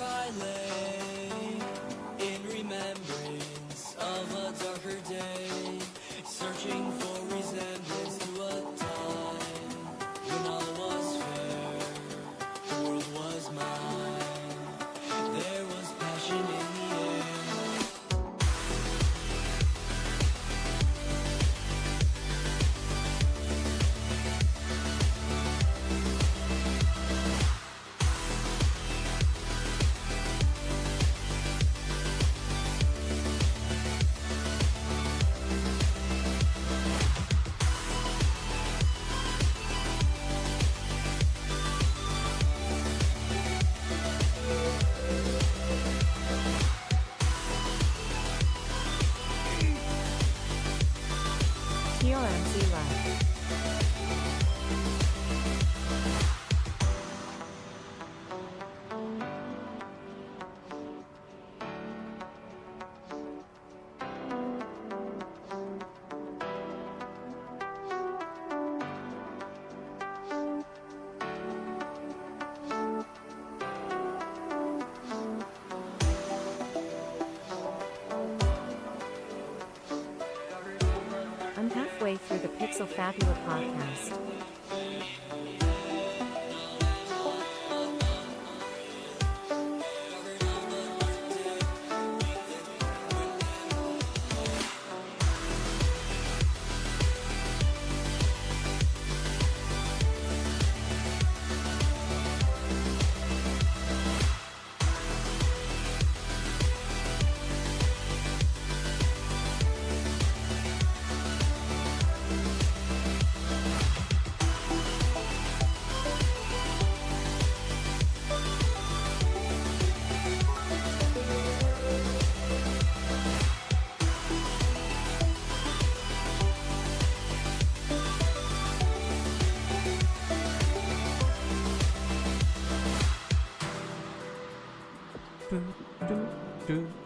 I lay in remembrance of a darker day, searching for resemblance to a time when all was fair, the world was mine, there was passion in the air. TRMZ Live. I'm halfway through the Pixel Fabula podcast.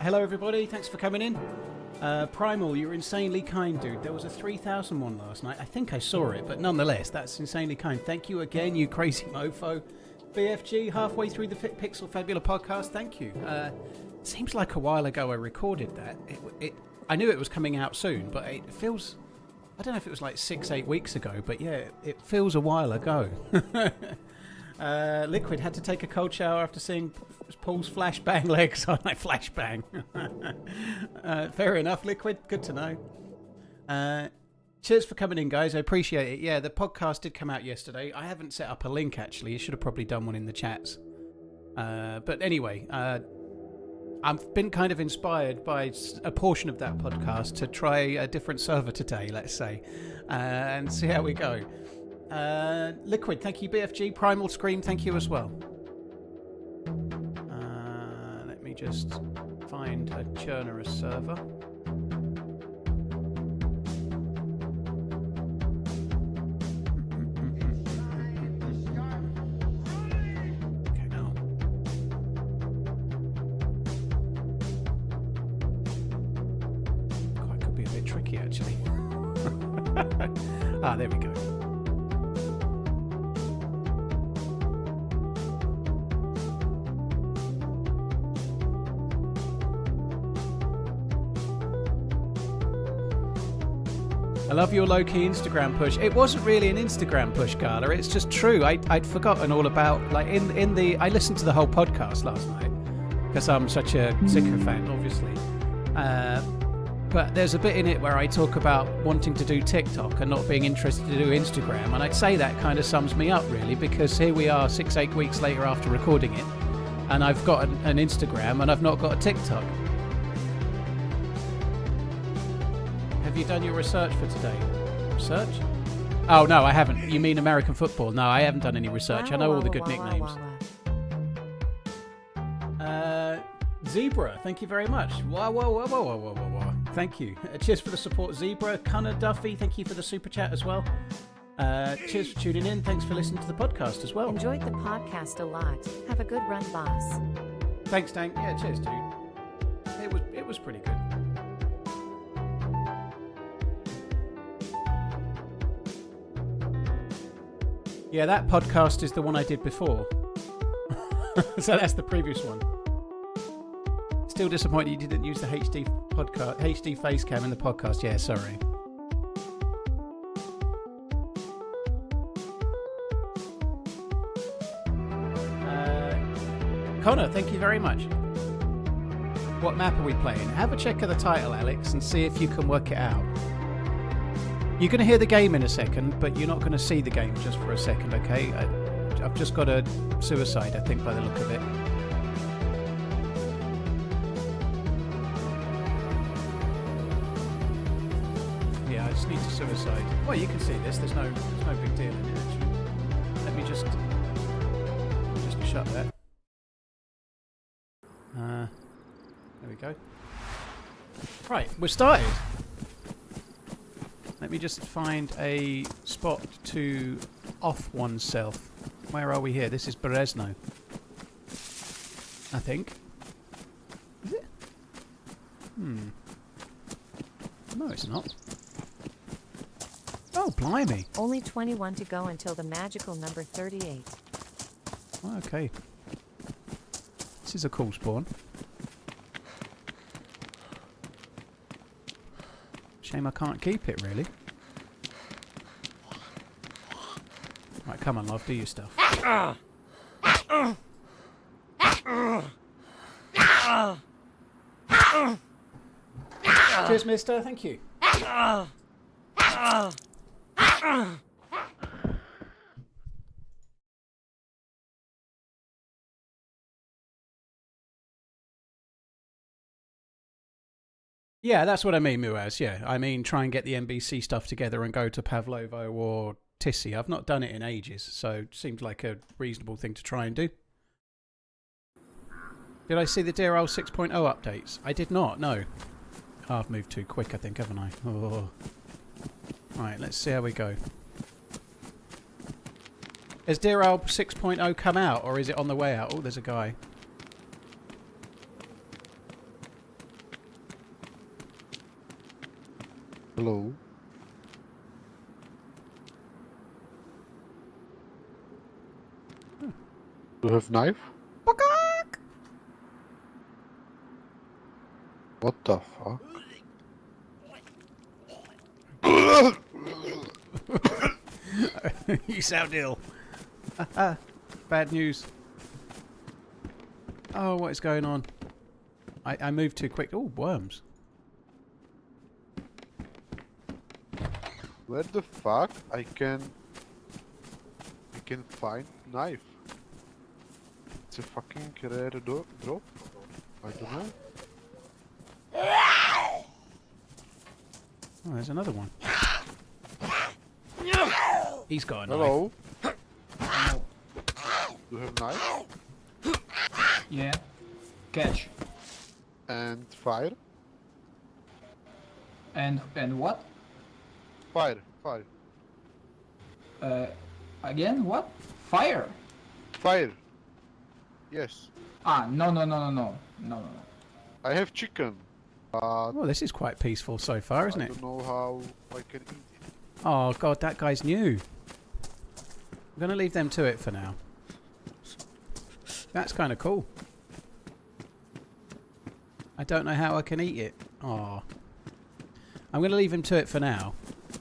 Hello everybody, thanks for coming in. Primal, you're insanely kind, dude. There was a 3,000 one last night. I think I saw it, but nonetheless, that's insanely kind. Thank you again, you crazy mofo. BFG, halfway through the Pixel Fabula podcast, thank you. Seems like a while ago I recorded that. I knew it was coming out soon, but it feels... I don't know if it was like 6-8 weeks ago, but yeah, it feels a while ago. Liquid had to take a cold shower after seeing Paul's flashbang legs. Oh, my flashbang. Fair enough, Liquid. Good to know. Cheers for coming in, guys. I appreciate it. Yeah, the podcast did come out yesterday. I haven't set up a link, actually. You should have probably done one in the chats. But anyway, I've been kind of inspired by a portion of that podcast to try a different server today, let's say, and see how we go. Liquid, thank you. BFG, Primal Scream, thank you as well. Let me just find a Chernarus server. Okay, now. Quite could be a bit tricky, actually. There we go. I love your low-key Instagram push. It wasn't really an Instagram push, Gala. It's just true. I'd forgotten all about, like, I listened to the whole podcast last night because I'm such a sycophant, obviously. But there's a bit in it where I talk about wanting to do TikTok and not being interested to do Instagram. And I'd say that kind of sums me up, really, because here we are 6-8 weeks later after recording it. And I've got an Instagram and I've not got a TikTok. Have you done your research for today? Research? Oh, no, I haven't. You mean American football? No, I haven't done any research. I know all the good nicknames. Zebra, thank you very much. Whoa. Thank you. Cheers for the support, Zebra. Connor Duffy, thank you for the super chat as well. Cheers for tuning in. Thanks for listening to the podcast as well. Enjoyed the podcast a lot. Have a good run, boss. Thanks, Tank. Yeah, cheers, dude. It was pretty good. Yeah, that podcast is the one I did before. So that's the previous one. Still disappointed you didn't use the HD face cam in the podcast. Yeah, sorry. Connor, thank you very much. What map are we playing? Have a check of the title, Alex, and see if you can work it out. You're going to hear the game in a second, but you're not going to see the game just for a second, okay? I've just got a suicide, I think, by the look of it. Yeah, I just need to suicide. Well, you can see this. There's no big deal in it, actually. Let me just shut that. There we go. Right, we're started. Let me just find a spot to off oneself. Where are we here? This is Berezno. I think. Is it? No, it's not. Oh, blimey. Only 21 to go until the magical number 38. Okay. This is a cool spawn. Shame I can't keep it, really. Right, come on, love, do your stuff. Cheers, mister, thank you. Yeah, that's what I mean, Muaz. Yeah, I mean, try and get the NBC stuff together and go to Pavlovo or Tissy. I've not done it in ages, so it seemed like a reasonable thing to try and do. Did I see the DRL 6.0 updates? I did not, no. Oh, I've moved too quick, I think, haven't I? Oh. Right, let's see how we go. Has DRL 6.0 come out, or is it on the way out? Oh, there's a guy. Hello. Do you have knife? What the fuck? You sound ill. Bad news. Oh, what is going on? I moved too quick. Oh, worms. Where the fuck I can find knife? It's a fucking rare drop. I don't know. Oh, there's another one. He's got a knife. Hello. Do you have knife Yeah. Catch. and fire? And what? Fire. Again, what? Fire? Fire. Yes. Ah, no. I have chicken. But Well, this is quite peaceful so far, isn't I it? don't know how I can eat it. Oh, God, that guy's new. I'm going to leave them to it for now. That's kind of cool. I don't know how I can eat it. Oh. I'm going to leave him to it for now.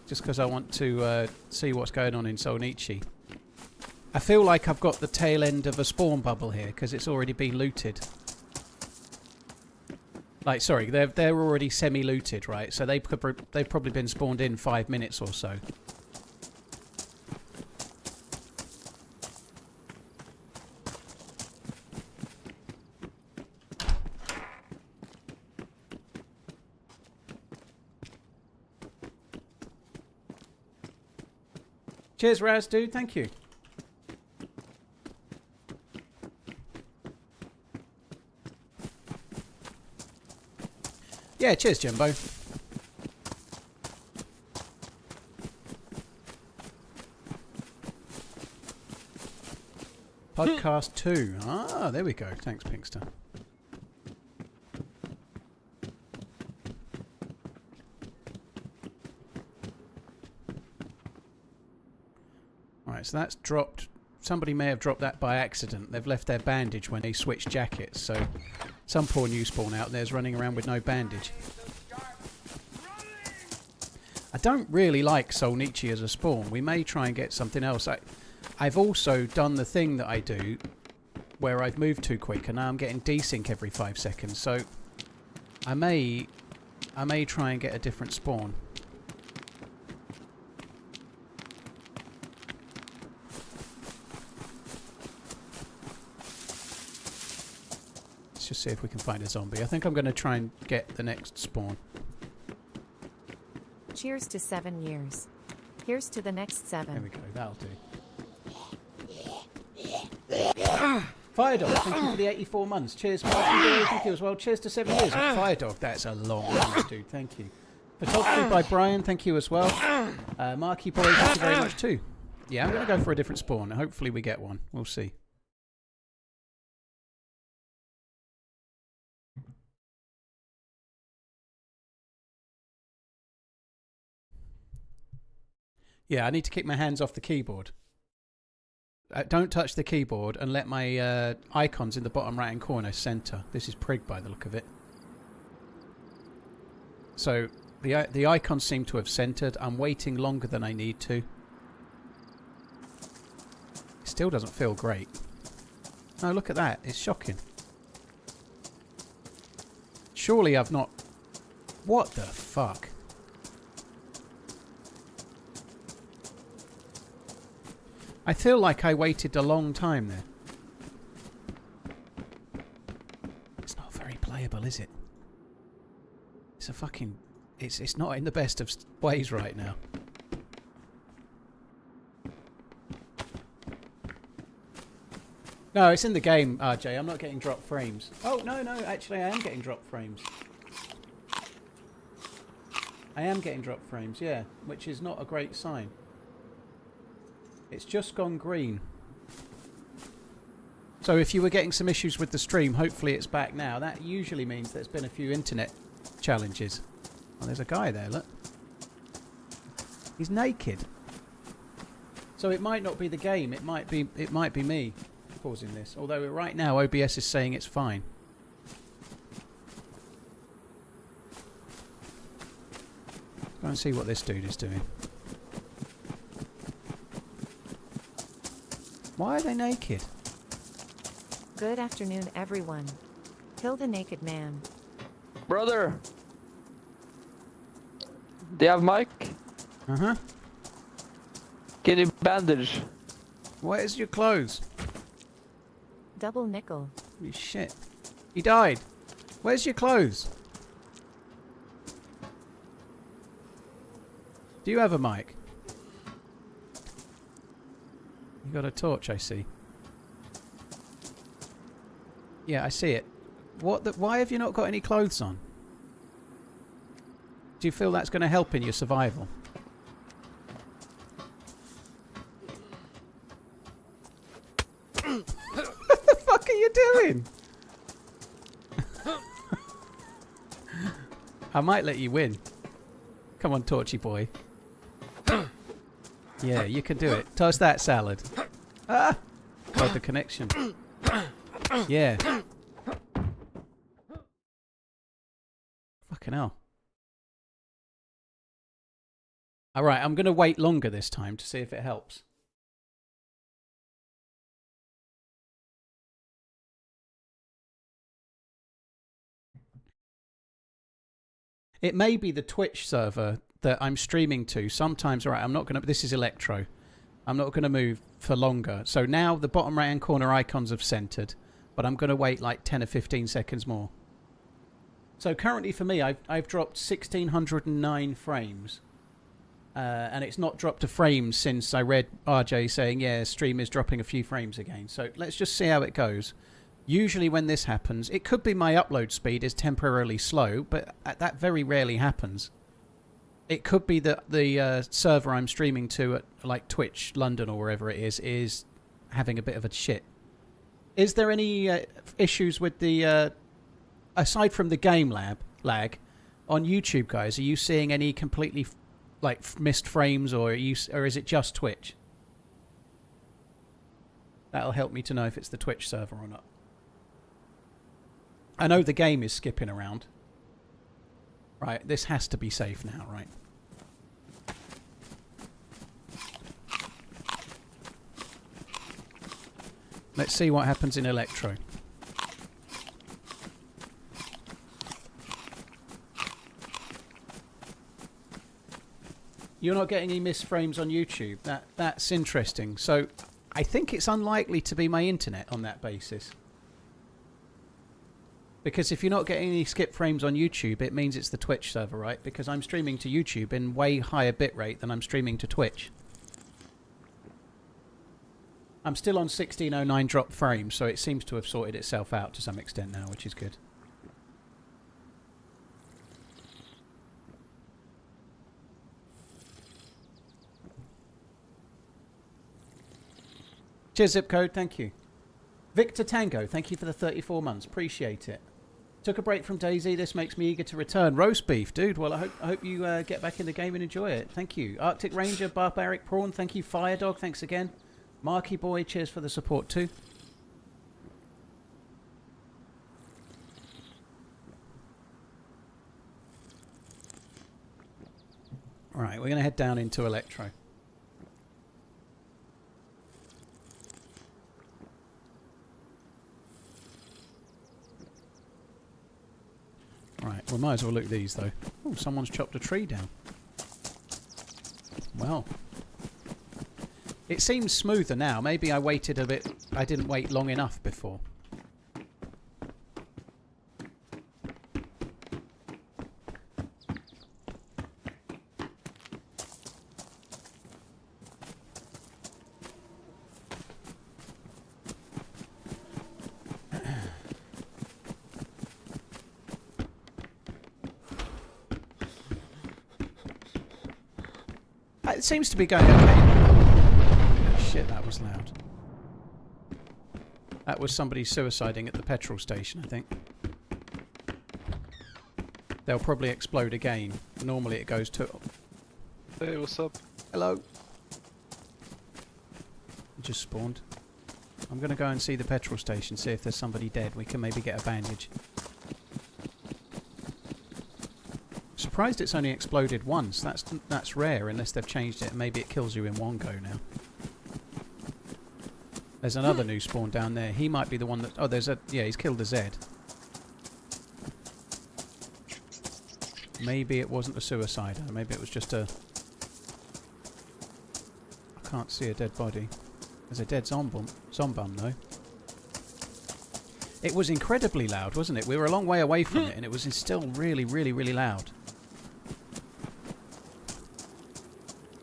Just because I want to see what's going on in Solnichi. I feel like I've got the tail end of a spawn bubble here because it's already been looted. Like, sorry, they're already semi-looted, right? So they've probably been spawned in 5 minutes or so. Cheers, Raz, dude. Thank you. Yeah, cheers, Jimbo. Podcast 2. Ah, there we go. Thanks, Pinkster. Alright, so that's dropped. Somebody may have dropped that by accident. They've left their bandage when they switched jackets, so Some poor new spawn out there's running around with no bandage. I don't really like Solnichi as a spawn. We may try and get something else. I've also done the thing that I do where I've moved too quick and now I'm getting desync every 5 seconds. So I may try and get a different spawn. Let's just see if we can find a zombie. I think I'm going to try and get the next spawn. Cheers to 7 years. Here's to the next 7. There we go, that'll do. Firedog, thank you for the 84 months. Cheers, Marky Boy, thank you as well. Cheers to 7 years. Firedog, that's a long time, dude, thank you. Photography by Brian, thank you as well. Marky Boy, thank you very much too. Yeah, I'm going to go for a different spawn. Hopefully we get one. We'll see. Yeah, I need to keep my hands off the keyboard. Don't touch the keyboard and let my icons in the bottom right hand corner center. This is Prig by the look of it. So the icons seem to have centered. I'm waiting longer than I need to. It still doesn't feel great. No, look at that. It's shocking. Surely I've not... What the fuck? I feel like I waited a long time there. It's not very playable, is it? It's a fucking... It's not in the best of ways right now. No, it's in the game, RJ. I'm not getting dropped frames. Oh, no, actually I am getting dropped frames. I am getting dropped frames, yeah. Which is not a great sign. It's just gone green. So if you were getting some issues with the stream, hopefully it's back now. That usually means there's been a few internet challenges. Oh, there's a guy there, look. He's naked. So it might not be the game, it might be me causing this. Although right now OBS is saying it's fine. Go and see what this dude is doing. Why are they naked? Good afternoon, everyone. Kill the naked man. Brother! Do you have mic? Uh-huh. Can you bandage? Where's your clothes? Double nickel. Holy shit. He died. Where's your clothes? Do you have a mic? You got a torch, I see. Yeah, I see it. Why have you not got any clothes on? Do you feel that's going to help in your survival? What the fuck are you doing? I might let you win. Come on, Torchy boy. Yeah, you can do it. Toss that salad. Ah! Got the connection. Yeah. Fucking hell. Alright, I'm going to wait longer this time to see if it helps. It may be the Twitch server that I'm streaming to. Sometimes, alright, I'm not going to... This is Electro. I'm not going to move for longer. So now the bottom right hand corner icons have centered. But I'm going to wait like 10 or 15 seconds more. So currently for me, I've dropped 1609 frames. And it's not dropped a frame since I read RJ saying, yeah, stream is dropping a few frames again. So let's just see how it goes. Usually when this happens, it could be my upload speed is temporarily slow, but that very rarely happens. It could be that the server I'm streaming to at like Twitch London or wherever it is having a bit of a shit. Is there any issues with the, aside from the game lag, on YouTube, guys? Are you seeing any completely like missed frames, or is it just Twitch? That'll help me to know if it's the Twitch server or not. I know the game is skipping around. Right, this has to be safe now, right? Let's see what happens in Electro. You're not getting any missed frames on YouTube. That's interesting. So I think it's unlikely to be my internet on that basis. Because if you're not getting any skip frames on YouTube, it means it's the Twitch server, right? Because I'm streaming to YouTube in way higher bitrate than I'm streaming to Twitch. I'm still on 1609 drop frames, so it seems to have sorted itself out to some extent now, which is good. Cheers, Zipcode. Thank you. Victor Tango, thank you for the 34 months. Appreciate it. Took a break from DayZ. This makes me eager to return. Roast beef, dude. Well, I hope you get back in the game and enjoy it. Thank you. Arctic Ranger, Barbaric Prawn, thank you. Fire Dog, thanks again. Marky Boy, cheers for the support too. Right, we're going to head down into Electro. Right, we might as well look at these though. Oh, someone's chopped a tree down. Well, it seems smoother now. Maybe I waited a bit. I didn't wait long enough before. It seems to be going okay. Oh, shit, that was loud. That was somebody suiciding at the petrol station, I think. They'll probably explode again. Normally it goes to... Hey, what's up? Hello. Just spawned. I'm going to go and see the petrol station, see if there's somebody dead. We can maybe get a bandage. Surprised it's only exploded once. That's rare unless they've changed it and maybe it kills you in one go now. There's another new spawn down there. He might be the one that... Oh, there's a... Yeah, he's killed a Z. Maybe it wasn't a suicider. Maybe it was just a... I can't see a dead body. There's a dead zombum though. It was incredibly loud, wasn't it? We were a long way away from it and it was still really, really, really loud.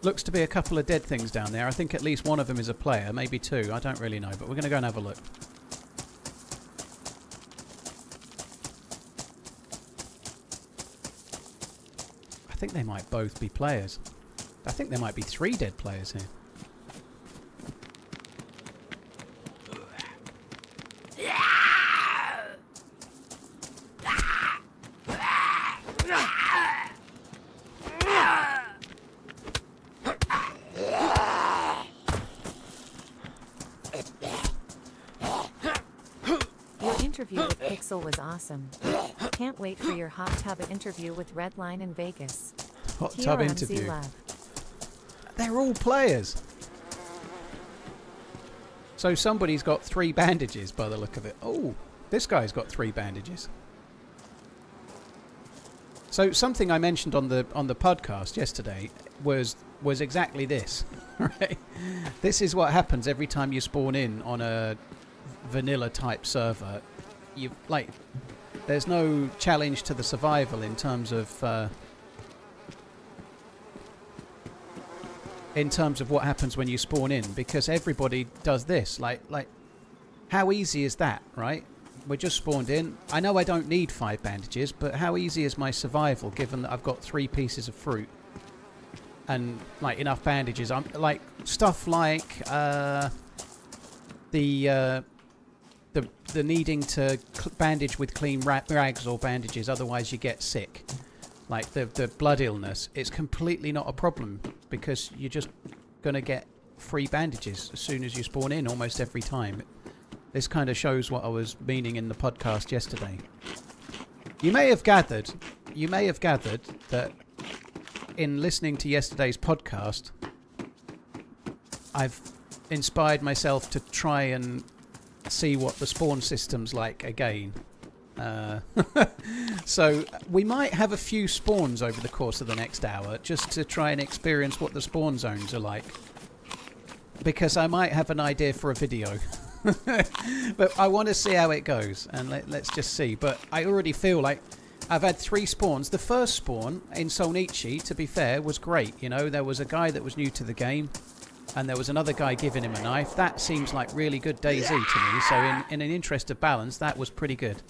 Looks to be a couple of dead things down there. I think at least one of them is a player, maybe two. I don't really know, but we're going to go and have a look. I think they might both be players. I think there might be 3 dead players here. Was awesome. Can't wait for your hot tub interview with Redline in Vegas. Hot tub TRMZ interview. Love. They're all players. So somebody's got 3 bandages by the look of it. Oh, this guy's got 3 bandages. So something I mentioned on the podcast yesterday was exactly this. Right? This is what happens every time you spawn in on a vanilla type server. You've there's no challenge to the survival in terms of what happens when you spawn in, because everybody does this. Like how easy is that, right? We're just spawned in. I know I don't need 5 bandages, but how easy is my survival given that I've got 3 pieces of fruit and enough bandages? I'm stuff like the needing to bandage with clean rags or bandages, otherwise you get sick. Like the blood illness, it's completely not a problem because you're just going to get free bandages as soon as you spawn in almost every time. This kind of shows what I was meaning in the podcast yesterday. You may have gathered that in listening to yesterday's podcast, I've inspired myself to try and see what the spawn system's like again. So we might have a few spawns over the course of the next hour just to try and experience what the spawn zones are like. Because I might have an idea for a video. But I want to see how it goes, and let's just see. But I already feel like I've had 3 spawns. The first spawn in Solnichi, to be fair, was great. You know, there was a guy that was new to the game, and there was another guy giving him a knife. That seems like really good DayZ to me. So in an interest of balance, that was pretty good.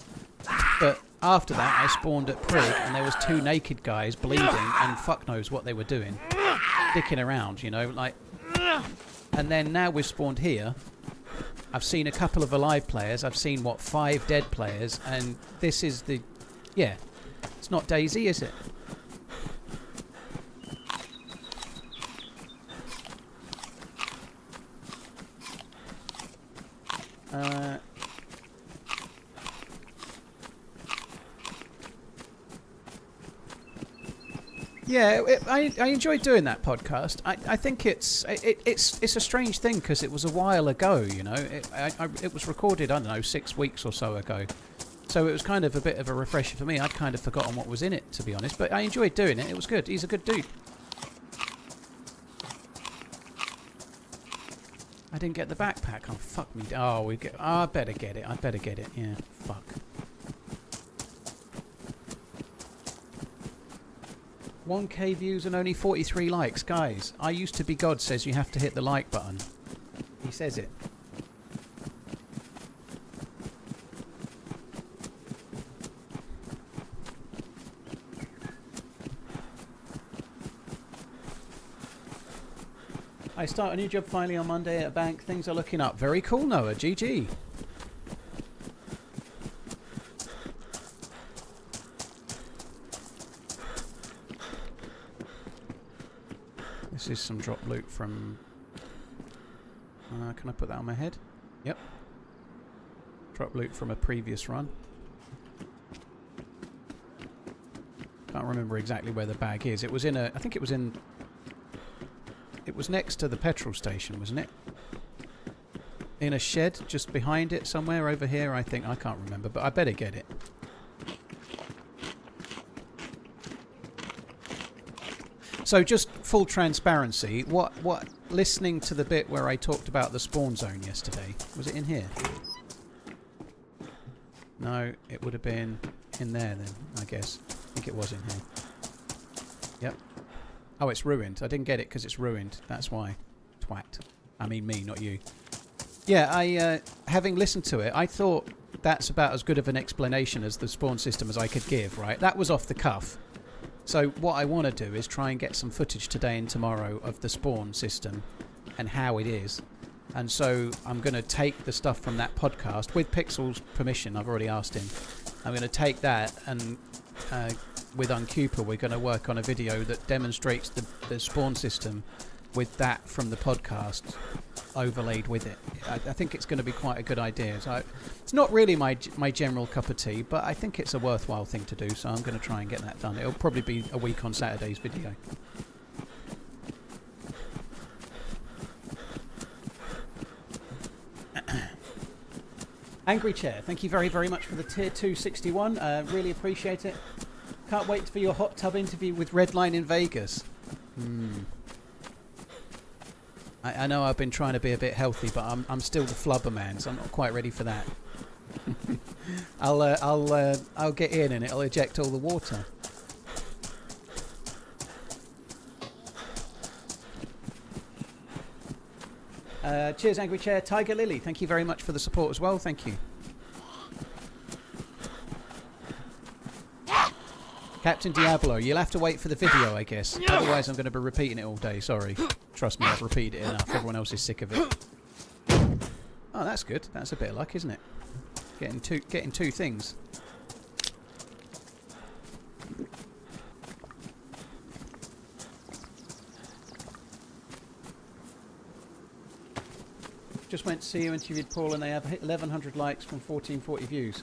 But after that, I spawned at Prig, and there was 2 naked guys bleeding, and fuck knows what they were doing, dicking around. You know, like. And then now we've spawned here. I've seen a couple of alive players. I've seen, 5 dead players. And this is the... Yeah. It's not DayZ, is it? Yeah, I enjoyed doing that podcast. I think it's a strange thing because it was a while ago, you know. It was recorded, I don't know, 6 weeks or so ago. So it was kind of a bit of a refresher for me. I'd kind of forgotten what was in it, to be honest. But I enjoyed doing it. It was good. He's a good dude. I didn't get the backpack. Oh, fuck me. Oh, I better get it. I better get it. Yeah, fuck. 1k views and only 43 likes. Guys, I used to be God says you have to hit the like button. He says it. I start a new job finally on Monday at a bank. Things are looking up. Very cool, Noah. GG. This is some drop loot from... can I put that on my head? Yep. Drop loot from a previous run. Can't remember exactly where the bag is. It was in a... I think it was in... It was next to the petrol station, wasn't it? In a shed just behind it somewhere over here, I think. I can't remember, but I better get it. So just full transparency, what listening to the bit where I talked about the spawn zone yesterday, was it in here? No, it would have been in there then, I guess. I think it was in here. Yep. Oh, it's ruined. I didn't get it because it's ruined. That's why. Twat. I mean me, not you. Yeah, I having listened to it, I thought that's about as good of an explanation as the spawn system as I could give, right? That was off the cuff. So what I want to do is try and get some footage today and tomorrow of the spawn system and how it is. And so I'm going to take the stuff from that podcast with Pixel's permission. I've already asked him. I'm going to take that and with Uncuper we're going to work on a video that demonstrates the spawn system with that from the podcast overlaid with it. I think it's going to be quite a good idea. So it's not really my general cup of tea, but I think it's a worthwhile thing to do, so I'm going to try and get that done. It'll probably be a week on Saturday's video. Angry Chair, thank you very, very much for the tier 261. Really appreciate it. Can't wait for your hot tub interview with Redline in Vegas. I know I've been trying to be a bit healthy, but I'm still the flubber man, so I'm not quite ready for that. I'll get in and it'll eject all the water. Cheers, Angry Chair. Tiger Lily, thank you very much for the support as well. Thank you. Captain Diablo, you'll have to wait for the video, I guess. Otherwise, I'm going to be repeating it all day. Sorry. Trust me, I've repeated it enough. Everyone else is sick of it. Oh, that's good. That's a bit of luck, isn't it? Getting two things. Just went to see you, interviewed Paul, and they have 1,100 likes from 1440 views.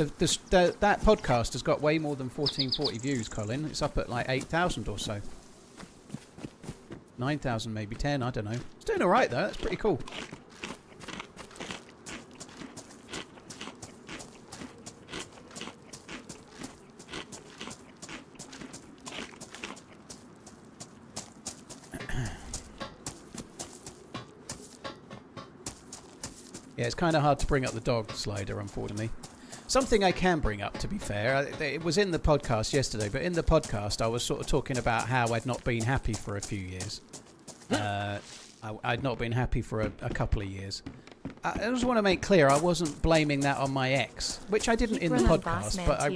That podcast has got way more than 1440 views, Colin. It's up at like 8,000 or so. 9,000, maybe 10. I don't know. It's doing all right though. That's pretty cool. Yeah, it's kind of hard to bring up the dog slider, unfortunately. Something I can bring up, to be fair, it was in the podcast yesterday, but in the podcast I was sort of talking about how I'd not been happy for a few years. I'd not been happy for a couple of years. I just want to make clear I wasn't blaming that on my ex, which I didn't in the podcast, but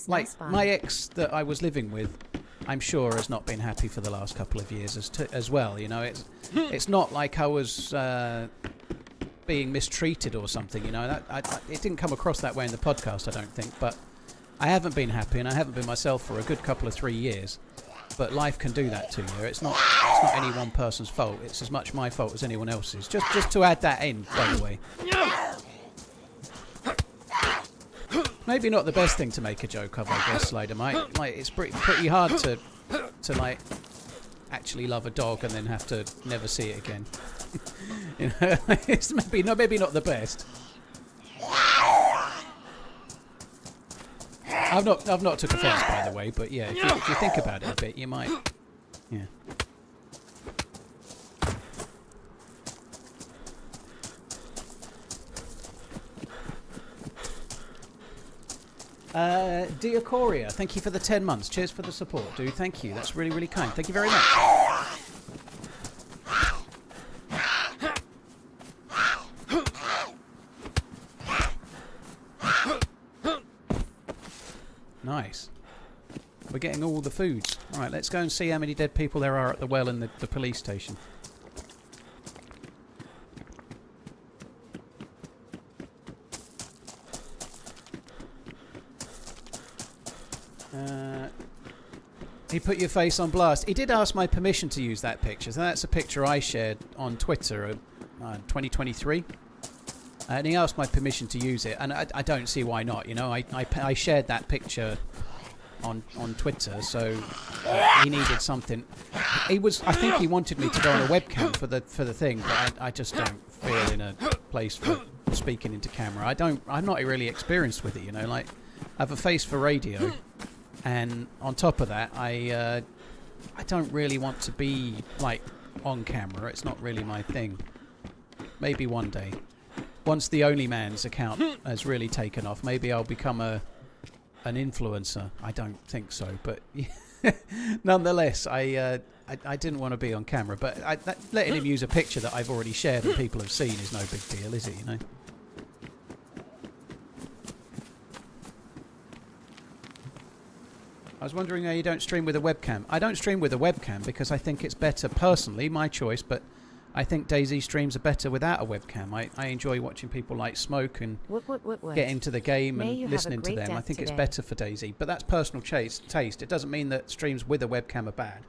like my ex that I was living with, I'm sure has not been happy for the last couple of years as well. You know, it's not like I was being mistreated or something, you know. It didn't come across that way in the podcast, I don't think, but I haven't been happy and I haven't been myself for a good couple of 3 years. But life can do that to you. It's not any one person's fault. It's as much my fault as anyone else's. Just to add that in, by the way. Maybe not the best thing to make a joke of, I guess, Slider. Like it's pretty hard to like actually love a dog and then have to never see it again. You know, it's maybe not the best. I've not took offence, by the way, but yeah, if you think about it a bit, you might. Yeah. Diacoria, thank you for the 10 months. Cheers for the support, dude. Thank you. That's really, really kind. Thank you very much. Nice. We're getting all the foods. Alright, let's go and see how many dead people there are at the well and the police station. He put your face on blast. He did ask my permission to use that picture. So that's a picture I shared on Twitter in 2023. And he asked my permission to use it. And I don't see why not. You know, I shared that picture on Twitter. So he needed something. I think he wanted me to go on a webcam for the thing. But I just don't feel in a place for speaking into camera. I'm not really experienced with it, you know. Like, I have a face for radio. And on top of that, I don't really want to be like on camera. It's not really my thing. Maybe one day, once the OnlyManZ account has really taken off, maybe I'll become an influencer. I don't think so, but nonetheless, I didn't want to be on camera. But letting him use a picture that I've already shared and people have seen is no big deal, is it? You know. I was wondering how you don't stream with a webcam. I don't stream with a webcam because I think it's better, personally, my choice, but I think DayZ streams are better without a webcam. I enjoy watching people like Smoke and get into the game and listening to them. I think it's better for DayZ, but that's personal taste. It doesn't mean that streams with a webcam are bad.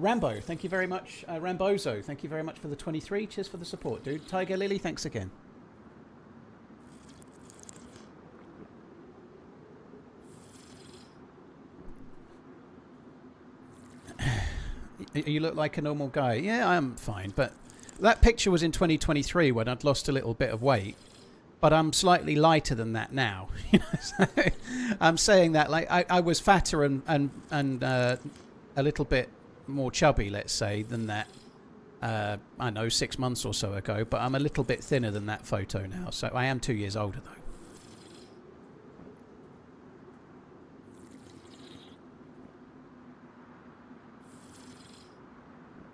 Rambo, thank you very much. Rambozo, thank you very much for the 23. Cheers for the support, dude. Tiger Lily, thanks again. You look like a normal guy. Yeah, I'm fine. But that picture was in 2023 when I'd lost a little bit of weight. But I'm slightly lighter than that now. So I'm saying that like I was fatter and a little bit more chubby, let's say, than that. I don't know, 6 months or so ago. But I'm a little bit thinner than that photo now. So I am 2 years older though.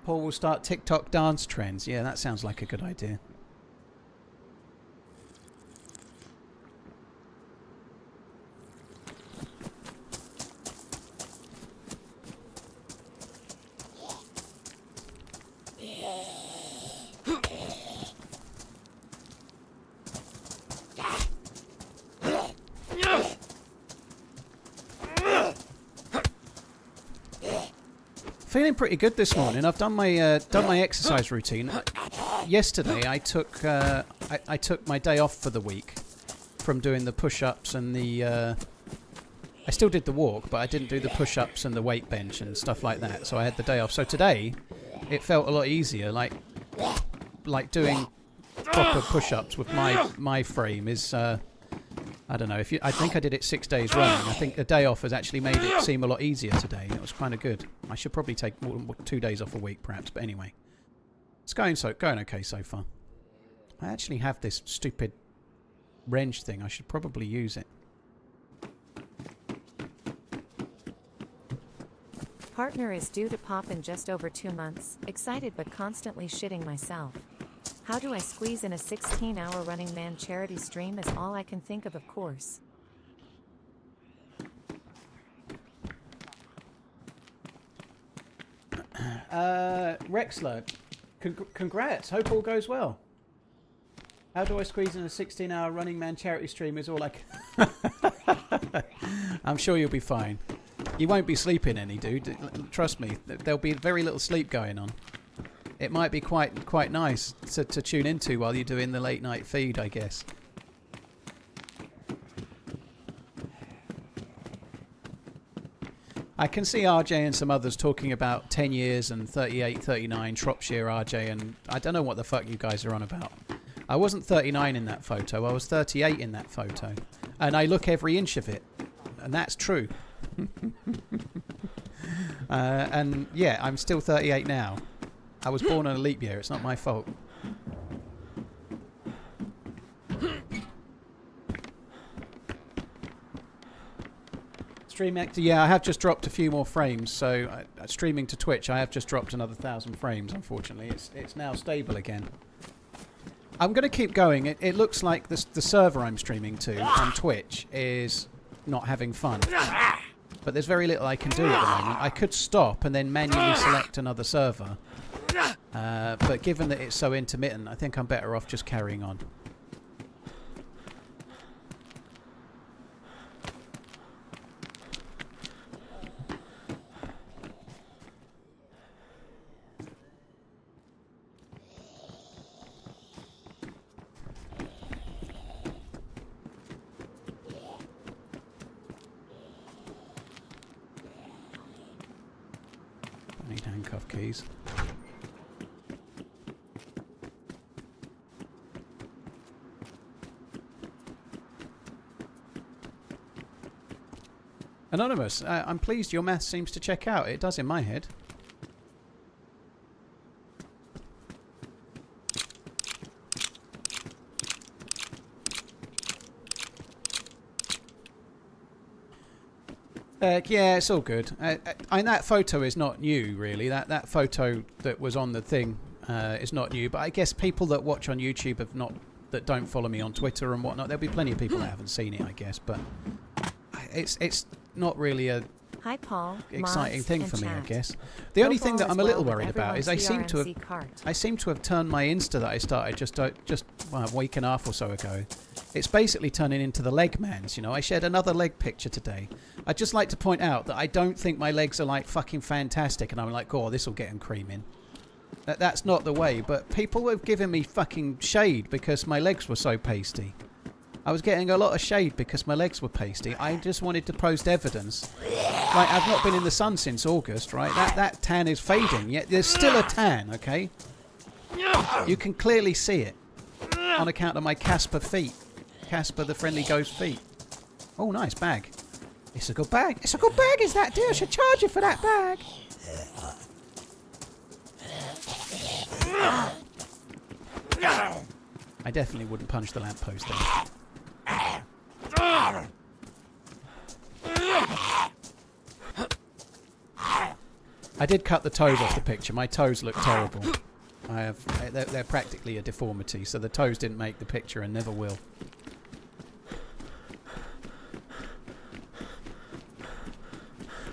Paul will start TikTok dance trends. Yeah, that sounds like a good idea. Feeling pretty good this morning. I've done my exercise routine. Yesterday I took I took my day off for the week from doing the push-ups and the... I still did the walk, but I didn't do the push-ups and the weight bench and stuff like that. So I had the day off. So today, it felt a lot easier. Like doing proper push-ups with my frame is... I don't know. I think I did it 6 days running. I think the day off has actually made it seem a lot easier today. It was kind of good. I should probably take 2 days off a week, perhaps. But anyway, it's going okay so far. I actually have this stupid wrench thing. I should probably use it. Partner is due to pop in just over 2 months. Excited but constantly shitting myself. How do I squeeze in a 16-hour Running Man charity stream is all I can think of course. Rexler, congrats. Hope all goes well. How do I squeeze in a 16-hour Running Man charity stream is all I can... I'm sure you'll be fine. You won't be sleeping any, dude. Trust me. There'll be very little sleep going on. It might be quite nice to tune into while you're doing the late night feed, I guess. I can see RJ and some others talking about 10 years and 38, 39, Shropshire RJ, and I don't know what the fuck you guys are on about. I wasn't 39 in that photo, I was 38 in that photo. And I look every inch of it. And that's true. And yeah, I'm still 38 now. I was born on a leap year, it's not my fault. Stream actor, yeah, I have just dropped a few more frames, so streaming to Twitch, I have just dropped another 1,000 frames, unfortunately. It's now stable again. I'm going to keep going. It looks like the server I'm streaming to on Twitch is not having fun. But there's very little I can do at the moment. I could stop and then manually select another server. But given that it's so intermittent, I think I'm better off just carrying on. I need handcuff keys. Anonymous, I'm pleased your math seems to check out. It does in my head. Yeah, it's all good. And that photo is not new, really. That photo that was on the thing is not new. But I guess people that watch on YouTube that don't follow me on Twitter and whatnot, there'll be plenty of people that haven't seen it, I guess. But it's not really a Hi, Paul, exciting mods, thing and for me, I chat. guess. The only Hope thing all that is I'm a little well with worried about is I seem everyone's TRMZ to have turned my Insta that I started just well, a week and a half or so ago. It's basically turning into the leg mans, you know. I shared another leg picture today. I'd just like to point out that I don't think my legs are like fucking fantastic and I'm like, oh, this will get them creaming. That's not the way, but people were giving me fucking shade because my legs were so pasty. I was getting a lot of shade because my legs were pasty. I just wanted to post evidence. Like, I've not been in the sun since August, right? That tan is fading, yet there's still a tan, okay? You can clearly see it on account of my Casper feet. Casper the Friendly Ghost feet. Oh, nice bag. It's a good bag. It's a good bag, is that, dear? I should charge you for that bag. I definitely wouldn't punch the lamppost then. I did cut the toes off the picture. My toes look terrible. They're practically a deformity, so the toes didn't make the picture and never will.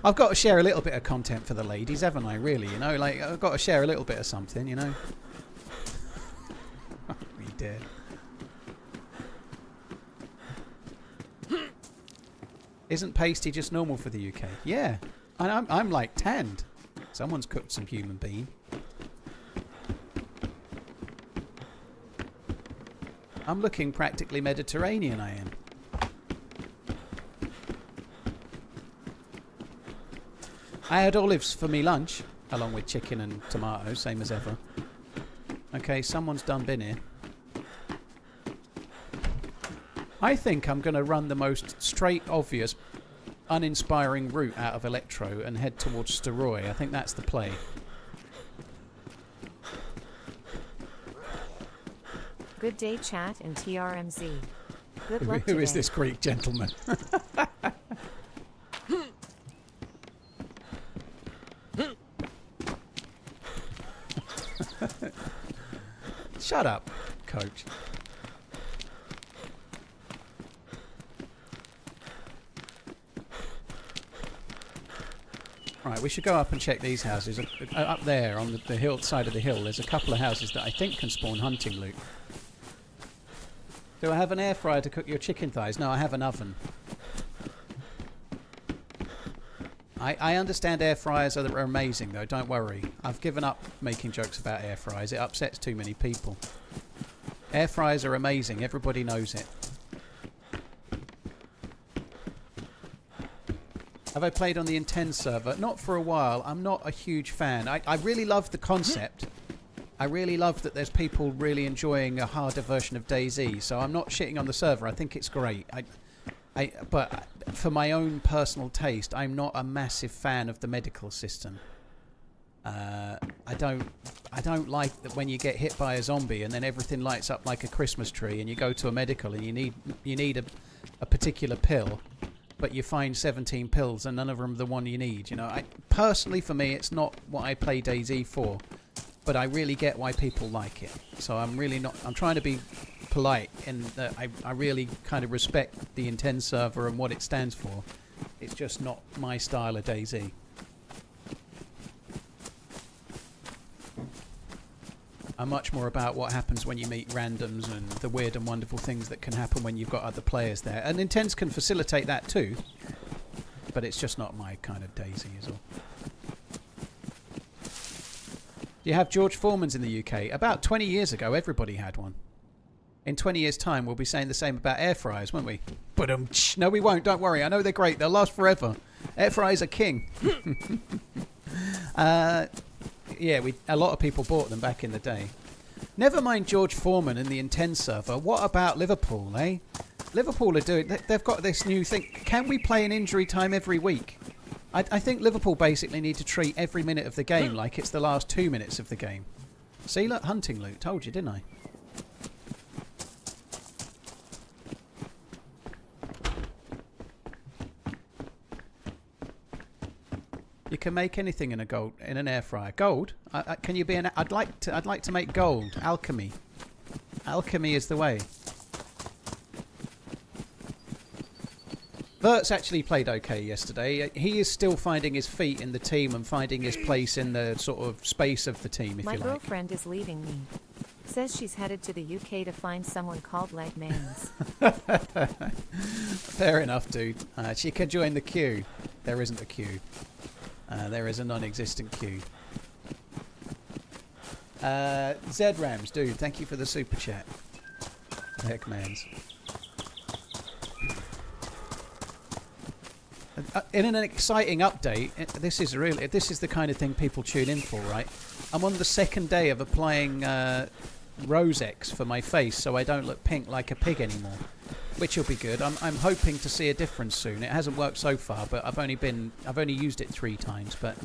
I've got to share a little bit of content for the ladies, haven't I, really? You know, like, I've got to share a little bit of something, you know? We did. Isn't pasty just normal for the UK? Yeah. And I'm like tanned. Someone's cooked some human bean. I'm looking practically Mediterranean, I am. I had olives for me lunch, along with chicken and tomatoes, same as ever. Okay, someone's done been here. I think I'm going to run the most straight, obvious, uninspiring route out of Electro and head towards Steroy. I think that's the play. Good day, chat and TRMZ. Good luck Who is today. this Greek gentleman? Shut up, coach. Right, we should go up and check these houses. Up there on the hill side of the hill, there's a couple of houses that I think can spawn hunting loot. Do I have an air fryer to cook your chicken thighs? No, I have an oven. I understand air fryers are amazing though, don't worry. I've given up making jokes about air fryers. It upsets too many people. Air fryers are amazing, everybody knows it. Have I played on the Intense server? Not for a while. I'm not a huge fan. I really love the concept. I really love that there's people really enjoying a harder version of DayZ, so I'm not shitting on the server. I think it's great. But for my own personal taste, I'm not a massive fan of the medical system. I don't like that when you get hit by a zombie and then everything lights up like a Christmas tree, and you go to a medical and you need a particular pill, but you find 17 pills and none of them are the one you need. You know, personally for me, it's not what I play DayZ for. But I really get why people like it. So I'm trying to be polite in that I really kind of respect the Intense server and what it stands for. It's just not my style of DayZ. I'm much more about what happens when you meet randoms and the weird and wonderful things that can happen when you've got other players there. And Intense can facilitate that too. But it's just not my kind of DayZ is all. You have George Foreman's in the UK. About 20 years ago, everybody had one. In 20 years' time, we'll be saying the same about air fryers, won't we? But no, we won't. Don't worry. I know they're great. They'll last forever. Air fryers are king. Yeah, a lot of people bought them back in the day. Never mind George Foreman and the Intense server. What about Liverpool, eh? Liverpool are doing... They've got this new thing. Can we play in injury time every week? I think Liverpool basically need to treat every minute of the game like it's the last 2 minutes of the game. See, look, hunting loot. Told you, didn't I? You can make anything in an air fryer. Gold? Can you be an? I'd like to make gold. Alchemy. Alchemy is the way. Vert's actually played okay yesterday. He is still finding his feet in the team and finding his place in the sort of space of the team, if you like. My girlfriend is leaving me. Says she's headed to the UK to find someone called LagManZ. Fair enough, dude. She can join the queue. There isn't a queue. There is a non-existent queue. Z-Rams, dude, thank you for the super chat. LagManZ. In an exciting update, this is the kind of thing people tune in for, right? I'm on the second day of applying Rose-X for my face, so I don't look pink like a pig anymore, which will be good. I'm hoping to see a difference soon. It hasn't worked so far, but I've only used it 3 times. But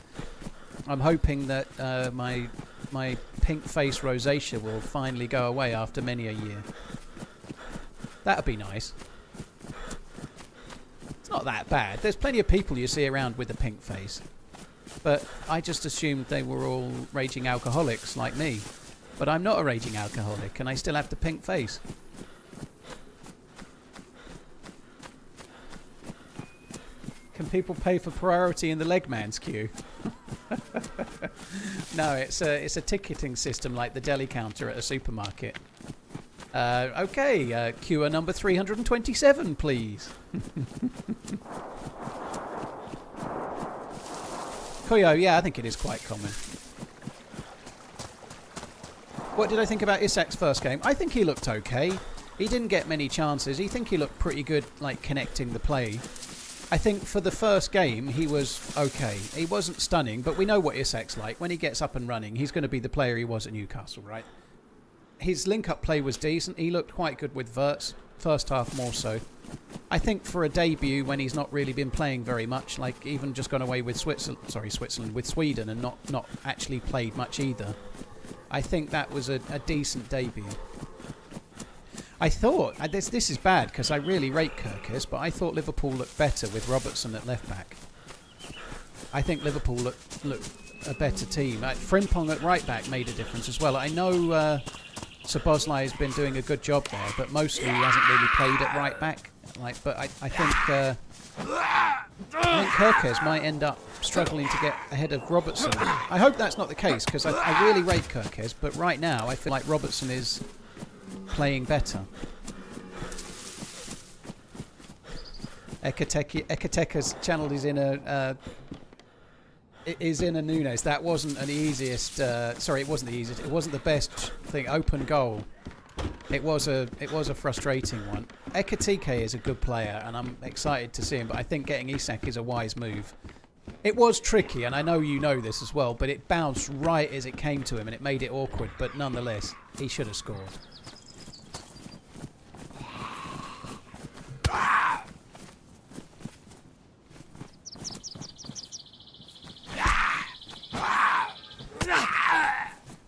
I'm hoping that my pink face rosacea will finally go away after many a year. That'd be nice. It's not that bad. There's plenty of people you see around with a pink face. But I just assumed they were all raging alcoholics like me. But I'm not a raging alcoholic, and I still have the pink face. Can people pay for priority in the LagManZ queue? No, it's a ticketing system like the deli counter at a supermarket. Okay, queuer number 327, please. Koyo, yeah, I think it is quite common. What did I think about Isak's first game? I think he looked okay. He didn't get many chances. I think he looked pretty good, like, connecting the play. I think for the first game, he was okay. He wasn't stunning, but we know what Isak's like. When he gets up and running, he's going to be the player he was at Newcastle, right? His link-up play was decent. He looked quite good with Wirtz. First half more so. I think for a debut, when he's not really been playing very much, like even just gone away with Switzerland, with Sweden, and not actually played much either, I think that was a decent debut. I thought, this is bad because I really rate Chernarus, but I thought Liverpool looked better with Robertson at left back. I think Liverpool looked a better team. Frimpong at right back made a difference as well. I know Szoboszlai has been doing a good job there, but mostly he hasn't really played at right back. But I think Chernarus might end up struggling to get ahead of Robertson. I hope that's not the case because I really rate Chernarus, but right now I feel like Robertson is playing better. Ekateka's channel is in a Nunes. That wasn't an easiest. Sorry, it wasn't the easiest. It wasn't the best thing. Open goal. It was a frustrating one. Ekateke is a good player, and I'm excited to see him. But I think getting Isak is a wise move. It was tricky, and I know you know this as well. But it bounced right as it came to him, and it made it awkward. But nonetheless, he should have scored.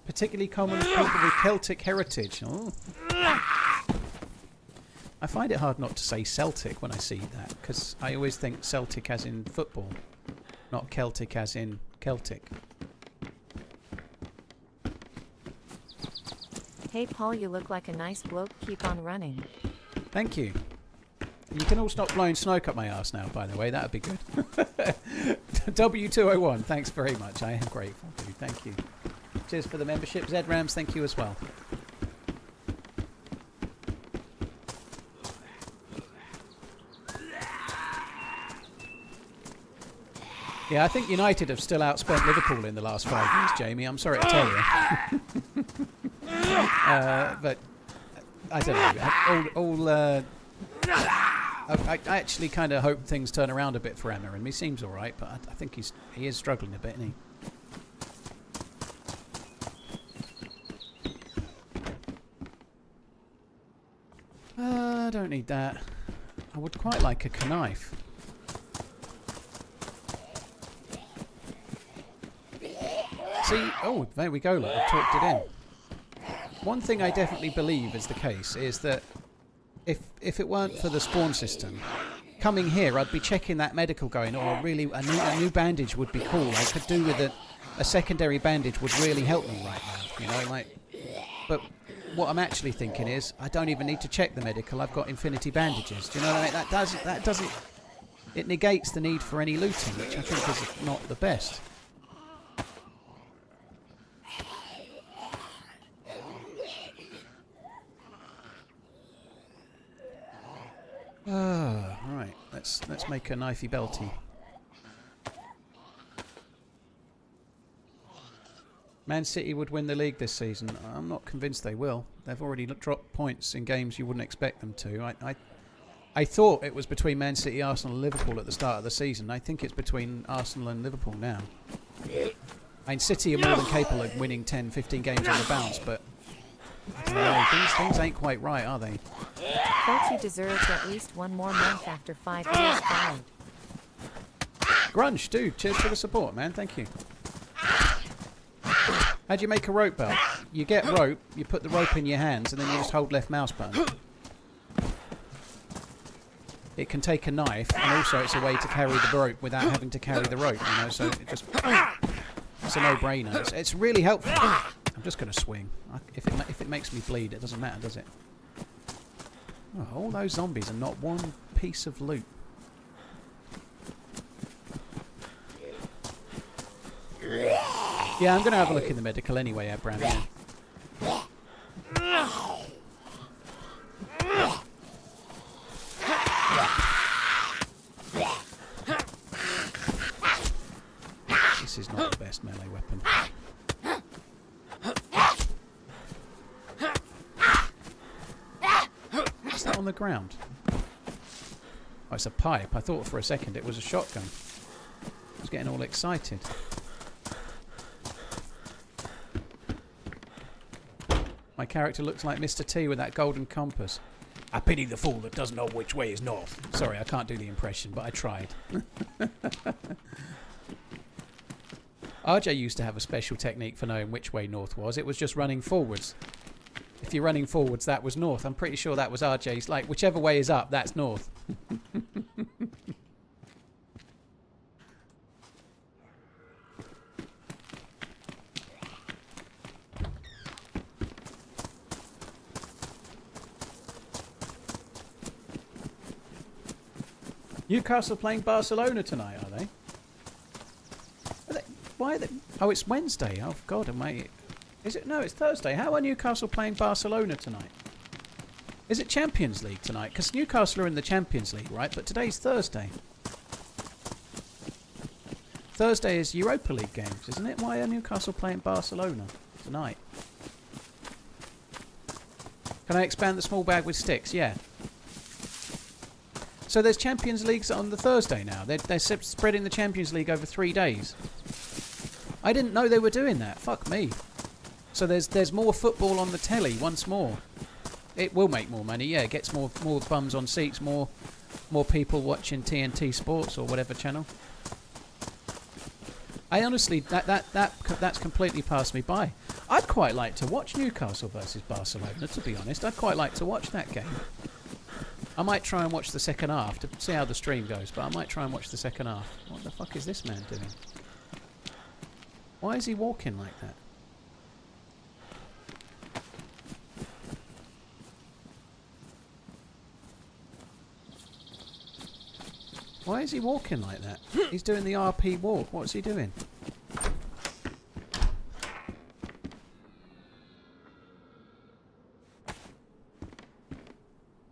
Particularly common with people with Celtic heritage. Oh. I find it hard not to say Celtic when I see that, because I always think Celtic as in football, not Celtic as in Celtic. Hey Paul, you look like a nice bloke. Keep on running. Thank you. You can all stop blowing smoke up my arse now, by the way. That would be good. W201, thanks very much. I am grateful, dude. Thank you. Cheers for the membership. Z-Rams, thank you as well. Yeah, I think United have still outspent Liverpool in the last 5 years, Jamie. I'm sorry to tell you. But I don't know. I actually kind of hope things turn around a bit for Emma, and he seems all right, but I think he is struggling a bit, isn't he? I don't need that. I would quite like a knife. See, oh, there we go. Look, I've talked it in. One thing I definitely believe is the case is that if it weren't for the spawn system, coming here, I'd be checking that medical going, oh, really, a new bandage would be cool. I could do with a secondary bandage would really help me right now, you know, like. But what I'm actually thinking is, I don't even need to check the medical. I've got infinity bandages. Do you know what I mean? That doesn't. It negates the need for any looting, which I think is not the best. Right. Let's make a knifey belty. Man City would win the league this season. I'm not convinced they will. They've already dropped points in games you wouldn't expect them to. I thought it was between Man City, Arsenal and Liverpool at the start of the season. I think it's between Arsenal and Liverpool now. I mean, City are more than capable of winning 10, 15 games on the bounce, but I don't know, things ain't quite right, are they? Felty deserves at least one more month after 5 years fired. Grunge, dude, cheers for the support, man. Thank you. How do you make a rope belt? You get rope, you put the rope in your hands, and then you just hold left mouse button. It can take a knife, and also it's a way to carry the rope without having to carry the rope, you know, so it just... It's a no-brainer. It's really helpful. I'm just going to swing. If it makes me bleed, it doesn't matter, does it? Oh, all those zombies and not one piece of loot. Yeah, I'm going to have a look in the medical anyway, Brandon. This is not the best melee weapon. that on the ground? Oh, it's a pipe. I thought for a second it was a shotgun. I was getting all excited. My character looks like Mr. T with that golden compass. I pity the fool that doesn't know which way is north. Sorry, I can't do the impression, but I tried. RJ used to have a special technique for knowing which way north was. It was just running forwards. If you're running forwards, that was north. I'm pretty sure that was RJ's. Like, whichever way is up, that's north. Newcastle playing Barcelona tonight, are they? Why are they? Oh, it's Wednesday. Oh, God, is it? No, it's Thursday. How are Newcastle playing Barcelona tonight? Is it Champions League tonight? Because Newcastle are in the Champions League, right? But today's Thursday. Thursday is Europa League games, isn't it? Why are Newcastle playing Barcelona tonight? Can I expand the small bag with sticks? Yeah. So there's Champions Leagues on the Thursday now. They're spreading the Champions League over 3 days. I didn't know they were doing that. Fuck me. So there's more football on the telly once more. It will make more money. Yeah, it gets more bums on seats, more people watching TNT Sports or whatever channel. I honestly that's completely passed me by. I'd quite like to watch Newcastle versus Barcelona, to be honest. I'd quite like to watch that game. I might try and watch the second half to see how the stream goes, but I might try and watch the second half. What the fuck is this man doing? Why is he walking like that? Why is he walking like that? He's doing the RP walk. What's he doing?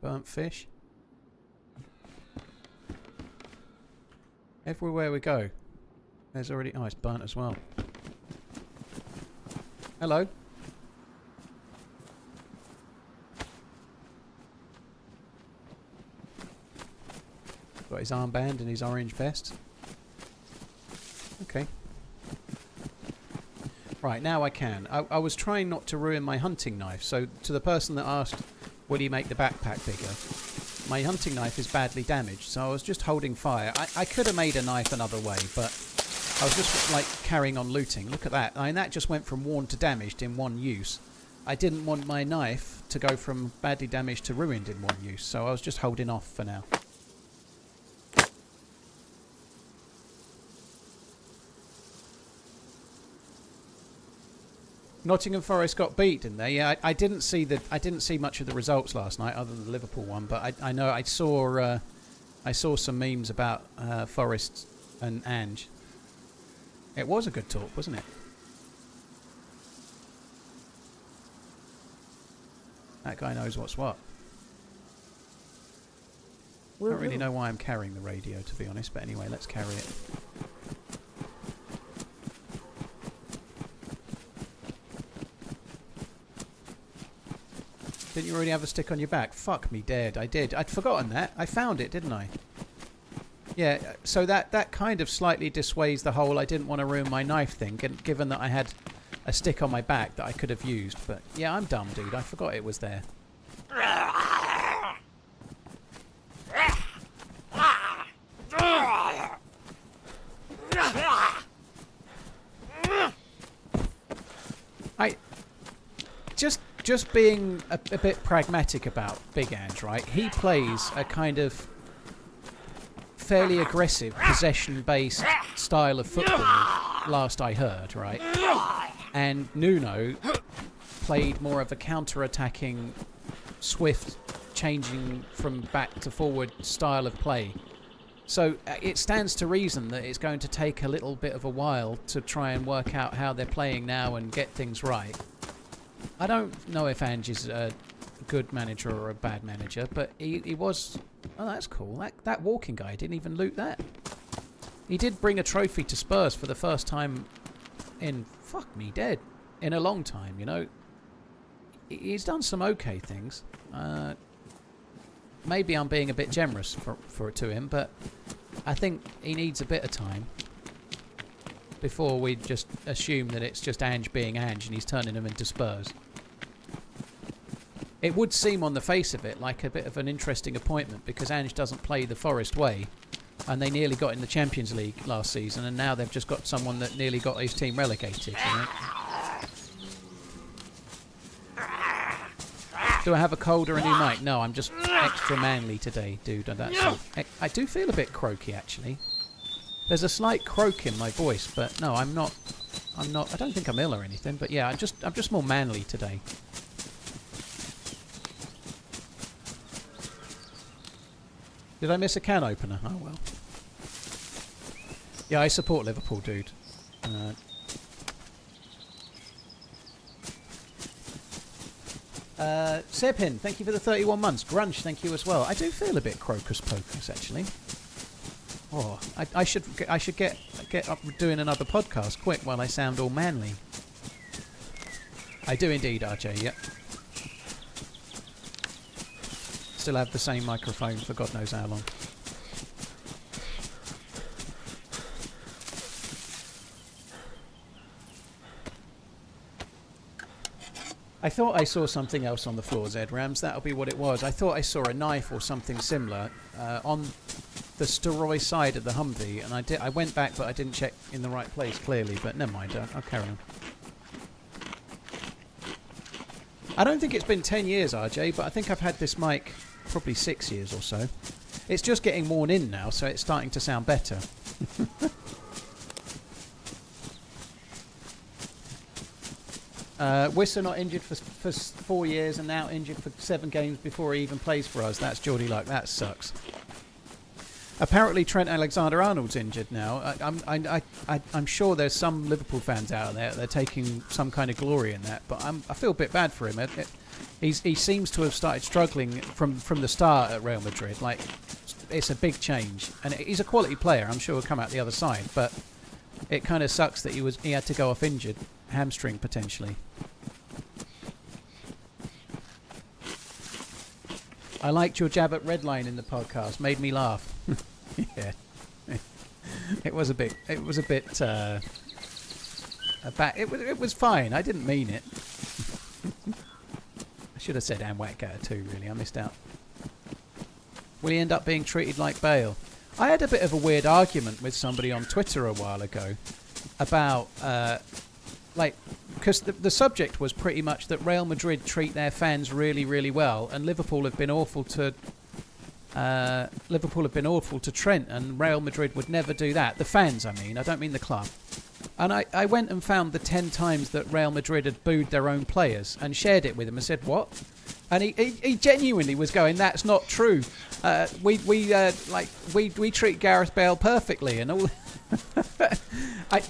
Burnt fish. Everywhere we go, there's already... Oh, it's burnt as well. Hello. Got his armband and his orange vest. Okay. Right, now I can. I was trying not to ruin my hunting knife, so to the person that asked, will you make the backpack bigger? My hunting knife is badly damaged, so I was just holding fire. I could have made a knife another way, but I was just like carrying on looting. Look at that. I mean, that just went from worn to damaged in one use. I didn't want my knife to go from badly damaged to ruined in one use, so I was just holding off for now. Nottingham Forest got beat, didn't they? Yeah, I didn't see much of the results last night, other than the Liverpool one. But I know I saw some memes about Forest and Ange. It was a good talk, wasn't it? That guy knows what's what. I don't really know why I'm carrying the radio, to be honest. But anyway, let's carry it. Didn't you already have a stick on your back? Fuck me dead. I did. I'd forgotten that. I found it, didn't I? Yeah, so that kind of slightly dissuades the whole I didn't want to ruin my knife thing, given that I had a stick on my back that I could have used. But yeah, I'm dumb, dude. I forgot it was there. Just being a bit pragmatic about Big Ange, right? He plays a kind of fairly aggressive, possession-based style of football, last I heard, right? And Nuno played more of a counter-attacking, swift, changing from back to forward style of play. So it stands to reason that it's going to take a little bit of a while to try and work out how they're playing now and get things right. I don't know if Ange is a good manager or a bad manager, but he was... Oh, that's cool. That walking guy didn't even loot that. He did bring a trophy to Spurs for the first time in... Fuck me dead. In a long time, you know. He's done some okay things. maybe I'm being a bit generous to him, but I think he needs a bit of time before we just assume that it's just Ange being Ange and he's turning them into Spurs. It would seem on the face of it like a bit of an interesting appointment because Ange doesn't play the Forest way, and they nearly got in the Champions League last season, and now they've just got someone that nearly got his team relegated. You know? Do I have a cold or a new mic? No, I'm just extra manly today, dude. I do feel a bit croaky, actually. There's a slight croak in my voice, but no, I'm not. I don't think I'm ill or anything, but yeah, I'm just more manly today. Did I miss a can opener? Oh well. Yeah, I support Liverpool, dude. Sepin, thank you for the 31 months. Grunch, thank you as well. I do feel a bit crocus pocus, actually. Oh, I should get up doing another podcast quick while I sound all manly. I do indeed, RJ. Yep. Still have the same microphone for God knows how long. I thought I saw something else on the floor, Zed Rams. That'll be what it was. I thought I saw a knife or something similar on the Steroy side of the Humvee, and I went back, but I didn't check in the right place clearly. But never mind. I'll carry on. I don't think it's been 10 years, RJ, but I think I've had this mic probably 6 years or so. It's just getting worn in now, so it's starting to sound better. Wisser not injured for 4 years and now injured for 7 games before he even plays for us. That's Geordie luck. That sucks. Apparently Trent Alexander-Arnold's injured now. I'm sure there's some Liverpool fans out there that are taking some kind of glory in that, but I feel a bit bad for him. He seems to have started struggling from the start at Real Madrid. Like, it's a big change, and he's a quality player. I'm sure he'll come out the other side, but it kind of sucks that he had to go off injured, hamstring potentially. I liked your jab at Redline in the podcast. Made me laugh. Yeah, it was a bit. It was fine. I didn't mean it. I should have said Anwatgatter too. Really, I missed out. Will he end up being treated like Bale? I had a bit of a weird argument with somebody on Twitter a while ago about because the subject was pretty much that Real Madrid treat their fans really, really well, and Liverpool have been awful to Trent, and Real Madrid would never do that. The fans, I mean. I don't mean the club. And I went and found the 10 times that Real Madrid had booed their own players and shared it with him and said, what? And he genuinely was going, that's not true. We treat Gareth Bale perfectly and all.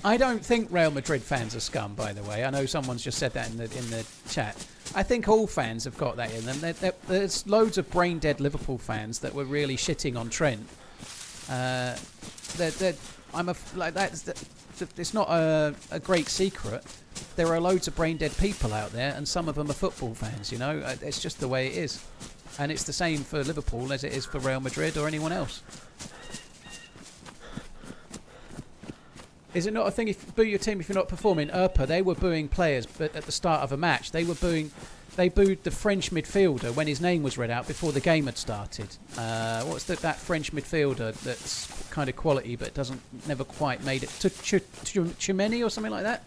I don't think Real Madrid fans are scum, by the way. I know someone's just said that in the chat. I think all fans have got that in them. There's loads of brain dead Liverpool fans that were really shitting on Trent. It's not a great secret. There are loads of brain dead people out there, and some of them are football fans. You know, it's just the way it is, and it's the same for Liverpool as it is for Real Madrid or anyone else. Is it not a thing if you boo your team if you're not performing? They were booing players, but at the start of a match, they booed the French midfielder when his name was read out before the game had started. What's that French midfielder that's kind of quality but never quite made it? Chimeni or something like that?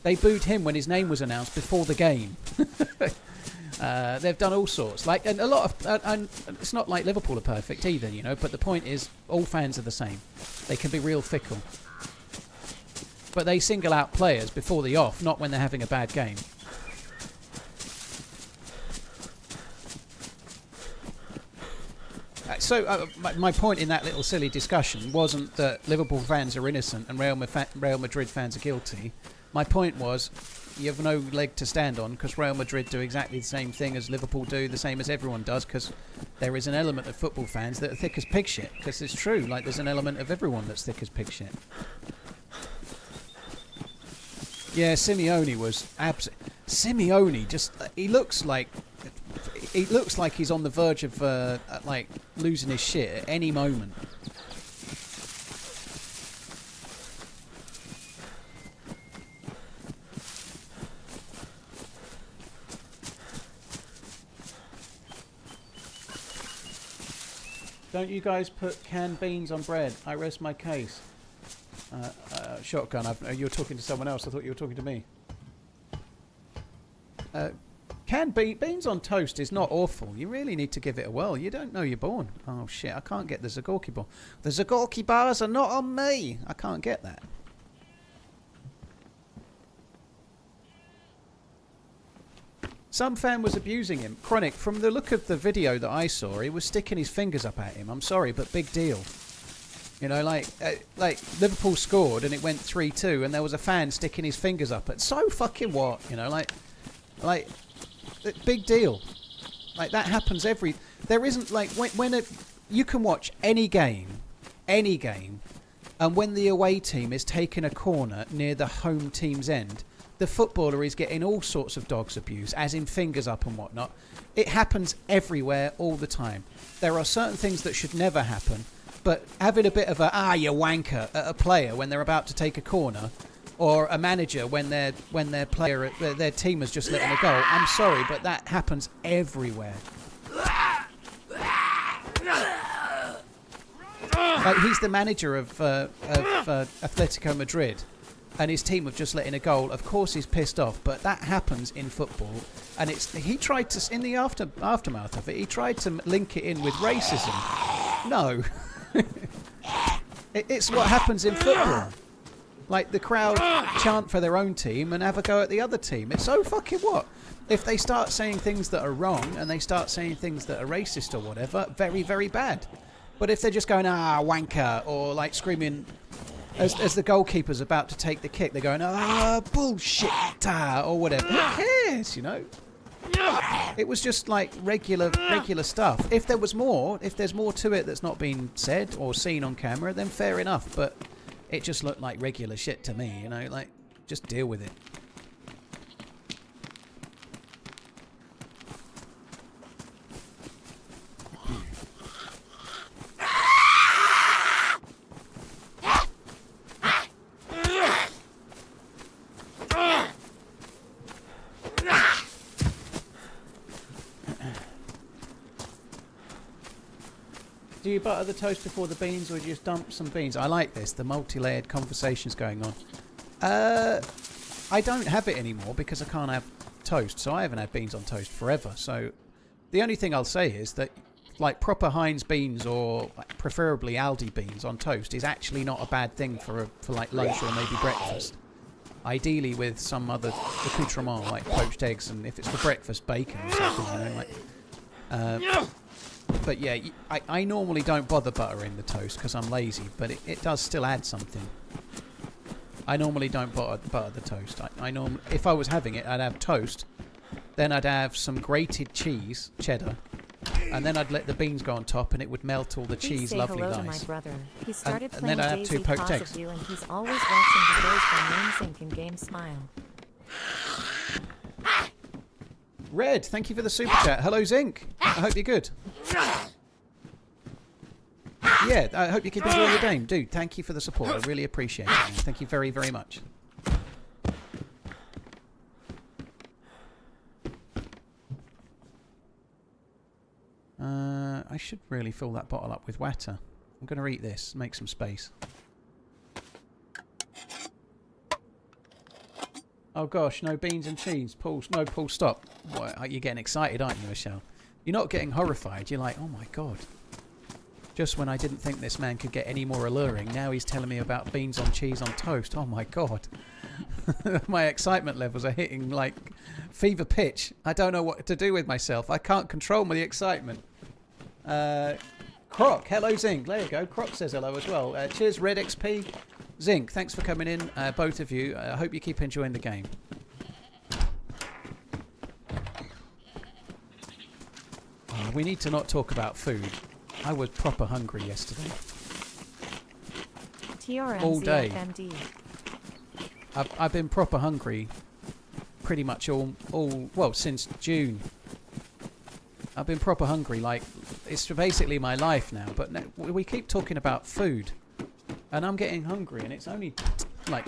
They booed him when his name was announced before the game. They've done all sorts. And a lot of, and it's not like Liverpool are perfect either, you know. But the point is, all fans are the same. They can be real fickle. But they single out players before the off, not when they're having a bad game. So my point in that little silly discussion wasn't that Liverpool fans are innocent and Real Madrid fans are guilty. My point was, you have no leg to stand on because Real Madrid do exactly the same thing as Liverpool do, the same as everyone does, because there is an element of football fans that are thick as pig shit. Because it's true, like there's an element of everyone that's thick as pig shit. Yeah, Simeone was Simeone just, he looks like, he looks like he's on the verge of like losing his shit at any moment. Don't you guys put canned beans on bread? I rest my case. Shotgun, you're talking to someone else. I thought you were talking to me. Canned beans on toast is not awful. You really need to give it a whirl. You don't know you're born. Oh shit, I can't get the Zagorki bar. The Zagorki bars are not on me. I can't get that. Some fan was abusing him. Chronic, from the look of the video that I saw, he was sticking his fingers up at him. I'm sorry, but big deal. You know, like Liverpool scored and it went 3-2 and there was a fan sticking his fingers up at. So fucking what? You know, like big deal. Like that happens there isn't like when you can watch any game, and when the away team is taking a corner near the home team's end, the footballer is getting all sorts of dogs abuse, as in fingers up and whatnot. It happens everywhere, all the time. There are certain things that should never happen, but having a bit of you wanker at a player when they're about to take a corner, or a manager when their team has just let in a goal, I'm sorry, but that happens everywhere. Like, he's the manager of Atletico Madrid, and his team have just let in a goal. Of course he's pissed off, but that happens in football. And he tried to, in the aftermath of it, he tried to link it in with racism. No. It's what happens in football. Like, the crowd chant for their own team and have a go at the other team. It's so fucking what? If they start saying things that are wrong and they start saying things that are racist or whatever, very, very bad. But if they're just going, wanker, or like screaming... As the goalkeeper's about to take the kick, they're going, bullshit, or whatever. Who cares, you know? It was just like regular stuff. If there's more to it that's not been said or seen on camera, then fair enough. But it just looked like regular shit to me, you know? Like, just deal with it. Do you butter the toast before the beans, or do you just dump some beans? I like this, the multi-layered conversations going on. I don't have it anymore because I can't have toast, so I haven't had beans on toast forever. So the only thing I'll say is that, like, proper Heinz beans, or like, preferably Aldi beans on toast, is actually not a bad thing for like lunch or maybe breakfast. Ideally with some other accoutrement like poached eggs, and if it's for breakfast, bacon or something, you know, like. But yeah, I normally don't bother buttering the toast because I'm lazy, but it does still add something. I normally don't butter the toast. If I was having it, I'd have toast, then I'd have some grated cheese, cheddar, and then I'd let the beans go on top, and it would melt all the cheese lovely nice. To my brother. He started and then I'd have 2 poached eggs. You, and he's always watching videos from NBC and Game Smile. Red, thank you for the super chat. Hello, Zinc. I hope you're good. Yeah, I hope you keep enjoying your game. Dude, thank you for the support. I really appreciate it. Man. Thank you very, very much. I should really fill that bottle up with water. I'm going to eat this, make some space. Oh gosh, no beans and cheese. Paul, stop. What, you're getting excited, aren't you, Michelle? You're not getting horrified. You're like, oh my god. Just when I didn't think this man could get any more alluring, now he's telling me about beans on cheese on toast. Oh my god. My excitement levels are hitting like fever pitch. I don't know what to do with myself. I can't control my excitement. Croc, hello Zinc. There you go. Croc says hello as well. Cheers, Red XP. Zinc, thanks for coming in, both of you. I hope you keep enjoying the game. Oh, we need to not talk about food. I was proper hungry yesterday. TRMZ all day. FMD. I've been proper hungry pretty much all well, since June. I've been proper hungry. Like, it's basically my life now. But we keep talking about food, and I'm getting hungry, and it's only like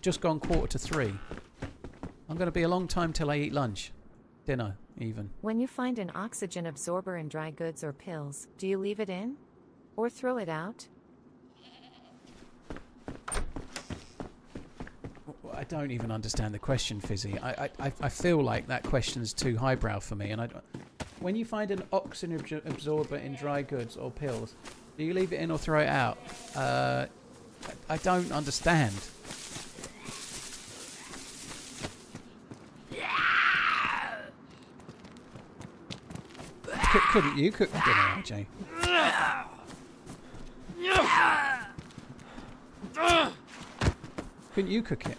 just gone 2:45. I'm going to be a long time till I eat lunch, dinner even. When you find an oxygen absorber in dry goods or pills, do you leave it in? Or throw it out? I don't even understand the question, Fizzy. I feel like that question's too highbrow for me. And when you find an oxygen absorber in dry goods or pills, do you leave it in or throw it out? I don't understand. Couldn't you cook dinner, RJ? Couldn't you cook it?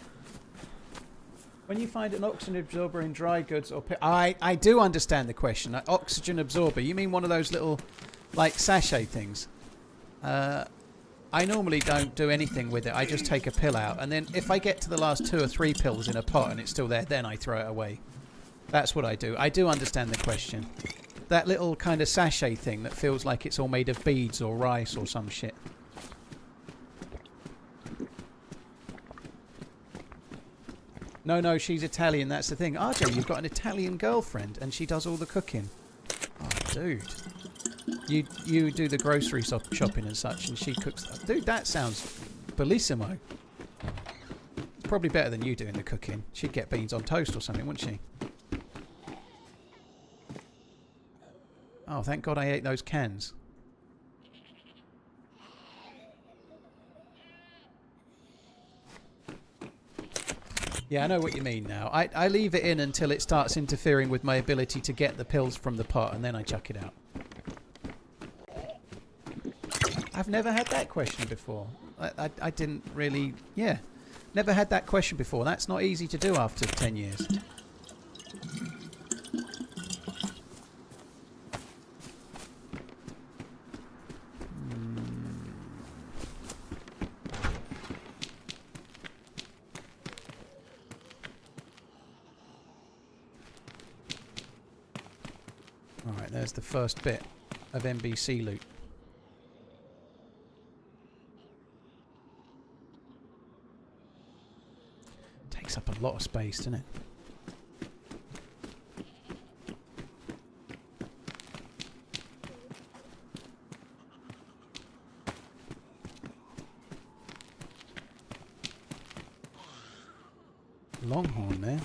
When you find an oxygen absorber in dry goods or I do understand the question. An oxygen absorber. You mean one of those little, like, sachet things? I normally don't do anything with it. I just take a pill out, and then if I get to the last 2 or 3 pills in a pot and it's still there, then I throw it away. That's what I do. I do understand the question. That little kind of sachet thing that feels like it's all made of beads or rice or some shit. No, she's Italian. That's the thing. RJ, you've got an Italian girlfriend, and she does all the cooking. Oh, dude. You do the grocery shopping and such, and she cooks. Dude, that sounds bellissimo. Probably better than you doing the cooking. She'd get beans on toast or something, wouldn't she? Oh, thank God I ate those cans. Yeah, I know what you mean now. I leave it in until it starts interfering with my ability to get the pills from the pot, and then I chuck it out. I've never had that question before. I didn't really... Yeah, never had that question before. That's not easy to do after 10 years. Alright, there's the first bit of NBC loot. Takes up a lot of space, doesn't it? Longhorn there.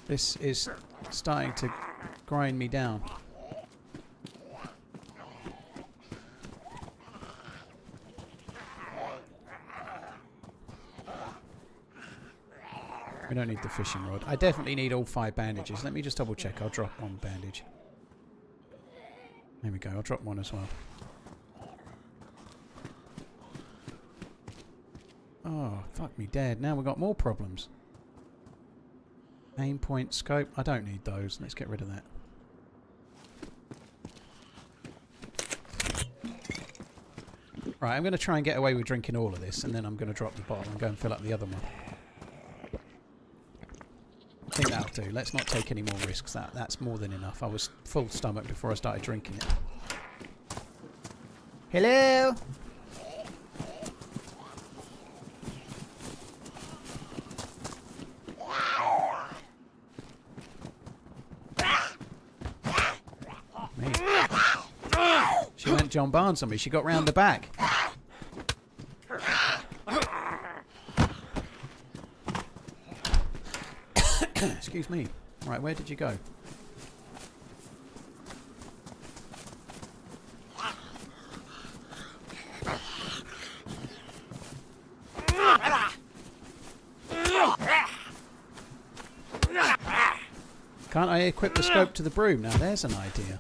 This is starting to grind me down. We don't need the fishing rod. I definitely need all 5 bandages. Let me just double check. I'll drop 1 bandage. There we go. I'll drop 1 as well. Oh, fuck me dead. Now we've got more problems. Aim, point, scope. I don't need those. Let's get rid of that. Right, I'm going to try and get away with drinking all of this, and then I'm going to drop the bottle and go and fill up the other one. I think that'll do. Let's not take any more risks. That's more than enough. I was full stomach before I started drinking it. Hello? She went John Barnes on me. She got round the back. Excuse me. Right, where did you go? Can't I equip the scope to the broom? Now there's an idea.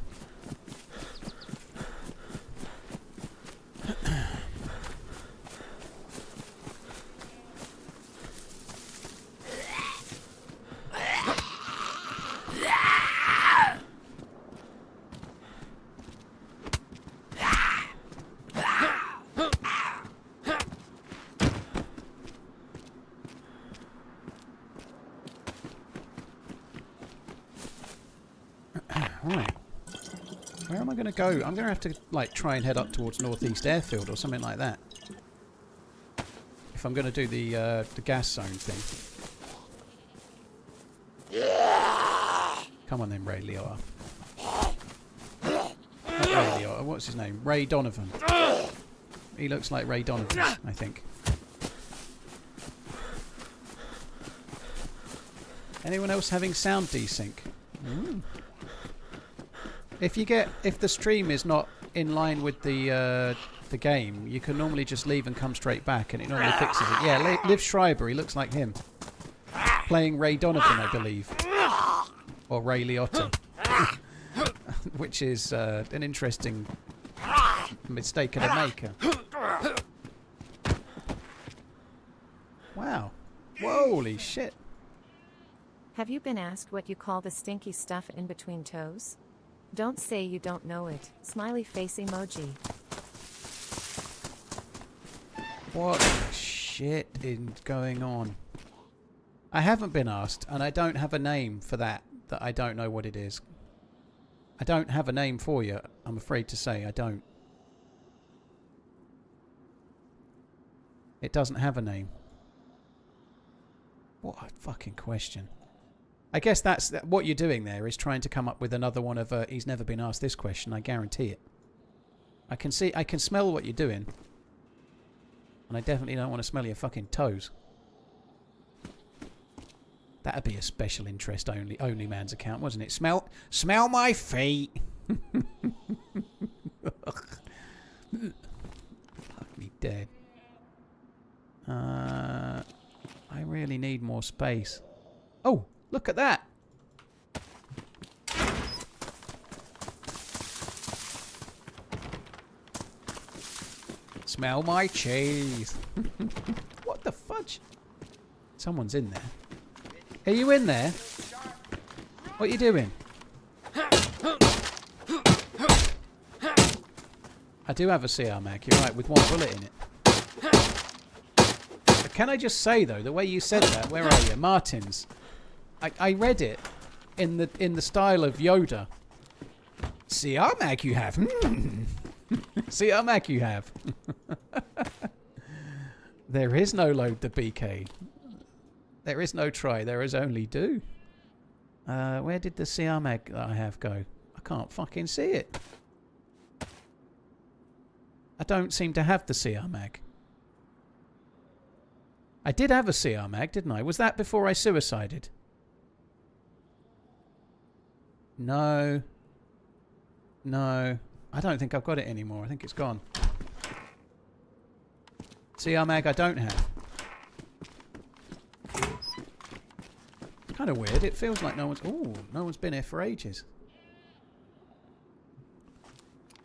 Where am I going to go? I'm going to have to like try and head up towards Northeast Airfield or something like that. If I'm going to do the gas zone thing. Come on then, Ray Liotta. Not Ray Liotta, what's his name? Ray Donovan. He looks like Ray Donovan, I think. Anyone else having sound desync? If the stream is not in line with the game, you can normally just leave and come straight back, and it normally fixes it. Yeah, Liv Schreiber, he looks like him, playing Ray Donovan, I believe, or Ray Liotta, which is an interesting mistake of the maker. Wow! Holy shit! Have you been asked what you call the stinky stuff in between toes? Don't say you don't know it. Smiley face emoji. What shit is going on? I haven't been asked, and I don't have a name for that I don't know what it is. I don't have a name for you, I'm afraid to say. I don't. It doesn't have a name. What a fucking question. I guess that's what you're doing there, is trying to come up with another one of he's never been asked this question. I guarantee it. I can smell what you're doing, and I definitely don't want to smell your fucking toes. That'd be a special interest only man's account, wasn't it? Smell my feet. Fuck me dead. I really need more space. Oh. Look at that! Smell my cheese! What the fudge? Someone's in there. Are you in there? What are you doing? I do have a CR mag, you're right, with one bullet in it. Can I just say though, the way you said that, where are you? Martins. I read it in the style of Yoda. CR mag you have. CR mag you have. There is no load the BK. There is no try. There is only do. Where did the CR mag that I have go? I can't fucking see it. I don't seem to have the CR mag. I did have a CR mag, didn't I? Was that before I suicided? No. No. I don't think I've got it anymore. I think it's gone. CR mag I don't have. It's kind of weird. It feels like no one's been here for ages.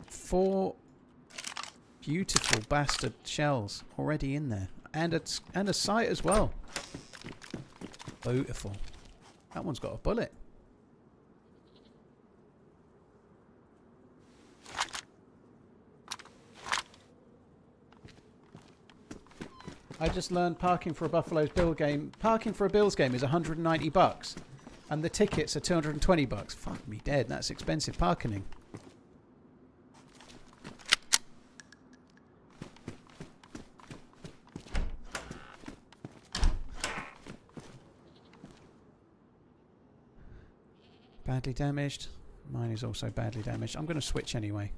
4 beautiful bastard shells already in there. And a sight as well. Beautiful. That one's got a bullet. I just learned parking for a Buffalo's Bill game. Parking for a Bills game is $190, and the tickets are $220. Fuck me dead. That's expensive parking. Badly damaged. Mine is also badly damaged. I'm going to switch anyway.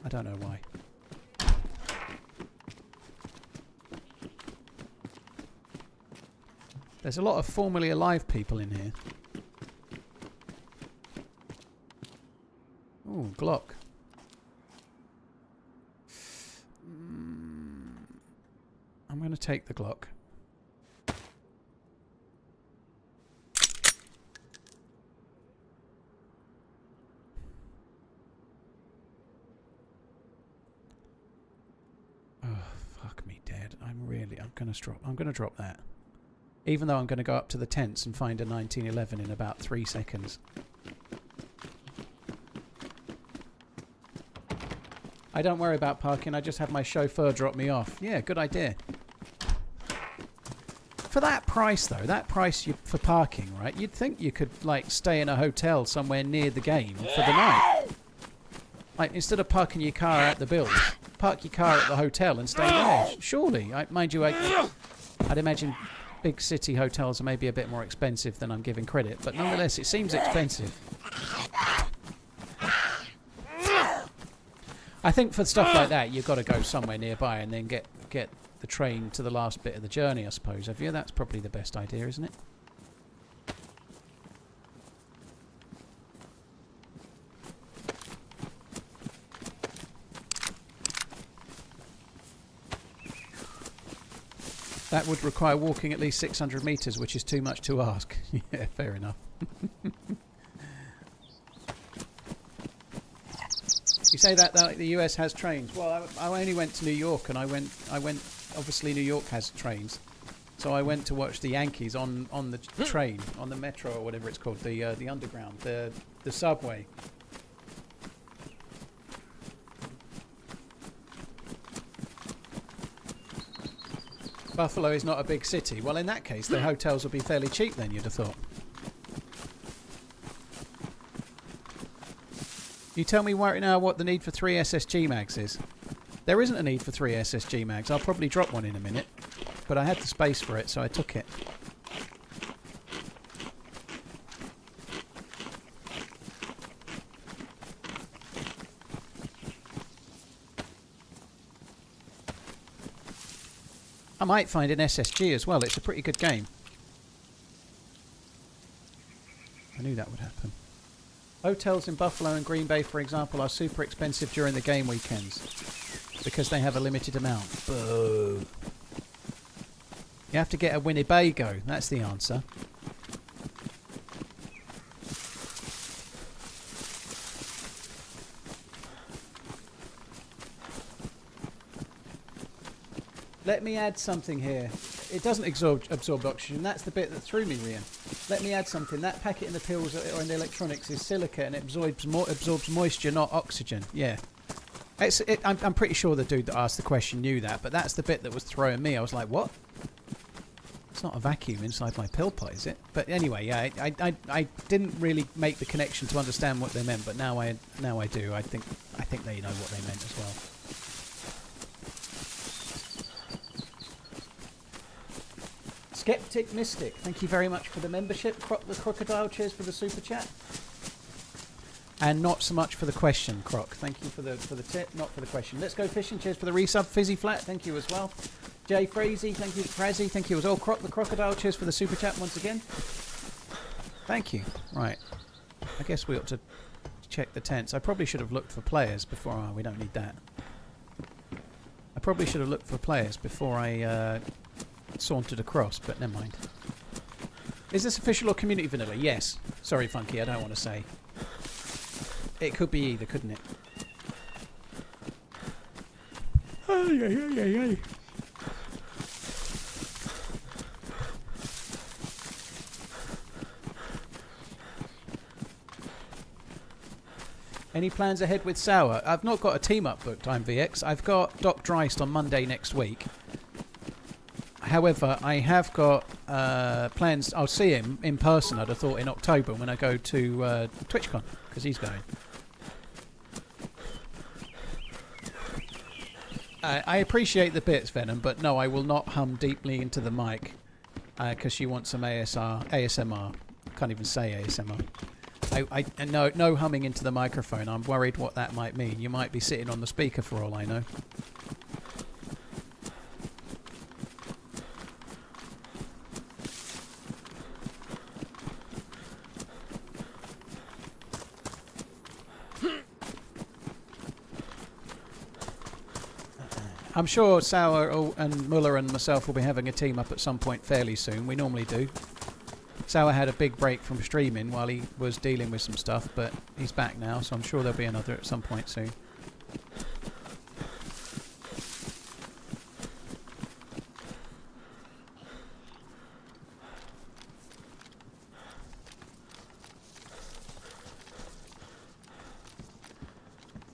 I don't know why. There's a lot of formerly alive people in here. Ooh, Glock. I'm going to take the Glock. Oh, fuck me dead. I'm going to drop that. Even though I'm going to go up to the tents and find a 1911 in about 3 seconds. I don't worry about parking, I just have my chauffeur drop me off. Yeah, good idea. For that price though, for parking, right? You'd think you could like stay in a hotel somewhere near the game for the night. Like, instead of parking your car at the build, park your car at the hotel and stay there. Surely. Mind you, I'd imagine big city hotels are maybe a bit more expensive than I'm giving credit, but nonetheless, it seems expensive. I think for stuff like that, you've got to go somewhere nearby and then get the train to the last bit of the journey, I suppose. Have you? That's probably the best idea, isn't it? That would require walking at least 600 metres, which is too much to ask. Yeah, fair enough. You say that the US has trains. Well, I only went to New York, and I went. Obviously, New York has trains, so I went to watch the Yankees on the train, on the metro or whatever it's called, the underground, the subway. Buffalo is not a big city. Well, in that case, the hotels will be fairly cheap then, you'd have thought. You tell me right now what the need for 3 SSG mags is. There isn't a need for 3 SSG mags. I'll probably drop one in a minute. But I had the space for it, so I took it. I might find an SSG as well. It's a pretty good game. I knew that would happen. Hotels in Buffalo and Green Bay, for example, are super expensive during the game weekends because they have a limited amount. Boo. You have to get a Winnebago. That's the answer. Let me add something here. It doesn't absorb oxygen. That's the bit that threw me, Rian. Let me add something. That packet in the pills or in the electronics is silica, and it absorbs moisture, not oxygen. Yeah. I'm pretty sure the dude that asked the question knew that, but that's the bit that was throwing me. I was like, what? It's not a vacuum inside my pill pot, is it? But anyway, yeah, I didn't really make the connection to understand what they meant, but now I do. I think they know what they meant as well. Skeptic Mystic, thank you very much for the membership. Croc the Crocodile, cheers for the super chat. And not so much for the question, Croc. Thank you for the tip, not for the question. Let's go fishing, cheers for the resub. Fizzy Flat, thank you as well. Jay Freezy, thank you. Frazzy, thank you as well. Croc the Crocodile, cheers for the super chat once again. Thank you. Right. I guess we ought to check the tents. I probably should have looked for players before... Oh, we don't need that. I probably should have looked for players before I... sauntered across, but never mind. Is this official or community vanilla? Yes. Sorry, Funky, I don't want to say. It could be either, couldn't it? Any plans ahead with Sour? I've not got a team up booked, I'm VX. I've got Doc Dreist on Monday next week. However, I have got plans. I'll see him in person, I'd have thought, in October when I go to TwitchCon, because he's going. I appreciate the bits, Venom, but no, I will not hum deeply into the mic because she wants some ASMR. Can't even say ASMR. No humming into the microphone. I'm worried what that might mean. You might be sitting on the speaker for all I know. I'm sure Sauer and Muller and myself will be having a team up at some point fairly soon. We normally do. Sauer had a big break from streaming while he was dealing with some stuff, but he's back now, so I'm sure there'll be another at some point soon.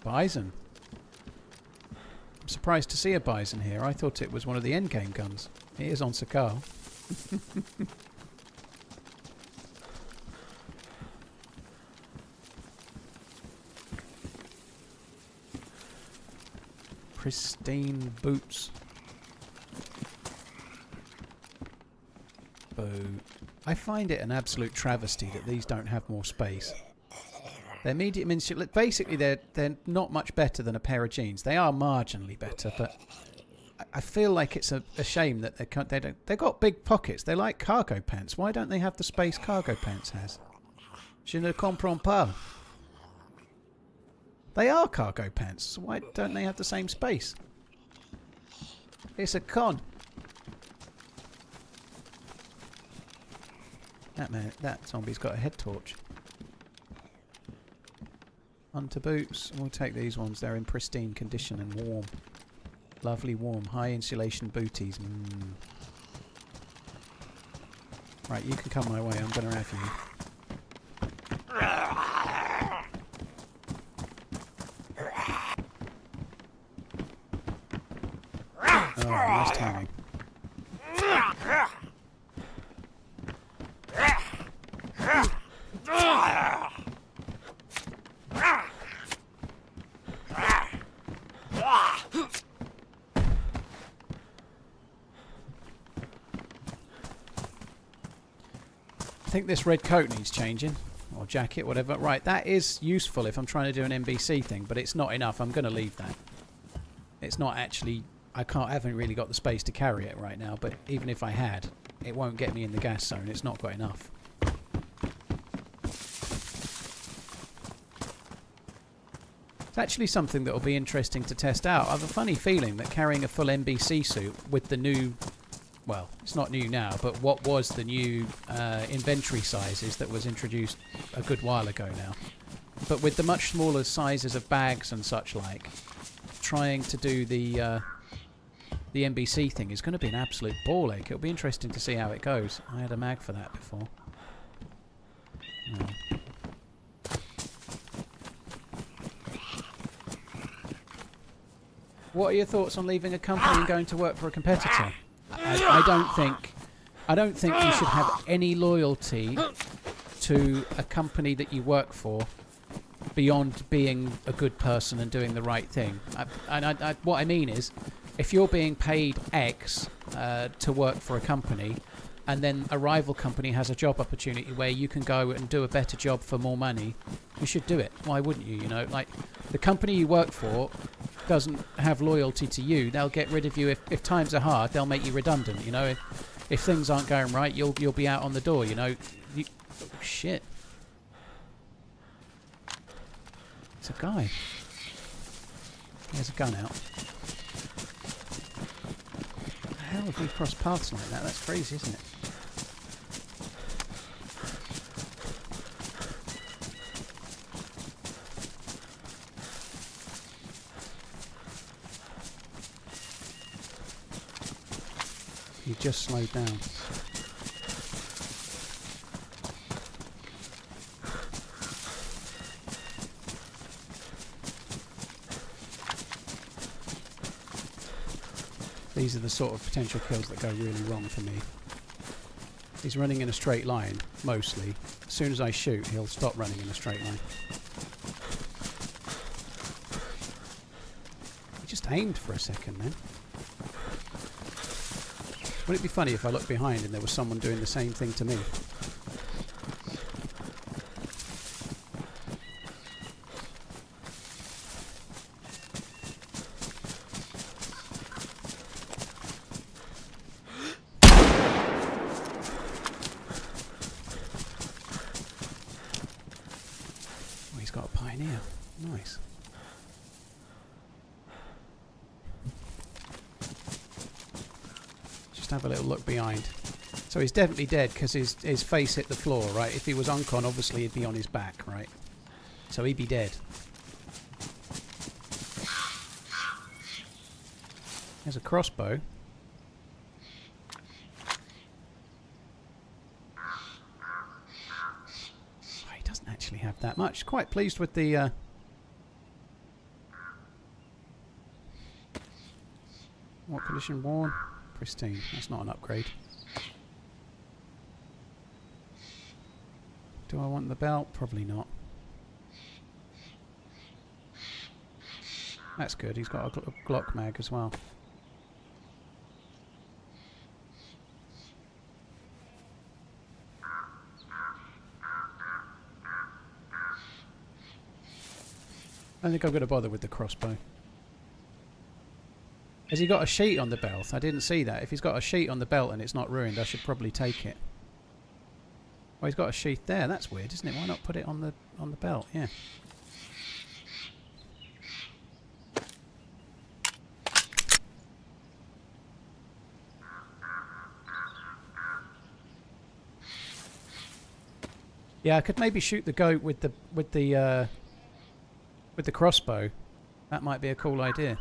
Bison. I'm surprised to see a Bison here. I thought it was one of the endgame guns. It is on Sakal. Pristine boots. Boot. I find it an absolute travesty that these don't have more space. They're medium insulation. Basically, they're not much better than a pair of jeans. They are marginally better, but I feel like it's a shame that they've got big pockets. They're like cargo pants. Why don't they have the space cargo pants has? Je ne comprends pas. They are cargo pants. So why don't they have the same space? It's a con. That zombie's got a head torch. Onto boots. We'll take these ones. They're in pristine condition and warm. Lovely warm. High insulation booties. Right, you can come my way. I'm going to have you. Oh, nice timing. I think this red coat needs changing, or jacket, whatever. Right, that is useful if I'm trying to do an NBC thing, but it's not enough. I'm going to leave that. It's not actually... I haven't really got the space to carry it right now, but even if I had, it won't get me in the gas zone. It's not got enough. It's actually something that will be interesting to test out. I have a funny feeling that carrying a full NBC suit with the new... Well, it's not new now, but what was the new inventory sizes that was introduced a good while ago now. But with the much smaller sizes of bags and such like, trying to do the NBC thing is going to be an absolute ball ache. It'll be interesting to see how it goes. I had a mag for that before. Oh. What are your thoughts on leaving a company and going to work for a competitor? I don't think you should have any loyalty to a company that you work for beyond being a good person and doing the right thing. What I mean is, if you're being paid X to work for a company, and then a rival company has a job opportunity where you can go and do a better job for more money, you should do it. Why wouldn't you? You know, like the company you work for doesn't have loyalty to you. They'll get rid of you if times are hard. They'll make you redundant. You know, if things aren't going right, you'll be out on the door. You know, oh, shit. It's a guy. He has a gun out. How have we crossed paths like that? That's crazy, isn't it? You just slowed down. These are the sort of potential kills that go really wrong for me. He's running in a straight line, mostly. As soon as I shoot, he'll stop running in a straight line. He just aimed for a second, man. Wouldn't it be funny if I looked behind and there was someone doing the same thing to me? Oh, he's got a pioneer. Nice. Have a little look behind. So he's definitely dead because his face hit the floor, right? If he was uncon, obviously he'd be on his back, right? So he'd be dead. There's a crossbow. Oh, he doesn't actually have that much. Quite pleased with the... What condition worn? Pristine. That's not an upgrade. Do I want the belt? Probably not. That's good. He's got a Glock mag as well. I don't think I'm going to bother with the crossbow. Has he got a sheet on the belt? I didn't see that. If he's got a sheet on the belt and it's not ruined, I should probably take it. Oh, he's got a sheath there. That's weird, isn't it? Why not put it on the belt? Yeah. Yeah, I could maybe shoot the goat with the crossbow. That might be a cool idea.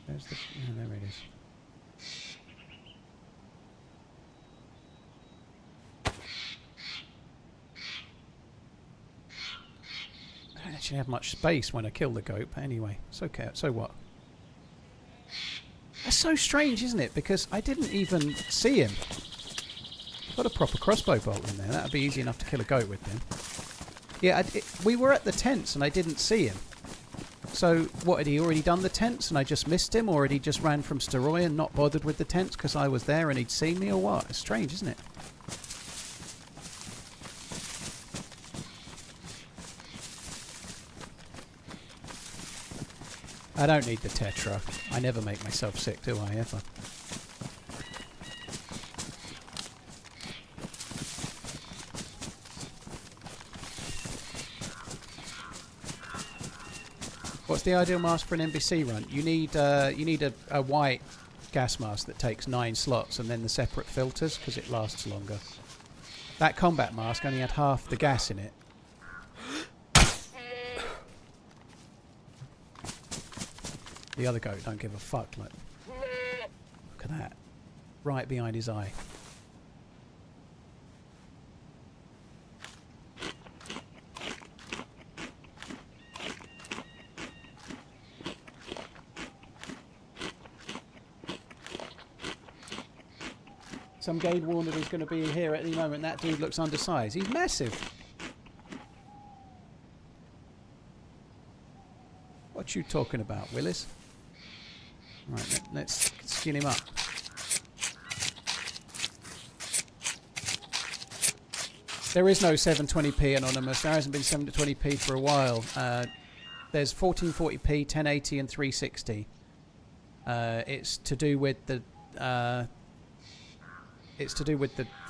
There's the... Oh, there it is. I don't actually have much space when I kill the goat, but anyway, it's okay. So what? That's so strange, isn't it? Because I didn't even see him. Got a proper crossbow bolt in there. That would be easy enough to kill a goat with then. Yeah, we were at the tents and I didn't see him. So, what, had he already done the tents and I just missed him? Or had he just ran from Steroy and not bothered with the tents because I was there and he'd seen me, or what? It's strange, isn't it? I don't need the Tetra. I never make myself sick, do I, ever? What's the ideal mask for an NBC run? You need a white gas mask that takes 9 slots and then the separate filters because it lasts longer. That combat mask only had half the gas in it. The other goat don't give a fuck. Like, look at that, right behind his eye. Some Gade warned that he's going to be here at any moment. That dude looks undersized. He's massive. What you talking about, Willis? Right, let's skin him up. There is no 720p Anonymous. There hasn't been 720p for a while. There's 1440p, 1080 and 360. It's to do with the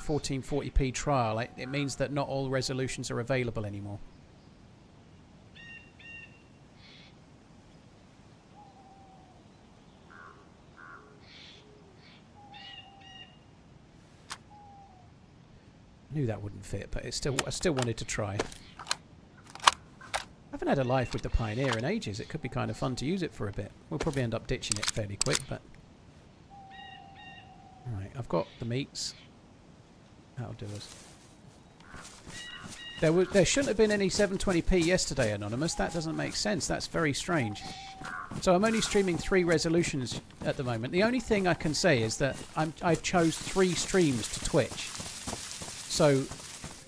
1440p trial. It means that not all resolutions are available anymore. I knew that wouldn't fit, but I still wanted to try. I haven't had a life with the Pioneer in ages. It could be kind of fun to use it for a bit. We'll probably end up ditching it fairly quick, but... Alright, I've got the meats. That'll do us. There shouldn't have been any 720p yesterday, Anonymous. That doesn't make sense. That's very strange. So I'm only streaming 3 resolutions at the moment. The only thing I can say is that I chose 3 streams to Twitch. So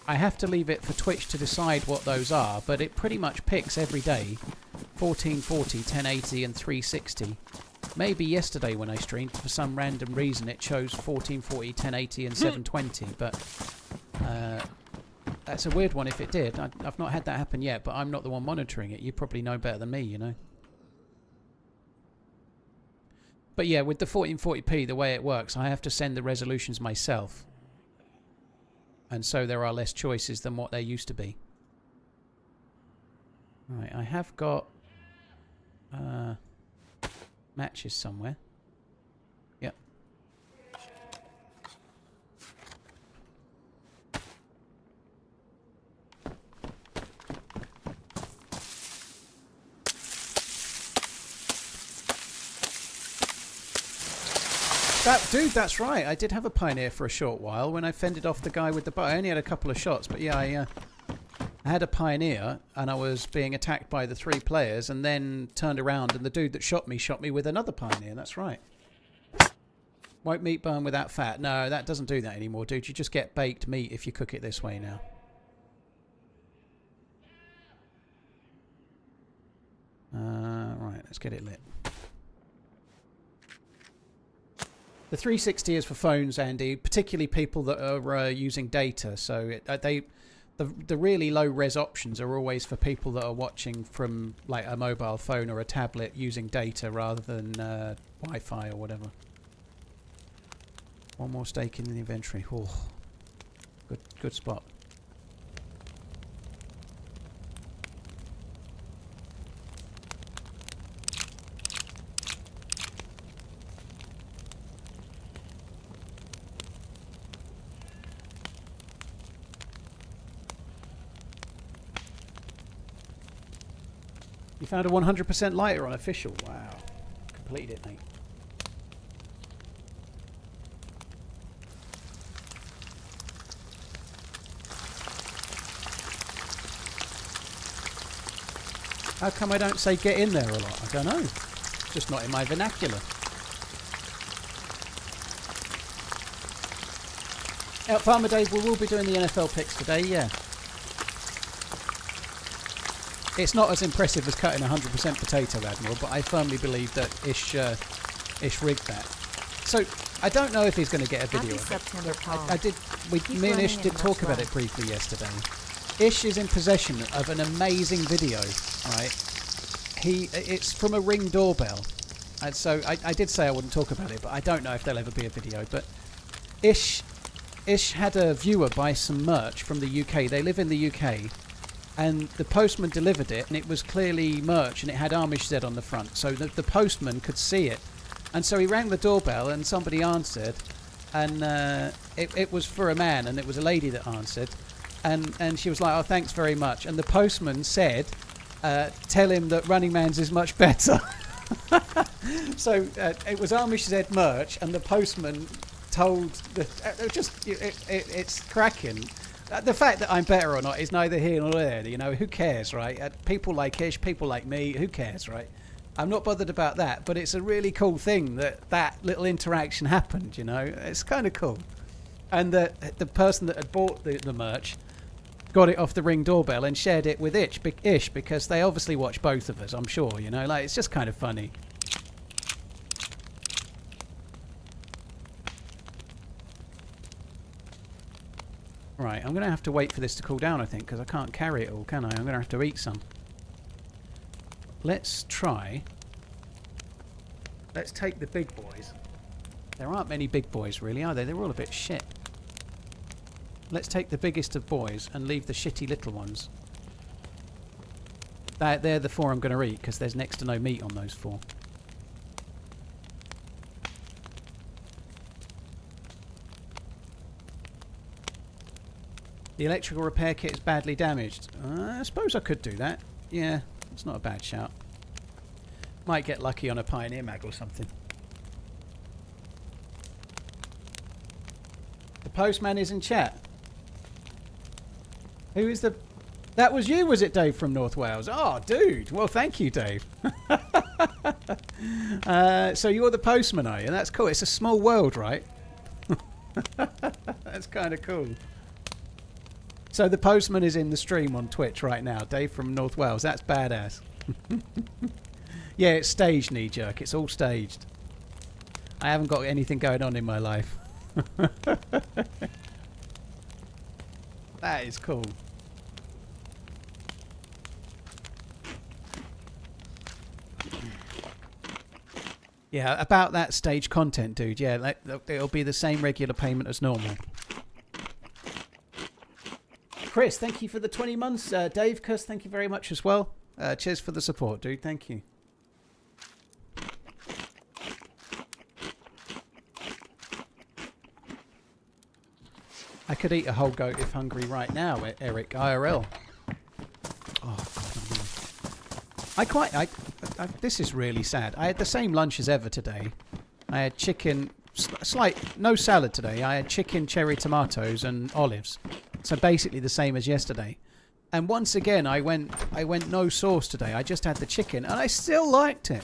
I have to leave it for Twitch to decide what those are, but it pretty much picks every day 1440, 1080 and 360. Maybe yesterday when I streamed, for some random reason, it chose 1440, 1080 and 720, but that's a weird one if it did. I've not had that happen yet, but I'm not the one monitoring it. You probably know better than me, you know. But yeah, with the 1440p, the way it works, I have to send the resolutions myself. And so there are less choices than what there used to be. Right, I have got matches somewhere. Yep. Dude, that's right. I did have a Pioneer for a short while when I fended off the guy with the bow. I only had a couple of shots, but yeah, I I had a Pioneer and I was being attacked by the 3 players and then turned around and the dude that shot me with another Pioneer. That's right. Won't meat burn without fat. No, that doesn't do that anymore, dude. You just get baked meat if you cook it this way now. Right, let's get it lit. The 360 is for phones, Andy, particularly people that are using data. So the really low res options are always for people that are watching from like a mobile phone or a tablet using data rather than Wi-Fi or whatever. One more steak in the inventory. Oh, good spot. You found a 100% lighter on official. Wow. Completed it, mate. How come I don't say get in there a lot? I don't know. It's just not in my vernacular. Farmer Dave, we will be doing the NFL picks today, yeah. It's not as impressive as cutting 100% potato, Admiral, but I firmly believe that Ish rigged that. So, I don't know if he's going to get a video of it. Me and Ish did talk about it briefly yesterday. Ish is in possession of an amazing video, right? It's from a Ring doorbell. And so I did say I wouldn't talk about it, but I don't know if there'll ever be a video. But Ish had a viewer buy some merch from the UK. They live in the UK. And the postman delivered it, and it was clearly merch, and it had Amish Z on the front. So the postman could see it. And so he rang the doorbell, and somebody answered. And it was for a man, and it was a lady that answered. And she was like, oh, thanks very much. And the postman said, tell him that RunningManZ is much better. So it was Amish Z merch, and the postman told... It's cracking. The fact that I'm better or not is neither here nor there. You know, who cares, right? People like Ish, people like me, who cares, right? I'm not bothered about that, but it's a really cool thing that little interaction happened, you know? It's kind of cool. And the person that had bought the merch got it off the Ring doorbell and shared it with Ish because they obviously watch both of us, I'm sure, you know? Like, it's just kind of funny. Right, I'm going to have to wait for this to cool down, I think, because I can't carry it all, can I? I'm going to have to eat some. Let's try. Let's take the big boys. There aren't many big boys, really, are there? They're all a bit shit. Let's take the biggest of boys and leave the shitty little ones. They're the 4 I'm going to eat, because there's next to no meat on those 4. The electrical repair kit is badly damaged. I suppose I could do that. Yeah, it's not a bad shout. Might get lucky on a Pioneer mag or something. The postman is in chat. Who is the... That was you, was it, Dave from North Wales? Oh, dude. Well, thank you, Dave. So you're the postman, are you? That's cool. It's a small world, right? That's kind of cool. So the postman is in the stream on Twitch right now. Dave from North Wales. That's badass. Yeah, it's staged, knee jerk. It's all staged. I haven't got anything going on in my life. That is cool. Yeah, about that stage content, dude. Yeah, it'll be the same regular payment as normal. Chris, thank you for the 20 months. Dave, Chris, thank you very much as well. Cheers for the support, dude. Thank you. I could eat a whole goat if hungry right now, Eric, IRL. Oh, God. This is really sad. I had the same lunch as ever today. I had chicken, no salad today. I had chicken, cherry tomatoes and olives. So basically the same as yesterday. And once again, I went no sauce today. I just had the chicken, and I still liked it.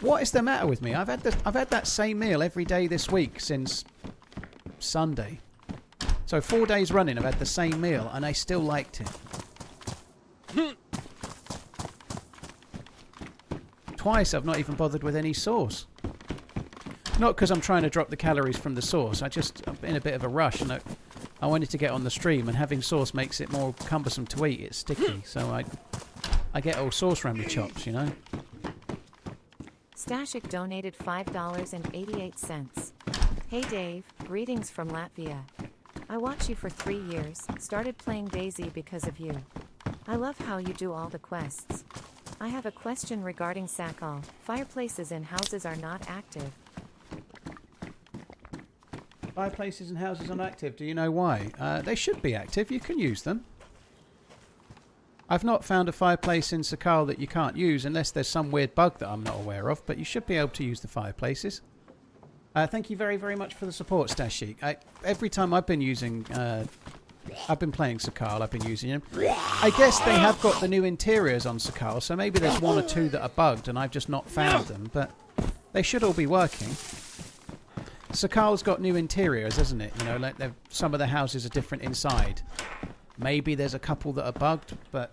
What is the matter with me? I've had that same meal every day this week since Sunday. So 4 days running, I've had the same meal, and I still liked it. Twice, I've not even bothered with any sauce. Not because I'm trying to drop the calories from the sauce. I'm in a bit of a rush, and I wanted to get on the stream, and having sauce makes it more cumbersome to eat. It's sticky, so I get all sauce around my chops, you know. Stashik donated $5.88. Hey Dave, greetings from Latvia. I watch you for 3 years, started playing DayZ because of you. I love how you do all the quests. I have a question regarding Sakal. Fireplaces in houses are not active. Fireplaces and houses aren't active. Do you know why? They should be active. You can use them. I've not found a fireplace in Sakal that you can't use unless there's some weird bug that I'm not aware of, but you should be able to use the fireplaces. Thank you very, very much for the support, Stashik. Every time I've been using... I've been playing Sakal, I've been using them. I guess they have got the new interiors on Sakal, so maybe there's 1 or 2 that are bugged and I've just not found them, but they should all be working. Sakal's got new interiors, hasn't it? You know, like some of the houses are different inside. Maybe there's a couple that are bugged, but...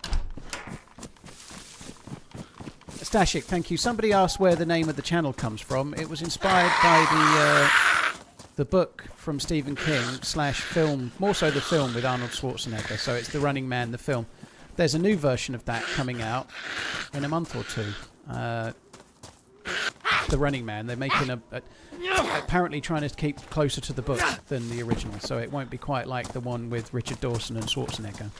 Stashik, thank you. Somebody asked where the name of the channel comes from. It was inspired by the book from Stephen King / film, more so the film with Arnold Schwarzenegger. So it's The Running Man, the film. There's a new version of that coming out in a month or 2. The Running Man. They're making apparently trying to keep closer to the book than the original, so it won't be quite like the one with Richard Dawson and Schwarzenegger.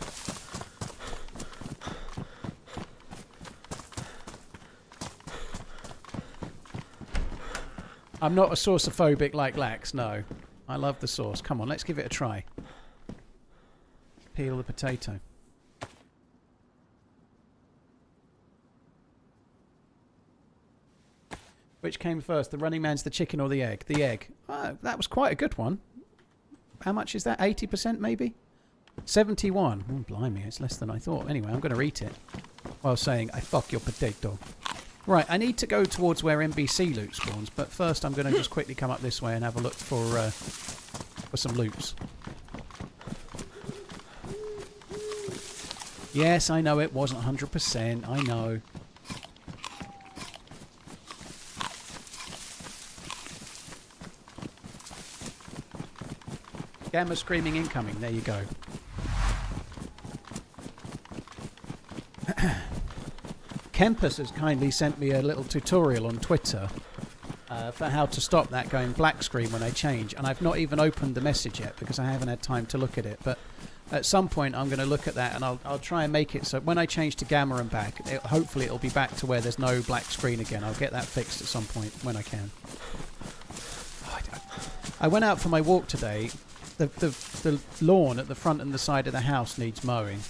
I'm not a saucephobic like Lax, no. I love the sauce. Come on, let's give it a try. Peel the potato. Which came first, the Running Man's, the chicken, or the egg? The egg. Oh, that was quite a good one. How much is that? 80% maybe? 71. Oh, blimey, it's less than I thought. Anyway, I'm going to eat it while saying, I fuck your potato. Right, I need to go towards where NBC loot spawns, but first I'm going to just quickly come up this way and have a look for some loots. Yes, I know it wasn't 100%. I know. Gamma screaming incoming. There you go. Kempus has kindly sent me a little tutorial on Twitter for how to stop that going black screen when I change, and I've not even opened the message yet because I haven't had time to look at it, but at some point I'm going to look at that and I'll try and make it so when I change to Gamma and back, hopefully it'll be back to where there's no black screen again. I'll get that fixed at some point when I can. I went out for my walk today. The lawn at the front and the side of the house needs mowing,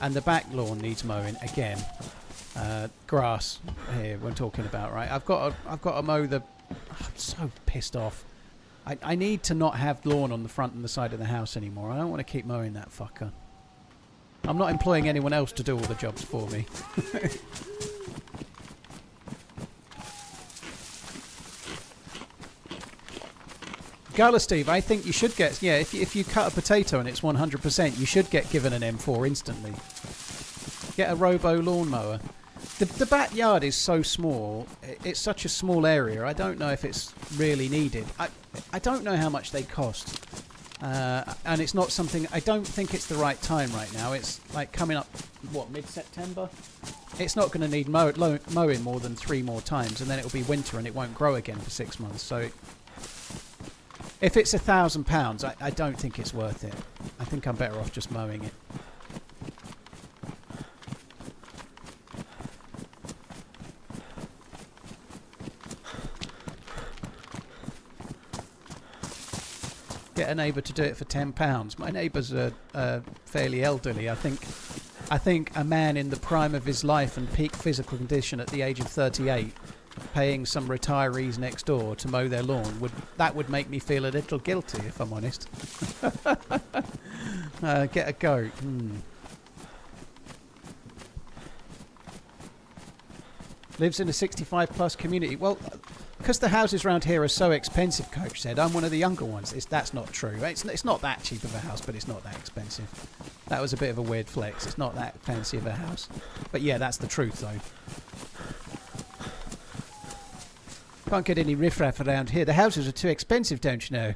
and the back lawn needs mowing again. Grass here we're talking about, right? I've got to mow the... I'm so pissed off. I need to not have lawn on the front and the side of the house anymore. I don't want to keep mowing that fucker. I'm not employing anyone else to do all the jobs for me. Gala Steve, I think you should get... Yeah, if you cut a potato and it's 100%, you should get given an M4 instantly. Get a robo lawnmower. The backyard is so small. It's such a small area. I don't know if it's really needed. I don't know how much they cost. And it's not something... I don't think it's the right time right now. It's like coming up, what, mid-September? It's not going to need mowing more than 3 more times, and then it'll be winter and it won't grow again for 6 months. So if it's £1,000, I don't think it's worth it. I think I'm better off just mowing it. Get a neighbour to do it for £10. My neighbours are fairly elderly. I think a man in the prime of his life and peak physical condition at the age of 38 paying some retirees next door to mow their lawn would make me feel a little guilty, if I'm honest. Get a goat. Lives in a 65 plus community. Well, because the houses around here are so expensive, Coach said, I'm one of the younger ones. That's not true. It's not that cheap of a house, but it's not that expensive. That was a bit of a weird flex. It's not that fancy of a house. But yeah, that's the truth, though. Can't get any riffraff around here. The houses are too expensive, don't you know?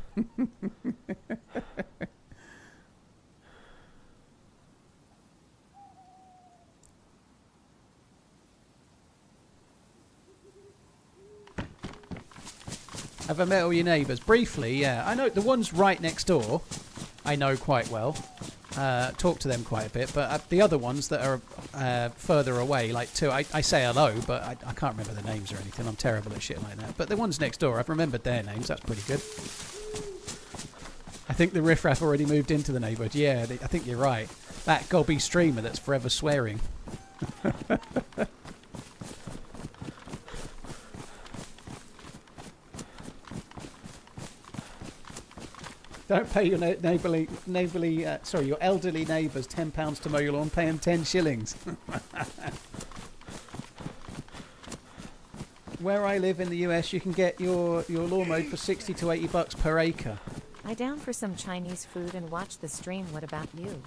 Have I met all your neighbours? Briefly, yeah. I know the ones right next door, I know quite well. Talk to them quite a bit. But the other ones that are further away, like two, I say hello, but I can't remember the names or anything. I'm terrible at shit like that. But the ones next door, I've remembered their names. That's pretty good. I think the riffraff already moved into the neighbourhood. Yeah, I think you're right. That gobby streamer that's forever swearing. Don't pay your your elderly neighbours £10 to mow your lawn. Pay them 10 shillings. Where I live in the US, you can get your lawn mowed for 60 to 80 bucks per acre. I down for some Chinese food and watch the stream. What about you?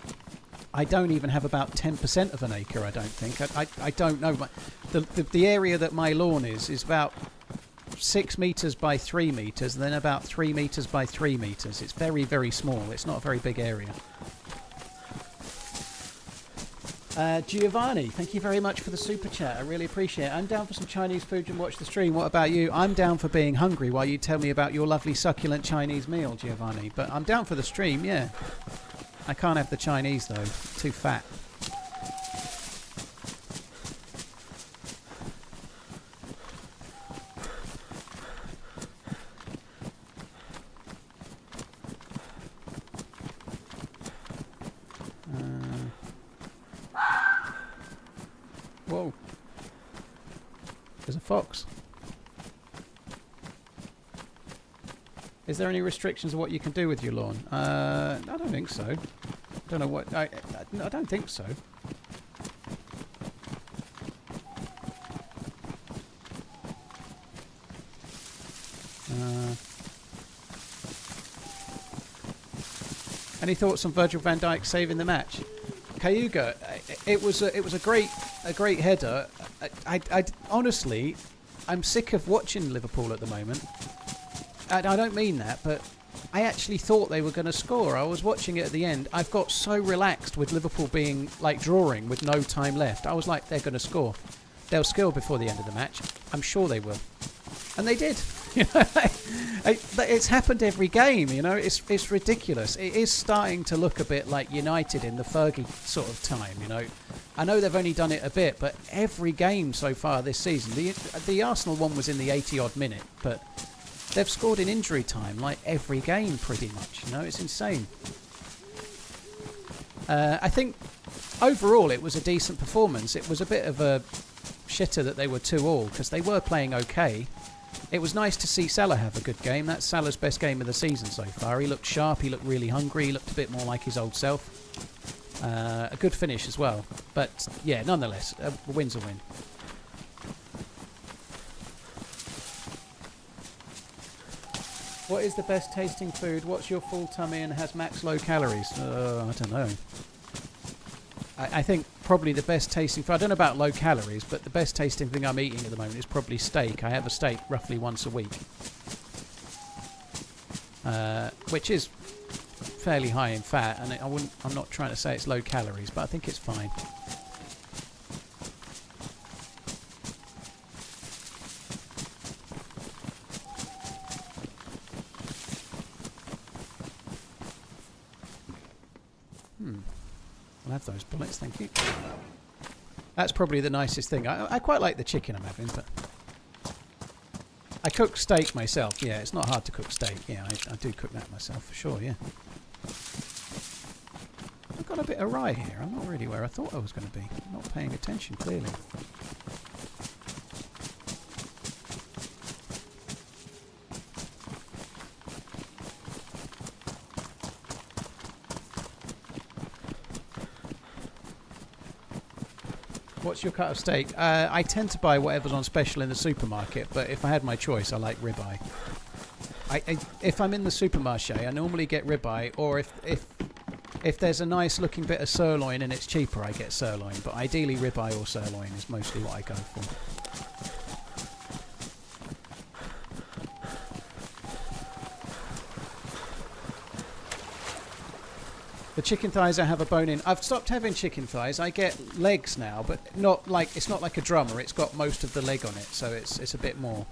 I don't even have about 10% of an acre, I don't think. I don't know. The area that my lawn is about 6 metres by 3 metres, and then about 3 metres by 3 metres. It's very, very small. It's not a very big area. Giovanni, thank you very much for the super chat. I really appreciate it. I'm down for some Chinese food and watch the stream. What about you? I'm down for being hungry while you tell me about your lovely succulent Chinese meal, Giovanni. But I'm down for the stream, yeah. I can't have the Chinese, though. Too fat. Whoa. There's a fox. Is there any restrictions of what you can do with your lawn? I don't think so. Don't know what... I don't think so. Any thoughts on Virgil van Dijk saving the match? Cayuga, it was a great header. I honestly, I'm sick of watching Liverpool at the moment. I don't mean that, but I actually thought they were going to score. I was watching it at the end. I've got so relaxed with Liverpool being like drawing with no time left. I was like, they're going to score. They'll score before the end of the match. I'm sure they will, and they did. You know, it's happened every game. You know, it's ridiculous. It is starting to look a bit like United in the Fergie sort of time. You know, I know they've only done it a bit, but every game so far this season, the Arsenal one was in the 80-odd minute, but they've scored in injury time like every game pretty much. You know, it's insane. I think overall it was a decent performance. It was a bit of a shitter that they were 2-2 because they were playing okay. It was nice to see Salah have a good game. That's Salah's best game of the season so far. He looked sharp, he looked really hungry, he looked a bit more like his old self. A good finish as well. But yeah, nonetheless, a win's a win. What is the best tasting food? What's your full tummy and has max low calories? I don't know. I think probably the best tasting food, I don't know about low calories, but the best tasting thing I'm eating at the moment is probably steak. I have a steak roughly once a week, which is fairly high in fat, and I'm not trying to say it's low calories, but I think it's fine. I'll have those bullets, thank you. That's probably the nicest thing. I quite like the chicken I'm having, but I cook steak myself. Yeah, it's not hard to cook steak. Yeah, I do cook that myself for sure, yeah. I've got a bit of rye here. I'm not really where I thought I was going to be. I'm not paying attention, clearly. what's your cut of steak? I tend to buy whatever's on special in the supermarket, but if I had my choice, I like ribeye. If I'm in the supermarché, I normally get ribeye, or if there's a nice looking bit of sirloin and it's cheaper, I get sirloin. But ideally, ribeye or sirloin is mostly what I go for. The chicken thighs I have a bone in. I've stopped having chicken thighs. I get legs now, but it's not like a drummer. It's got most of the leg on it, so it's a bit more.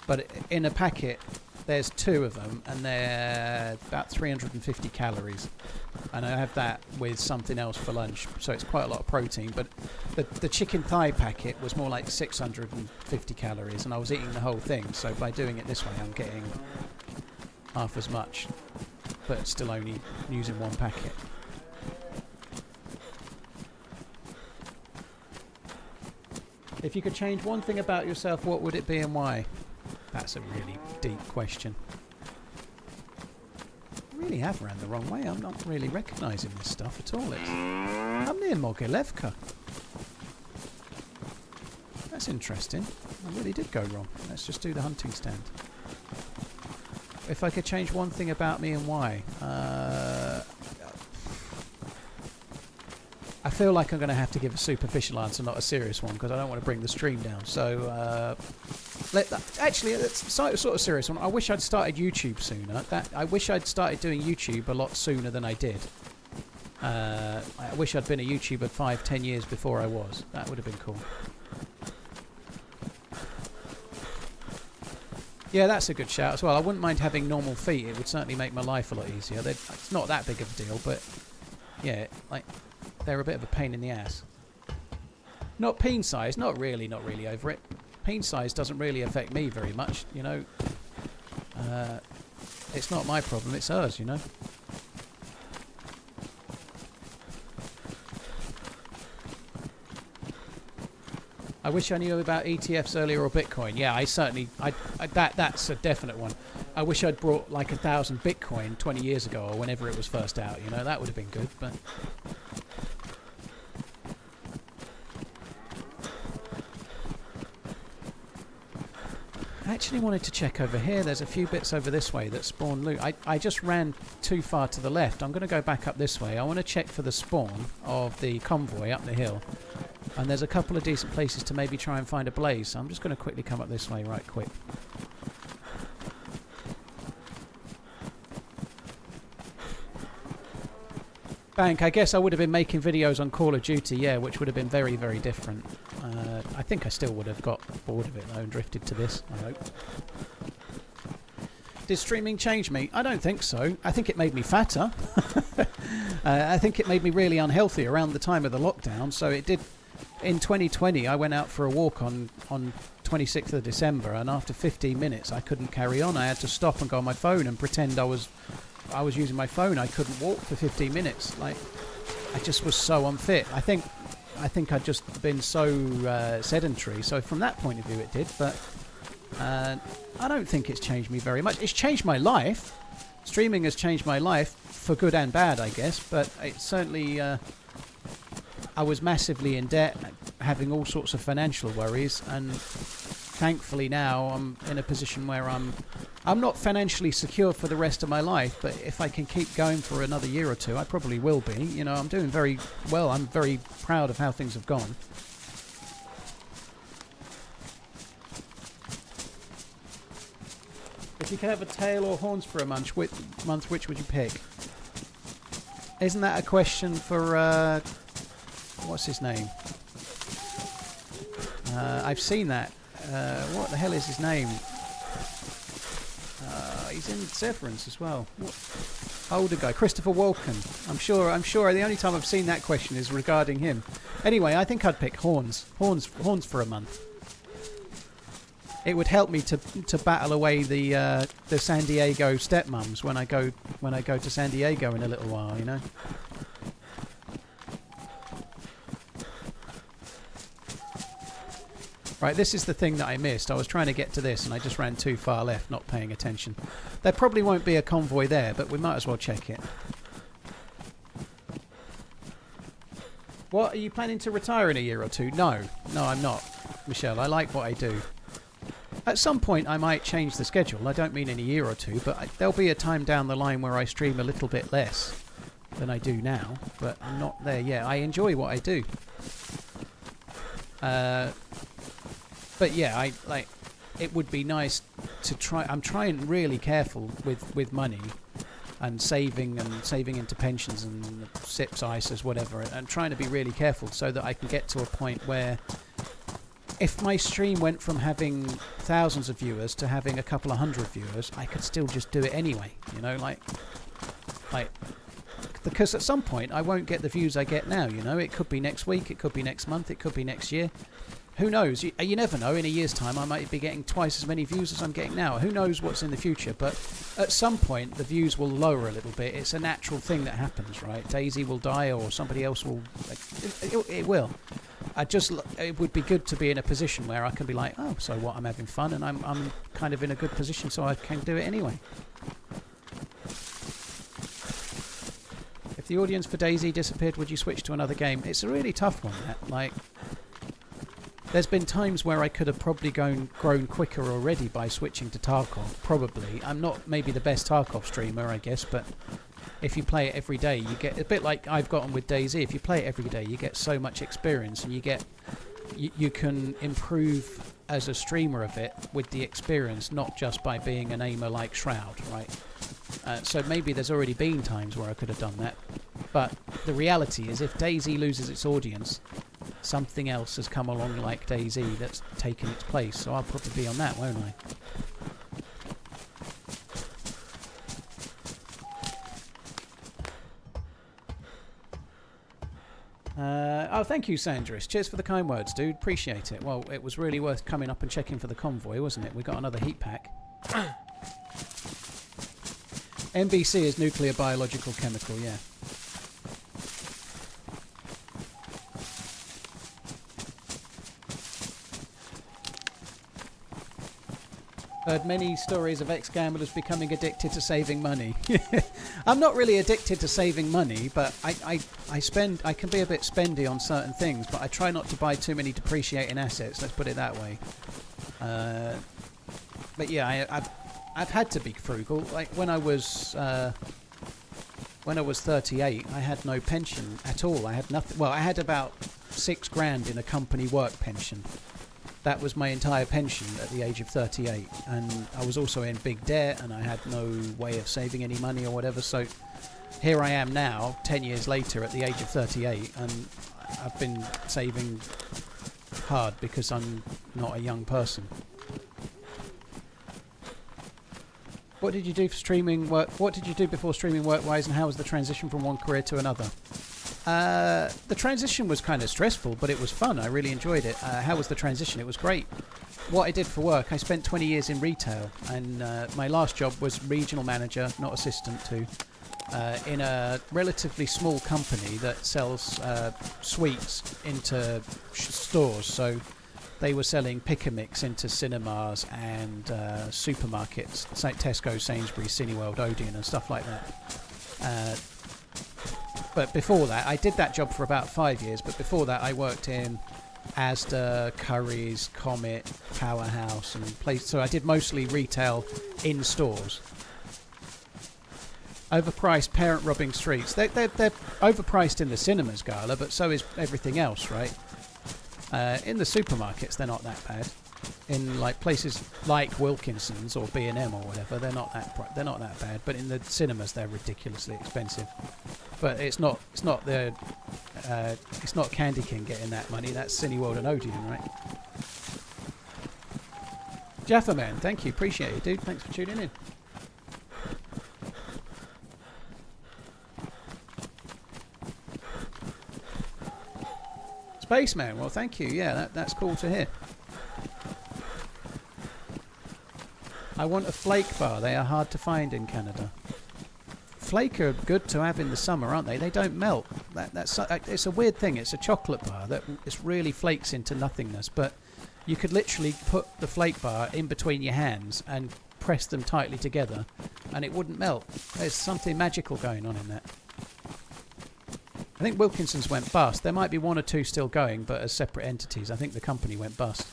But in a packet, there's 2 of them, and they're about 350 calories. And I have that with something else for lunch, so it's quite a lot of protein. But the chicken thigh packet was more like 650 calories, and I was eating the whole thing. So by doing it this way, I'm getting half as much, but still only using 1 packet. If you could change one thing about yourself, what would it be and why? That's a really deep question. I really have ran the wrong way. I'm not really recognising this stuff at all. I'm near Mogilevka. That's interesting. I really did go wrong. Let's just do the hunting stand. If I could change one thing about me and why, I feel like I'm going to have to give a superficial answer, not a serious one, because I don't want to bring the stream down. So, actually, it's sort of serious one. I wish I'd started YouTube sooner. I wish I'd started doing YouTube a lot sooner than I did. I wish I'd been a YouTuber 5-10 years before I was. That would have been cool. Yeah, that's a good shout as well. I wouldn't mind having normal feet. It would certainly make my life a lot easier. It's not that big of a deal, but yeah, like they're a bit of a pain in the ass. Not peen size, not really over it. Peen size doesn't really affect me very much, you know. It's not my problem, it's hers, you know. I wish I knew about ETFs earlier or Bitcoin. Yeah, I certainly... that's a definite one. I wish I'd brought like 1,000 Bitcoin 20 years ago or whenever it was first out, you know. That would have been good, but... I actually wanted to check over here. There's a few bits over this way that spawn loot. I just ran too far to the left. I'm going to go back up this way. I want to check for the spawn of the convoy up the hill. And there's a couple of decent places to maybe try and find a blaze. So I'm just going to quickly come up this way right quick. Bank, I guess I would have been making videos on Call of Duty, yeah, which would have been very, very different. I think I still would have got bored of it though and drifted to this, I hope. Did streaming change me? I don't think so. I think it made me fatter. I think it made me really unhealthy around the time of the lockdown, so it did. In 2020, I went out for a walk on 26th of December, and after 15 minutes, I couldn't carry on. I had to stop and go on my phone and pretend I was using my phone. I couldn't walk for 15 minutes. Like, I just was so unfit. I think I'd just been so sedentary. So from that point of view, it did. But I don't think it's changed me very much. It's changed my life. Streaming has changed my life for good and bad, I guess. But it certainly... I was massively in debt, having all sorts of financial worries, and thankfully now I'm in a position where I'm not financially secure for the rest of my life, but if I can keep going for another year or two, I probably will be. You know, I'm doing very well. I'm very proud of how things have gone. If you could have a tail or horns for a month, which would you pick? Isn't that a question for... what's his name? I've seen that. What the hell is his name? He's in Severance as well. Older guy, Christopher Walken. I'm sure. The only time I've seen that question is regarding him. Anyway, I think I'd pick horns. Horns for a month. It would help me to battle away the San Diego stepmums when I go to San Diego in a little while. You know. Right, this is the thing that I missed. I was trying to get to this and I just ran too far left, not paying attention. There probably won't be a convoy there, but we might as well check it. What, are you planning to retire in a year or two? No, I'm not, Michelle. I like what I do. At some point, I might change the schedule. I don't mean in a year or two, but there'll be a time down the line where I stream a little bit less than I do now. But I'm not there yet. I enjoy what I do. But yeah, it would be nice to try. I'm trying really careful with money and saving into pensions and SIPs, ISAs, whatever, and trying to be really careful so that I can get to a point where if my stream went from having thousands of viewers to having a couple of hundred viewers, I could still just do it anyway, you know, like because at some point I won't get the views I get now, you know. It could be next week, it could be next month, it could be next year. Who knows? You never know. In a year's time, I might be getting twice as many views as I'm getting now. Who knows what's in the future? But at some point, the views will lower a little bit. It's a natural thing that happens, right? DayZ will die, or somebody else will. It will. It would be good to be in a position where I can be like, oh, so what? I'm having fun, and I'm kind of in a good position, so I can do it anyway. If the audience for DayZ disappeared, would you switch to another game? It's a really tough one. There's been times where I could have probably grown quicker already by switching to Tarkov. Probably. I'm not maybe the best Tarkov streamer, I guess, but if you play it every day, you get a bit like I've gotten with DayZ. If you play it every day, you get so much experience, and you can improve as a streamer of it with the experience, not just by being an aimer like Shroud, right? So maybe there's already been times where I could have done that, but the reality is, if DayZ loses its audience, something else has come along like DayZ that's taken its place, so I'll probably be on that, won't I? Oh, thank you, Sandris. Cheers for the kind words, dude. Appreciate it. Well, it was really worth coming up and checking for the convoy, wasn't it? We got another heat pack. NBC is nuclear, biological, chemical, yeah. Heard many stories of ex-gamblers becoming addicted to saving money. I'm not really addicted to saving money, but I can be a bit spendy on certain things, but I try not to buy too many depreciating assets, let's put it that way. But yeah, I've had to be frugal. Like when I was 38, I had no pension at all. I had nothing. Well, I had about £6,000 in a company work pension. That was my entire pension at the age of 38, and I was also in big debt, and I had no way of saving any money or whatever. So here I am now, 10 years later, at the age of 38, and I've been saving hard because I'm not a young person. What did you do for streaming work? What did you do before streaming work-wise, and how was the transition from one career to another? The transition was kind of stressful, but it was fun. I really enjoyed it. How was the transition? It was great. What I did for work, I spent 20 years in retail, and my last job was regional manager, not assistant to, in a relatively small company that sells sweets into stores. So they were selling pick and mix into cinemas and supermarkets, Tesco, Sainsbury's, Cineworld, Odeon and stuff like that. But before that, I did that job for about 5 years, but before that I worked in Asda, Currys, Comet, Powerhouse and places. So I did mostly retail in stores. Overpriced parent-robbing streets. They're overpriced in the cinemas, Gala, but so is everything else, right? In the supermarkets, they're not that bad. In like places like Wilkinson's or B&M or whatever, they're not that bad. But in the cinemas, they're ridiculously expensive. But it's not Candy King getting that money. That's Cineworld and Odeon, right? Jaffa Man, thank you, appreciate it, dude. Thanks for tuning in. Spaceman, well, thank you. Yeah, that's cool to hear. I want a flake bar. They are hard to find in Canada. Flake are good to have in the summer, aren't they? They don't melt. It's a weird thing. It's a chocolate bar that it really flakes into nothingness. But you could literally put the flake bar in between your hands and press them tightly together, and it wouldn't melt. There's something magical going on in that. I think Wilkinson's went bust. There might be one or two still going, but as separate entities. I think the company went bust.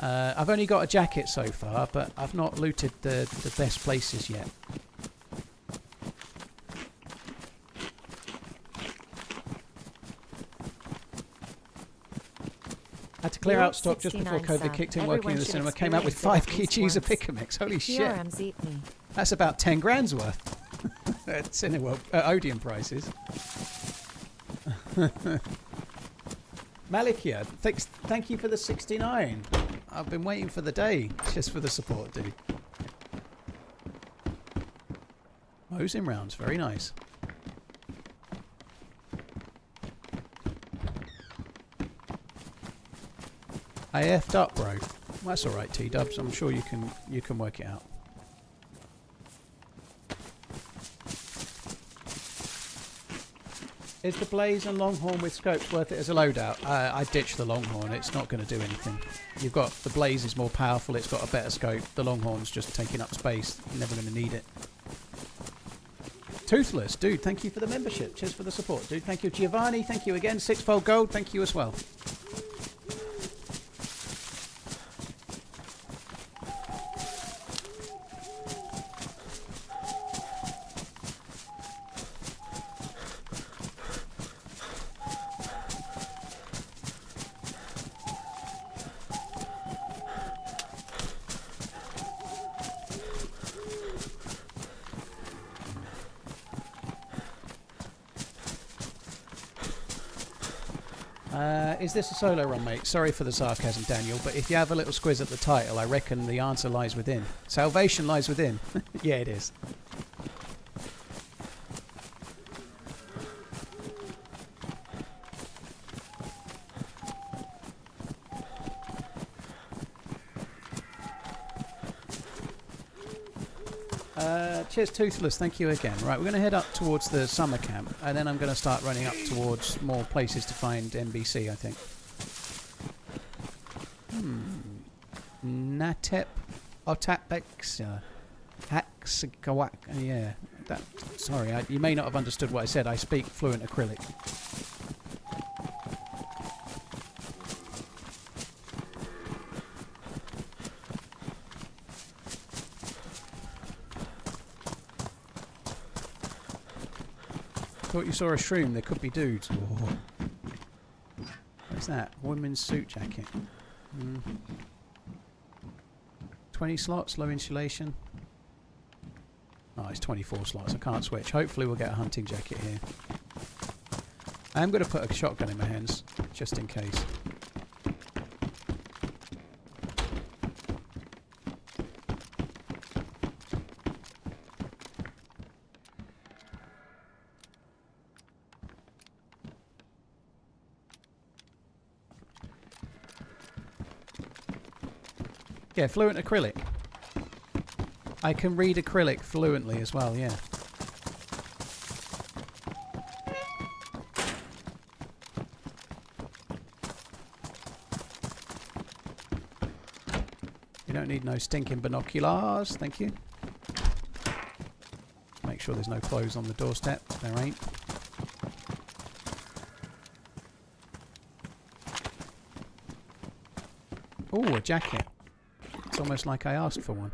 I've only got a jacket so far, but I've not looted the best places yet. I had to clear out stock just before COVID kicked in. Working in the cinema, came out with 5 kgs of Picamix. Holy shit! TRMZ eat me. That's about 10 grand's worth at Cinewell, Odeon prices. Malikia, thank you for the 69. I've been waiting for the day just for the support, dude. Mosin rounds, very nice. I effed up, bro. Well, that's all right, T-Dubs. I'm sure you can work it out. Is the Blaze and Longhorn with scopes worth it as a loadout? I ditched the Longhorn. It's not going to do anything. You've got the Blaze is more powerful. It's got a better scope. The Longhorn's just taking up space. You're never going to need it. Toothless, dude. Thank you for the membership. Cheers for the support, dude. Thank you, Giovanni. Thank you again. 6-fold gold. Thank you as well. Is this a solo run, mate? Sorry for the sarcasm, Daniel, but if you have a little squiz at the title, I reckon the answer lies within. Salvation lies within. Yeah, it is. Cheers, Toothless. Thank you again. Right, we're going to head up towards the summer camp, and then I'm going to start running up towards more places to find NBC, I think. Natep Otapex Haxikawak. Yeah. Sorry, you may not have understood what I said. I speak fluent acrylic. Thought you saw a shroom. There could be dudes. Oh. What's that? Women's suit jacket. 20 slots, low insulation. Oh, it's 24 slots. I can't switch. Hopefully we'll get a hunting jacket here. I am going to put a shotgun in my hands, just in case. Yeah, fluent acrylic. I can read acrylic fluently as well, yeah. You don't need no stinking binoculars, thank you. Make sure there's no clothes on the doorstep. There ain't. Ooh, a jacket. It's almost like I asked for one.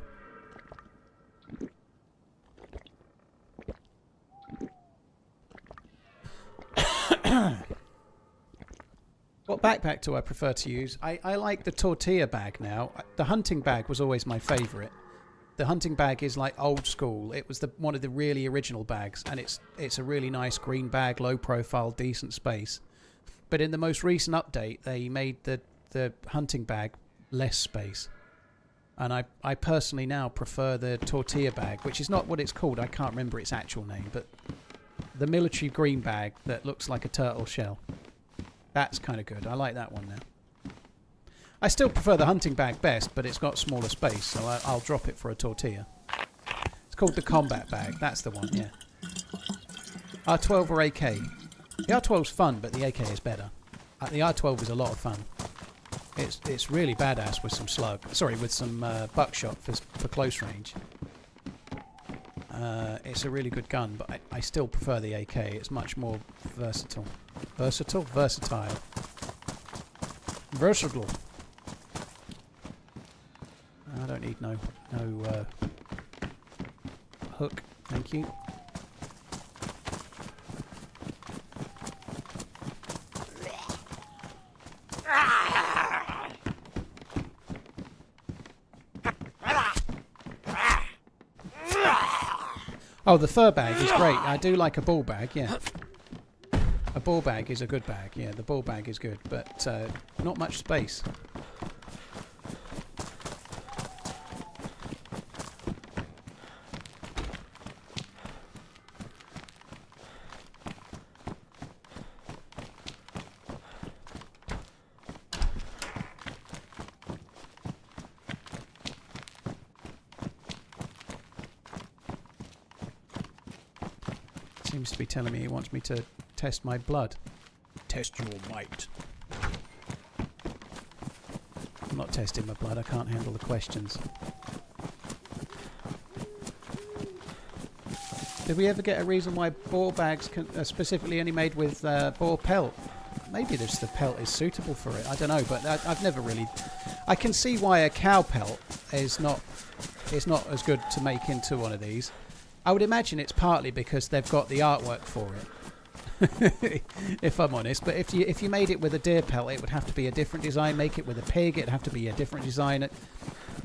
What backpack do I prefer to use? I like the tortilla bag now. The hunting bag was always my favourite. The hunting bag is like old school. It was one of the really original bags, and it's a really nice green bag, low profile, decent space. But in the most recent update, they made the hunting bag less space. And I personally now prefer the tortilla bag, which is not what it's called. I can't remember its actual name, but the military green bag that looks like a turtle shell. That's kind of good. I like that one now. I still prefer the hunting bag best, but it's got smaller space, so I'll drop it for a tortilla. It's called the combat bag. That's the one, yeah. R12 or AK? The R12's fun, but the AK is better. The R12 is a lot of fun. It's really badass with some with some buckshot for close range. It's a really good gun, but I still prefer the AK. It's much more versatile. Versatile? Versatile. Versatile. I don't need no hook. Thank you. Oh, the fur bag is great. I do like a ball bag, yeah. A ball bag is a good bag, yeah. The ball bag is good, but not much space. Seems to be telling me he wants me to test my blood. Test your might. I'm not testing my blood, I can't handle the questions. Did we ever get a reason why ball bags are specifically only made with boar pelt? Maybe just the pelt is suitable for it, I don't know, but I've never really... I can see why a cow pelt is not as good to make into one of these. I would imagine it's partly because they've got the artwork for it, if I'm honest. But if you made it with a deer pelt, it would have to be a different design. Make it with a pig, it'd have to be a different design.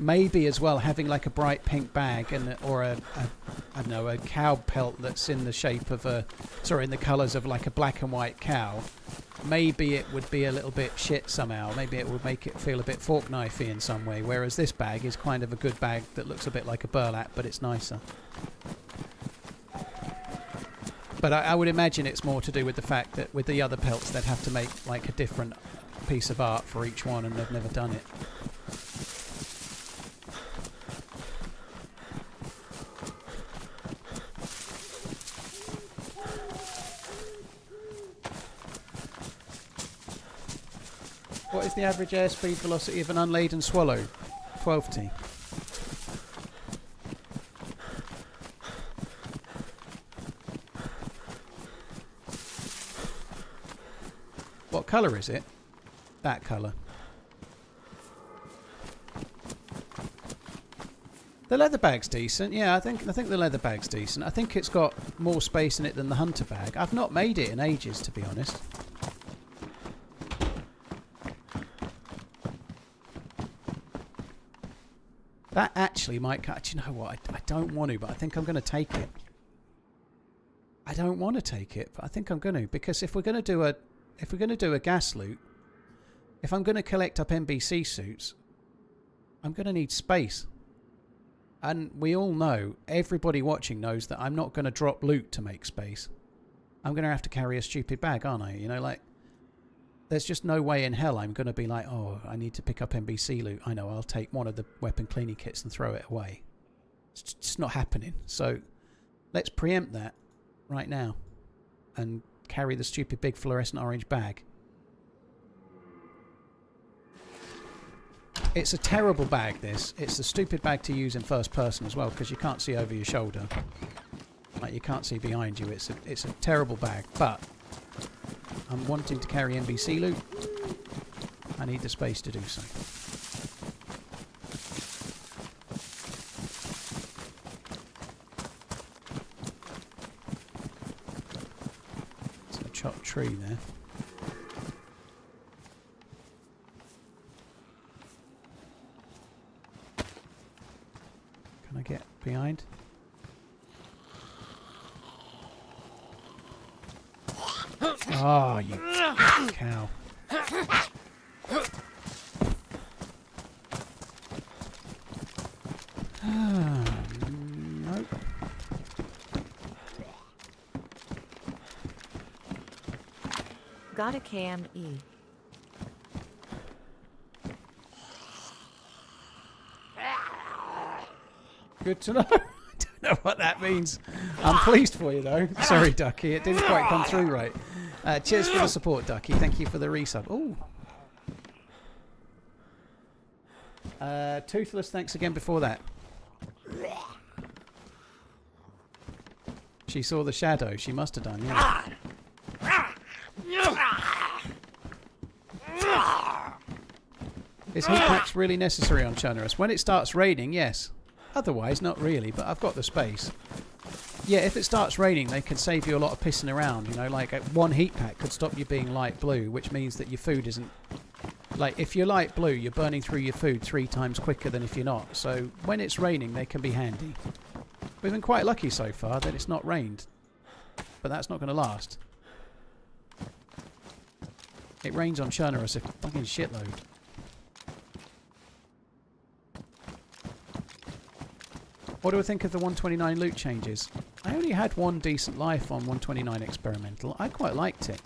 Maybe as well having like a bright pink bag or I don't know, a cow pelt that's in the shape of in the colours of like a black and white cow. Maybe it would be a little bit shit somehow. Maybe it would make it feel a bit fork knifey in some way. Whereas this bag is kind of a good bag that looks a bit like a burlap, but it's nicer. But I would imagine it's more to do with the fact that with the other pelts they'd have to make like a different piece of art for each one, and they've never done it. What is the average airspeed velocity of an unladen swallow? 12T. What colour is it? That colour. The leather bag's decent. Yeah, I think the leather bag's decent. I think it's got more space in it than the hunter bag. I've not made it in ages, to be honest. That actually might cut. Do you know what? I don't want to, but I think I'm going to take it. I don't want to take it, but I think I'm going to, because if we're going to do a gas loot, if I'm going to collect up NBC suits, I'm going to need space. And we all know, everybody watching knows that I'm not going to drop loot to make space. I'm going to have to carry a stupid bag, aren't I? You know, like, there's just no way in hell I'm going to be like, oh, I need to pick up NBC loot. I know, I'll take one of the weapon cleaning kits and throw it away. It's just not happening. So let's preempt that right now and carry the stupid big fluorescent orange bag. It's a terrible bag, this. It's a stupid bag to use in first person as well, because you can't see over your shoulder. Like, you can't see behind you. It's a terrible bag, but I'm wanting to carry NBC loot. I need the space to do so. It's a chopped tree there. Can I get behind? Oh, you cow. Nope. Got a KME. Good to know. I don't know what that means. I'm pleased for you though. Sorry, Ducky, it didn't quite come through right. Cheers for the support, Ducky. Thank you for the resub. Ooh. Toothless, thanks again before that. She saw the shadow. She must have done, yeah. Is heat packs really necessary on Chernarus? When it starts raining, yes. Otherwise, not really, but I've got the space. Yeah, if it starts raining, they can save you a lot of pissing around, you know, like one heat pack could stop you being light blue, which means that your food isn't... Like, if you're light blue, you're burning through your food 3 times quicker than if you're not. So, when it's raining, they can be handy. We've been quite lucky so far that it's not rained. But that's not going to last. It rains on Chernarus a fucking shitload. What do I think of the 129 loot changes? I only had one decent life on 129 experimental. I quite liked it.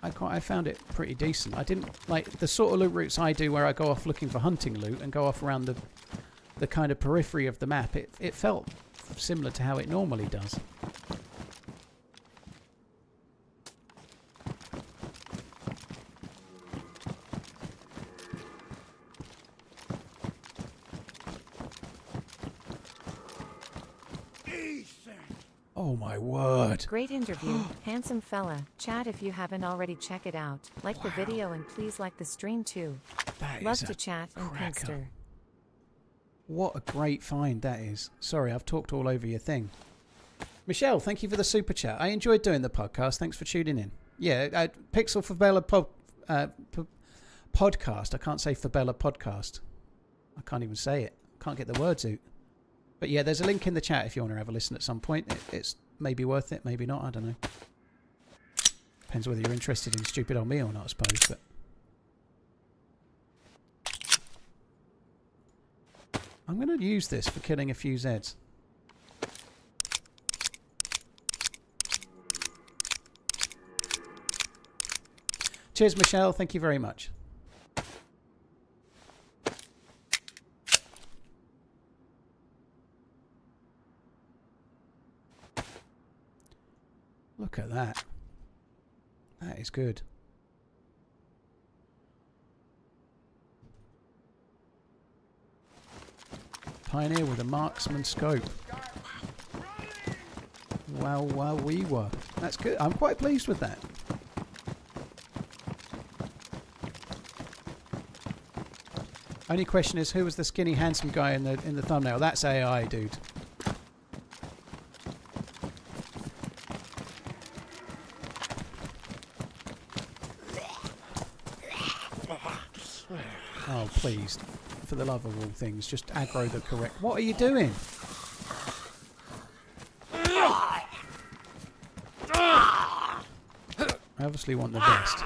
I found it pretty decent. I didn't like the sort of loot routes I do where I go off looking for hunting loot and go off around the kind of periphery of the map. It felt similar to how it normally does. Oh my word. Great interview, handsome fella. Chat, if you haven't already, check it out. Like the video and please like the stream too. That Love is to a chat and cracker. Pinster. What a great find that is. Sorry, I've talked all over your thing. Michelle, thank you for the super chat. I enjoyed doing the podcast. Thanks for tuning in. Yeah, Pixel for Bella podcast. I can't say for Bella podcast. I can't even say it. Can't get the words out. But yeah, there's a link in the chat if you want to have a listen at some point. It's maybe worth it, maybe not. I don't know. Depends whether you're interested in stupid old me or not, I suppose. But I'm going to use this for killing a few Zeds. Cheers, Michelle. Thank you very much. Look at that. That is good. Pioneer with a marksman scope. Wow, wow, we were. That's good. I'm quite pleased with that. Only question is, who was the skinny, handsome guy in the thumbnail? That's AI, dude. Oh, please. For the love of all things, just aggro the correct... What are you doing? I obviously want the best.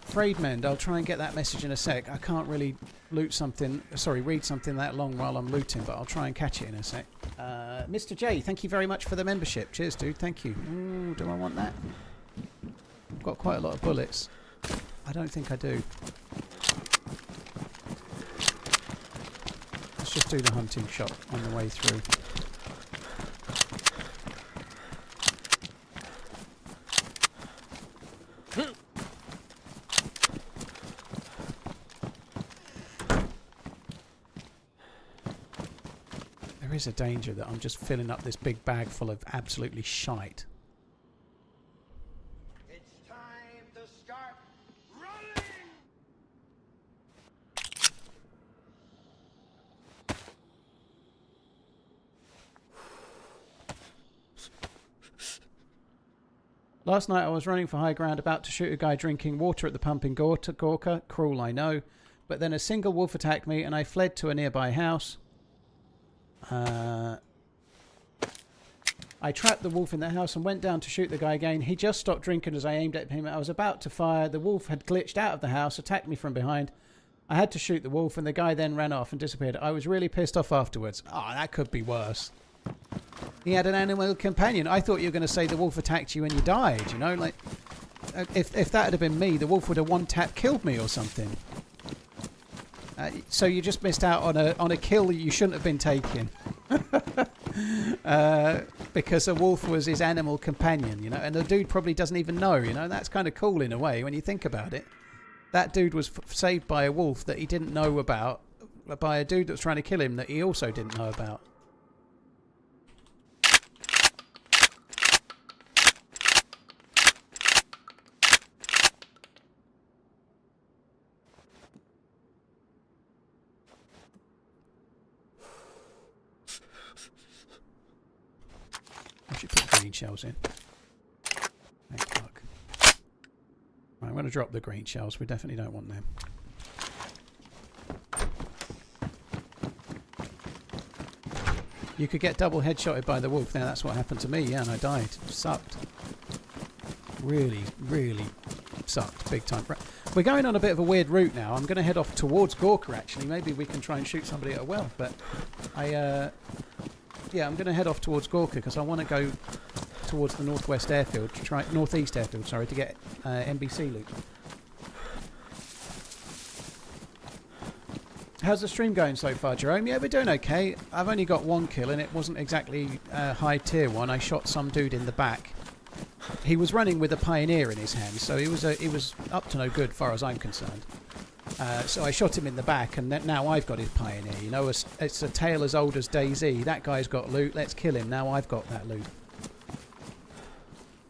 Freedmend, I'll try and get that message in a sec. I can't really read something that long while I'm looting, but I'll try and catch it in a sec. Mr. J, thank you very much for the membership. Cheers, dude. Thank you. Ooh, do I want that? I've got quite a lot of bullets. I don't think I do. Let's just do the hunting shot on the way through. There is a danger that I'm just filling up this big bag full of absolutely shite. It's time to start running! Last night I was running for high ground, about to shoot a guy drinking water at the pump in Gorka. Cruel, I know. But then a single wolf attacked me and I fled to a nearby house. I trapped the wolf in the house and went down to shoot the guy again. He just stopped drinking as I aimed at him. I was about to fire. The wolf had glitched out of the house, attacked me from behind. I had to shoot the wolf, and the guy then ran off and disappeared. I was really pissed off afterwards. Oh, that could be worse. He had an animal companion. I thought you were going to say the wolf attacked you and you died, you know? Like, if that had been me, the wolf would have one-tap killed me or something. So you just missed out on a kill that you shouldn't have been taking. Because a wolf was his animal companion, you know? And the dude probably doesn't even know, you know? That's kind of cool in a way when you think about it. That dude was saved by a wolf that he didn't know about, by a dude that was trying to kill him that he also didn't know about. I should put green shells in. Thank fuck. Right, I'm going to drop the green shells. We definitely don't want them. You could get double headshotted by the wolf. Now that's what happened to me. Yeah, and I died. It sucked. Really, really sucked. Big time. We're going on a bit of a weird route now. I'm going to head off towards Gorka, actually. Maybe we can try and shoot somebody at a well. But yeah, I'm going to head off towards Gorka because I want to go towards the northwest airfield, northeast airfield, sorry, to get NBC loot. How's the stream going so far, Jerome? Yeah, we're doing okay. I've only got one kill, and it wasn't exactly high tier one. I shot some dude in the back. He was running with a Pioneer in his hand, so he was up to no good, far as I'm concerned. So I shot him in the back, and now I've got his Pioneer. You know, it's a tale as old as DayZ. That guy's got loot. Let's kill him. Now I've got that loot.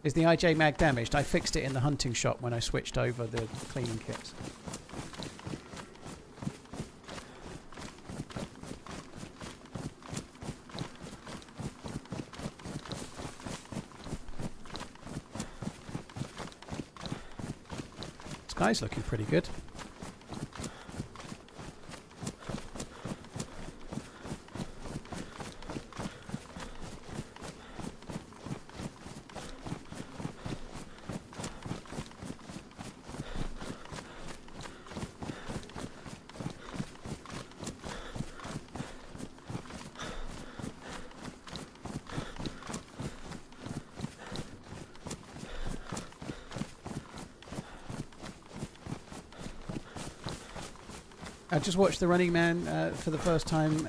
Is the IJ mag damaged? I fixed it in the hunting shop when I switched over the cleaning kits. This guy's looking pretty good. I just watched The Running Man for the first time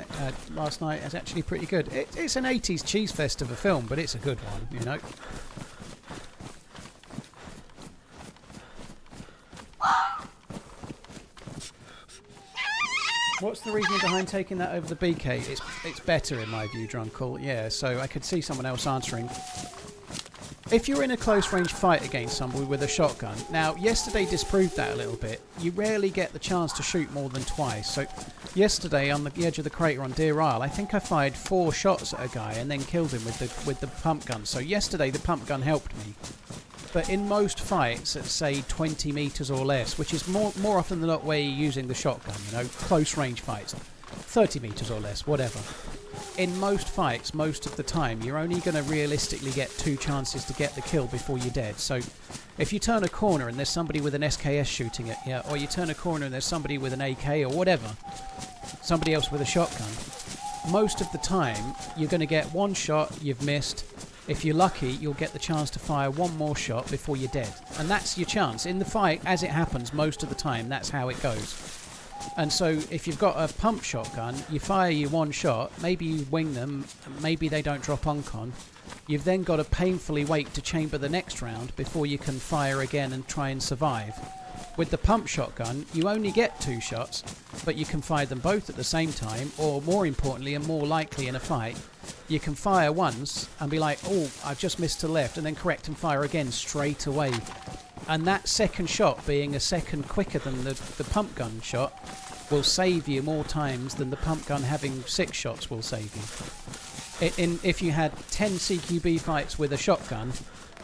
last night. It's actually pretty good. It's an 80s cheese fest of a film, but it's a good one, you know. What's the reasoning behind taking that over the BK? It's better in my view, Drunkle. Yeah, so I could see someone else answering. If you're in a close range fight against somebody with a shotgun, now yesterday disproved that a little bit. You rarely get the chance to shoot more than twice. So yesterday on the edge of the crater on Deer Isle, I think I fired 4 shots at a guy and then killed him with the pump gun. So yesterday the pump gun helped me. But in most fights at say 20 meters or less, which is more often than not where you're using the shotgun, you know, close range fights, 30 meters or less, whatever. In most fights, most of the time, you're only going to realistically get 2 chances to get the kill before you're dead. So if you turn a corner and there's somebody with an SKS shooting at you, or you turn a corner and there's somebody with an AK or whatever, somebody else with a shotgun, most of the time you're going to get 1 shot, you've missed. If you're lucky, you'll get the chance to fire 1 more shot before you're dead. And that's your chance. In the fight, as it happens most of the time, that's how it goes. And so if you've got a pump shotgun, you fire your 1 shot, maybe you wing them, maybe they don't drop on con. You've then got to painfully wait to chamber the next round before you can fire again and try and survive. With the pump shotgun, you only get 2 shots, but you can fire them both at the same time, or more importantly and more likely in a fight, you can fire once and be like, oh, I've just missed to the left, and then correct and fire again straight away. And that second shot being a second quicker than the pump gun shot will save you more times than the pump gun having 6 shots will save you. If you had 10 CQB fights with a shotgun,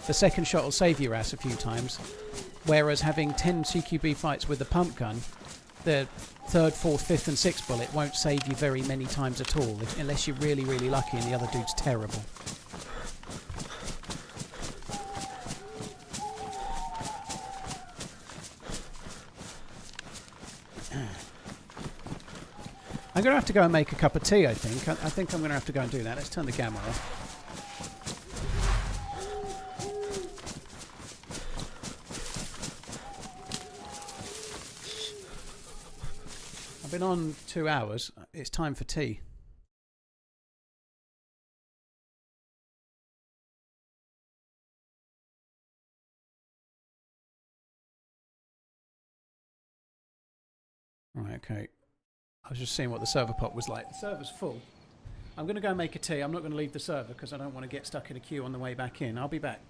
the second shot will save your ass a few times, whereas having 10 CQB fights with the pump gun, the 3rd, 4th, 5th and 6th bullet won't save you very many times at all, unless you're really, really lucky and the other dude's terrible. I'm going to have to go and make a cup of tea, I think. I think I'm going to have to go and do that. Let's turn the gamma off. I've been on 2 hours. It's time for tea. Right, okay. I was just seeing what the server pot was like. The server's full. I'm going to go and make a tea. I'm not going to leave the server because I don't want to get stuck in a queue on the way back in. I'll be back.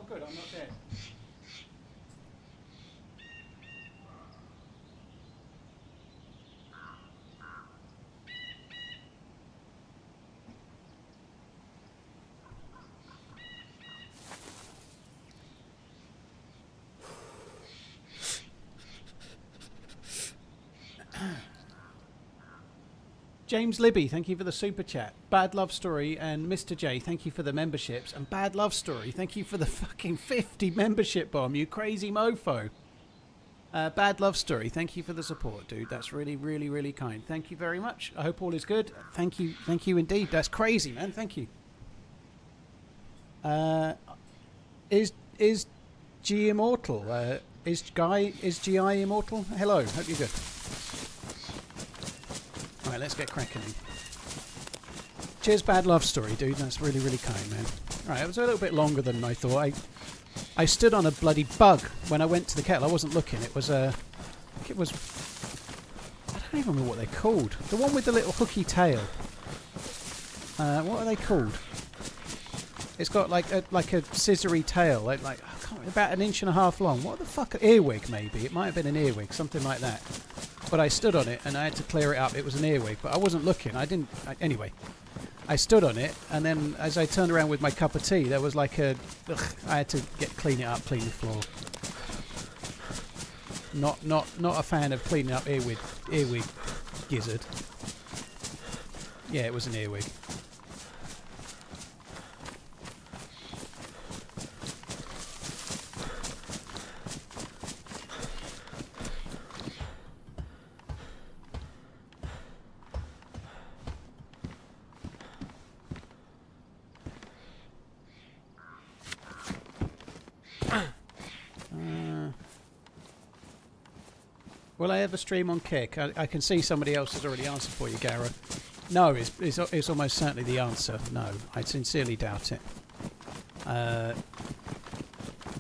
Oh, good. I'm not dead. James Libby, thank you for the super chat. Bad Love Story and Mr. J, thank you for the memberships. And Bad Love Story, thank you for the fucking 50 membership bomb, you crazy mofo. Bad Love Story, thank you for the support, dude. That's really, really, really kind. Thank you very much. I hope all is good. Thank you indeed. That's crazy, man. Thank you. Is G immortal? Is GI immortal? Hello, hope you're good. Alright, let's get cracking. Cheers, Bad Love Story, dude. That's really, really kind, man. Alright, it was a little bit longer than I thought. I stood on a bloody bug when I went to the kettle. I wasn't looking. It was I think it was... I don't even remember what they're called. The one with the little hooky tail. What are they called? It's got like a scissory tail, like I can't, about 1.5 inches long. What the fuck? Earwig, maybe. It might have been an earwig, something like that. But I stood on it and I had to clear it up. It was an earwig, but I wasn't looking. Anyway, I stood on it, and then as I turned around with my cup of tea, there was like I had to clean it up, clean the floor. Not a fan of cleaning up earwig gizzard. Yeah, it was an earwig. Will I ever stream on Kick? I can see somebody else has already answered for you, Gara. No, it's almost certainly the answer. No, I sincerely doubt it.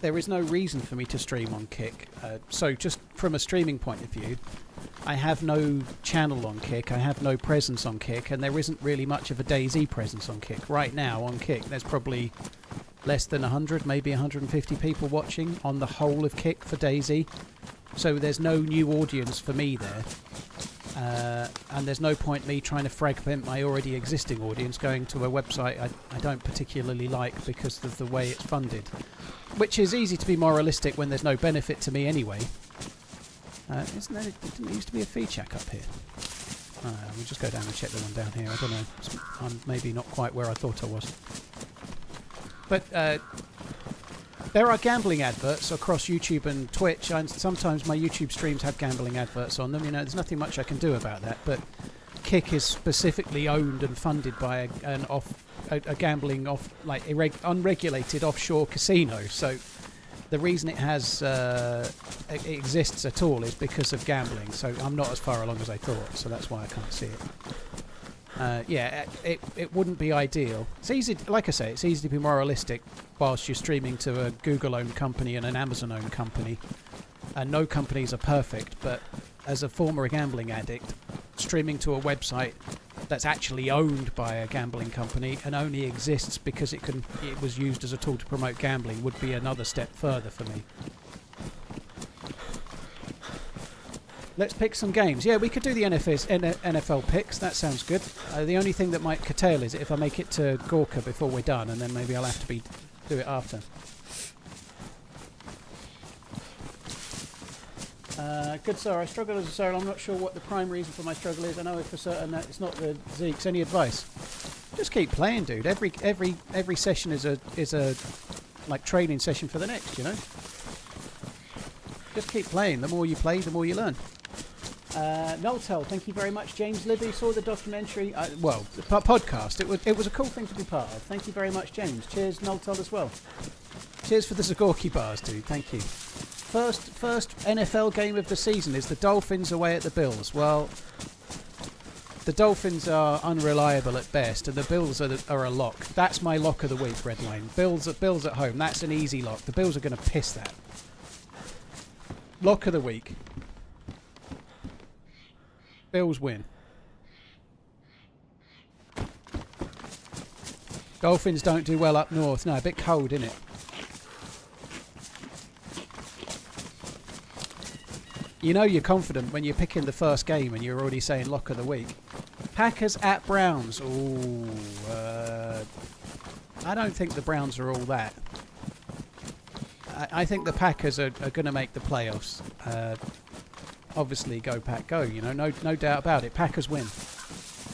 There is no reason for me to stream on Kick. So just from a streaming point of view, I have no channel on Kick, I have no presence on Kick, and there isn't really much of a DayZ presence on Kick. Right now on Kick, there's probably less than 100, maybe 150 people watching on the whole of Kick for DayZ. So there's no new audience for me there, and there's no point me trying to fragment my already existing audience going to a website I don't particularly like because of the way it's funded, which is easy to be moralistic when there's no benefit to me anyway. Isn't there? Didn't there used to be a feed shack up here? We'll just go down and check the one down here. I don't know. I'm maybe not quite where I thought I was. But there are gambling adverts across YouTube and Twitch, and sometimes my YouTube streams have gambling adverts on them. You know, there's nothing much I can do about that. But Kick is specifically owned and funded by a gambling unregulated offshore casino. So the reason it has it exists at all is because of gambling. So I'm not as far along as I thought. So that's why I can't see it. Yeah, it wouldn't be ideal. It's easy, like I say, it's easy to be moralistic whilst you're streaming to a Google-owned company and an Amazon-owned company. And no companies are perfect, but as a former gambling addict, streaming to a website that's actually owned by a gambling company and only exists because it was used as a tool to promote gambling would be another step further for me. Let's pick some games. Yeah, we could do the NFL picks. That sounds good. The only thing that might curtail is if I make it to Gorka before we're done, and then maybe I'll have to do it after. Good sir, I struggle as a sir. I'm not sure what the prime reason for my struggle is. I know for certain that it's not the Zeeks. Any advice? Just keep playing, dude. Every session is a like training session for the next. You know. Just keep playing. The more you play, the more you learn. Noltel, thank you very much. James Libby saw the documentary. Well, the podcast. It was a cool thing to be part of. Thank you very much, James. Cheers, Noltel, as well. Cheers for the Zagorki bars, dude. Thank you. First NFL game of the season is the Dolphins away at the Bills. Well, the Dolphins are unreliable at best, and the Bills are a lock. That's my lock of the week, Redline. Bills at home. That's an easy lock. The Bills are going to piss that. Lock of the week. Bills win. Dolphins don't do well up north. No, a bit cold, isn't it? You know you're confident when you're picking the first game and you're already saying lock of the week. Packers at Browns. Ooh, I don't think the Browns are all that. I think the Packers are going to make the playoffs. Obviously, go Pack, go. You know, no doubt about it. Packers win.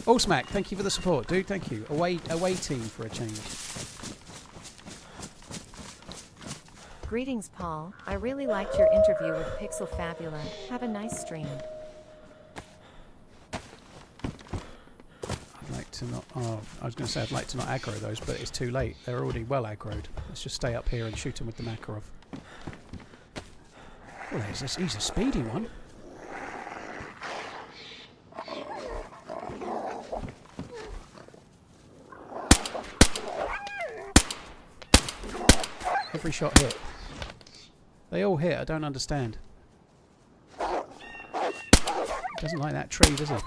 Allsmack, thank you for the support, dude. Thank you. Away team for a change. Greetings, Paul. I really liked your interview with Pixel Fabula. Have a nice stream. I'd like to not... Oh, I was going to say I'd like to not aggro those, but it's too late. They're already well aggroed. Let's just stay up here and shoot them with the Makarov. Oh, he's a speedy one. Every shot hit. They all hit, I don't understand. Doesn't like that tree, does he? Is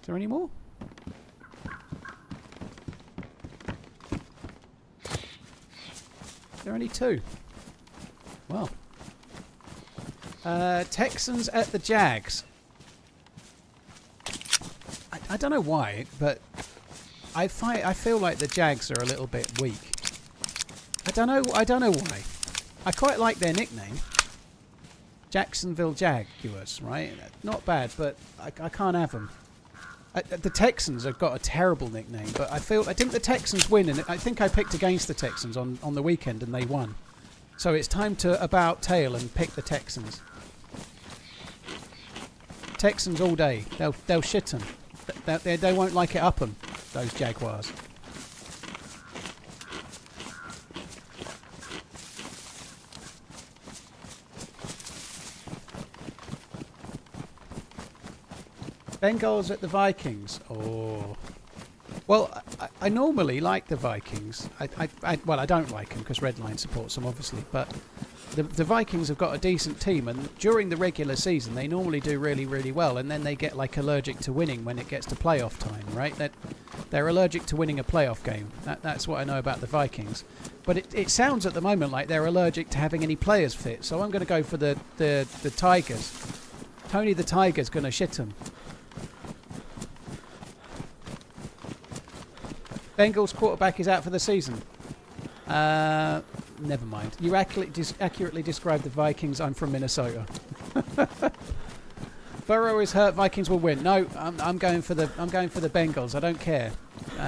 there any more? There are only two. Well. Texans at the Jags. I don't know why, but I feel like the Jags are a little bit weak. I don't know why. I quite like their nickname. Jacksonville Jaguars, right? Not bad, but I can't have them. The Texans have got a terrible nickname, but I think the Texans win, and I think I picked against the Texans on the weekend, and they won. So it's time to about tail and pick the Texans. Texans all day. They'll shit them. They won't like it up them, those Jaguars. Bengals at the Vikings. Oh. Well, I normally like the Vikings. Well, I don't like them because Redline supports them, obviously. But the Vikings have got a decent team, and during the regular season, they normally do really, really well. And then they get like allergic to winning when it gets to playoff time, right? They're allergic to winning a playoff game. That's what I know about the Vikings. But it sounds at the moment like they're allergic to having any players fit. So I'm going to go for the Tigers. Tony the Tiger's going to shit them. Bengals quarterback is out for the season. Never mind. You accurately described the Vikings. I'm from Minnesota. Burrow is hurt. Vikings will win. No, I'm going for the Bengals. I don't care.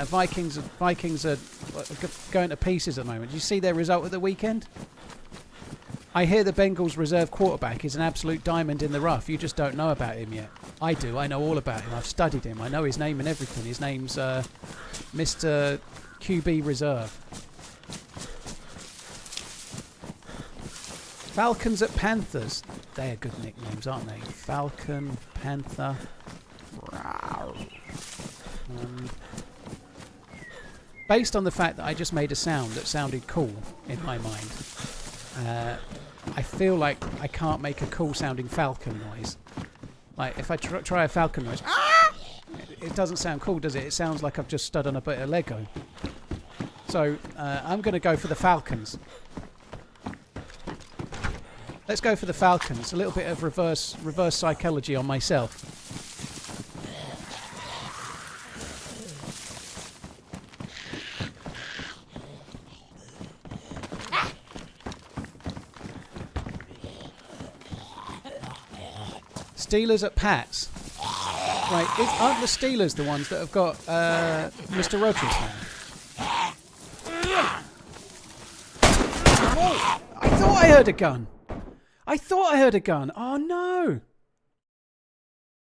Vikings are going to pieces at the moment. Did you see their result at the weekend? I hear the Bengals reserve quarterback is an absolute diamond in the rough. You just don't know about him yet. I do. I know all about him. I've studied him. I know his name and everything. His name's Mr. QB Reserve. Falcons at Panthers. They're good nicknames, aren't they? Falcon, Panther. Based on the fact that I just made a sound that sounded cool in my mind, I feel like I can't make a cool sounding falcon noise. Like if I try a falcon noise, it doesn't sound cool, does it? It sounds like I've just stood on a bit of Lego. So I'm going to go for the Falcons. Let's go for the Falcons. A little bit of reverse psychology on myself. Steelers at Pats. Right, aren't the Steelers the ones that have got Mr. Rogers now? Oh, I thought I heard a gun. Oh no.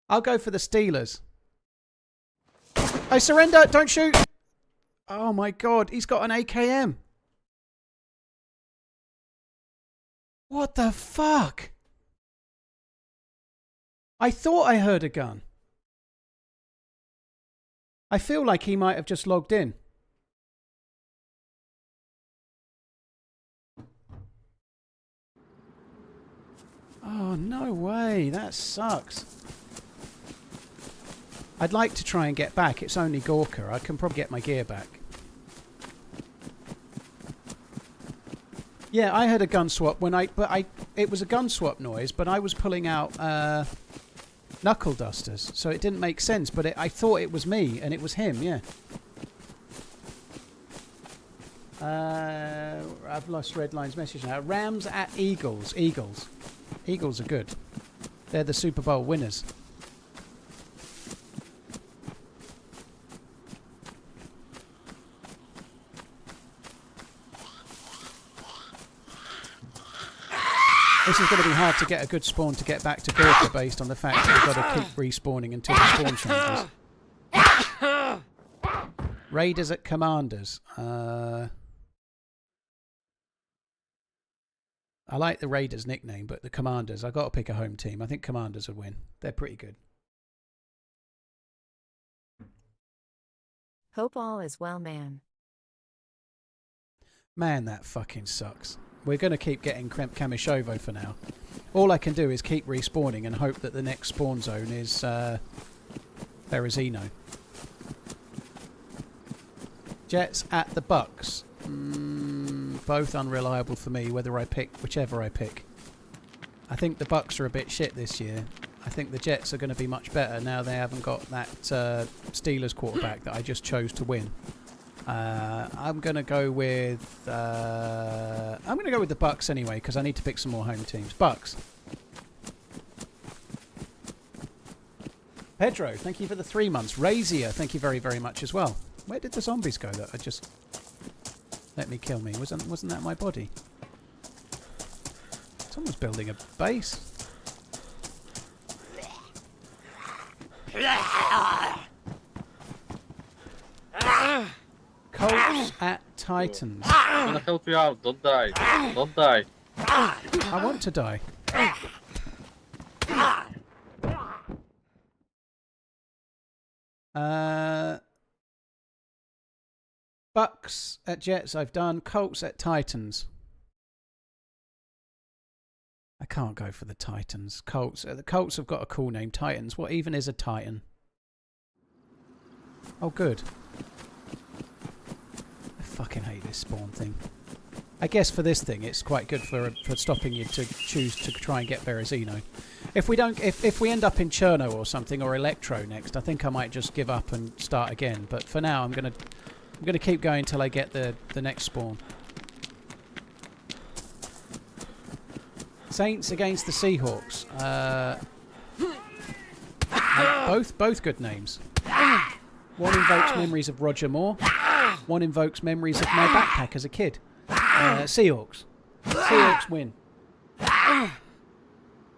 I'll go for the Steelers. I surrender. Don't shoot. Oh my God, he's got an AKM. What the fuck? I thought I heard a gun. I feel like he might have just logged in. Oh, no way. That sucks. I'd like to try and get back. It's only Gorka. I can probably get my gear back. Yeah, I had a gun swap when it was a gun swap noise, but I was pulling out knuckle dusters, so it didn't make sense. But I thought it was me, and it was him. Yeah. I've lost Redline's message now. Rams at Eagles. Eagles are good. They're the Super Bowl winners. This is going to be hard to get a good spawn to get back to Gorka based on the fact that we've got to keep respawning until the spawn changes. Raiders at Commanders. I like the Raiders nickname, but the Commanders, I've got to pick a home team. I think Commanders would win. They're pretty good. Hope all is well, man. Man, that fucking sucks. We're going to keep getting Kamishovo for now. All I can do is keep respawning and hope that the next spawn zone is Berezino. Jets at the Bucks. Both unreliable for me, whichever I pick. I think the Bucks are a bit shit this year. I think the Jets are going to be much better now they haven't got that Steelers quarterback that I just chose to win. I'm going to go with the Bucks anyway because I need to pick some more home teams. Bucks. Pedro, thank you for the 3 months. Razier, thank you very, very much as well. Where did the zombies go that I just let me kill me? Wasn't that my body? Someone's building a base. Colts at Titans. I'm gonna help you out. Don't die. Don't die. I want to die. Bucks at Jets I've done. Colts at Titans. I can't go for the Titans. Colts. The Colts have got a cool name. Titans. What even is a Titan? Oh, good. I fucking hate this spawn thing. I guess for this thing, it's quite good for stopping you to choose to try and get Berezino. If we end up in Cherno or something or Electro next, I think I might just give up and start again. But for now, I'm gonna keep going till I get the next spawn. Saints against the Seahawks. Both good names. One invokes memories of Roger Moore. One invokes memories of my backpack as a kid. Seahawks. Seahawks win.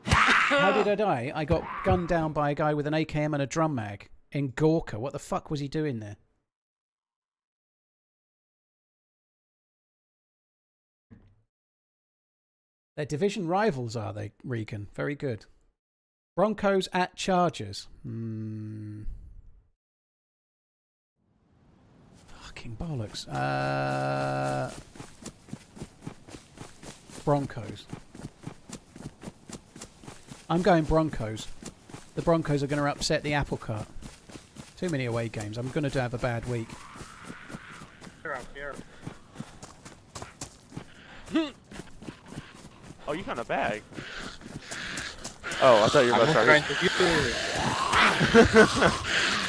How did I die? I got gunned down by a guy with an AKM and a drum mag in Gorka. What the fuck was he doing there? They're division rivals, are they, Regan? Very good. Broncos at Chargers. Fucking bollocks. Broncos. I'm going Broncos. The Broncos are going to upset the apple cart. Too many away games. I'm going to have a bad week. Here, I'm here. Oh, you found a bag. Oh, I thought you were about to start hitting me.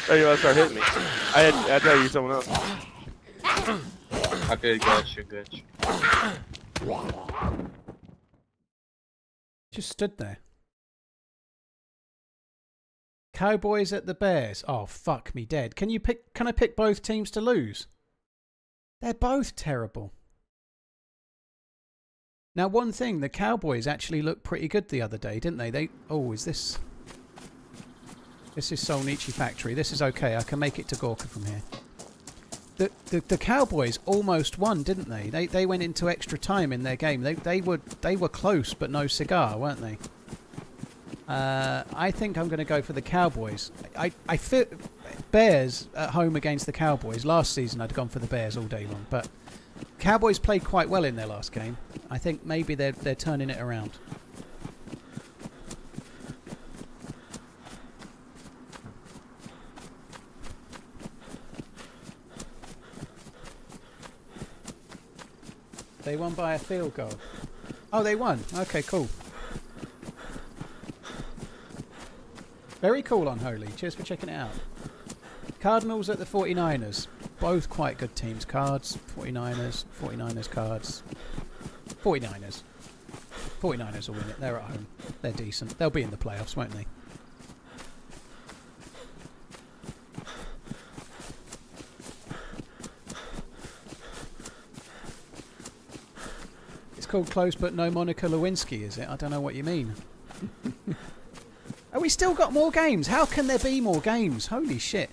I thought you were about to start hitting me. I thought you were someone else. Okay, gotcha. Just stood there. Cowboys at the Bears. Oh, fuck me dead. Can I pick both teams to lose? They're both terrible. Now, one thing, the Cowboys actually looked pretty good the other day, didn't they? Is this... This is Solnichi Factory. This is okay. I can make it to Gorka from here. The Cowboys almost won, didn't they? They went into extra time in their game. They were close, but no cigar, weren't they? I think I'm going to go for the Cowboys. I feel Bears at home against the Cowboys. Last season I'd gone for the Bears all day long, but Cowboys played quite well in their last game. I think maybe they're turning it around. They won by a field goal. Oh, they won. Okay, cool. Very cool on Holy. Cheers for checking it out. Cardinals at the 49ers. Both quite good teams. Cards, 49ers, 49ers cards. 49ers. 49ers will win it. They're at home. They're decent. They'll be in the playoffs, won't they? It's called Close But No Monica Lewinsky, is it? I don't know what you mean. Oh, we still got more games. How can there be more games? Holy shit.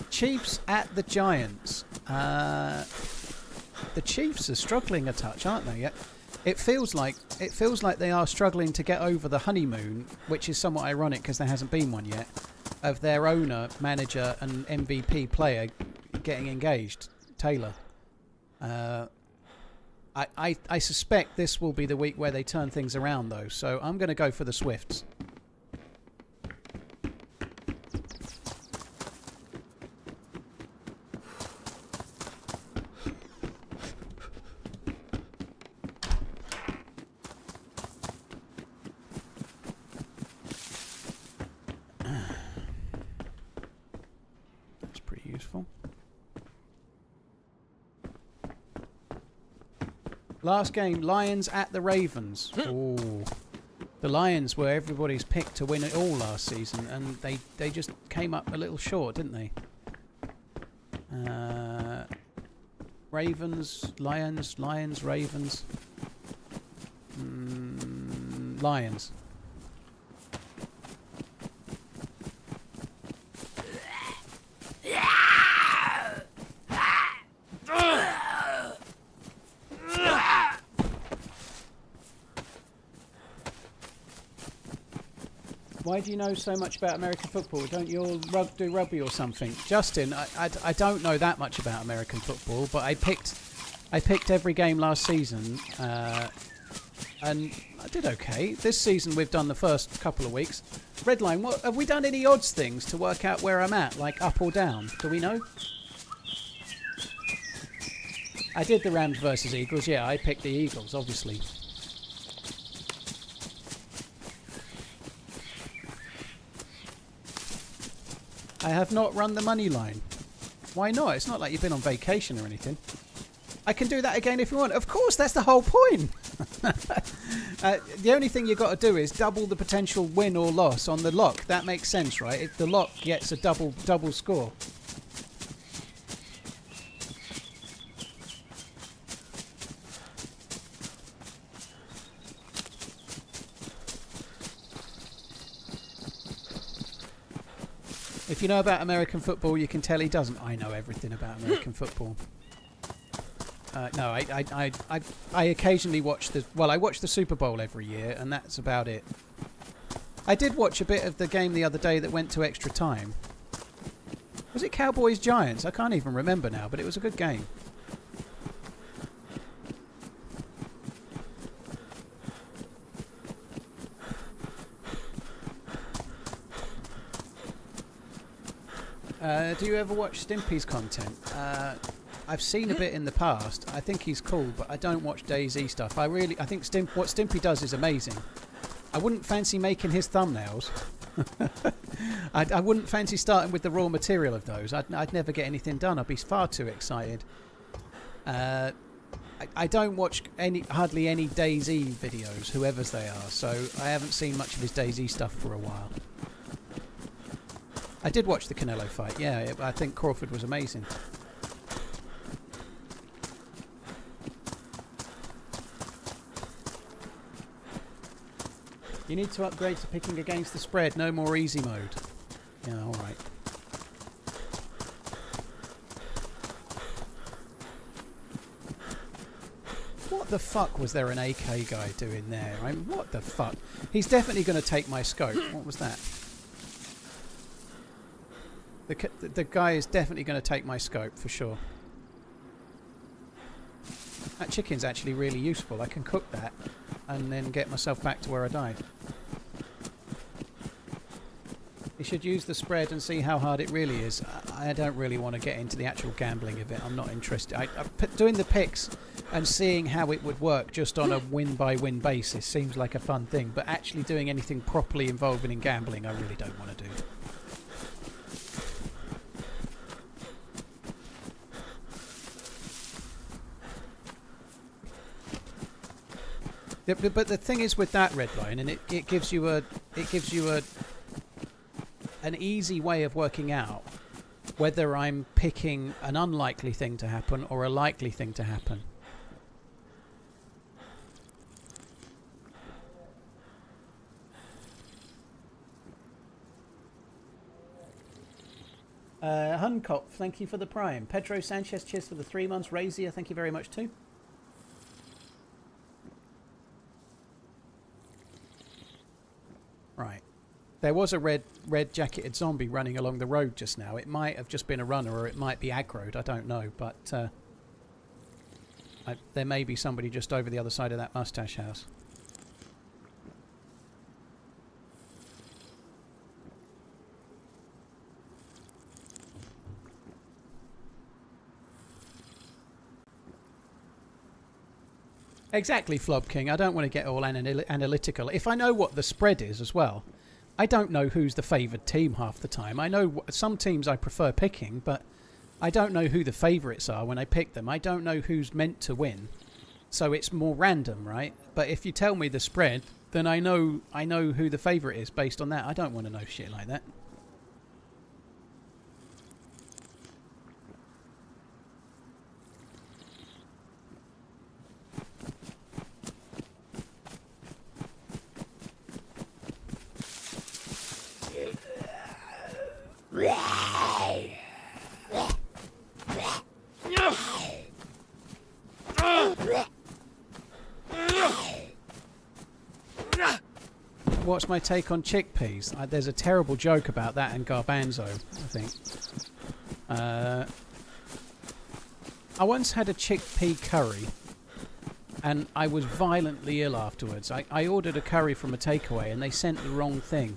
Chiefs at the Giants. The Chiefs are struggling a touch, aren't they? It feels like they are struggling to get over the honeymoon, which is somewhat ironic because there hasn't been one yet, of their owner, manager, and MVP player getting engaged, Taylor. I suspect this will be the week where they turn things around, though. So I'm going to go for the Swifts. Last game, Lions at the Ravens. Ooh. The Lions were everybody's pick to win it all last season, and they just came up a little short, didn't they? Ravens, Lions, Ravens. Lions. Why do you know so much about American football? Don't you all do rugby or something? Justin, I don't know that much about American football, but I picked every game last season, and I did okay. This season we've done the first couple of weeks. Redline, what have we done any odds things to work out where I'm at, like up or down? Do we know? I did the Rams versus Eagles. Yeah, I picked the Eagles, obviously. I have not run the money line. Why not? It's not like you've been on vacation or anything. I can do that again if you want. Of course, that's the whole point. The only thing you've got to do is double the potential win or loss on the lock. That makes sense, right? If the lock gets a double score. If you know about American football, you can tell he doesn't. I know everything about American football. No, I occasionally watch I watch the Super Bowl every year, and that's about it. I did watch a bit of the game the other day that went to extra time. Was it Cowboys Giants? I can't even remember now, but it was a good game. Do you ever watch Stimpy's content? I've seen a bit in the past. I think he's cool, but I don't watch DayZ stuff. I think what Stimpy does is amazing. I wouldn't fancy making his thumbnails. I wouldn't fancy starting with the raw material of those. I'd never get anything done. I'd be far too excited. I don't watch hardly any DayZ videos, whoever's they are, so I haven't seen much of his DayZ stuff for a while. I did watch the Canelo fight, yeah. I think Crawford was amazing. You need to upgrade to picking against the spread. No more easy mode. Yeah, alright. What the fuck was there an AK guy doing there? I mean, what the fuck? He's definitely going to take my scope. What was that? The guy is definitely going to take my scope, for sure. That chicken's actually really useful. I can cook that and then get myself back to where I died. You should use the spread and see how hard it really is. I don't really want to get into the actual gambling of it. I'm not interested. Doing the picks and seeing how it would work just on a win-by-win basis seems like a fun thing, but actually doing anything properly involving in gambling, I really don't want to do. But the thing is with that red line, and it gives you an easy way of working out whether I'm picking an unlikely thing to happen or a likely thing to happen. Hunkop, thank you for the prime. Pedro Sanchez, cheers for the 3 months. Razia, thank you very much too. Right. There was a red jacketed zombie running along the road just now. It might have just been a runner or it might be aggroed. I don't know. But there may be somebody just over the other side of that mustache house. Exactly, Flob King. I don't want to get all analytical. If I know what the spread is as well, I don't know who's the favoured team half the time. I know some teams I prefer picking, but I don't know who the favourites are when I pick them. I don't know who's meant to win. So it's more random, right? But if you tell me the spread, then I know who the favourite is based on that. I don't want to know shit like that. What's my take on chickpeas? There's a terrible joke about that and garbanzo, I think. I once had a chickpea curry and I was violently ill afterwards. I ordered a curry from a takeaway and they sent the wrong thing.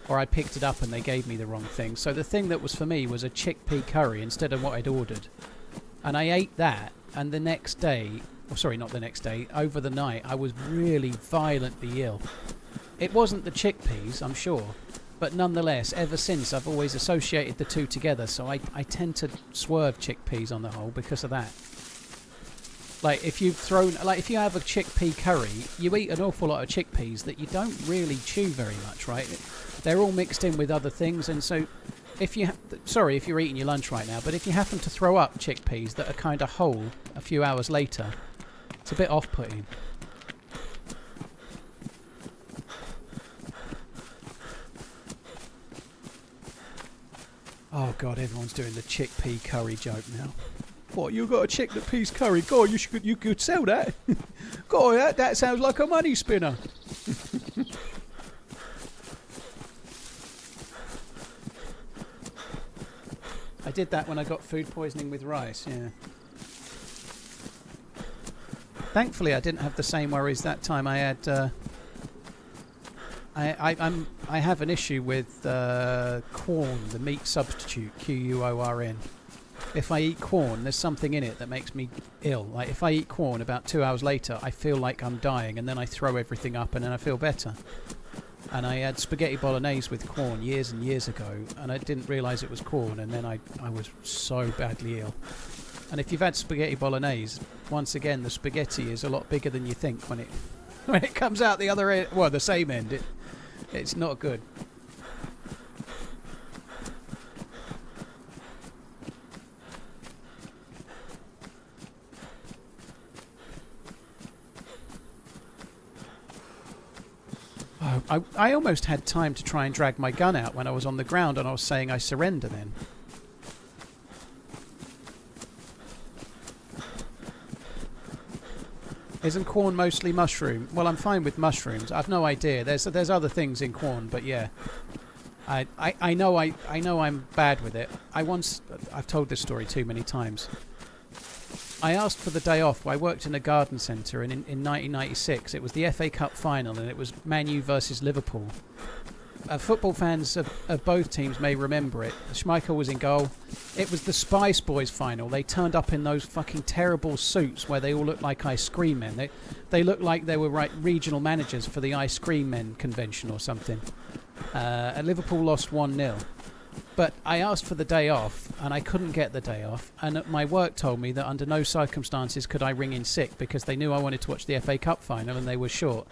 Or I picked it up and they gave me the wrong thing. So the thing that was for me was a chickpea curry instead of what I'd ordered. And I ate that, and the next day, oh, sorry, not the next day, over the night, I was really violently ill. It wasn't the chickpeas, I'm sure, but nonetheless, ever since, I've always associated the two together, so I tend to swerve chickpeas on the whole because of that. Like, if you have a chickpea curry, you eat an awful lot of chickpeas that you don't really chew very much, right? They're all mixed in with other things, and so if you sorry if you're eating your lunch right now, but if you happen to throw up chickpeas that are kind of whole a few hours later, it's a bit off-putting. Oh god, everyone's doing the chickpea curry joke now. What, you got a chickpeas curry? God, you could sell that. God, that sounds like a money spinner. I did that when I got food poisoning with rice, yeah. Thankfully, I didn't have the same worries that time. I had, I have an issue with corn, the meat substitute, Quorn. If I eat corn, there's something in it that makes me ill. Like if I eat corn, about 2 hours later, I feel like I'm dying, and then I throw everything up, and then I feel better. And I had spaghetti bolognese with corn years and years ago, and I didn't realise it was corn, and then I was so badly ill. And if you've had spaghetti bolognese, once again, the spaghetti is a lot bigger than you think when it comes out the other end, well, the same end. It's not good. I almost had time to try and drag my gun out when I was on the ground and I was saying I surrender then. Isn't corn mostly mushroom? Well, I'm fine with mushrooms. I've no idea. There's other things in corn, but yeah. I know I'm bad with it. I've told this story too many times. I asked for the day off. I worked in a garden centre, and in 1996 it was the FA Cup final, and it was Man U versus Liverpool. football fans of both teams may remember it. Schmeichel was in goal. It was the Spice Boys final. They turned up in those fucking terrible suits where they all looked like ice cream men. They looked like they were regional managers for the ice cream men convention or something. And Liverpool lost 1-0. But I asked for the day off, and I couldn't get the day off. And my work told me that under no circumstances could I ring in sick because they knew I wanted to watch the FA Cup final and they were short.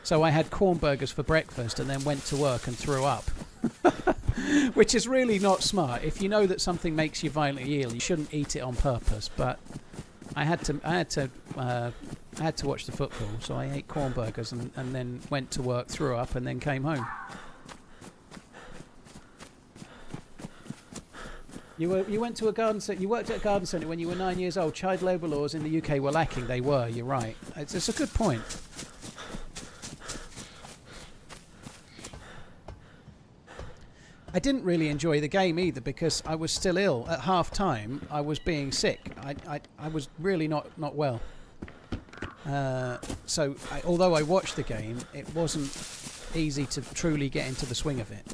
So I had corn burgers for breakfast and then went to work and threw up. Which is really not smart. If you know that something makes you violently ill, you shouldn't eat it on purpose. But I had to watch the football, so I ate corn burgers and then went to work, threw up, and then came home. You went to a garden centre. You worked at a garden centre when you were 9 years old. Child labour laws in the UK were lacking. They were. You're right. It's a good point. I didn't really enjoy the game either because I was still ill at half time. I was being sick. I was really not well. So although I watched the game, it wasn't easy to truly get into the swing of it.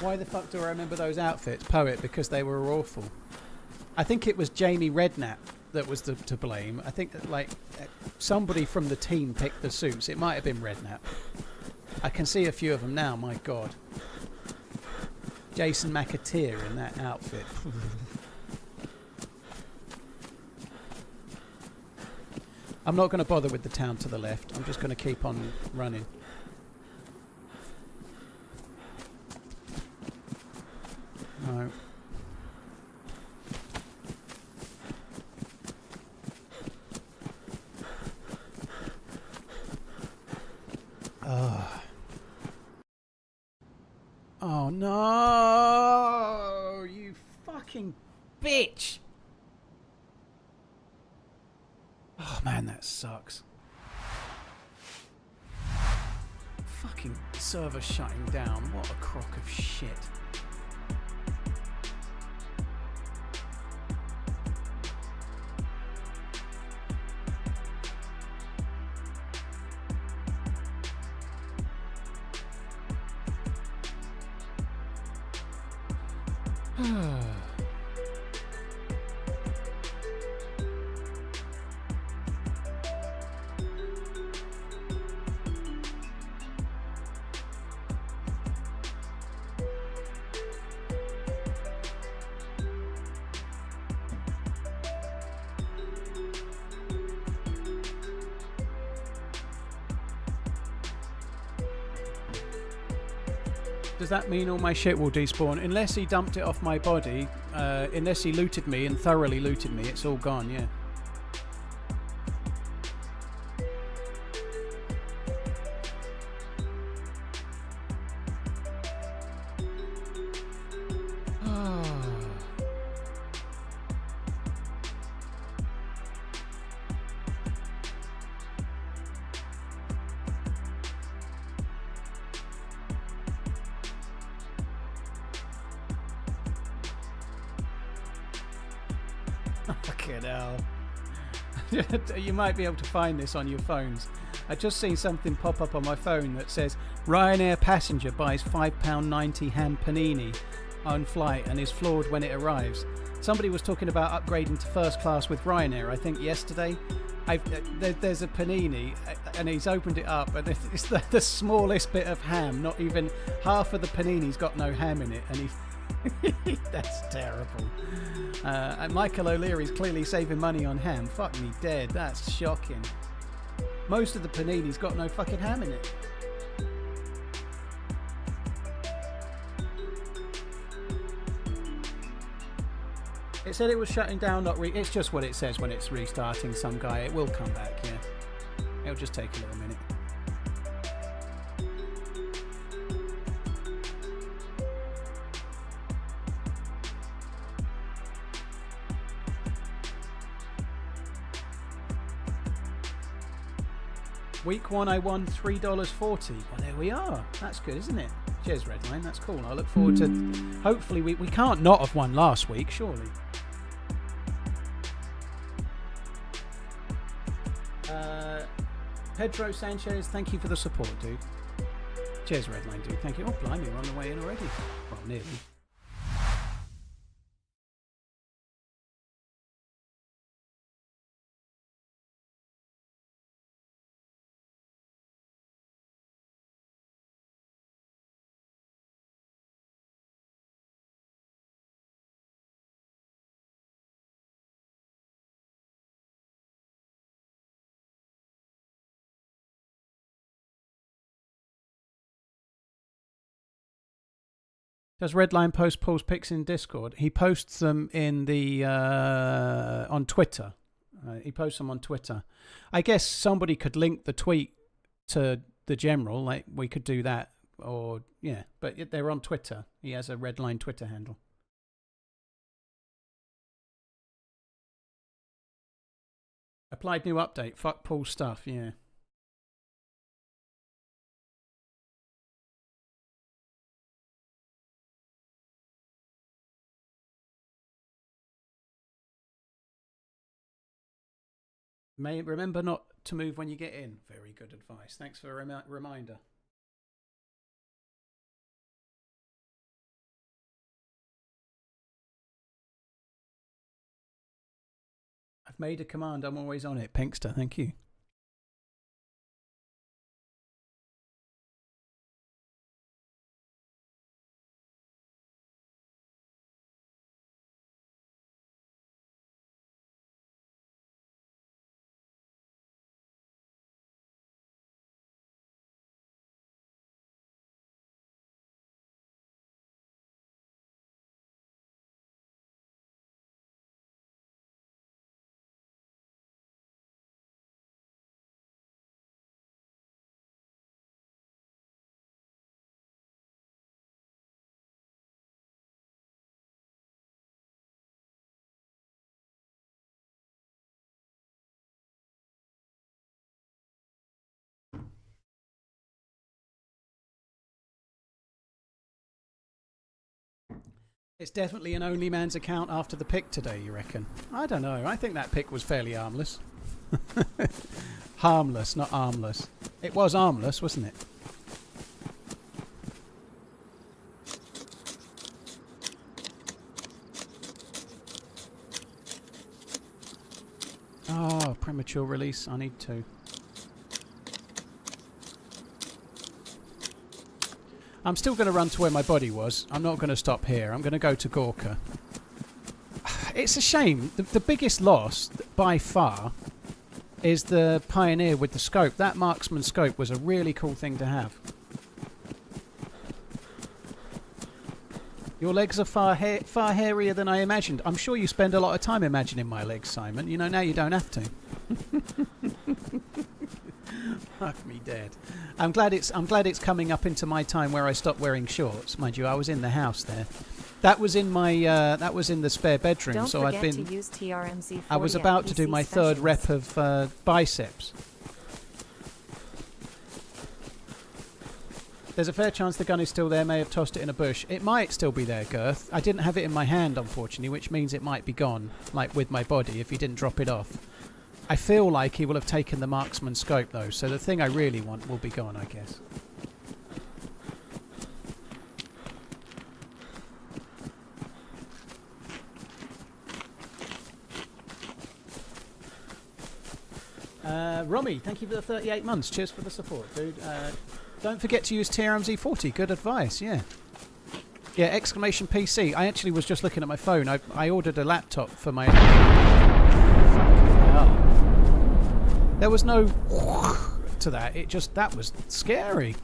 Why the fuck do I remember those outfits, Poet? Because they were awful. I think it was Jamie Redknapp that was to blame. I think that, like, somebody from the team picked the suits. It might have been Redknapp. I can see a few of them now, my god. Jason McAteer in that outfit. I'm not going to bother with the town to the left. I'm just going to keep on running. No. Oh no! You fucking bitch! Oh man, that sucks. Fucking server shutting down. What a crock of shit. Does that mean all my shit will despawn? Unless he dumped it off my body, unless he looted me and thoroughly looted me, it's all gone, yeah. Fucking hell. You might be able to find this on your phones. I just seen something pop up on my phone that says Ryanair passenger buys £5.90 ham panini on flight and is floored when it arrives. Somebody was talking about upgrading to first class with Ryanair, I think yesterday. There's a panini and he's opened it up and it's the smallest bit of ham. Not even half of the panini's got no ham in it, and he's that's terrible. And Michael O'Leary's clearly saving money on ham. Fuck me dead. That's shocking. Most of the panini's got no fucking ham in it. It said it was shutting down, it's just what it says when it's restarting some guy. It will come back, yeah. It'll just take a little minute. Week 1 I won $3.40. Well, there we are. That's good, isn't it? Cheers, Redline. That's cool. I look forward to... Hopefully, we can't not have won last week, surely. Pedro Sanchez, thank you for the support, dude. Cheers, Redline, dude. Thank you. Oh, blimey, we're on the way in already. Well, nearly. Does Redline post Paul's pics in Discord? He posts them in the on Twitter. He posts them on Twitter. I guess somebody could link the tweet to the general. Like we could do that, or yeah. But they're on Twitter. He has a Redline Twitter handle. Applied new update. Fuck Paul's stuff. Yeah. Remember not to move when you get in. Very good advice. Thanks for a reminder. I've made a command. I'm always on it. Pinkster, thank you. It's definitely an OnlyMan's account after the pick today, you reckon? I don't know. I think that pick was fairly harmless. Harmless, not armless. It was armless, wasn't it? Oh, premature release. I need to. I'm still going to run to where my body was. I'm not going to stop here. I'm going to go to Gorka. It's a shame. The biggest loss, by far, is the Pioneer with the scope. That marksman scope was a really cool thing to have. Your legs are far hairier than I imagined. I'm sure you spend a lot of time imagining my legs, Simon. You know, now you don't have to. Fuck me dead. I'm glad it's coming up into my time where I stopped wearing shorts. Mind you, I was in the house there. That was in my that was in the spare bedroom. Don't so forget I'd been to use TRMZ. I was about to do my third rep of biceps. There's a fair chance the gun is still there. May have tossed it in a bush. It might still be there, Girth. I didn't have it in my hand, unfortunately, which means it might be gone, like with my body, if he didn't drop it off. I feel like he will have taken the marksman scope, though, so the thing I really want will be gone, I guess. Romy, thank you for the 38 months. Cheers for the support, dude. Don't forget to use TRMZ 40. Good advice, yeah. Yeah, exclamation PC. I actually was just looking at my phone. I ordered a laptop for my... There was no to that. It just, that was scary.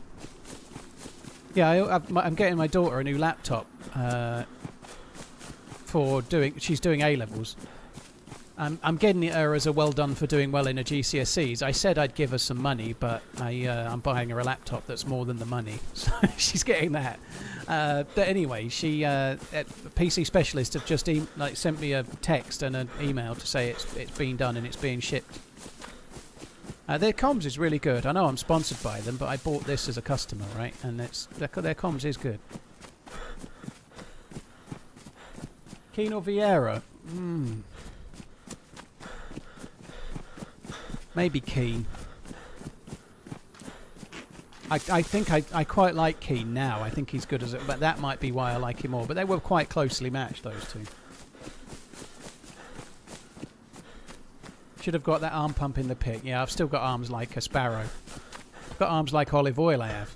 Yeah, I'm getting my daughter a new laptop for doing. She's doing A levels. I'm getting her as a well done for doing well in her GCSEs. I said I'd give her some money, but I'm buying her a laptop that's more than the money, so she's getting that. But anyway, she PC specialist have just sent me a text and an email to say it's been done and it's being shipped. Their comms is really good. I know I'm sponsored by them, but I bought this as a customer, right? And their comms is good. Keen or Vieira? Maybe Keen. I think I quite like Keen now. I think he's good as it, but that might be why I like him more. But they were quite closely matched, those two. Should have got that arm pump in the pit. Yeah, I've still got arms like a sparrow. I've got arms like olive oil, I have.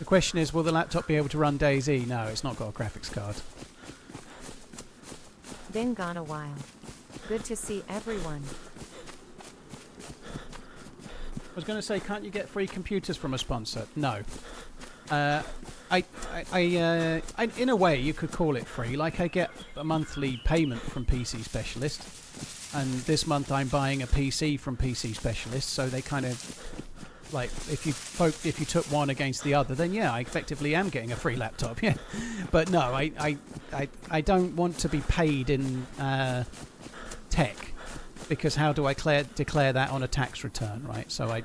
The question is, will the laptop be able to run DayZ? No, it's not got a graphics card. Been gone a while. Good to see everyone. I was going to say, can't you get free computers from a sponsor? No. In a way, you could call it free. Like, I get a monthly payment from PC Specialist, and this month I'm buying a PC from PC Specialist, so they kind of... Like, if you took one against the other, then yeah, I effectively am getting a free laptop, yeah. But no, I don't want to be paid in tech, because how do I declare that on a tax return, right? So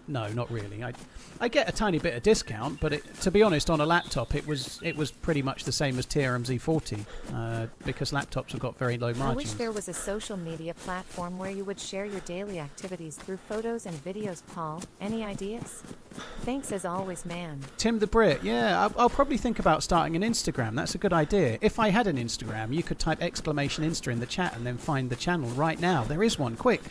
no, not really. I get a tiny bit of discount, but to be honest, on a laptop, it was pretty much the same as TRMZ 40, because laptops have got very low margins. I wish there was a social media platform where you would share your daily activities through photos and videos, Paul. Any ideas? Thanks as always, man. Tim the Brit, yeah, I'll probably think about starting an Instagram. That's a good idea. If I had an Instagram, you could type !Insta in the chat and then find the channel right now. There is one, quick.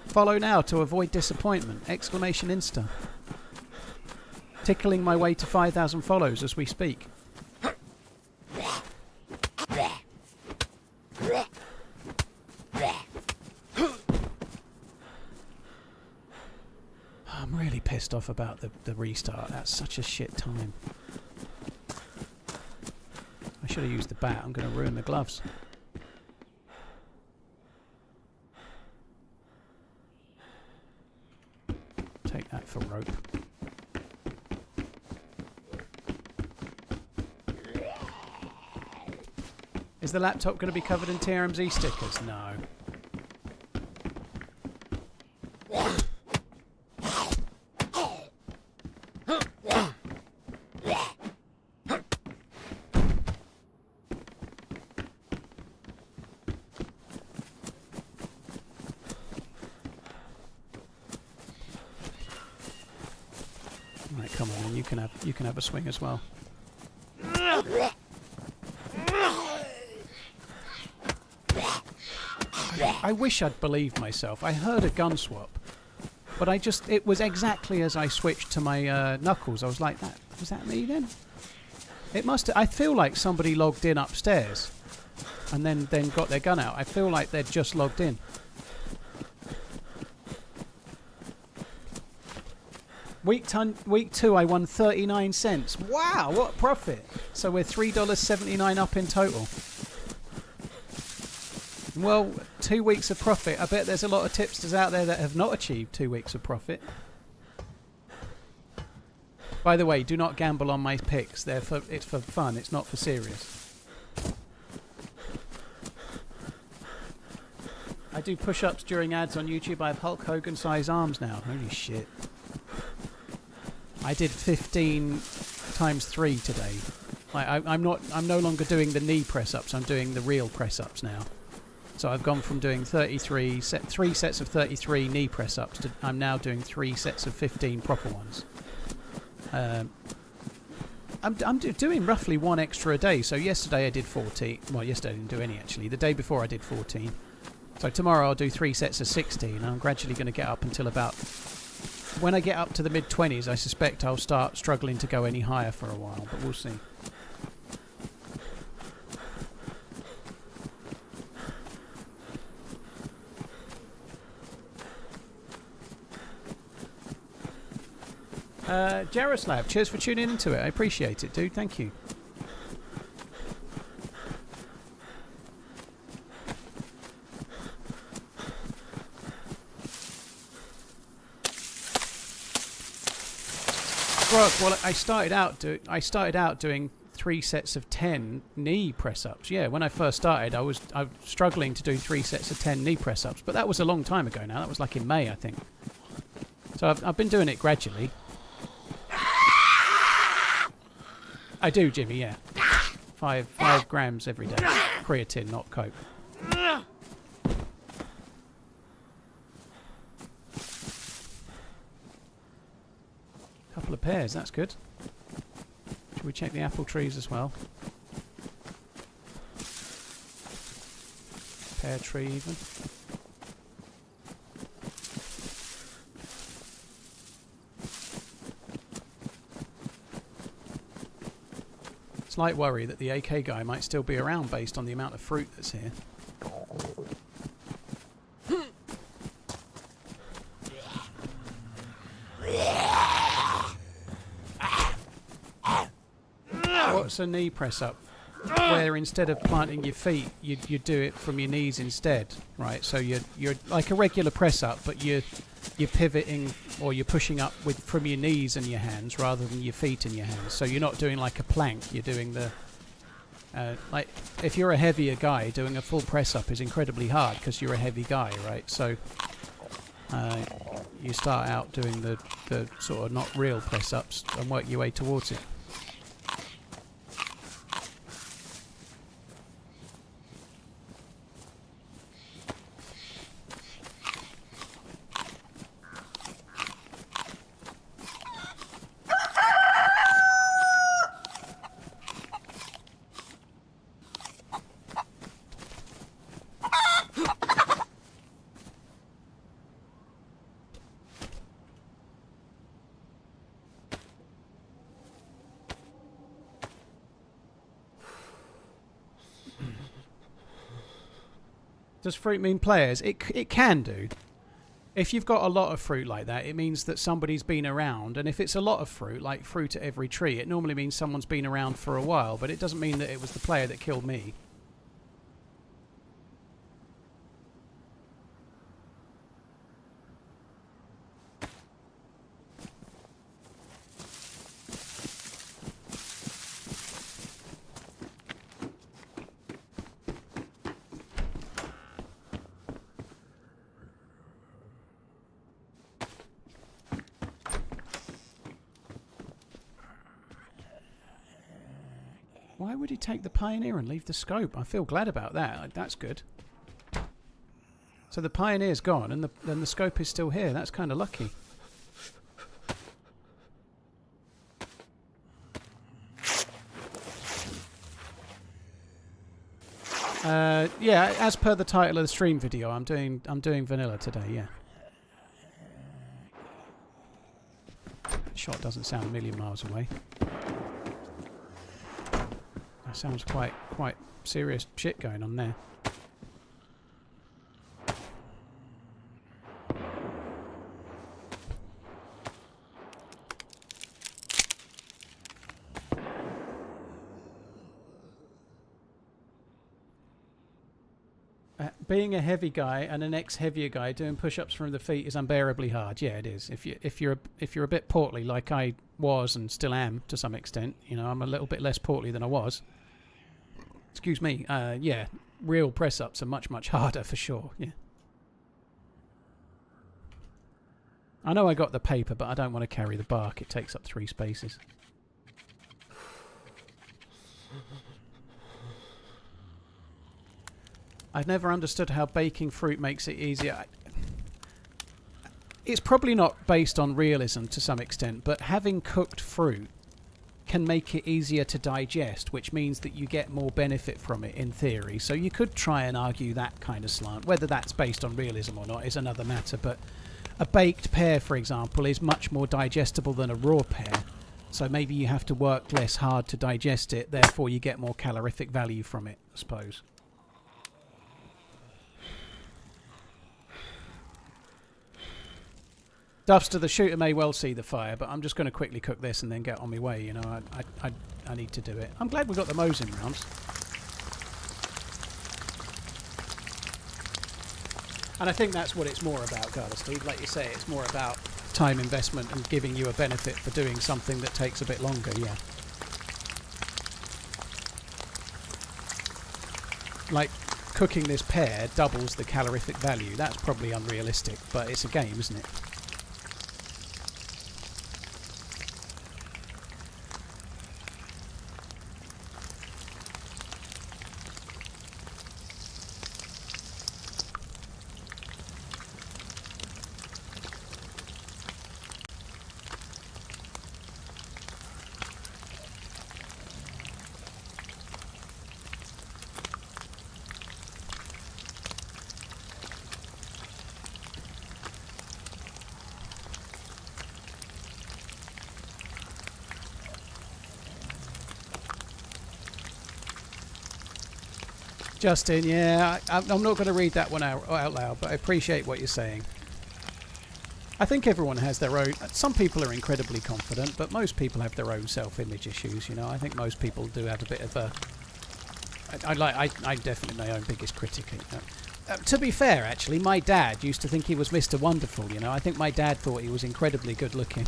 Follow now to avoid disappointment! !Insta. Tickling my way to 5,000 follows as we speak. I'm really pissed off about the restart. That's such a shit time. I should have used the bat. I'm going to ruin the gloves. Take that for rope. Is the laptop going to be covered in TRMZ stickers? No. Right, come on, and you can have a swing as well. I wish I'd believed myself. I heard a gun swap, but it was exactly as I switched to my knuckles. I was like, was that me then? It must. I feel like somebody logged in upstairs and then got their gun out. I feel like they'd just logged in. Week 2, I won 39 cents. Wow, what profit! So we're $3.79 up in total. Well, 2 weeks of profit. I bet there's a lot of tipsters out there that have not achieved 2 weeks of profit. By the way, do not gamble on my picks. It's for fun. It's not for serious. I do push-ups during ads on YouTube. I have Hulk Hogan size arms now. Holy shit. I did 15 times 3 today. I'm no longer doing the knee press-ups. I'm doing the real press-ups now. So I've gone from doing 3 sets of 33 knee press-ups to I'm now doing 3 sets of 15 proper ones. I'm doing roughly 1 extra a day. So yesterday I did 14. Well, yesterday I didn't do any actually. The day before I did 14. So tomorrow I'll do 3 sets of 16. I'm gradually going to get up until about... When I get up to the mid-20s, I suspect I'll start struggling to go any higher for a while, but we'll see. Jaroslav, cheers for tuning into it. I appreciate it, dude. Thank you. Grok, well, I started out doing 3 sets of 10 knee press-ups. Yeah, when I first started, I was struggling to do 3 sets of 10 knee press-ups, but that was a long time ago now. That was like in May, I think. So I've been doing it gradually. I do, Jimmy. Yeah, 5 grams every day. Creatine, not coke. Couple of pears. That's good. Should we check the apple trees as well? Pear tree even. Slight worry that the AK guy might still be around based on the amount of fruit that's here. What's a knee press up? Where instead of planting your feet, you do it from your knees instead, right? So you're like a regular press up, but you're pivoting or you're pushing up from your knees and your hands rather than your feet and your hands. So you're not doing like a plank. You're doing the like if you're a heavier guy, doing a full press up is incredibly hard because you're a heavy guy, right? So you start out doing the sort of not real press ups and work your way towards it. Does fruit mean players? It can do. If you've got a lot of fruit like that, it means that somebody's been around. And if it's a lot of fruit, like fruit at every tree, it normally means someone's been around for a while. But it doesn't mean that it was the player that killed me. Why would he take the Pioneer and leave the scope? I feel glad about that. That's good. So the Pioneer's gone and the scope is still here. That's kind of lucky. Yeah, as per the title of the stream video, I'm doing vanilla today, yeah. That shot doesn't sound a million miles away. That sounds quite serious shit going on there. Being a heavy guy and an ex-heavier guy doing push-ups from the feet is unbearably hard. Yeah, it is. If you're a bit portly, like I was and still am to some extent, you know, I'm a little bit less portly than I was. Excuse me. Yeah, real press-ups are much harder for sure. Yeah. I know I got the paper, but I don't want to carry the bark. It takes up 3 spaces. I've never understood how baking fruit makes it easier. It's probably not based on realism to some extent, but having cooked fruit can make it easier to digest, which means that you get more benefit from it in theory. So you could try and argue that kind of slant. Whether that's based on realism or not is another matter, but a baked pear, for example, is much more digestible than a raw pear. So maybe you have to work less hard to digest it, therefore you get more calorific value from it, I suppose. Duffster, the shooter may well see the fire, but I'm just going to quickly cook this and then get on my way, you know. I need to do it. I'm glad we got the Mosin rounds. And I think that's what it's more about, Garda Steve. Like you say, it's more about time investment and giving you a benefit for doing something that takes a bit longer, yeah. Like, cooking this pear doubles the calorific value. That's probably unrealistic, but it's a game, isn't it? Justin, yeah, I'm not going to read that one out loud, but I appreciate what you're saying. I think everyone has their own... Some people are incredibly confident, but most people have their own self-image issues, you know. I think most people do have a bit of a... I'm definitely my own biggest critic. To be fair, actually, my dad used to think he was Mr. Wonderful, you know. I think my dad thought he was incredibly good looking.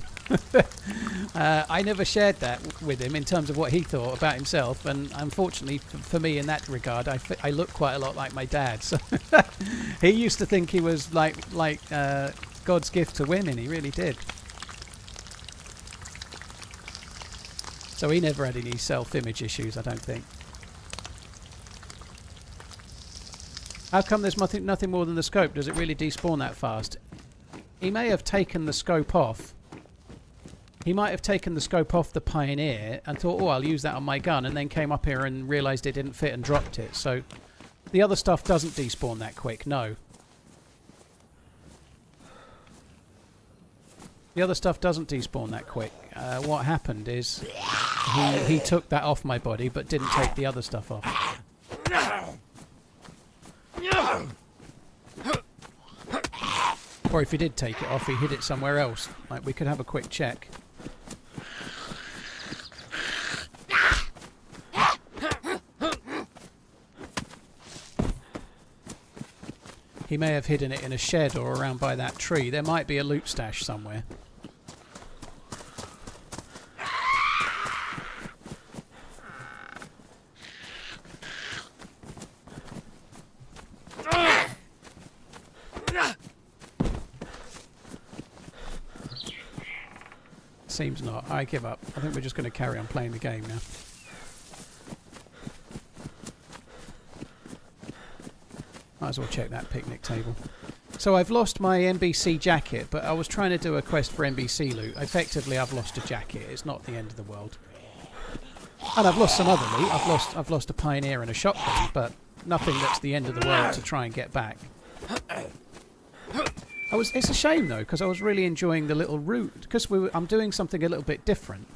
I never shared that with him in terms of what he thought about himself, and unfortunately for me in that regard, I look quite a lot like my dad. So he used to think he was like God's gift to women. He really did. So he never had any self-image issues, I don't think. How come there's nothing more than the scope? Does it really despawn that fast? He may have taken the scope off. He might have taken the scope off the Pioneer and thought, oh, I'll use that on my gun, and then came up here and realised it didn't fit and dropped it. So the other stuff doesn't despawn that quick, no. The other stuff doesn't despawn that quick. What happened is he took that off my body but didn't take the other stuff off. Or if he did take it off, he hid it somewhere else. Like, we could have a quick check. He may have hidden it in a shed or around by that tree. There might be a loot stash somewhere. Seems not. I give up. I think we're just going to carry on playing the game now. Might as well check that picnic table. So I've lost my NBC jacket, but I was trying to do a quest for NBC loot. Effectively, I've lost a jacket. It's not the end of the world. And I've lost some other loot. I've lost a Pioneer and a shotgun, but nothing that's the end of the world to try and get back. It's a shame though, because I was really enjoying the little route. Because I'm doing something a little bit different.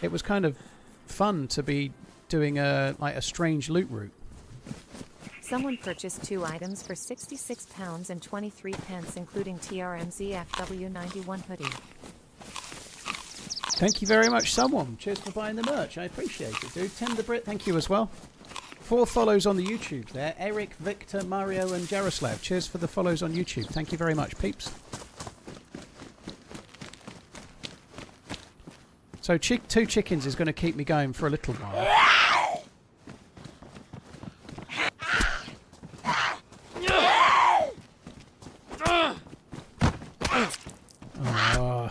It was kind of fun to be doing a strange loot route. Someone purchased 2 items for £66 and 23 pence, including TRMZ FW91 hoodie. Thank you very much, someone. Cheers for buying the merch. I appreciate it, dude. Tender Brit, thank you as well. 4 follows on the YouTube there. Eric, Victor, Mario and Jaroslav. Cheers for the follows on YouTube. Thank you very much, peeps. So 2 chickens is going to keep me going for a little while. Oh,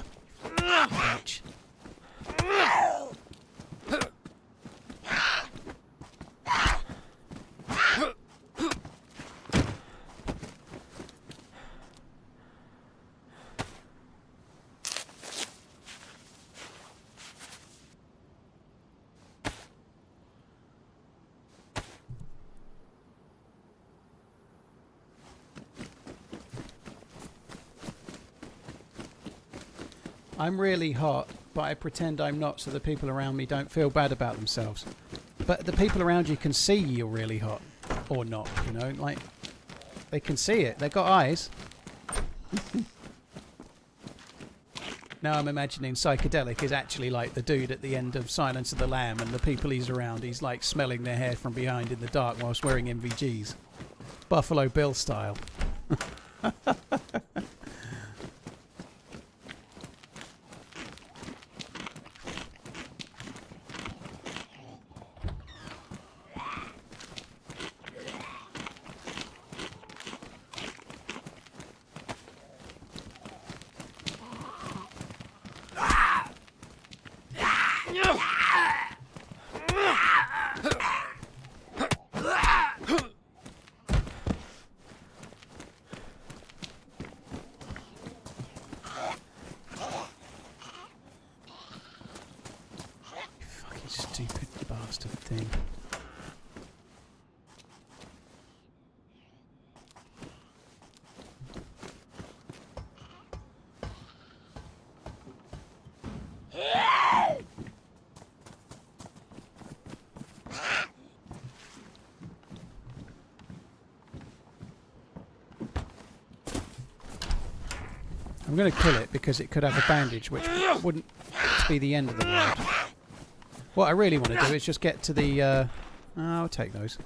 bitch. I'm really hot, but I pretend I'm not so the people around me don't feel bad about themselves. But the people around you can see you're really hot. Or not, you know, like, they can see it. They've got eyes. Now I'm imagining Psychedelic is actually like the dude at the end of Silence of the Lamb, and the people he's around, he's like smelling their hair from behind in the dark whilst wearing MVGs. Buffalo Bill style. bastard thing. I'm going to kill it because it could have a bandage, which wouldn't be the end of the world. What I really want to do is just get to the... I'll take those.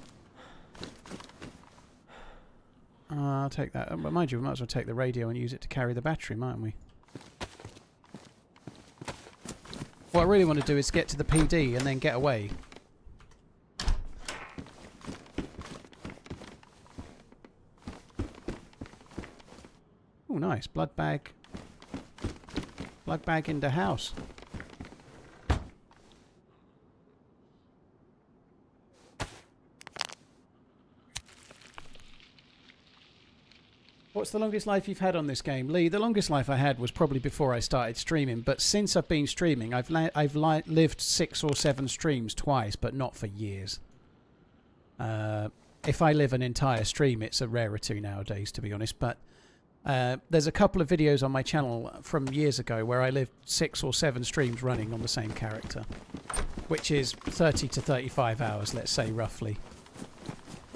I'll take that. But mind you, we might as well take the radio and use it to carry the battery, mightn't we? What I really want to do is get to the PD and then get away. Oh, nice. Blood bag. Blood bag in the house. What's the longest life you've had on this game? Lee, the longest life I had was probably before I started streaming, but since I've been streaming, I've lived 6 or 7 streams twice, but not for years. If I live an entire stream, it's a rarity nowadays, to be honest, but there's a couple of videos on my channel from years ago where I lived 6 or 7 streams running on the same character, which is 30 to 35 hours, let's say, roughly.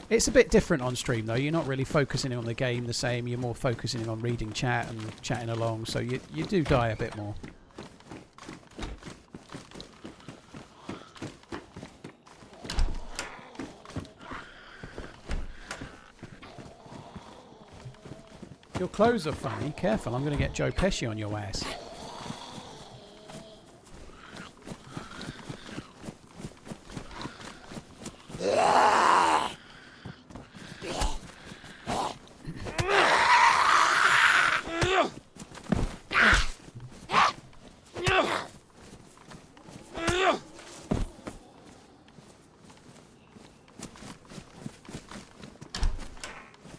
It's a bit different on stream, though. You're not really focusing on the game the same. You're more focusing on reading chat and chatting along, so you do die a bit more. Your clothes are funny. Careful, I'm going to get Joe Pesci on your ass.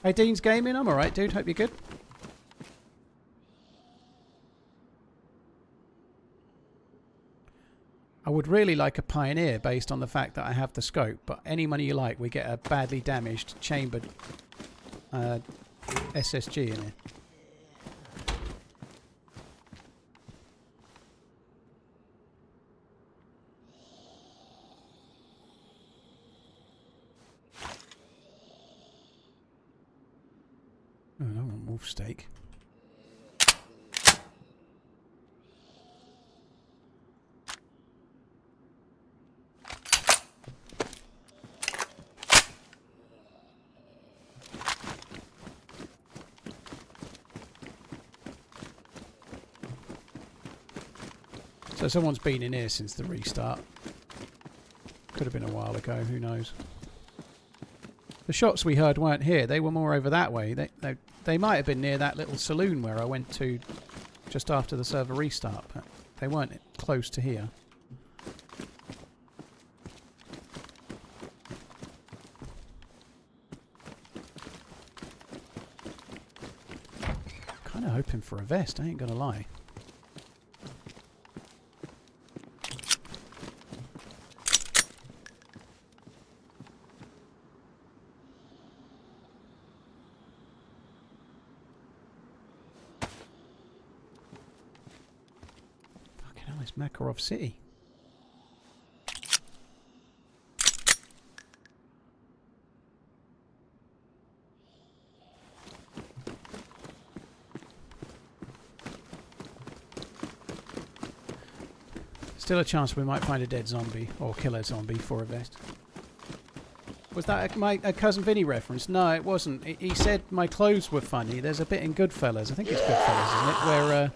Hey, Dean's Gaming, I'm alright, dude. Hope you're good. I would really like a Pioneer based on the fact that I have the scope, but any money you like, we get a badly damaged chambered SSG in it. Oh, I don't want wolf steak. So someone's been in here since the restart. Could have been a while ago, who knows. The shots we heard weren't here, they were more over that way. They might have been near that little saloon where I went to just after the server restart, but they weren't close to here. Kind of hoping for a vest, I ain't gonna lie. Makarov City. Still a chance we might find a dead zombie or kill a zombie for a vest. Was that a Cousin Vinny reference? No, it wasn't. He said my clothes were funny. There's a bit in Goodfellas. I think it's Goodfellas, isn't it? Where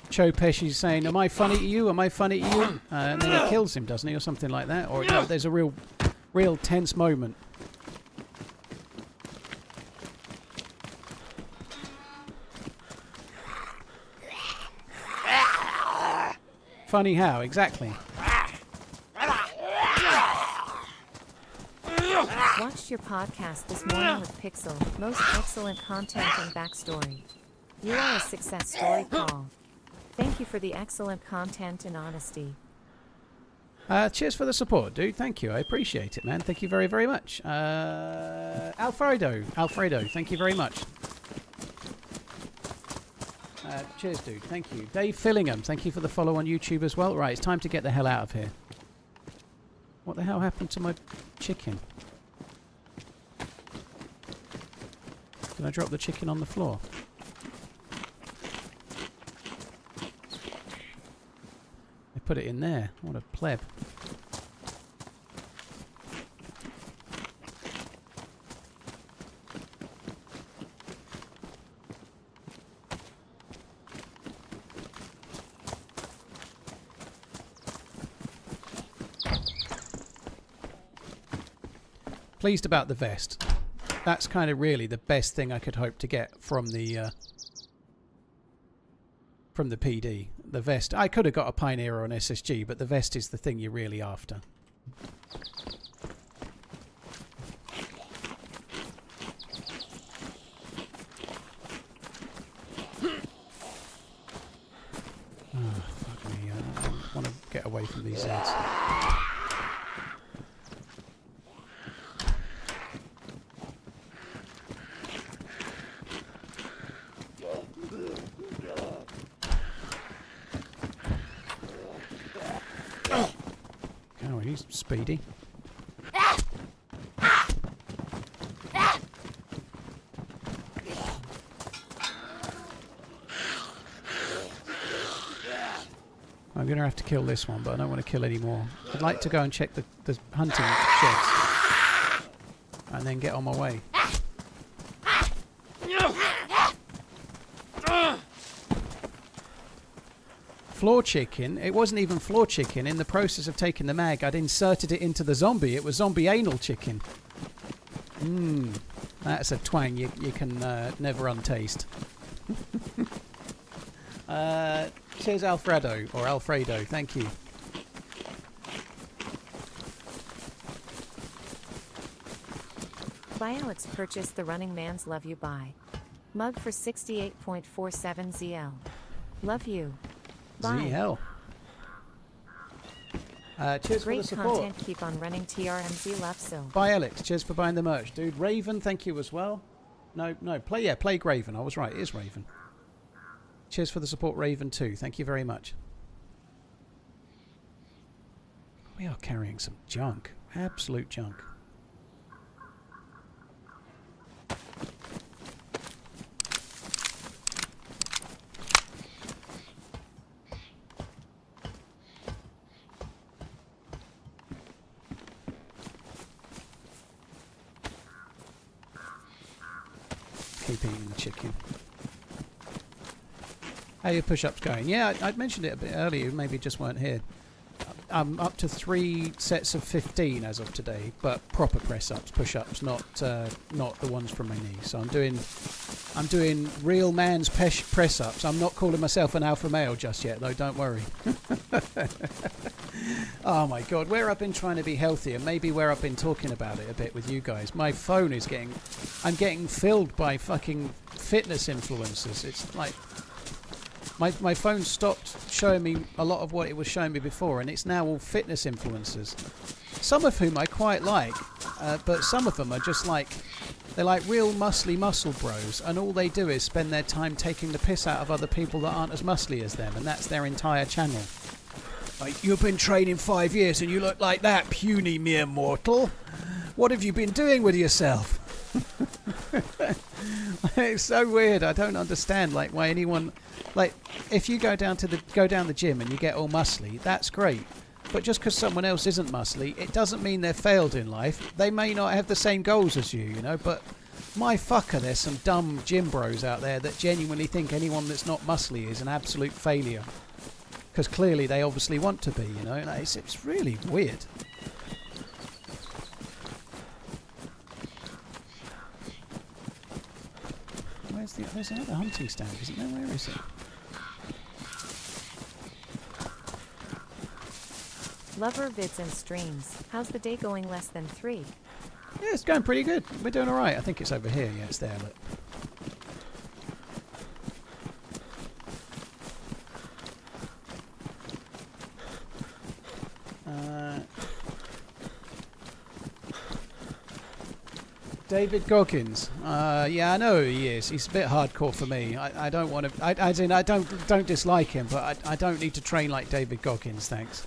Joe Pesci's saying, "Am I funny to you? Am I funny to you?" And then he kills him, doesn't he, or something like that? Or no, there's a real tense moment. Funny how? Exactly. Watched your podcast this morning with Pixel. Most excellent content and backstory. You are a success story, Paul. Thank you for the excellent content and honesty. Cheers for the support, dude. Thank you. I appreciate it, man. Thank you very, very much. Alfredo, thank you very much. Cheers, dude. Thank you. Dave Fillingham, thank you for the follow on YouTube as well. Right, it's time to get the hell out of here. What the hell happened to my chicken? Did I drop the chicken on the floor? They put it in there. What a pleb. Pleased about the vest. That's kind of really the best thing I could hope to get from the PD. The vest. I could have got a Pioneer or an SSG, but the vest is the thing you're really after. Oh, fuck me. I want to get away from these Zeds. Oh, he's speedy. I'm going to have to kill this one, but I don't want to kill any more. I'd like to go and check the hunting sheds and then get on my way. Floor chicken. It wasn't even floor chicken. In the process of taking the mag, I'd inserted it into the zombie. It was zombie anal chicken. Mmm. That's a twang you can never untaste. Cheers, Alfredo. Or Alfredo. Thank you. By Alex purchased the Running Man's Love You Bye. Mug for 68.47 ZL. Love you. Bye. ZL. Cheers Great for the support. content. Keep on running. TRMZ love so. Bye, Alex. Cheers for buying the merch, dude. Raven, thank you as well. No, play Raven. I was right. It is Raven. Cheers for the support, Raven, too. Thank you very much. We are carrying some junk. Absolute junk. Keep eating the chicken. How are your push-ups going? Yeah, I mentioned it a bit earlier. You maybe just weren't here. I'm up to 3 sets of 15 as of today, but proper press-ups, push-ups, not the ones from my knee. So I'm doing real man's press-ups. I'm not calling myself an alpha male just yet, though. Don't worry. Oh my god, where I've been trying to be healthy, and maybe where I've been talking about it a bit with you guys. My phone is I'm getting filled by fucking fitness influencers. It's like my phone stopped showing me a lot of what it was showing me before, and it's now all fitness influencers. Some of whom I quite like, but some of them are just like, they're like real muscly muscle bros, and all they do is spend their time taking the piss out of other people that aren't as muscly as them, and that's their entire channel. Like, you've been training 5 years and you look like that, puny mere mortal. What have you been doing with yourself? It's so weird. I don't understand, like, why anyone, like, if you go down the gym and you get all muscly, that's great. But just because someone else isn't muscly, it doesn't mean they're failed in life. They may not have the same goals as you know, but my fucker, there's some dumb gym bros out there that genuinely think anyone that's not muscly is an absolute failure. Because clearly they obviously want to be, you know. Like, it's really weird. There's another hunting stand, isn't there? Where is it? Lover vids and streams. How's the day going? Less than 3. Yeah, it's going pretty good. We're doing alright. I think it's over here. Yeah, it's there, look. David Goggins. Yeah, I know who he is. He's a bit hardcore for me. I don't want to. As in, I don't dislike him, but I don't need to train like David Goggins. Thanks.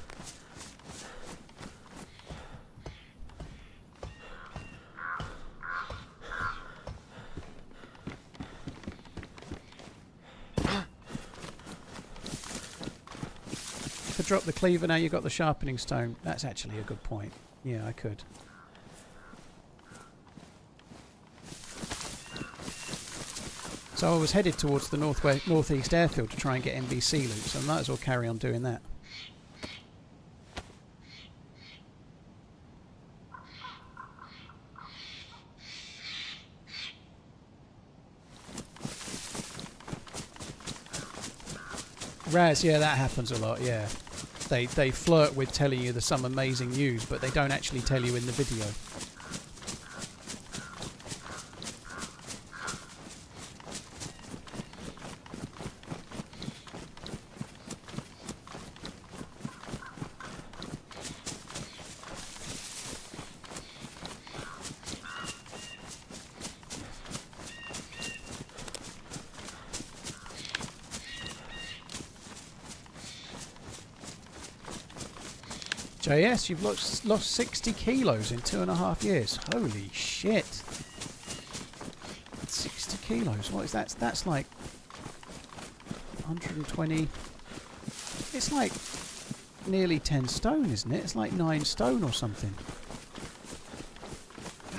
To drop the cleaver now, you got the sharpening stone. That's actually a good point. Yeah, I could. So I was headed towards the northeast airfield to try and get NBC loot, so I might as well carry on doing that. Raz, yeah, that happens a lot, yeah. They flirt with telling you there's some amazing news, but they don't actually tell you in the video. JS, you've lost 60 kilos in 2.5 years. Holy shit. 60 kilos. What is that? That's like 120. It's like nearly 10 stone, isn't it? It's like 9 stone or something.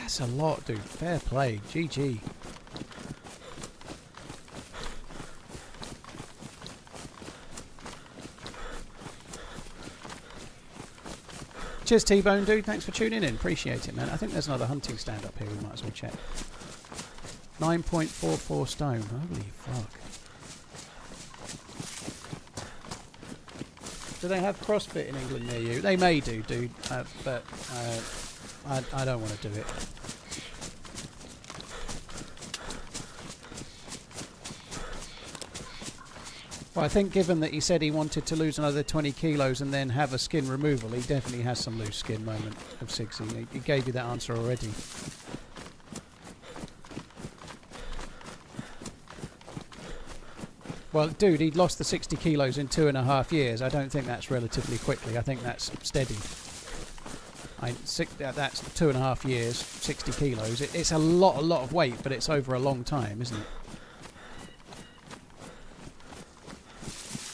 That's a lot, dude. Fair play. GG. Cheers, T-Bone, dude. Thanks for tuning in. Appreciate it, man. I think there's another hunting stand up here. We might as well check. 9.44 stone. Holy fuck. Do they have CrossFit in England near you? They may do, dude. But I don't want to do it. Well, I think given that he said he wanted to lose another 20 kilos and then have a skin removal, he definitely has some loose skin moment of Sigsy. He gave you that answer already. Well, dude, he'd lost the 60 kilos in 2.5 years. I don't think that's relatively quickly. I think that's steady. That's 2.5 years, 60 kilos. It's a lot of weight, but it's over a long time, isn't it?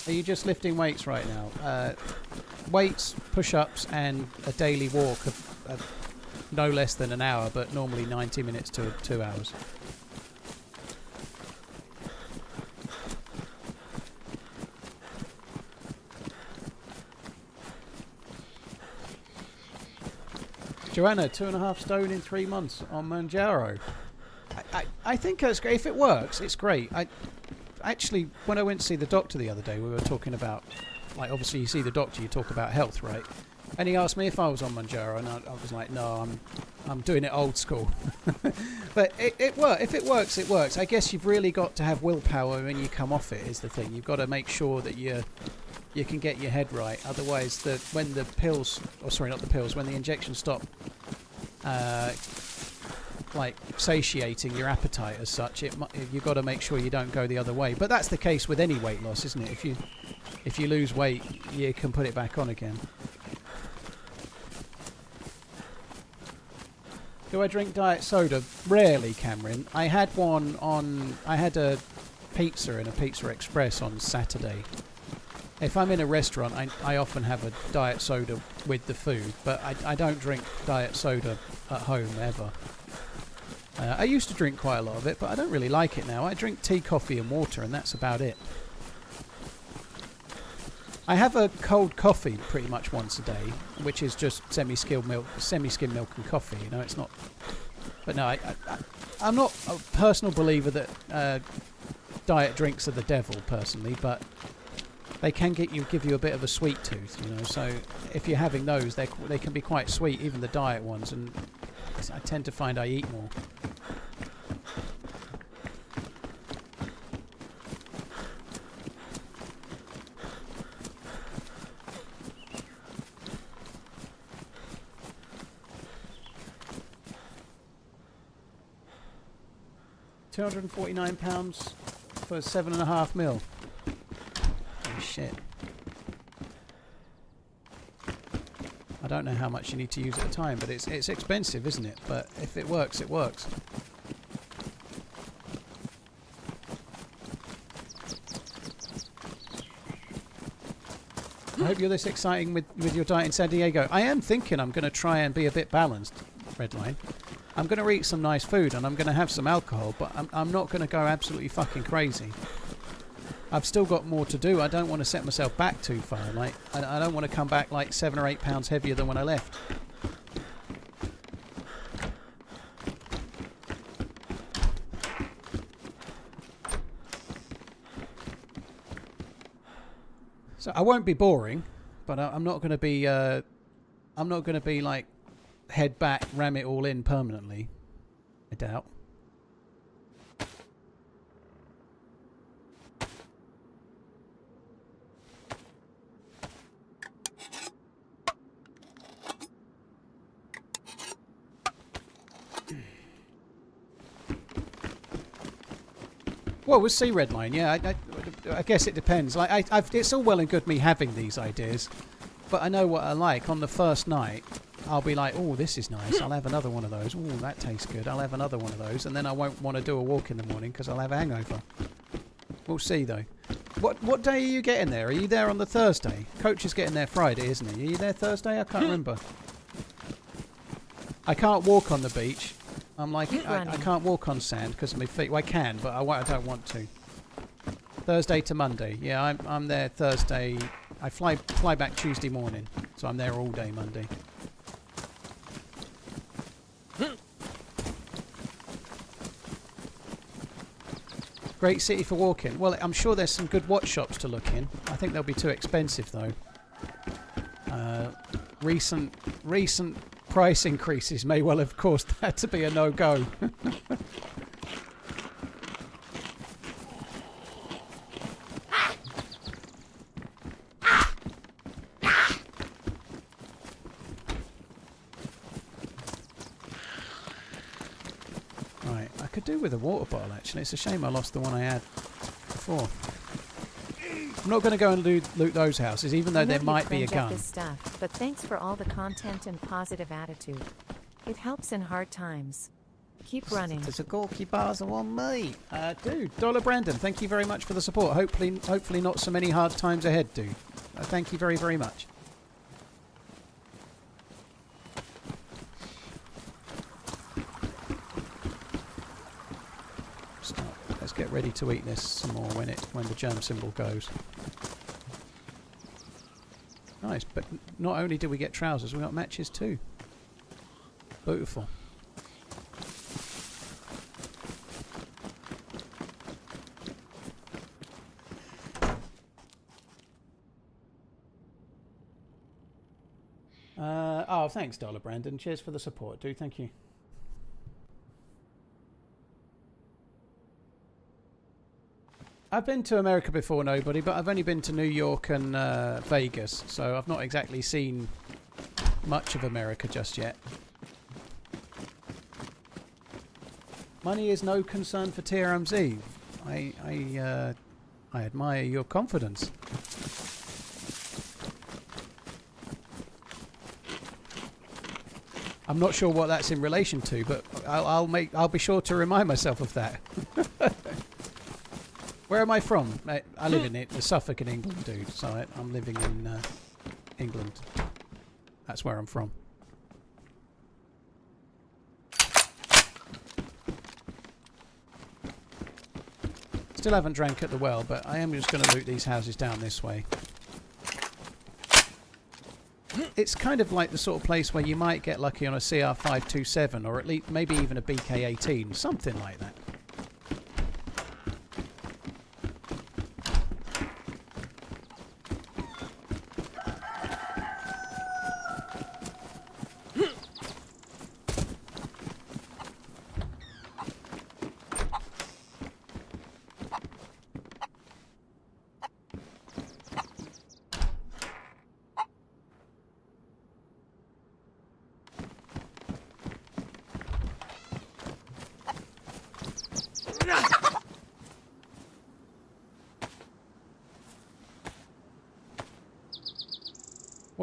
Are you just lifting weights right now? Weights, push-ups, and a daily walk of no less than an hour, but normally 90 minutes to 2 hours. Joanna, 2.5 stone in 3 months on Manjaro. I think that's great. If it works, it's great. Actually, when I went to see the doctor the other day, we were talking about, like, obviously you see the doctor, you talk about health, right? And he asked me if I was on Manjaro, and I was like, no, I'm doing it old school. But if it works, it works. I guess you've really got to have willpower when you come off it, is the thing. You've got to make sure that you can get your head right. Otherwise, when the pills, or sorry, not the pills, when the injections stop, like satiating your appetite as such, you've got to make sure you don't go the other way. But that's the case with any weight loss, isn't it? If you lose weight, you can put it back on again. Do I drink diet soda? Rarely, Cameron. I had a pizza in a Pizza Express on Saturday. If I'm in a restaurant, I often have a diet soda with the food, but I don't drink diet soda at home ever. I used to drink quite a lot of it, but I don't really like it now. I drink tea, coffee and water, and that's about it. I have a cold coffee pretty much once a day, which is just semi-skim milk and coffee. You know, it's not. But no, I'm not a personal believer that diet drinks are the devil, personally. But they can give you a bit of a sweet tooth, you know. So if you're having those, they can be quite sweet, even the diet ones. And I tend to find I eat more. £249 for 7.5 mil. Holy shit. I don't know how much you need to use at a time, but it's expensive, isn't it? But if it works, it works. I hope you're this exciting with your diet in San Diego. I am thinking I'm going to try and be a bit balanced, Redline. I'm going to eat some nice food and I'm going to have some alcohol, but I'm not going to go absolutely fucking crazy. I've still got more to do. I don't want to set myself back too far. Like, I don't want to come back like 7 or 8 pounds heavier than when I left. So I won't be boring, but I'm not going to be. I'm not going to be like head back, ram it all in permanently. I doubt. Well, we'll see, Redline. Yeah, I guess it depends. Like, it's all well and good me having these ideas, but I know what I like. On the first night, I'll be like, "Oh, this is nice. I'll have another one of those. Oh, that tastes good. I'll have another one of those." And then I won't want to do a walk in the morning because I'll have a hangover. We'll see, though. What day are you getting there? Are you there on the Thursday? Coach is getting there Friday, isn't he? Are you there Thursday? I can't remember. I can't walk on the beach. I'm like, I can't walk on sand because of my feet. Well, I can, but I don't want to. Thursday to Monday. Yeah, I'm there Thursday. I fly back Tuesday morning, so I'm there all day Monday. Great city for walking. Well, I'm sure there's some good watch shops to look in. I think they'll be too expensive though. Recent price increases may well have caused that to be a no-go. Right, I could do with a water bottle actually. It's a shame I lost the one I had before. I'm not going to go and loot those houses, even though there might be a gun. This stuff, but thanks for all the content and positive attitude. It helps in hard times. Keep running. There's a Gorky bars on me. Dude, Dollar Brandon, thank you very much for the support. Hopefully not so many hard times ahead, dude. Thank you very, very much. Let's get ready to eat this some more when the germ symbol goes. Nice, but not only did we get trousers, we got matches too. Beautiful. Oh, thanks, Dollar Brandon. Cheers for the support, dude. Thank you. I've been to America before, nobody, but I've only been to New York and Vegas, so I've not exactly seen much of America just yet. Money is no concern for TRMZ. I admire your confidence. I'm not sure what that's in relation to, but I'll be sure to remind myself of that. Where am I from? I live in Suffolk in England, dude. So I'm living in England. That's where I'm from. Still haven't drank at the well, but I am just going to loot these houses down this way. It's kind of like the sort of place where you might get lucky on a CR527 or at least maybe even a BK18, something like that.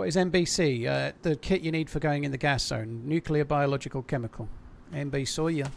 What is NBC? The kit you need for going in the gas zone. Nuclear, biological, chemical. NB Sawyer.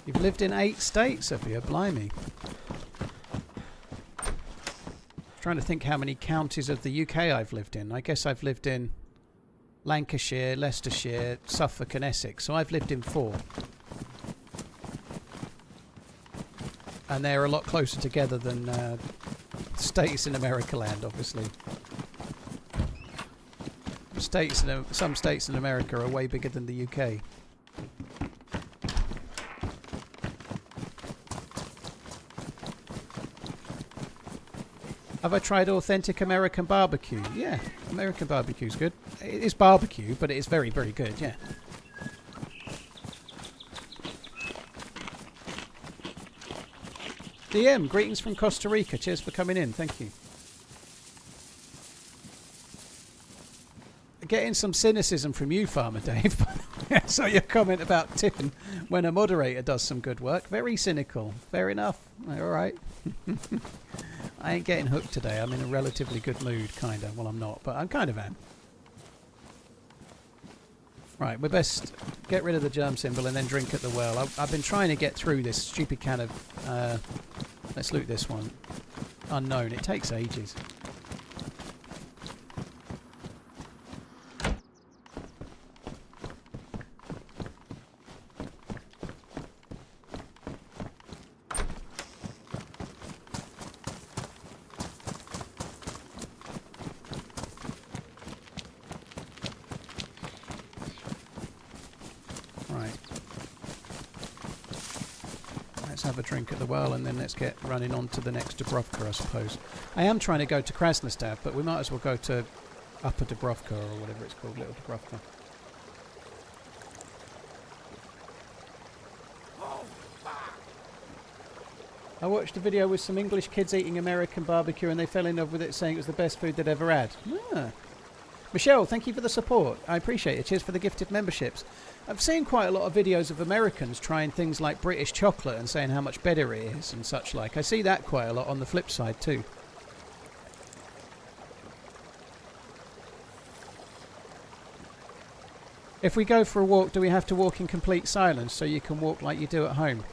You've lived in 8 states, have you? Blimey. Trying to think how many counties of the UK I've lived in. I guess I've lived in Lancashire, Leicestershire, Suffolk and Essex. So I've lived in 4. And they're a lot closer together than states in America land, obviously. Some states in America are way bigger than the UK. Have I tried authentic American barbecue? Yeah, American barbecue's good. It is barbecue, but it is very, very good, yeah. DM, greetings from Costa Rica. Cheers for coming in. Thank you. Getting some cynicism from you, Farmer Dave. So your comment about tipping when a moderator does some good work. Very cynical. Fair enough. All right. I ain't getting hooked today. I'm in a relatively good mood, kind of. Well, I'm not, but I'm kind of am. Right, we best get rid of the germ symbol and then drink at the well. I've been trying to get through this stupid can of... let's loot this one. Unknown. It takes ages. Have a drink at the well and then let's get running on to the next Dubrovka, I suppose. I am trying to go to Krasnostav, but we might as well go to Upper Dubrovka or whatever it's called, Little Dubrovka. I watched a video with some English kids eating American barbecue and they fell in love with it, saying it was the best food they'd ever had. Ah. Michelle, thank you for the support. I appreciate it. Cheers for the gifted memberships. I've seen quite a lot of videos of Americans trying things like British chocolate and saying how much better it is and such like. I see that quite a lot on the flip side too. If we go for a walk, do we have to walk in complete silence so you can walk like you do at home?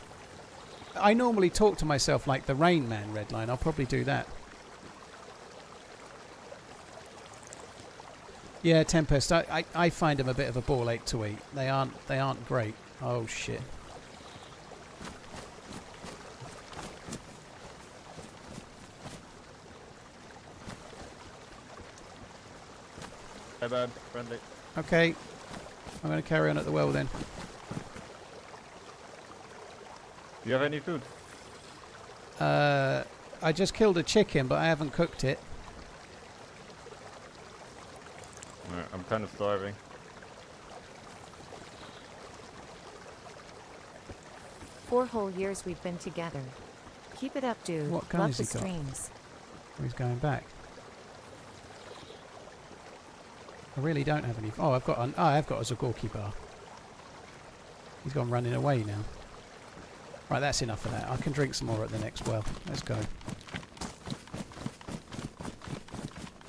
I normally talk to myself like the Rain Man, Redline. I'll probably do that. Yeah, Tempest. I find them a bit of a ball ache to eat. They aren't great. Oh shit. Hey, bud. Friendly. Okay. I'm going to carry on at the well then. Do you have any food? I just killed a chicken, but I haven't cooked it. I'm kind of starving. Four whole years we've been together. Keep it up, dude. What gun Love has the he got? streams. Oh, he's going back. I really don't have any. Oh, I've got a Zagorki bar. He's gone running away now. Right, that's enough of that. I can drink some more at the next well. Let's go.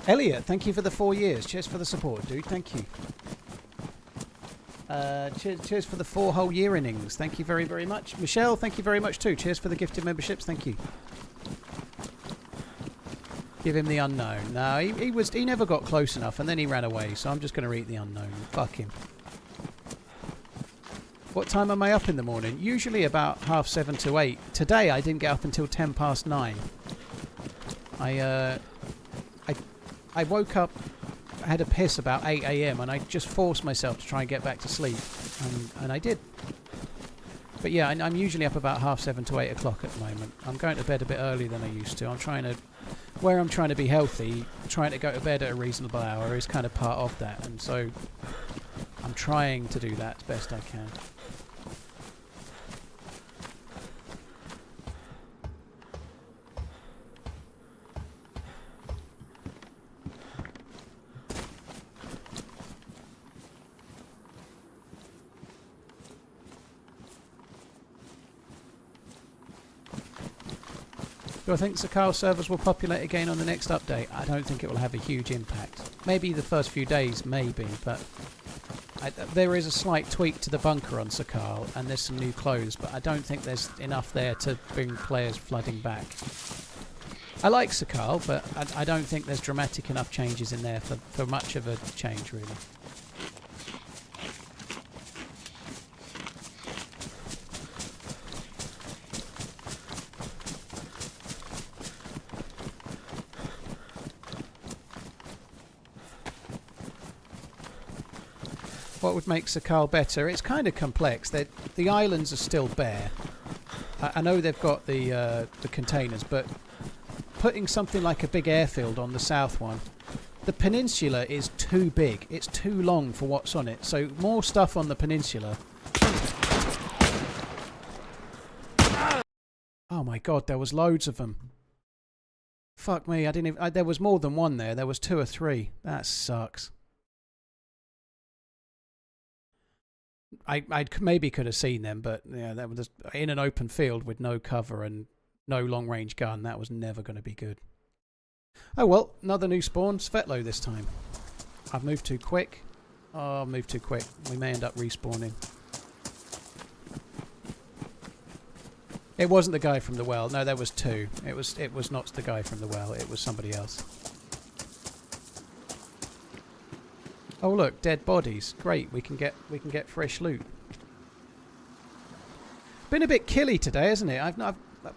Elliot, thank you for the 4 years. Cheers for the support, dude. Thank you. Cheers for the 4 whole year innings. Thank you very, very much. Michelle, thank you very much too. Cheers for the gifted memberships. Thank you. Give him the unknown. No, he never got close enough and then he ran away, so I'm just going to eat the unknown. Fuck him. What time am I up in the morning? Usually about 7:30 to 8. Today I didn't get up until 9:10. I woke up, I had a piss about 8 AM and I just forced myself to try and get back to sleep. And I did. But yeah, I'm usually up about 7:30 to 8 o'clock at the moment. I'm going to bed a bit earlier than I used to. I'm trying to where I'm trying to be healthy, trying to go to bed at a reasonable hour is kind of part of that, and so I'm trying to do that as best I can. Do I think Sakal servers will populate again on the next update? I don't think it will have a huge impact. Maybe the first few days, maybe, but there is a slight tweak to the bunker on Sakal, and there's some new clothes, but I don't think there's enough there to bring players flooding back. I like Sakal, but I don't think there's dramatic enough changes in there for much of a change, really. What would make Sakal better? It's kind of complex. The islands are still bare. I know they've got the containers, but putting something like a big airfield on the south one, the peninsula is too big. It's too long for what's on it. So more stuff on the peninsula. Oh my god, there was loads of them. Fuck me, I didn't even... there was more than one there. There was 2 or 3. That sucks. I maybe could have seen them, but yeah, that was in an open field with no cover and no long-range gun. That was never going to be good. Oh well, another new spawn. Svetlo this time. I've moved too quick. Oh, I've moved too quick. We may end up respawning. It wasn't the guy from the well. No, there was 2. It was not the guy from the well. It was somebody else. Oh look, dead bodies. Great, we can get fresh loot. Been a bit killy today, hasn't it?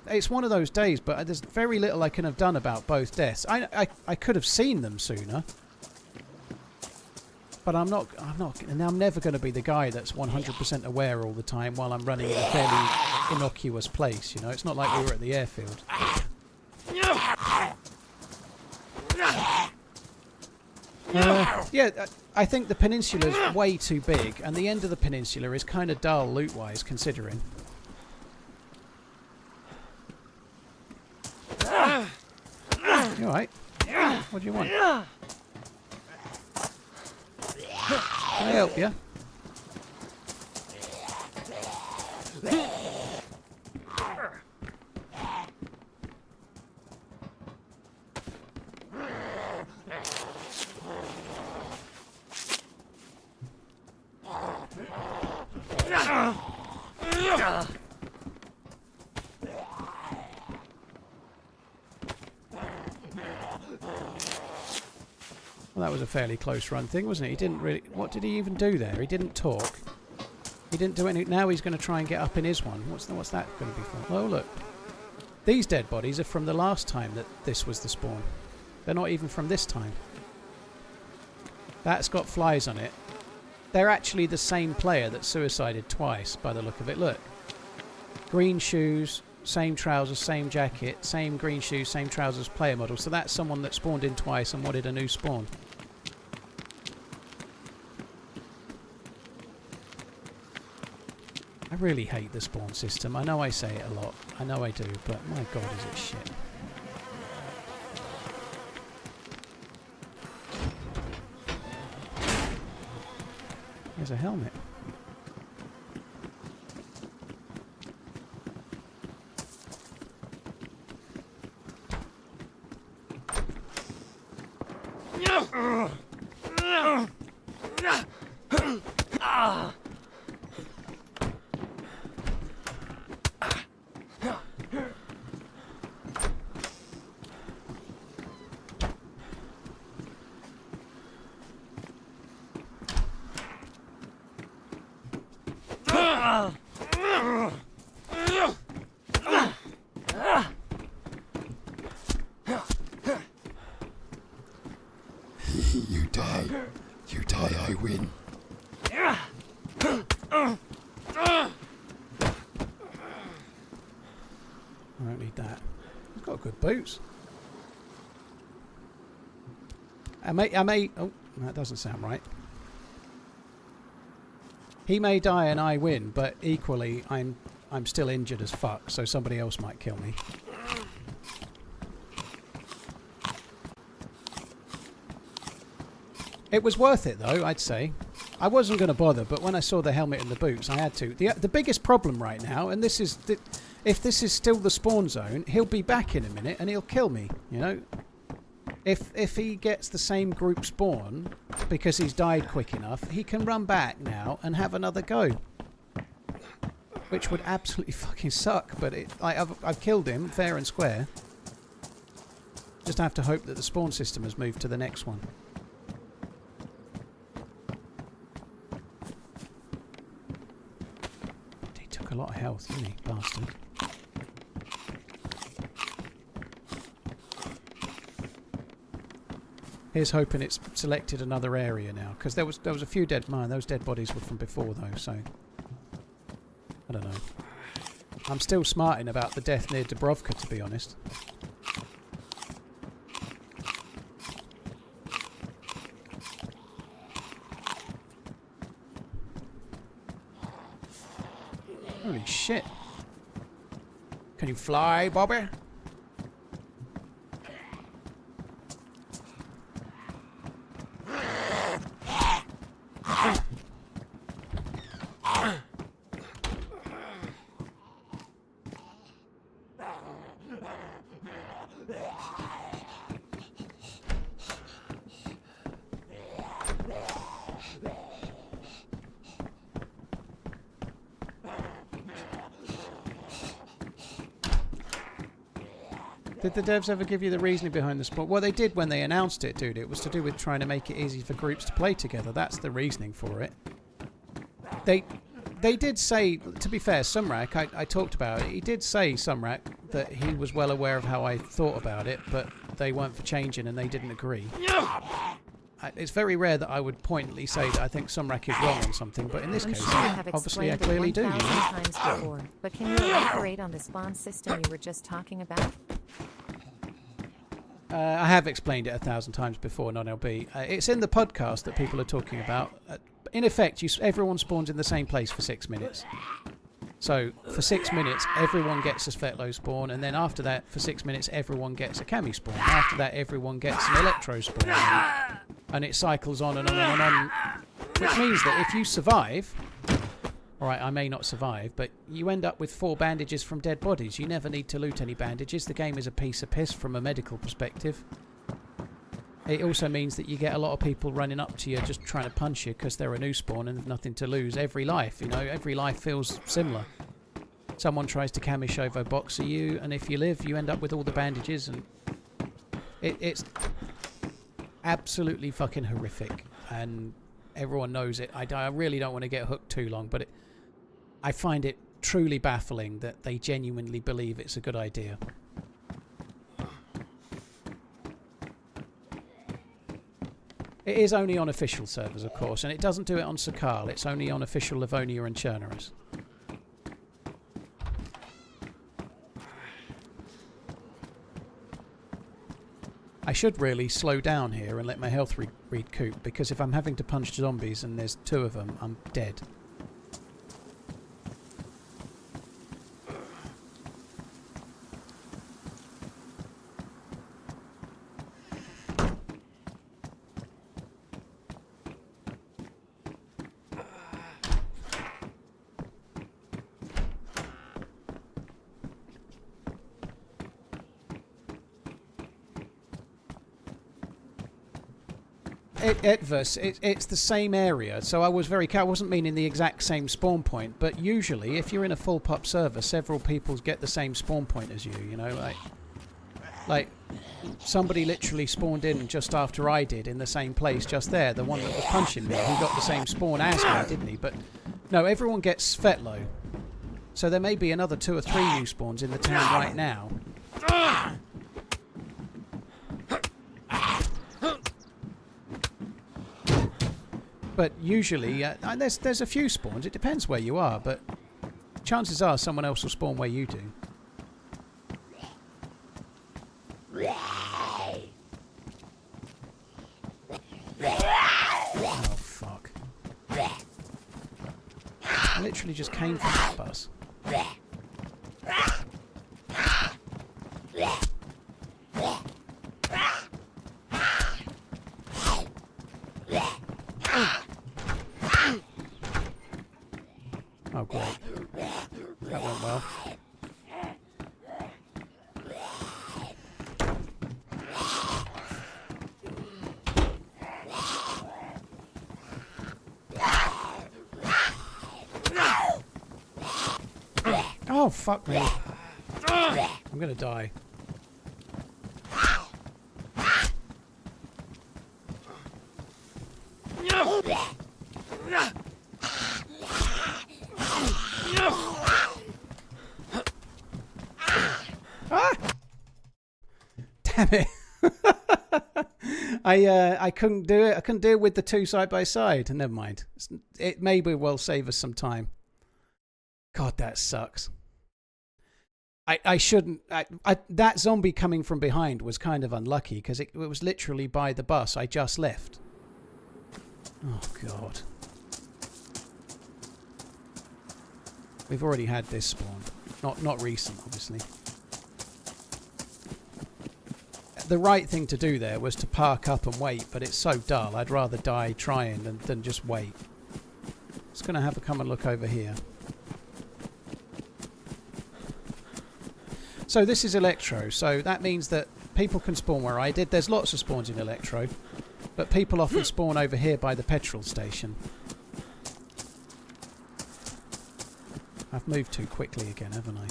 It's one of those days, but there's very little I can have done about both deaths. I could have seen them sooner, but I'm not, and I'm never going to be the guy that's 100% aware all the time while I'm running in a fairly innocuous place. You know, it's not like we were at the airfield. Yeah, I think the peninsula's way too big, and the end of the peninsula is kind of dull loot-wise, considering. You alright? What do you want? Can I help you? Well, that was a fairly close run thing, wasn't it? He didn't really... What did he even do there? He didn't talk. He didn't do anything. Now he's going to try and get up in his one. What's that going to be for? Oh, look. These dead bodies are from the last time that this was the spawn. They're not even from this time. That's got flies on it. They're actually the same player that suicided twice, by the look of it. Look. Green shoes, same trousers, same jacket, same green shoes, same trousers player model. So that's someone that spawned in twice and wanted a new spawn. I really hate the spawn system. I know I say it a lot. I know I do, but my god is it shit. There's a helmet. You die, I win. I don't need that. He's got good boots. I may. Oh, that doesn't sound right. He may die and I win, but equally, I'm still injured as fuck, so somebody else might kill me. It was worth it, though, I'd say. I wasn't going to bother, but when I saw the helmet and the boots, I had to. The biggest problem right now, and this is... if this is still the spawn zone, he'll be back in a minute and he'll kill me, you know? If he gets the same group spawn, because he's died quick enough, he can run back now and have another go. Which would absolutely fucking suck, but I've killed him, fair and square. Just have to hope that the spawn system has moved to the next one. He took a lot of health, didn't he, bastard? Here's hoping it's selected another area now, because there was a few dead mine. Those dead bodies were from before though, so I don't know. I'm still smarting about the death near Dubrovka, to be honest. Holy shit! Can you fly, Bobby? Did the devs ever give you the reasoning behind the sport? Well, they did when they announced it, dude. It was to do with trying to make it easy for groups to play together. That's the reasoning for it. They did say, to be fair, Sumrak, I talked about it. He did say, Sumrak, that he was well aware of how I thought about it, but they weren't for changing and they didn't agree. It's very rare that I would pointedly say that I think Sumrak is wrong on something, but in this case, sure you have obviously I explained clearly it do. 1,000 times before, but can you elaborate on the spawn system you were just talking about? I have explained it 1,000 times before, non-LB. It's in the podcast that people are talking about. In effect, everyone spawns in the same place for 6 minutes. So, for 6 minutes, everyone gets a Svetlo spawn, and then after that, for 6 minutes, everyone gets a Cami spawn. After that, everyone gets an Electro spawn. And it cycles on and on and on. Which means that if you survive... Alright, I may not survive, but you end up with 4 bandages from dead bodies. You never need to loot any bandages. The game is a piece of piss from a medical perspective. It also means that you get a lot of people running up to you just trying to punch you because they're a new spawn and have nothing to lose. Every life, you know, every life feels similar. Someone tries to Kamishovo boxer you, and if you live, you end up with all the bandages, and it's absolutely fucking horrific, and everyone knows it. I really don't want to get hooked too long, but I find it truly baffling that they genuinely believe it's a good idea. It is only on official servers, of course, and it doesn't do it on Sakal. It's only on official Livonia and Chernarus. I should really slow down here and let my health recoup, because if I'm having to punch zombies and there's 2 of them, I'm dead. It's the same area, so I wasn't meaning the exact same spawn point, but usually if you're in a full pop server, several people get the same spawn point as you know, like somebody literally spawned in just after I did in the same place just there, the one that was punching me, who got the same spawn as me, didn't he? But no, everyone gets Svetlo, so there may be another 2 or 3 new spawns in the town right now. But usually, there's a few spawns. It depends where you are, but chances are someone else will spawn where you do. literally just came from that bus. Oh, great. That went well. Oh, fuck me. I'm gonna die. Ah! Damn it. I couldn't do it. I couldn't do it with the two side by side. Never mind. It maybe will save us some time. God, that sucks. I shouldn't. That zombie coming from behind was kind of unlucky because it was literally by the bus I just left. Oh, God. We've already had this spawn. Not recent, obviously. The right thing to do there was to park up and wait, but it's so dull. I'd rather die trying than just wait. Just going to have a come and look over here. So this is Electro, so that means that people can spawn where I did. There's lots of spawns in Electro, but people often spawn over here by the petrol station. I've moved too quickly again, haven't I?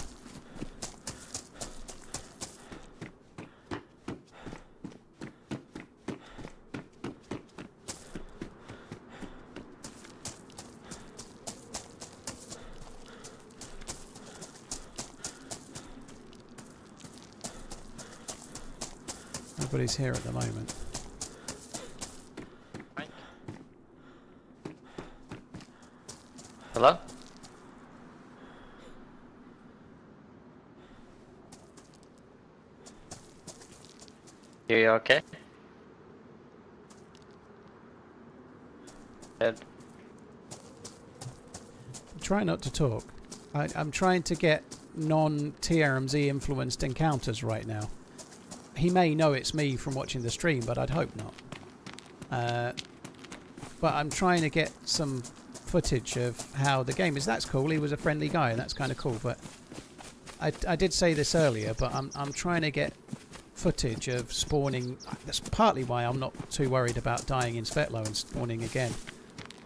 Nobody's here at the moment. Hello? You okay? Good. Try not to talk. I'm trying to get non-TRMZ influenced encounters right now. He may know it's me from watching the stream, but I'd hope not. But I'm trying to get some footage of how the game is. That's cool. He was a friendly guy, and that's kind of cool. But I did say this earlier, but I'm trying to get footage of spawning. That's partly why I'm not too worried about dying in Svetlo and spawning again.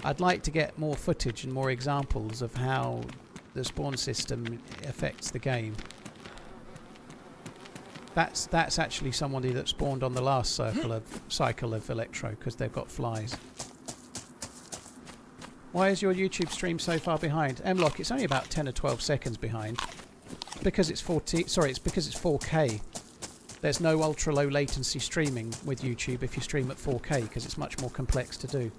I'd like to get more footage and more examples of how the spawn system affects the game. That's actually somebody that spawned on the last cycle of Electro because they've got flies. Why is your YouTube stream so far behind? Mlock, it's only about 10 or 12 seconds behind. Because it's it's because it's 4K. There's no ultra low latency streaming with YouTube if you stream at 4K because it's much more complex to do.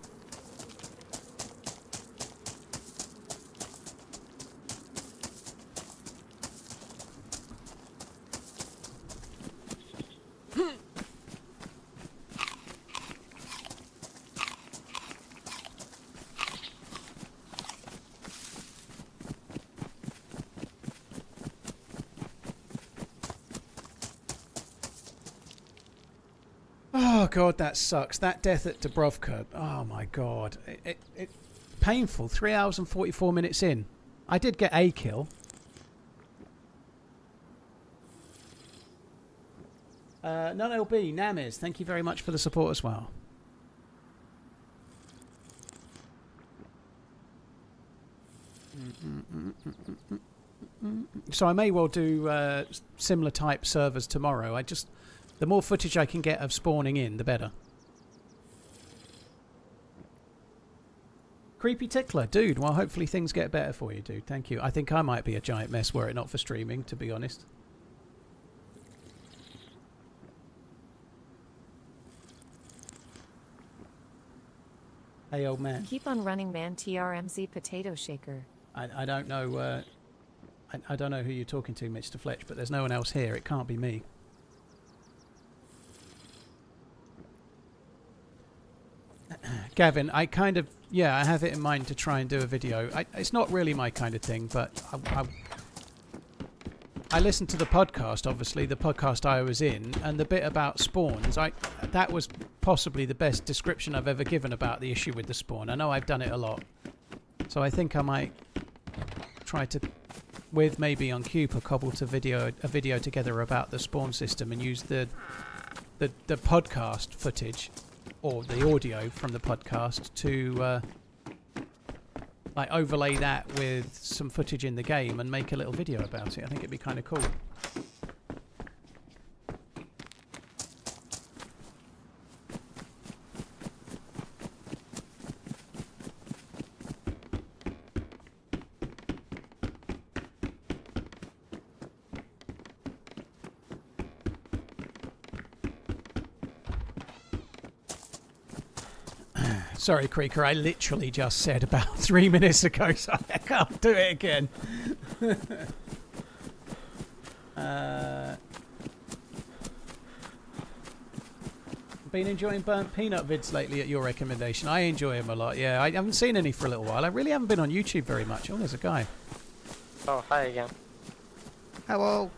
Oh god, that sucks. That death at Dubrovka. Oh my god. It painful. 3 hours and 44 minutes in. I did get a kill. Non-LB, Namiz, thank you very much for the support as well. So I may well do similar type servers tomorrow. The more footage I can get of spawning in, the better. Creepy Tickler, dude. Well, hopefully things get better for you, dude. Thank you. I think I might be a giant mess were it not for streaming, to be honest. Hey, old man. Keep on running, man. TRMZ potato shaker. I don't know. I don't know who you're talking to, Mr. Fletch, but there's no one else here. It can't be me. Gavin, I kind of yeah, I have it in mind to try and do a video. It's not really my kind of thing, but I listened to the podcast, obviously, the podcast I was in, and the bit about spawns, that was possibly the best description I've ever given about the issue with the spawn. I know I've done it a lot. So I think I might try to, with maybe on Cooper, cobble a video together about the spawn system and use the podcast footage or the audio from the podcast to like overlay that with some footage in the game and make a little video about it. I think it'd be kind of cool. Sorry, Creeker, I literally just said about 3 minutes ago, so I can't do it again. Been enjoying burnt peanut vids lately at your recommendation. I enjoy them a lot, yeah. I haven't seen any for a little while. I really haven't been on YouTube very much. Oh, there's a guy. Oh, hi again. Hello.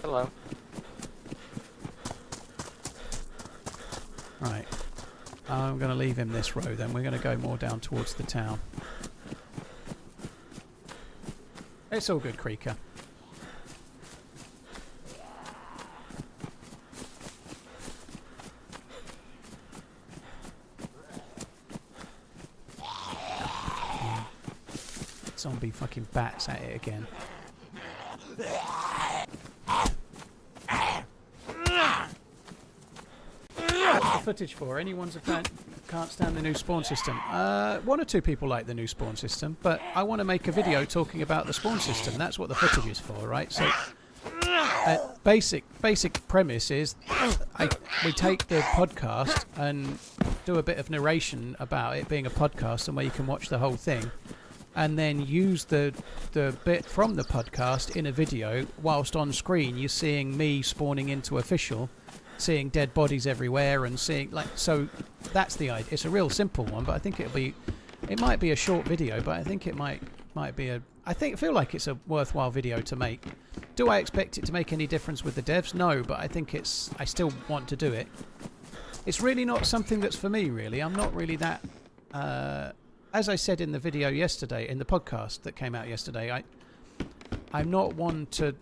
Hello. Right. I'm going to leave him this road then. We're going to go more down towards the town. It's all good, Creeker. Zombie fucking bats at it again. What's the footage for? Anyone's a fan can't stand the new spawn system. One or two people like the new spawn system, but I want to make a video talking about the spawn system. That's what the footage is for, right? So, basic premise is we take the podcast and do a bit of narration about it being a podcast and where you can watch the whole thing, and then use the bit from the podcast in a video whilst on screen you're seeing me spawning into official, seeing dead bodies everywhere and seeing so that's the idea. It's a real simple one, but I think it might be a short video, but I think it might be I feel like it's a worthwhile video to make. Do I expect it to make any difference with the devs? No, but I think I still want to do it. It's really not something that's for me, really. I'm not really that as I said in the video yesterday, in the podcast that came out yesterday, I'm not one to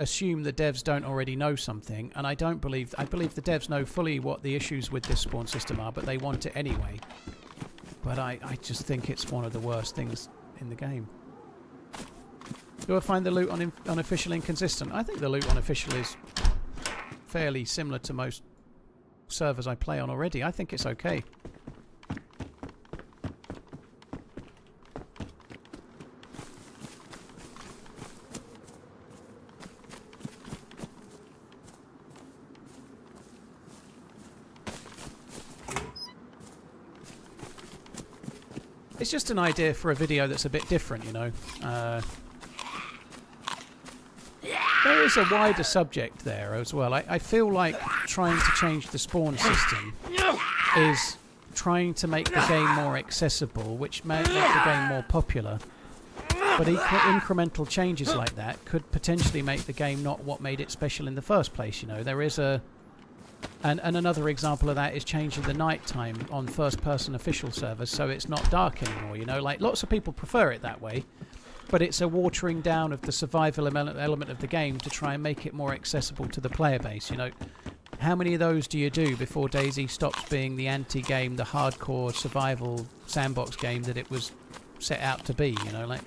assume the devs don't already know something, and I believe the devs know fully what the issues with this spawn system are, but they want it anyway. But I just think it's one of the worst things in the game. Do I find the loot on official inconsistent? I think the loot on official is fairly similar to most servers I play on already. I think it's okay. It's just an idea for a video that's a bit different, you know. There is a wider subject there as well. I feel like trying to change the spawn system is trying to make the game more accessible, which may make the game more popular. But incremental changes like that could potentially make the game not what made it special in the first place, you know. There is a... And another example of that is changing the night time on first-person official servers so it's not dark anymore, you know. Like, lots of people prefer it that way, but it's a watering down of the survival element of the game to try and make it more accessible to the player base, you know. How many of those do you do before DayZ stops being the anti-game, the hardcore survival sandbox game that it was set out to be, you know, like...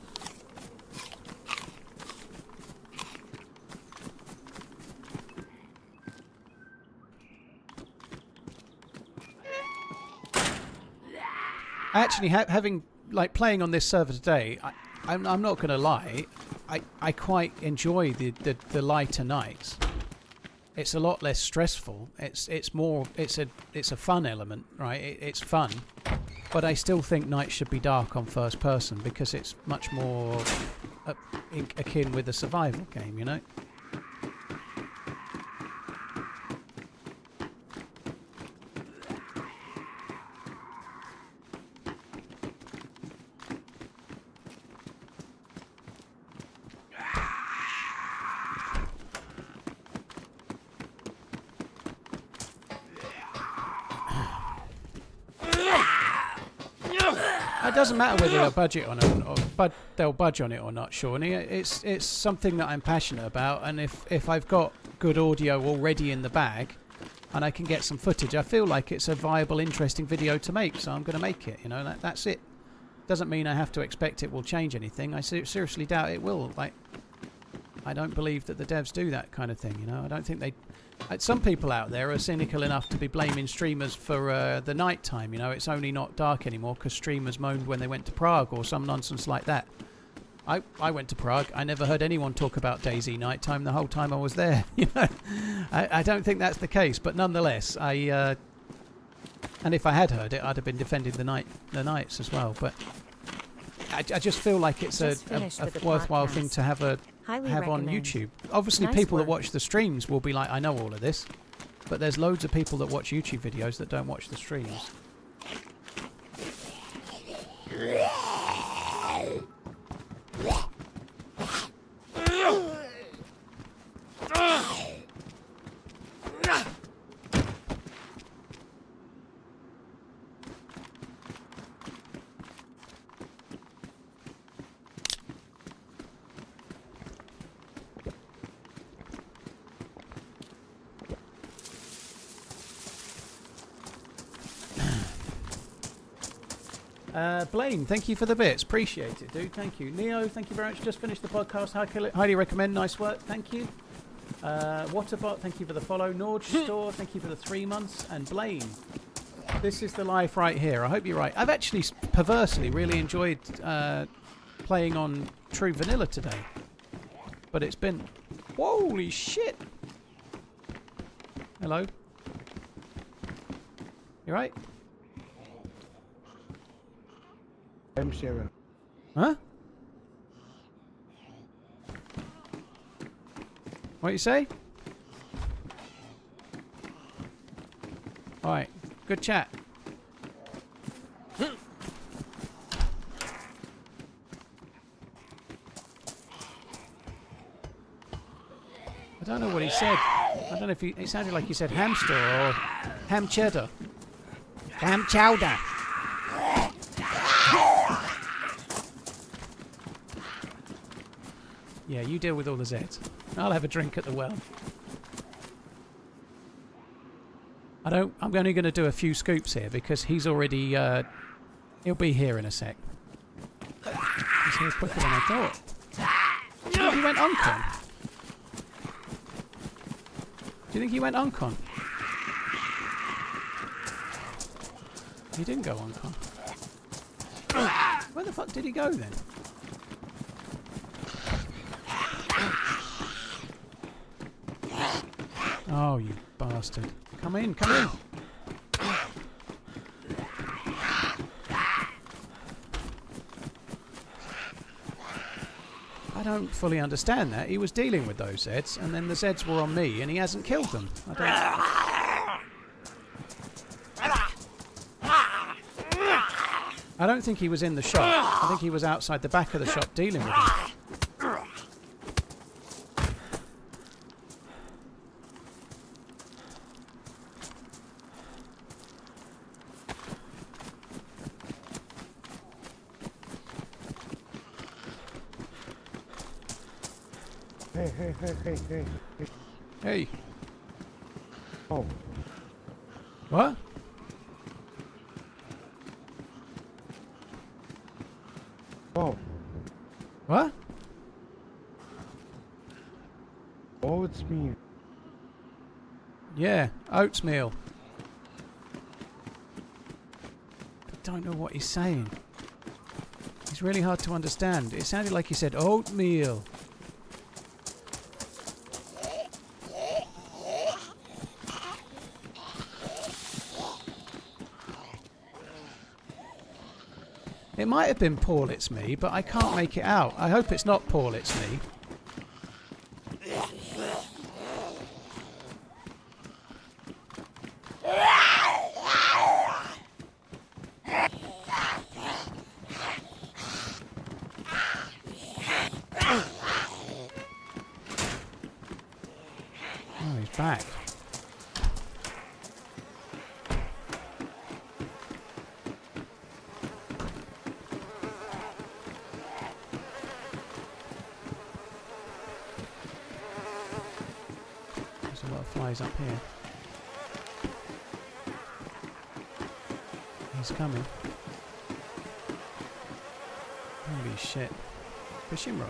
Actually, playing on this server today, I'm not going to lie, I quite enjoy the lighter nights. It's a lot less stressful. It's a fun element, right? It's fun, but I still think nights should be dark on first person because it's much more akin with a survival game, you know. doesn't matter whether they'll budget on it or they'll budge on it or not, Shawnee. It's something that I'm passionate about, and if I've got good audio already in the bag and I can get some footage, I feel like it's a viable, interesting video to make, so I'm going to make it. You know, that's it. Doesn't mean I have to expect it will change anything. I seriously doubt it will. Like, I don't believe that the devs do that kind of thing. You know, I don't think they. Some people out there are cynical enough to be blaming streamers for the night time. You know, it's only not dark anymore because streamers moaned when they went to Prague or some nonsense like that. I went to Prague. I never heard anyone talk about DayZ nighttime the whole time I was there. You know, I don't think that's the case. But nonetheless, and if I had heard it, I'd have been defending the nights as well. But I just feel like it's a worthwhile thing to have on YouTube. Obviously, people that watch the streams will be like, I know all of this. But there's loads of people that watch YouTube videos that don't watch the streams. Blaine, thank you for the bits. Appreciate it, dude. Thank you. Neo, thank you very much. Just finished the podcast. Highly recommend. Nice work. Thank you. Waterbot, thank you for the follow. Nord Store, thank you for the 3 months. And Blaine, this is the life right here. I hope you're right. I've actually perversely really enjoyed playing on True Vanilla today. But it's been... Holy shit! Hello? You right? I'm Sharon. Huh? What you say? Alright, good chat. I don't know what he said. I don't know if it sounded like he said hamster or ham cheddar. Ham chowder. Yeah, you deal with all the Zs. I'll have a drink at the well. I'm only going to do a few scoops here because he's already... he'll be here in a sec. He's here quicker than I thought. Do you think he went Uncon? Do you think he went Uncon? He didn't go Uncon. Where the fuck did he go then? Oh, you bastard. Come in, come in. I don't fully understand that. He was dealing with those Zeds, and then the Zeds were on me, and he hasn't killed them. I don't think he was in the shop. I think he was outside the back of the shop dealing with them. Hey. Hey. Oh. What? Oh. What? Oh, it's me. Yeah, oatmeal. I don't know what he's saying. It's really hard to understand. It sounded like he said oatmeal. It might have been Paul It's Me, but I can't make it out. I hope it's not Paul It's Me. Oh, he's back. flies up here. He's coming. Holy shit. Fishing rod.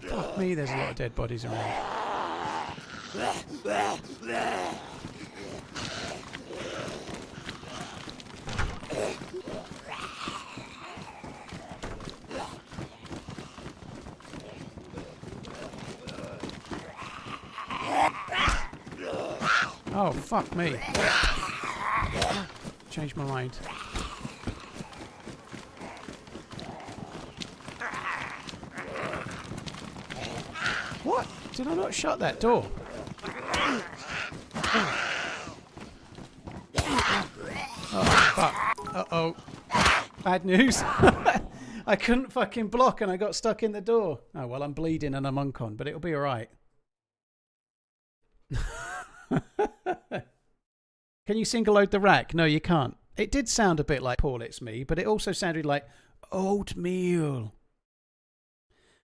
Fuck me, there's a lot of dead bodies around. Oh, fuck me. Changed my mind. What? Did I not shut that door? Oh, fuck. Uh-oh. Bad news. I couldn't fucking block and I got stuck in the door. Oh, well, I'm bleeding and I'm uncon, but it'll be alright. Can you single load the rack? No, you can't. It did sound a bit like Paul, it's me, but it also sounded like oatmeal.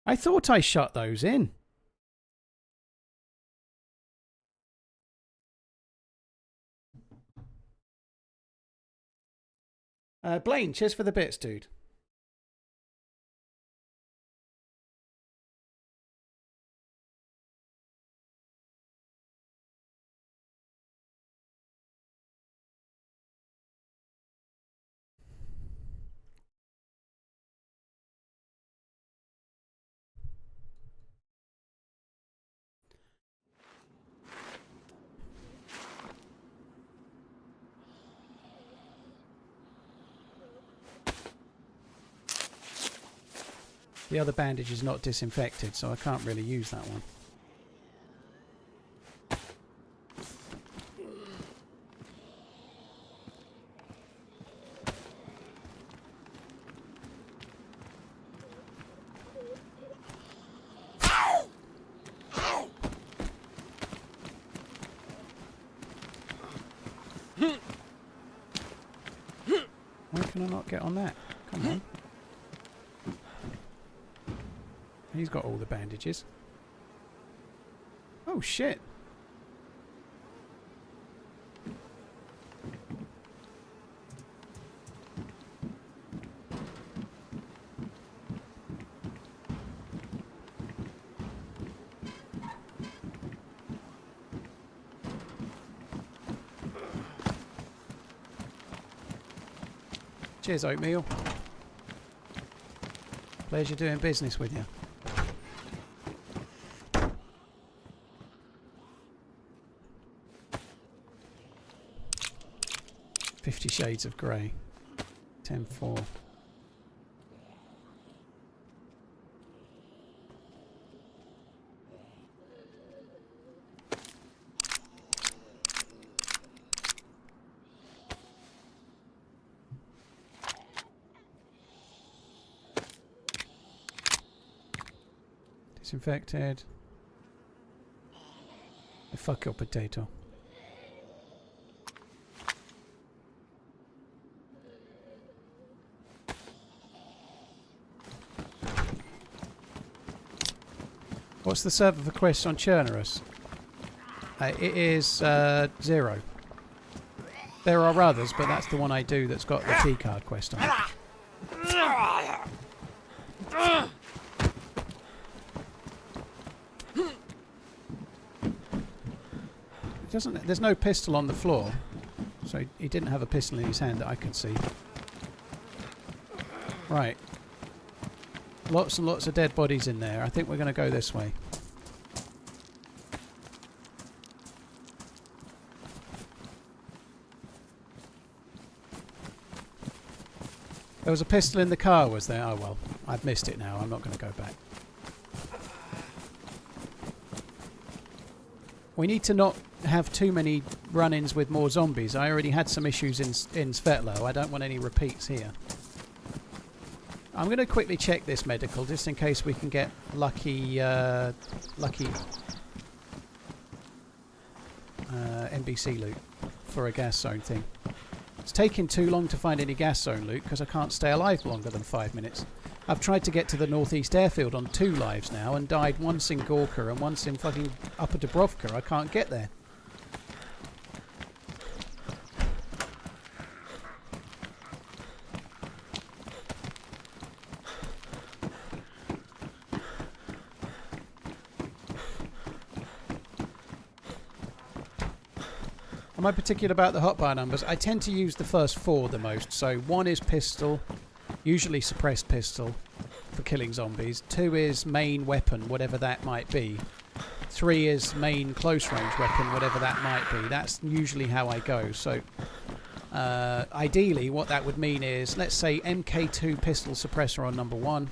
I thought I shut those in. Blaine, cheers for the bits, dude. The other bandage is not disinfected, so I can't really use that one. Why can I not get on that? Come on. He's got all the bandages. Oh shit. Cheers, Oatmeal. Pleasure doing business with you. 50 Shades of Grey. 10-4. Disinfected. Fuck your potato. What's the server for quests on Chernarus? It is 0. There are others, but that's the one I do that's got the key card quest on it. Doesn't. There's no pistol on the floor, so he didn't have a pistol in his hand that I could see. Right. Lots and lots of dead bodies in there. I think we're going to go this way. There was a pistol in the car, was there? Oh well, I've missed it now. I'm not going to go back. We need to not have too many run-ins with more zombies. I already had some issues in Svetlo. I don't want any repeats here. I'm going to quickly check this medical just in case we can get lucky NBC loot for a gas zone thing. It's taking too long to find any gas zone loot because I can't stay alive longer than 5 minutes. I've tried to get to the northeast airfield on 2 lives now and died once in Gorka and once in fucking Upper Dubrovka. I can't get there. Am I particular about the hotbar numbers? I tend to use the first 4 the most. So 1 is pistol, usually suppressed pistol for killing zombies. 2 is main weapon, whatever that might be. 3 is main close range weapon, whatever that might be. That's usually how I go. So ideally what that would mean is, let's say MK2 pistol suppressor on number 1.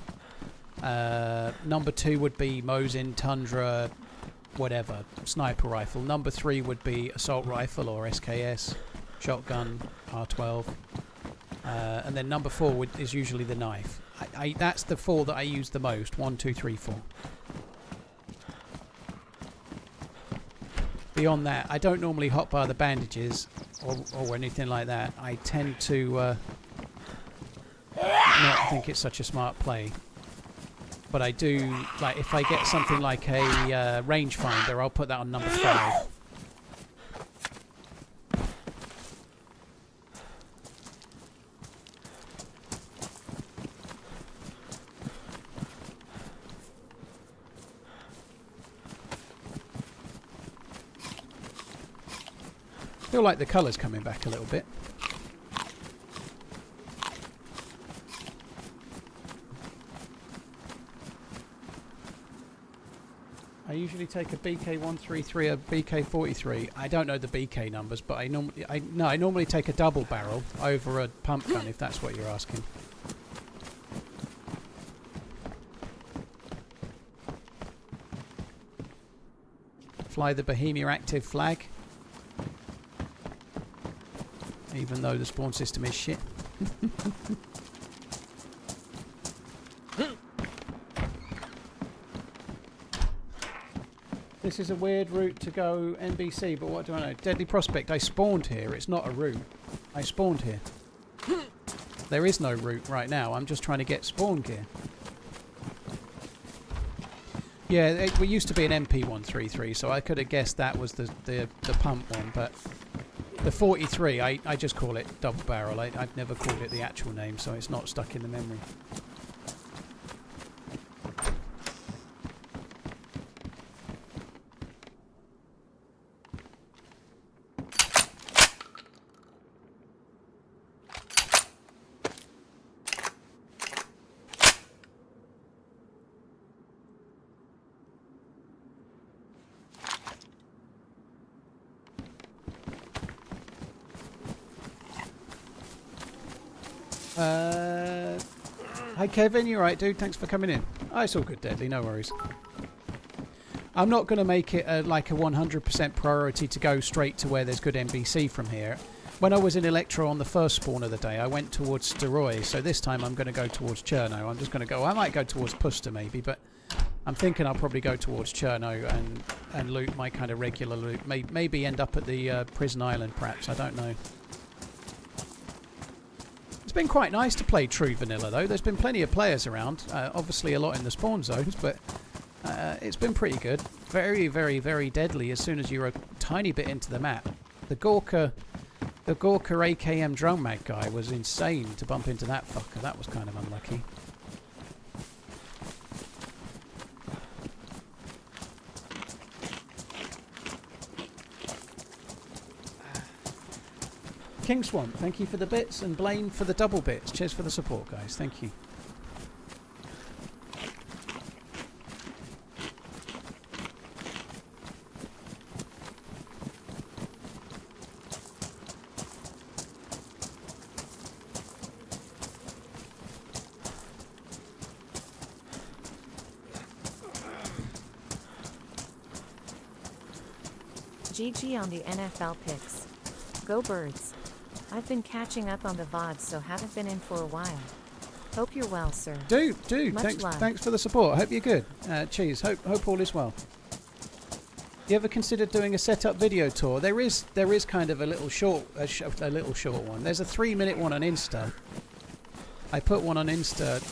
Number 2 would be Mosin, Tundra, whatever, sniper rifle. Number 3 would be assault rifle or SKS, shotgun, R12. And then number 4 is usually the knife. That's the 4 that I use the most. 1, 2, 3, 4. Beyond that, I don't normally hotbar the bandages or anything like that. I tend to not think it's such a smart play. But I do, like, if I get something like a rangefinder, I'll put that on number 5. I feel like the colour's coming back a little bit. I usually take a BK133, a BK43. I don't know the BK numbers, but I normally take a double barrel over a pump gun, if that's what you're asking. Fly the Bohemia active flag, even though the spawn system is shit. This is a weird route to go NBC, but what do I know? Deadly Prospect, I spawned here. It's not a route. I spawned here. There is no route right now. I'm just trying to get spawn gear. Yeah, we used to be an MP133, so I could have guessed that was the pump one, but the 43, I just call it double barrel. I've never called it the actual name, so it's not stuck in the memory. Hi Kevin, you alright dude? Thanks for coming in. Oh, it's all good, Deadly, no worries. I'm not going to make it like a 100% priority to go straight to where there's good NBC from here. When I was in Electro on the first spawn of the day, I went towards Steroy, so this time I'm going to go towards Cherno. I'm just going to go, I might go towards Puster maybe, but I'm thinking I'll probably go towards Cherno and loot my kind of regular loot. Maybe end up at the Prison Island perhaps, I don't know. It's been quite nice to play true vanilla though. There's been plenty of players around, obviously a lot in the spawn zones, but it's been pretty good. Very, very, very deadly as soon as you're a tiny bit into the map. The Gorka AKM drone mag guy was insane to bump into that fucker. That was kind of unlucky. King Swamp, thank you for the bits, and Blaine for the double bits. Cheers for the support, guys. Thank you. GG on the NFL picks. Go Birds. I've been catching up on the VODs, so haven't been in for a while. Hope you're well, sir. Dude, Much love. thanks for the support. Hope you're good. Cheers. Hope all is well. You ever considered doing a setup video tour? There is kind of a little short one. There's a 3-minute one on Insta. I put one on Insta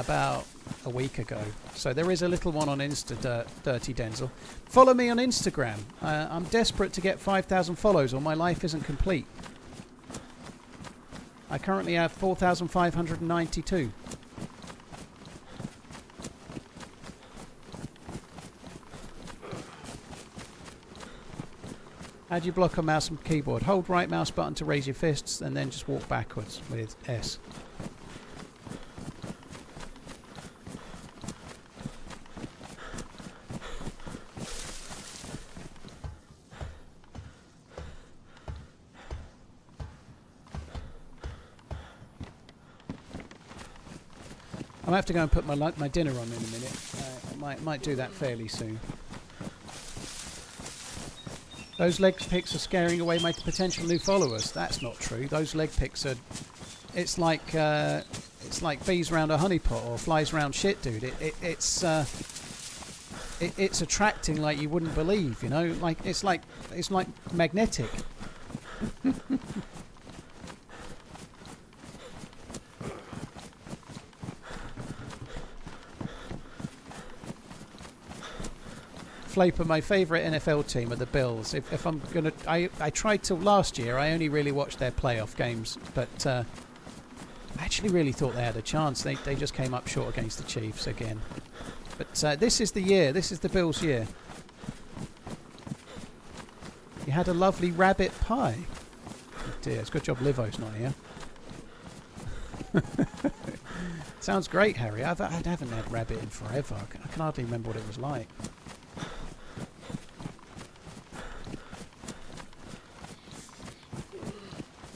about a week ago. So there is a little one on Insta, Dirty Denzel. Follow me on Instagram. I'm desperate to get 5,000 follows or my life isn't complete. I currently have 4,592. How do you block a mouse and keyboard? Hold right mouse button to raise your fists and then just walk backwards with S. I might have to go and put my dinner on in a minute. I might do that fairly soon. Those leg picks are scaring away my potential new followers. That's not true. Those leg picks are. It's like bees around a honeypot or flies around shit, dude. It's attracting like you wouldn't believe. You know, like it's like magnetic. Flaper, my favourite NFL team are the Bills. If I'm gonna, I tried to last year. I only really watched their playoff games, but I actually really thought they had a chance. They just came up short against the Chiefs again. But this is the year. This is the Bills' year. You had a lovely rabbit pie. Oh dear, it's a good job Livo's not here. Sounds great, Harry. I haven't had rabbit in forever. I can hardly remember what it was like.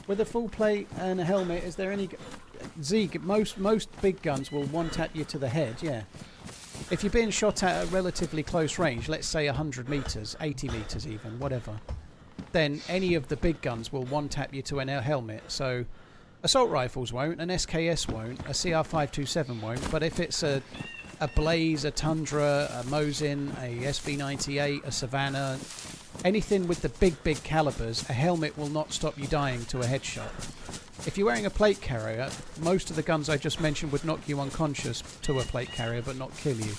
With a full plate and a helmet, is there any... Zeke, most big guns will one-tap you to the head, yeah. If you're being shot at a relatively close range, let's say 100 metres, 80 metres even, whatever, then any of the big guns will one-tap you to a helmet. So assault rifles won't, an SKS won't, a CR527 won't, but if it's a Blaze, a Tundra, a Mosin, a SV98, a Savannah... anything with the big calibers, a helmet will not stop you dying to a headshot. If you're wearing a plate carrier, most of the guns I just mentioned would knock you unconscious to a plate carrier but not kill you.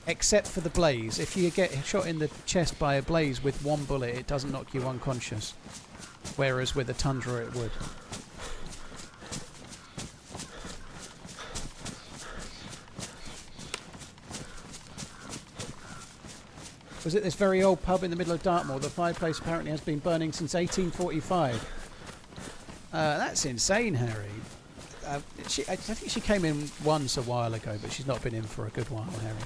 Except for the Blaze. If you get shot in the chest by a Blaze with one bullet, it doesn't knock you unconscious. Whereas with a Tundra it would. Was it this very old pub in the middle of Dartmoor? The fireplace apparently has been burning since 1845. That's insane, Harry. I think she came in once a while ago, but she's not been in for a good while, Harry.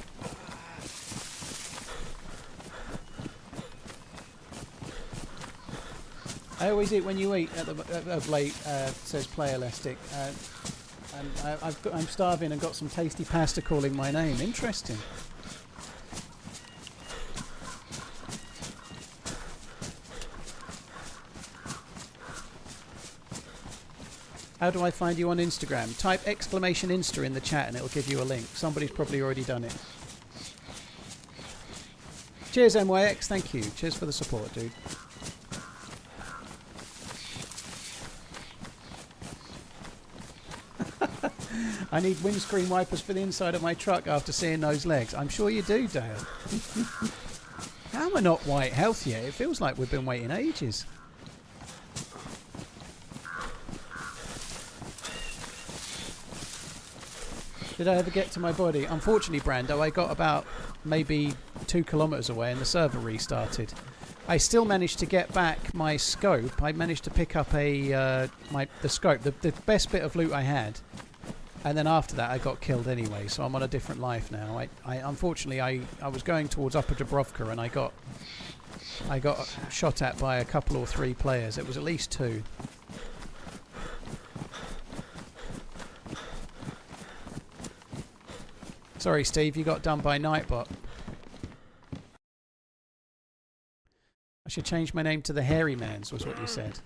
I always eat when you eat of late, says Play Elastic. And I'm starving and got some tasty pasta calling my name. Interesting. How do I find you on Instagram? Type !Insta in the chat and it'll give you a link. Somebody's probably already done it. Cheers, MYX. Thank you. Cheers for the support, dude. I need windscreen wipers for the inside of my truck after seeing those legs. I'm sure you do, Dale. How am I not white health yet? It feels like we've been waiting ages. Did I ever get to my body? Unfortunately, Brando, I got about maybe 2 kilometres away and the server restarted. I still managed to get back my scope. I managed to pick up the scope, the best bit of loot I had, and then after that I got killed anyway. So I'm on a different life now. I unfortunately I was going towards Upper Dubrovka and I got shot at by a couple or three players. It was at least two. Sorry, Steve, you got done by Nightbot. I should change my name to the Hairy Mans, was what you said.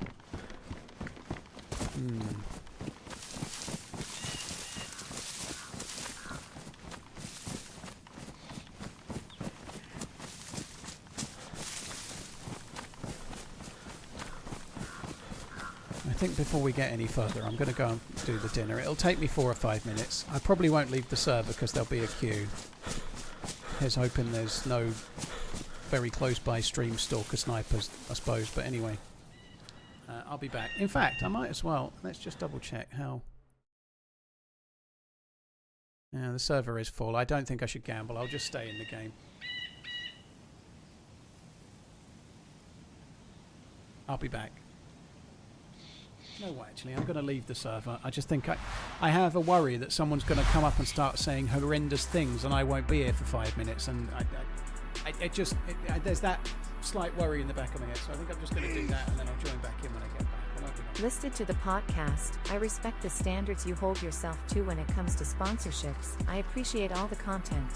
I think before we get any further, I'm going to go and do the dinner. It'll take me 4 or 5 minutes. I probably won't leave the server because there'll be a queue. Here's hoping there's no very close by stream stalker snipers, I suppose. But anyway, I'll be back. In fact, I might as well. Let's just double check how. Yeah, the server is full. I don't think I should gamble. I'll just stay in the game. I'll be back. No, actually, I'm going to leave the server. I just think I have a worry that someone's going to come up and start saying horrendous things, and I won't be here for 5 minutes. And there's that slight worry in the back of my head. So I think I'm just going to do that, and then I'll join back in when I get back. I won't be long. Listed to the podcast, I respect the standards you hold yourself to when it comes to sponsorships. I appreciate all the content.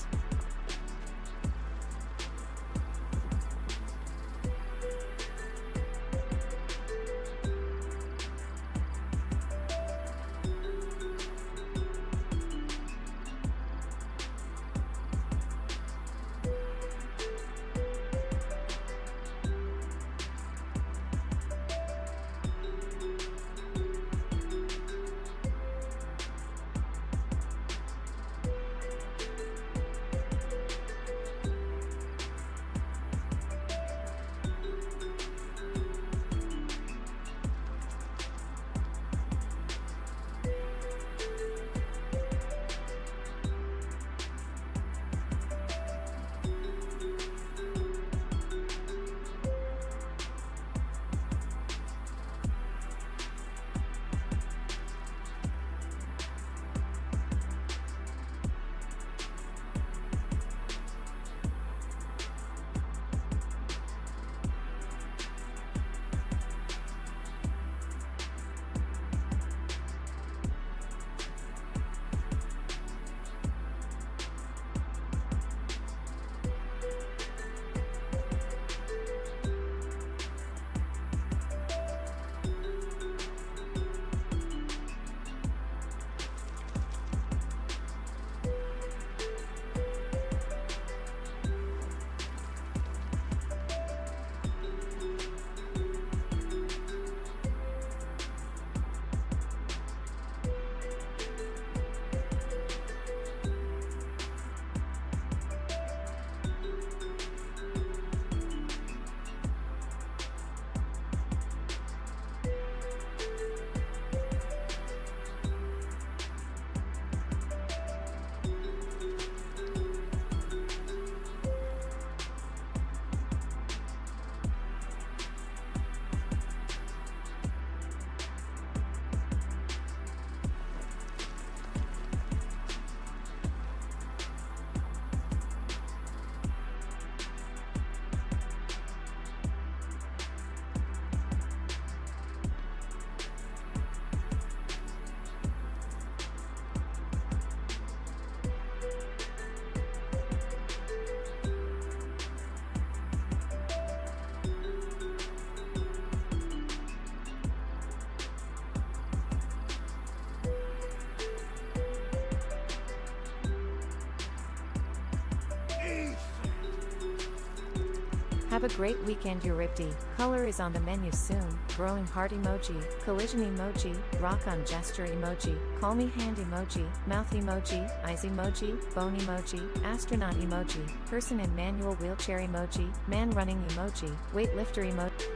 Have a great weekend, Euripti. Color is on the menu soon. Growing heart emoji, collision emoji, rock on gesture emoji, call me hand emoji, mouth emoji, eyes emoji, bone emoji, astronaut emoji, person in manual wheelchair emoji, man running emoji, weightlifter emoji.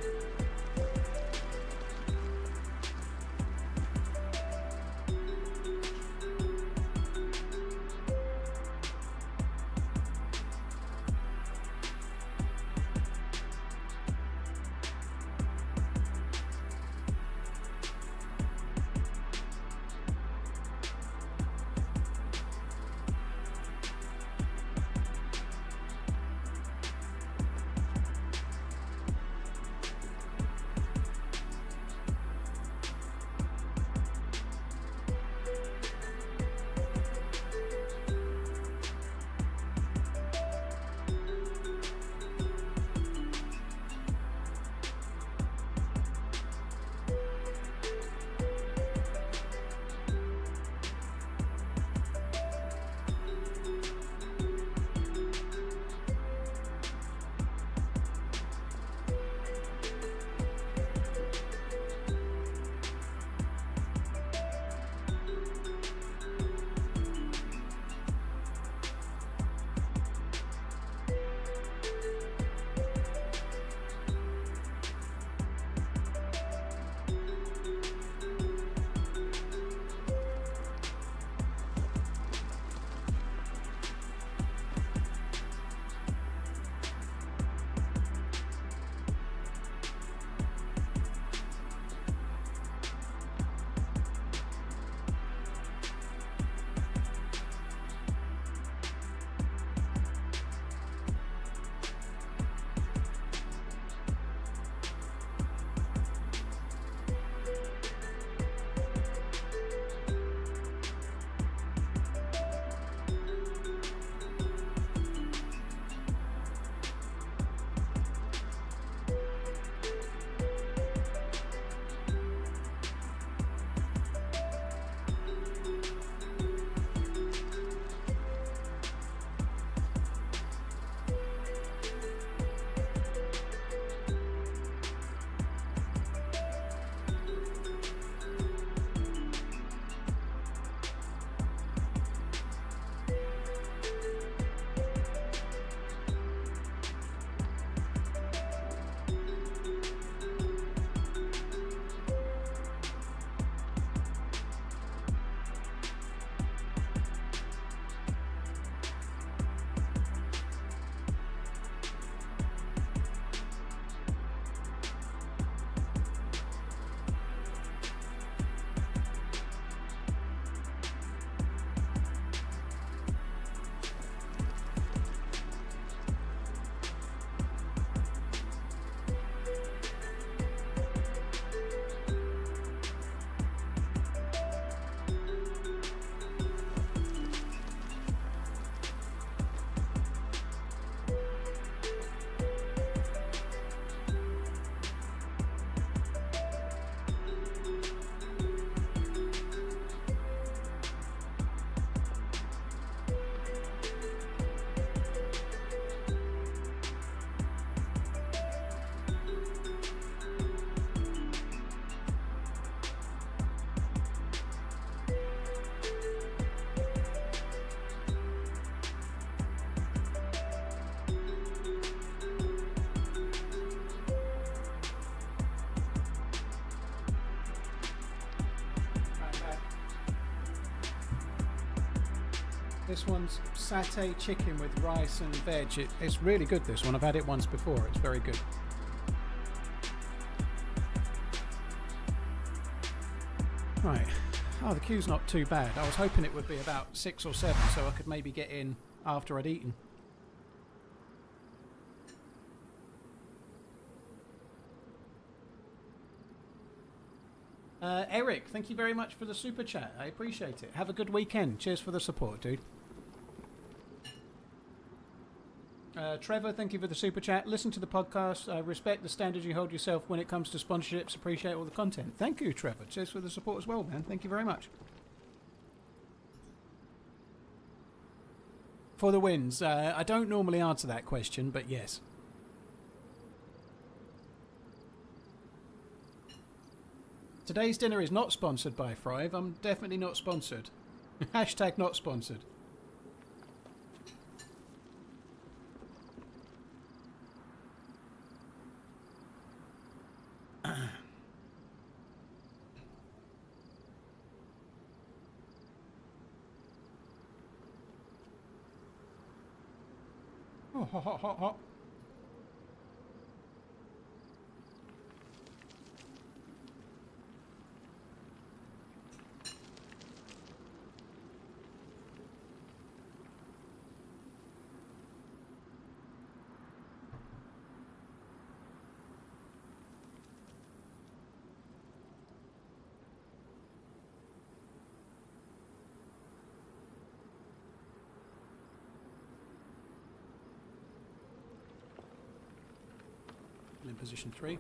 This one's satay chicken with rice and veg. It's really good, this one. I've had it once before. It's very good. Right. Oh, the queue's not too bad. I was hoping it would be about 6 or 7 so I could maybe get in after I'd eaten. Eric, thank you very much for the super chat. I appreciate it. Have a good weekend. Cheers for the support, dude. Trevor, thank you for the super chat. Listen to the podcast. Respect the standards you hold yourself when it comes to sponsorships. Appreciate all the content. Thank you, Trevor. Cheers for the support as well, man. Thank you very much. For the wins, I don't normally answer that question, but yes. Today's dinner is not sponsored by Thrive. I'm definitely not sponsored. Hashtag not sponsored. Oh, hot, hot, hot, hot. In position 3.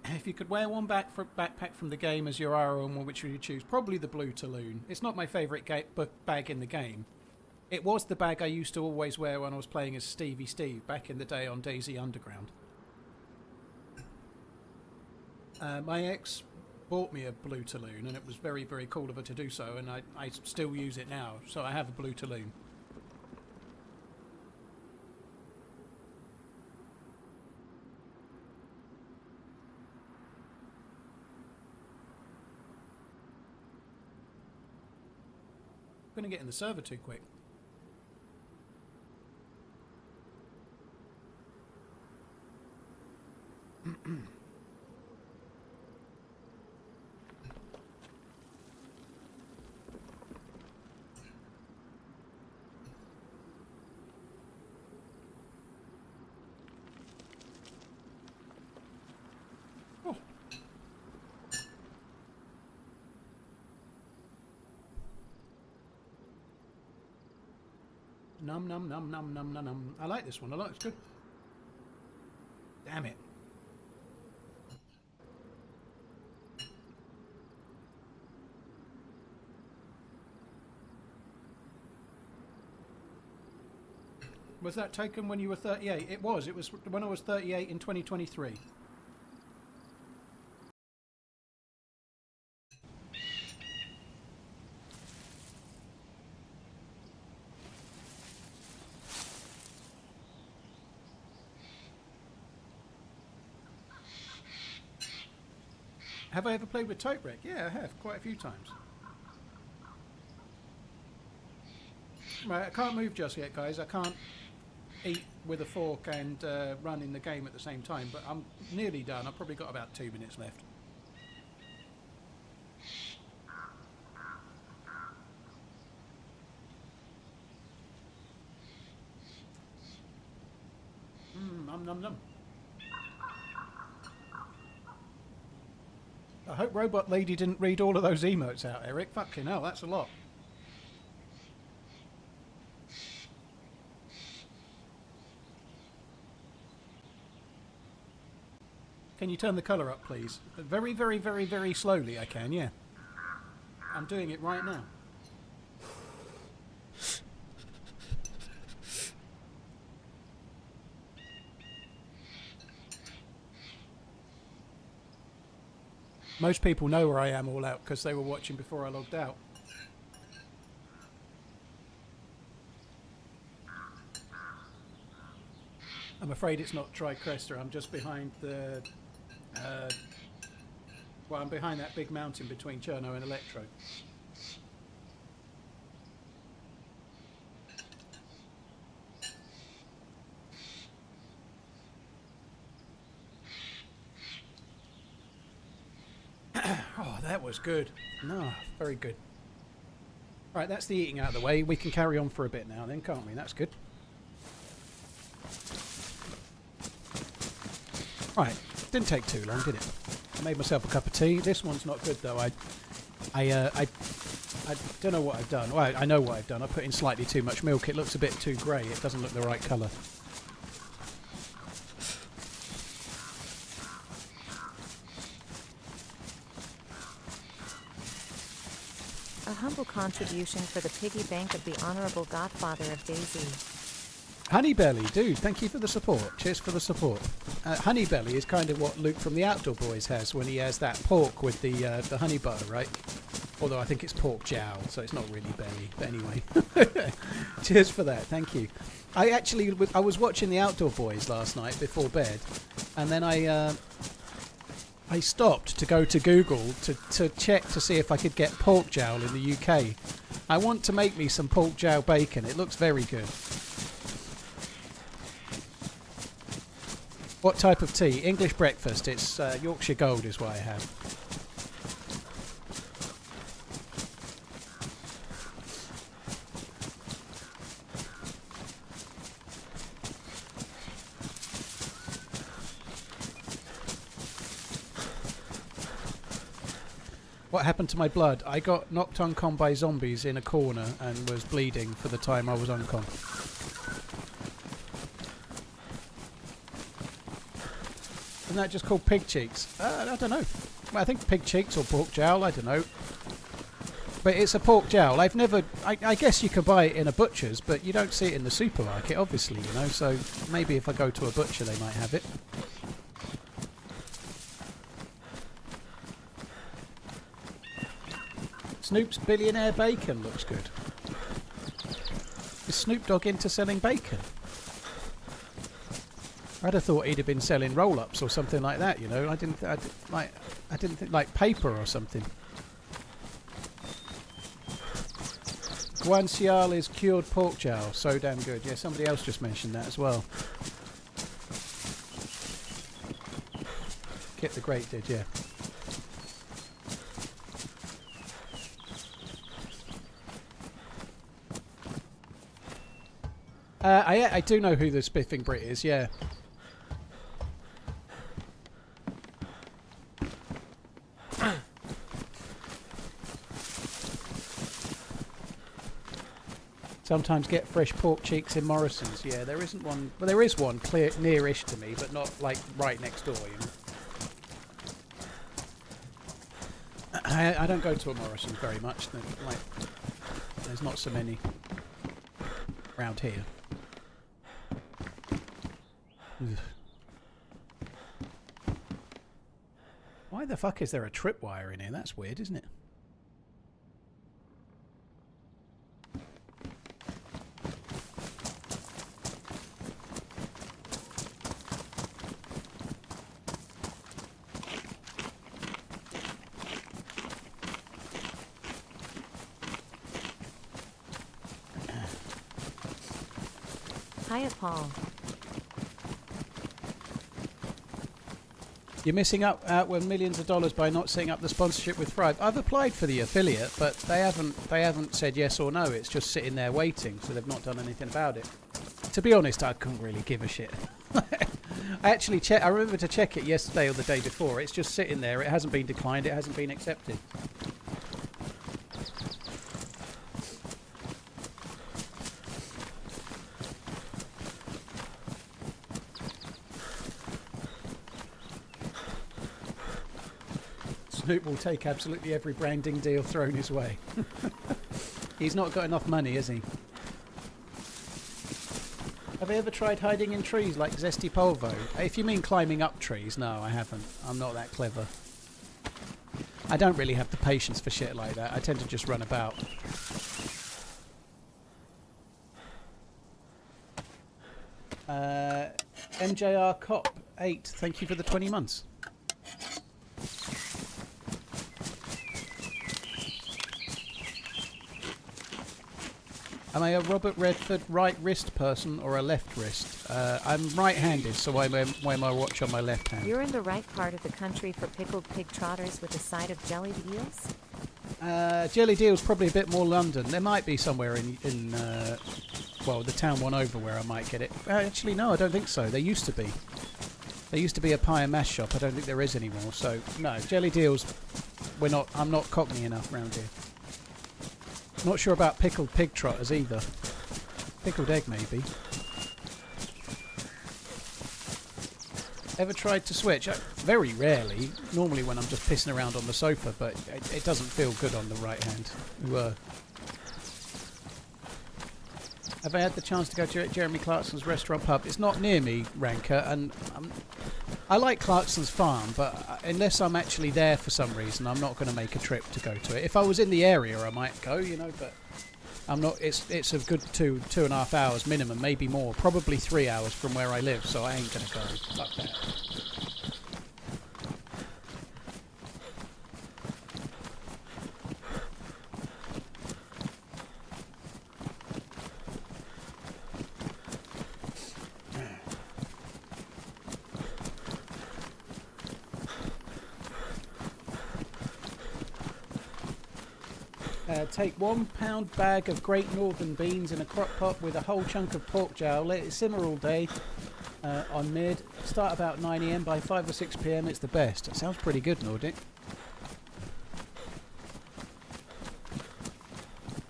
If you could wear one backpack from the game as your arm, which would you choose? Probably the blue Talon. It's not my favourite bag in the game. It was the bag I used to always wear when I was playing as Stevie Steve back in the day on DayZ Underground. My ex bought me a blue Talon and it was very, very cool of her to do so, and I still use it now, so I have a blue Talon. I'm going to get in the server too quick. Num num num num num num num. I like this one. I like it's good. Damn it. Was that taken when you were 38? It was. It was when I was 38 in 2023. Have I ever played with Tote Wreck? Yeah, I have, quite a few times. Right, I can't move just yet, guys. I can't eat with a fork and run in the game at the same time, but I'm nearly done. I've probably got about 2 minutes left. Num num num. I hope Robot Lady didn't read all of those emotes out, Eric. Fucking hell, that's a lot. Can you turn the colour up, please? Very, very, very, very slowly I can, yeah. I'm doing it right now. Most people know where I am all out because they were watching before I logged out. I'm afraid it's not Tricresta. I'm just behind the... well, I'm behind that big mountain between Cherno and Electro. Oh, that was good. No, very good. Right, that's the eating out of the way. We can carry on for a bit now then, can't we? That's good. Right, didn't take too long, did it? I made myself a cup of tea. This one's not good though. I don't know what I've done. Well, I know what I've done. I put in slightly too much milk. It looks a bit too grey. It doesn't look the right colour. A humble contribution for the piggy bank of the honourable godfather of DayZ. Honeybelly, dude, thank you for the support. Cheers for the support. Honeybelly is kind of what Luke from the Outdoor Boys has when he has that pork with the honey butter, right? Although I think it's pork jowl, so it's not really belly. But anyway, cheers for that. Thank you. I was watching the Outdoor Boys last night before bed, and then I stopped to go to Google to check to see if I could get pork jowl in the UK. I want to make me some pork jowl bacon. It looks very good. What type of tea? English breakfast. It's Yorkshire Gold is what I have. What happened to my blood? I got knocked uncon by zombies in a corner and was bleeding for the time I was uncon. Isn't that just called pig cheeks? I don't know. Well, I think pig cheeks or pork jowl, I don't know. But it's a pork jowl. I've never... I guess you can buy it in a butcher's, but you don't see it in the supermarket, obviously, you know, so maybe if I go to a butcher they might have it. Snoop's billionaire bacon looks good. Is Snoop Dogg into selling bacon? I'd have thought he'd have been selling roll-ups or something like that, you know. I didn't think like paper or something. Guanciale is cured pork jowl, so damn good. Yeah, somebody else just mentioned that as well. Kit the Great did, yeah. I do know who the Spiffing Brit is, yeah. Sometimes get fresh pork cheeks in Morrison's. Yeah, there isn't one. Well, there is one nearish to me, but not like right next door, you know. I don't go to a Morrison's very much. Like, there's not so many around here. Ugh. Why the fuck is there a tripwire in here? That's weird, isn't it? Hiya, Paul. You're missing out with millions of dollars by not setting up the sponsorship with Thrive. I've applied for the affiliate, but they haven't said yes or no. It's just sitting there waiting, so they've not done anything about it. To be honest, I couldn't really give a shit. I remember to check it yesterday or the day before. It's just sitting there. It hasn't been declined. It hasn't been accepted. Snoop will take absolutely every branding deal thrown his way. He's not got enough money, has he? Have I ever tried hiding in trees like Zesty Polvo? If you mean climbing up trees, no, I haven't. I'm not that clever. I don't really have the patience for shit like that. I tend to just run about. MJR Cop 8, thank you for the 20 months. Am I a Robert Redford right wrist person or a left wrist? I'm right-handed, so I wear my watch on my left hand. You're in the right part of the country for pickled pig trotters with a side of jellied eels? Jellied eels probably a bit more London. There might be somewhere in well, the town one over where I might get it. Actually, no, I don't think so. There used to be. There used to be a pie and mash shop. I don't think there is anymore. So, no, jellied eels, I'm not cockney enough round here. Not sure about pickled pig trotters either. Pickled egg, maybe. Ever tried to switch? Very rarely. Normally when I'm just pissing around on the sofa, but it doesn't feel good on the right hand. Have I had the chance to go to Jeremy Clarkson's restaurant pub? It's not near me, Ranker, and I like Clarkson's Farm, but unless I'm actually there for some reason, I'm not going to make a trip to go to it. If I was in the area, I might go, you know, but I'm not. It's a good 2.5 hours minimum, maybe more, probably 3 hours from where I live, so I ain't going to go. Fuck that. Take 1 pound bag of Great Northern beans in a crock pot with a whole chunk of pork jowl. Let it simmer all day on mid. Start about 9 AM. By 5 or 6 PM, it's the best. It sounds pretty good, Nordic.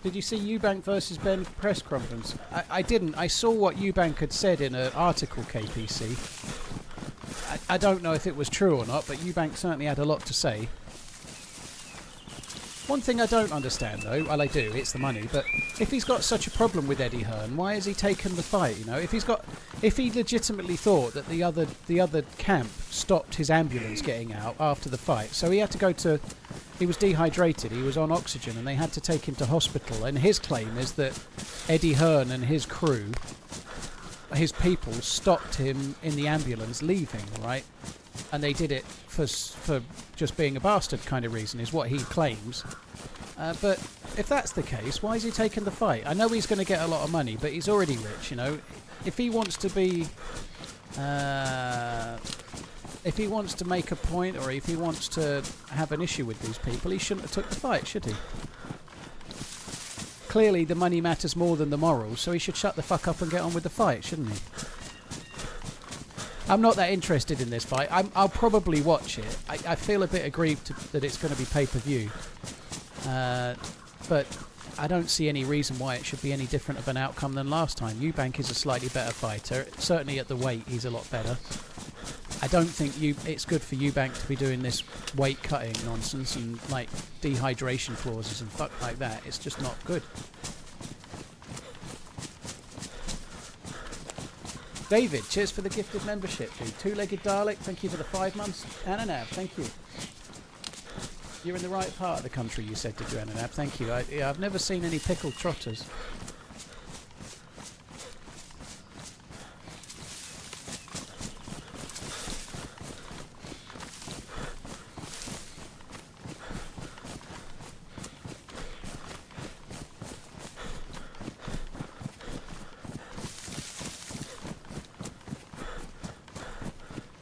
Did you see Eubank versus Ben press conference? I didn't. I saw what Eubank had said in an article, KPC. I don't know if it was true or not, but Eubank certainly had a lot to say. One thing I don't understand, though, well, I do, it's the money, but if he's got such a problem with Eddie Hearn, why has he taken the fight? You know, if he legitimately thought that the other camp stopped his ambulance getting out after the fight, so he had to go to, he was dehydrated, he was on oxygen, and they had to take him to hospital. And his claim is that Eddie Hearn and his crew, his people, stopped him in the ambulance leaving, right? And they did it for just being a bastard kind of reason, is what he claims. But if that's the case, why is he taking the fight? I know he's going to get a lot of money, but he's already rich, you know. If he wants to be... if he wants to make a point, or if he wants to have an issue with these people, he shouldn't have took the fight, should he? Clearly the money matters more than the morals, so he should shut the fuck up and get on with the fight, shouldn't he? I'm not that interested in this fight. I'll probably watch it. I feel a bit aggrieved that it's going to be pay-per-view. But I don't see any reason why it should be any different of an outcome than last time. Eubank is a slightly better fighter. Certainly at the weight, he's a lot better. I don't think it's good for Eubank to be doing this weight cutting nonsense and like dehydration clauses and fuck like that. It's just not good. David, cheers for the gifted membership, dude. Two-legged Dalek, thank you for the 5 months. Ananav, thank you. You're in the right part of the country, you said, did you, Ananav? Thank you. I've never seen any pickled trotters.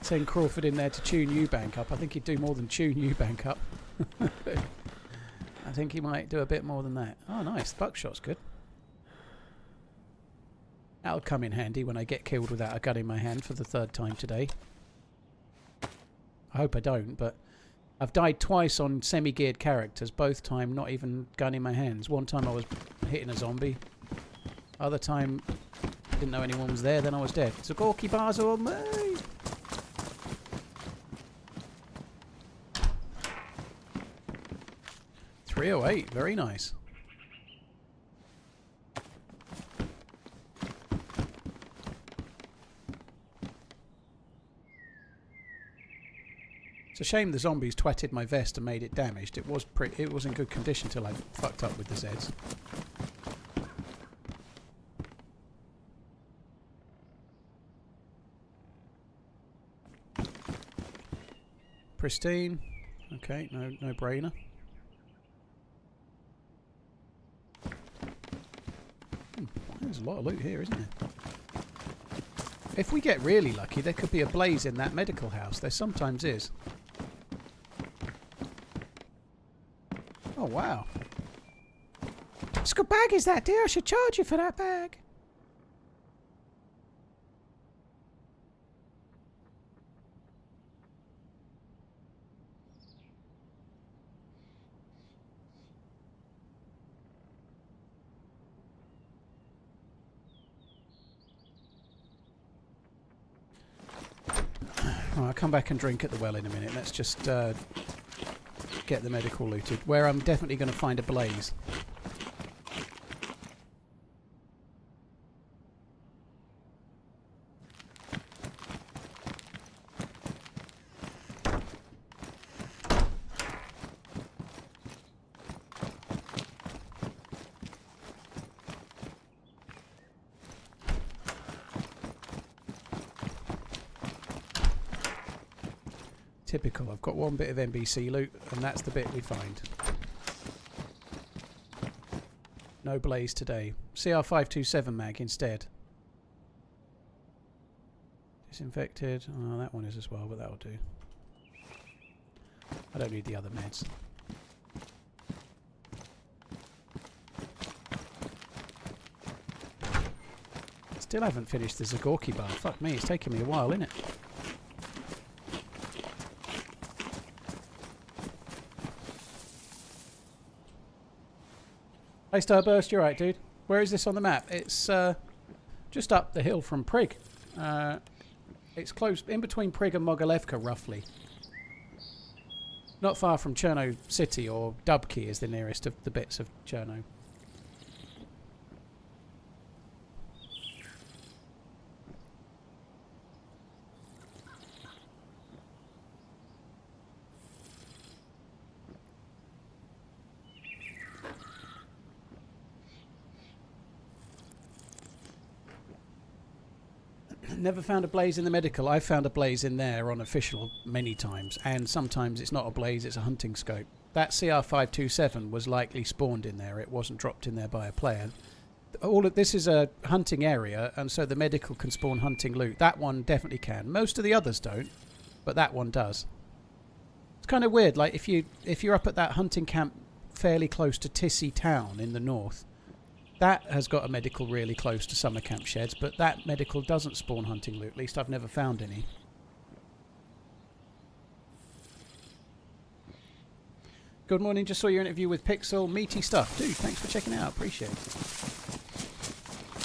Send Crawford in there to tune Eubank up. I think he'd do more than tune Eubank up. I think he might do a bit more than that. Oh, nice. Buckshot's good. That'll come in handy when I get killed without a gun in my hand for the 3rd time today. I hope I don't, but I've died twice on semi-geared characters, both time not even gun in my hands. One time I was hitting a zombie. Other time, didn't know anyone was there, then I was dead. Zagorki bars on me! 308, very nice. It's a shame the zombies twatted my vest and made it damaged. It was in good condition till I fucked up with the Zeds. pristine. Okay, no brainer. There's a lot of loot here, isn't there? If we get really lucky, there could be a blaze in that medical house. There sometimes is. Oh, wow. What good bag is that, dear? I should charge you for that bag. Oh, I'll come back and drink at the well in a minute. Let's just get the medical looted, where I'm definitely going to find a blaze. Typical. I've got one bit of NBC loot, and that's the bit we find. No blaze today. CR527 mag instead. Disinfected. Oh, that one is as well, but that'll do. I don't need the other meds. Still haven't finished the Zagorki bar. Fuck me, it's taken me a while, innit? Hey Starburst, you're right, dude. Where is this on the map? It's just up the hill from Prig. It's close, in between Prig and Mogilevka, roughly. Not far from Cherno City, or Dubki is the nearest of the bits of Cherno. Never found a blaze in the medical. I've found a blaze in there on official many times, and sometimes it's not a blaze, it's a hunting scope. That CR527 was likely spawned in there. It wasn't dropped in there by a player. All of this is a hunting area, and so the medical can spawn hunting loot. That one definitely can. Most of the others don't, but that one does. It's kind of weird. Like if you're up at that hunting camp fairly close to Tissy town in the north, that has got a medical really close to summer camp sheds, but that medical doesn't spawn hunting loot. At least I've never found any. Good morning, just saw your interview with Pixel. Meaty stuff. Dude, thanks for checking it out. Appreciate it.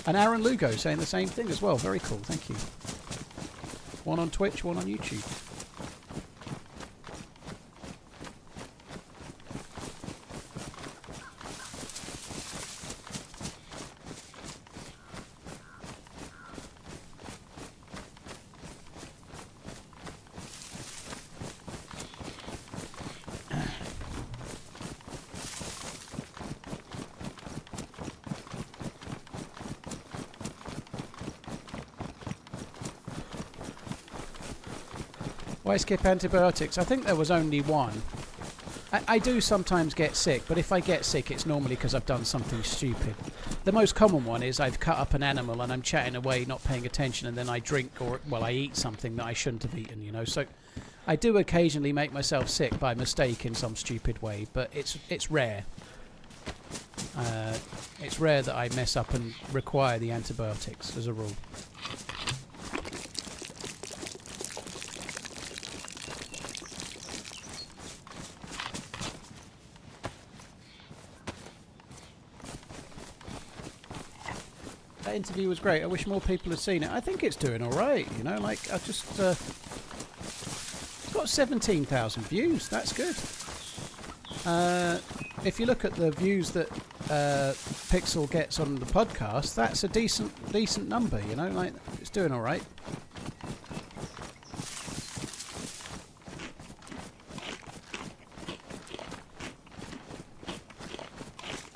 And Aaron Lugo saying the same thing as well. Very cool, thank you. One on Twitch, one on YouTube. Why skip antibiotics? I think there was only one. I do sometimes get sick, but if I get sick, it's normally because I've done something stupid. The most common one is I've cut up an animal and I'm chatting away, not paying attention, and then I drink or, well, I eat something that I shouldn't have eaten, you know. So I do occasionally make myself sick by mistake in some stupid way, but it's rare. It's rare that I mess up and require the antibiotics as a rule. That interview was great. I wish more people had seen it. I think it's doing all right, you know. Like I just it's got 17,000 views. That's good. If you look at the views that Pixel gets on the podcast, that's a decent number, you know. Like it's doing all right.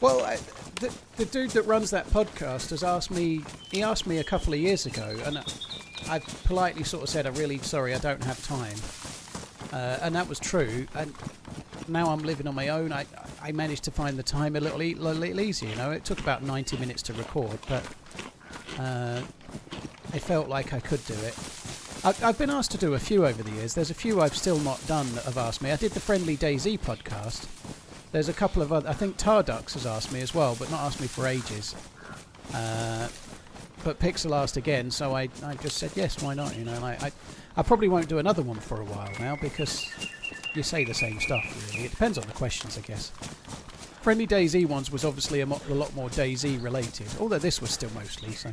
Well, the dude that runs that podcast has asked me. He asked me a couple of years ago, and I politely sort of said, "I'm really sorry, I don't have time." and that was true. And now I'm living on my own. I managed to find the time a little easier. You know, it took about 90 minutes to record, but it felt like I could do it. I've been asked to do a few over the years. There's a few I've still not done that have asked me. I did the Friendly DayZ podcast. There's a couple of other... I think Tardux has asked me as well, but not asked me for ages. But Pixel asked again, so I just said yes, why not? You know, I probably won't do another one for a while now because you say the same stuff, really. It depends on the questions, I guess. Friendly DayZ ones was obviously a lot more DayZ related, although this was still mostly, so...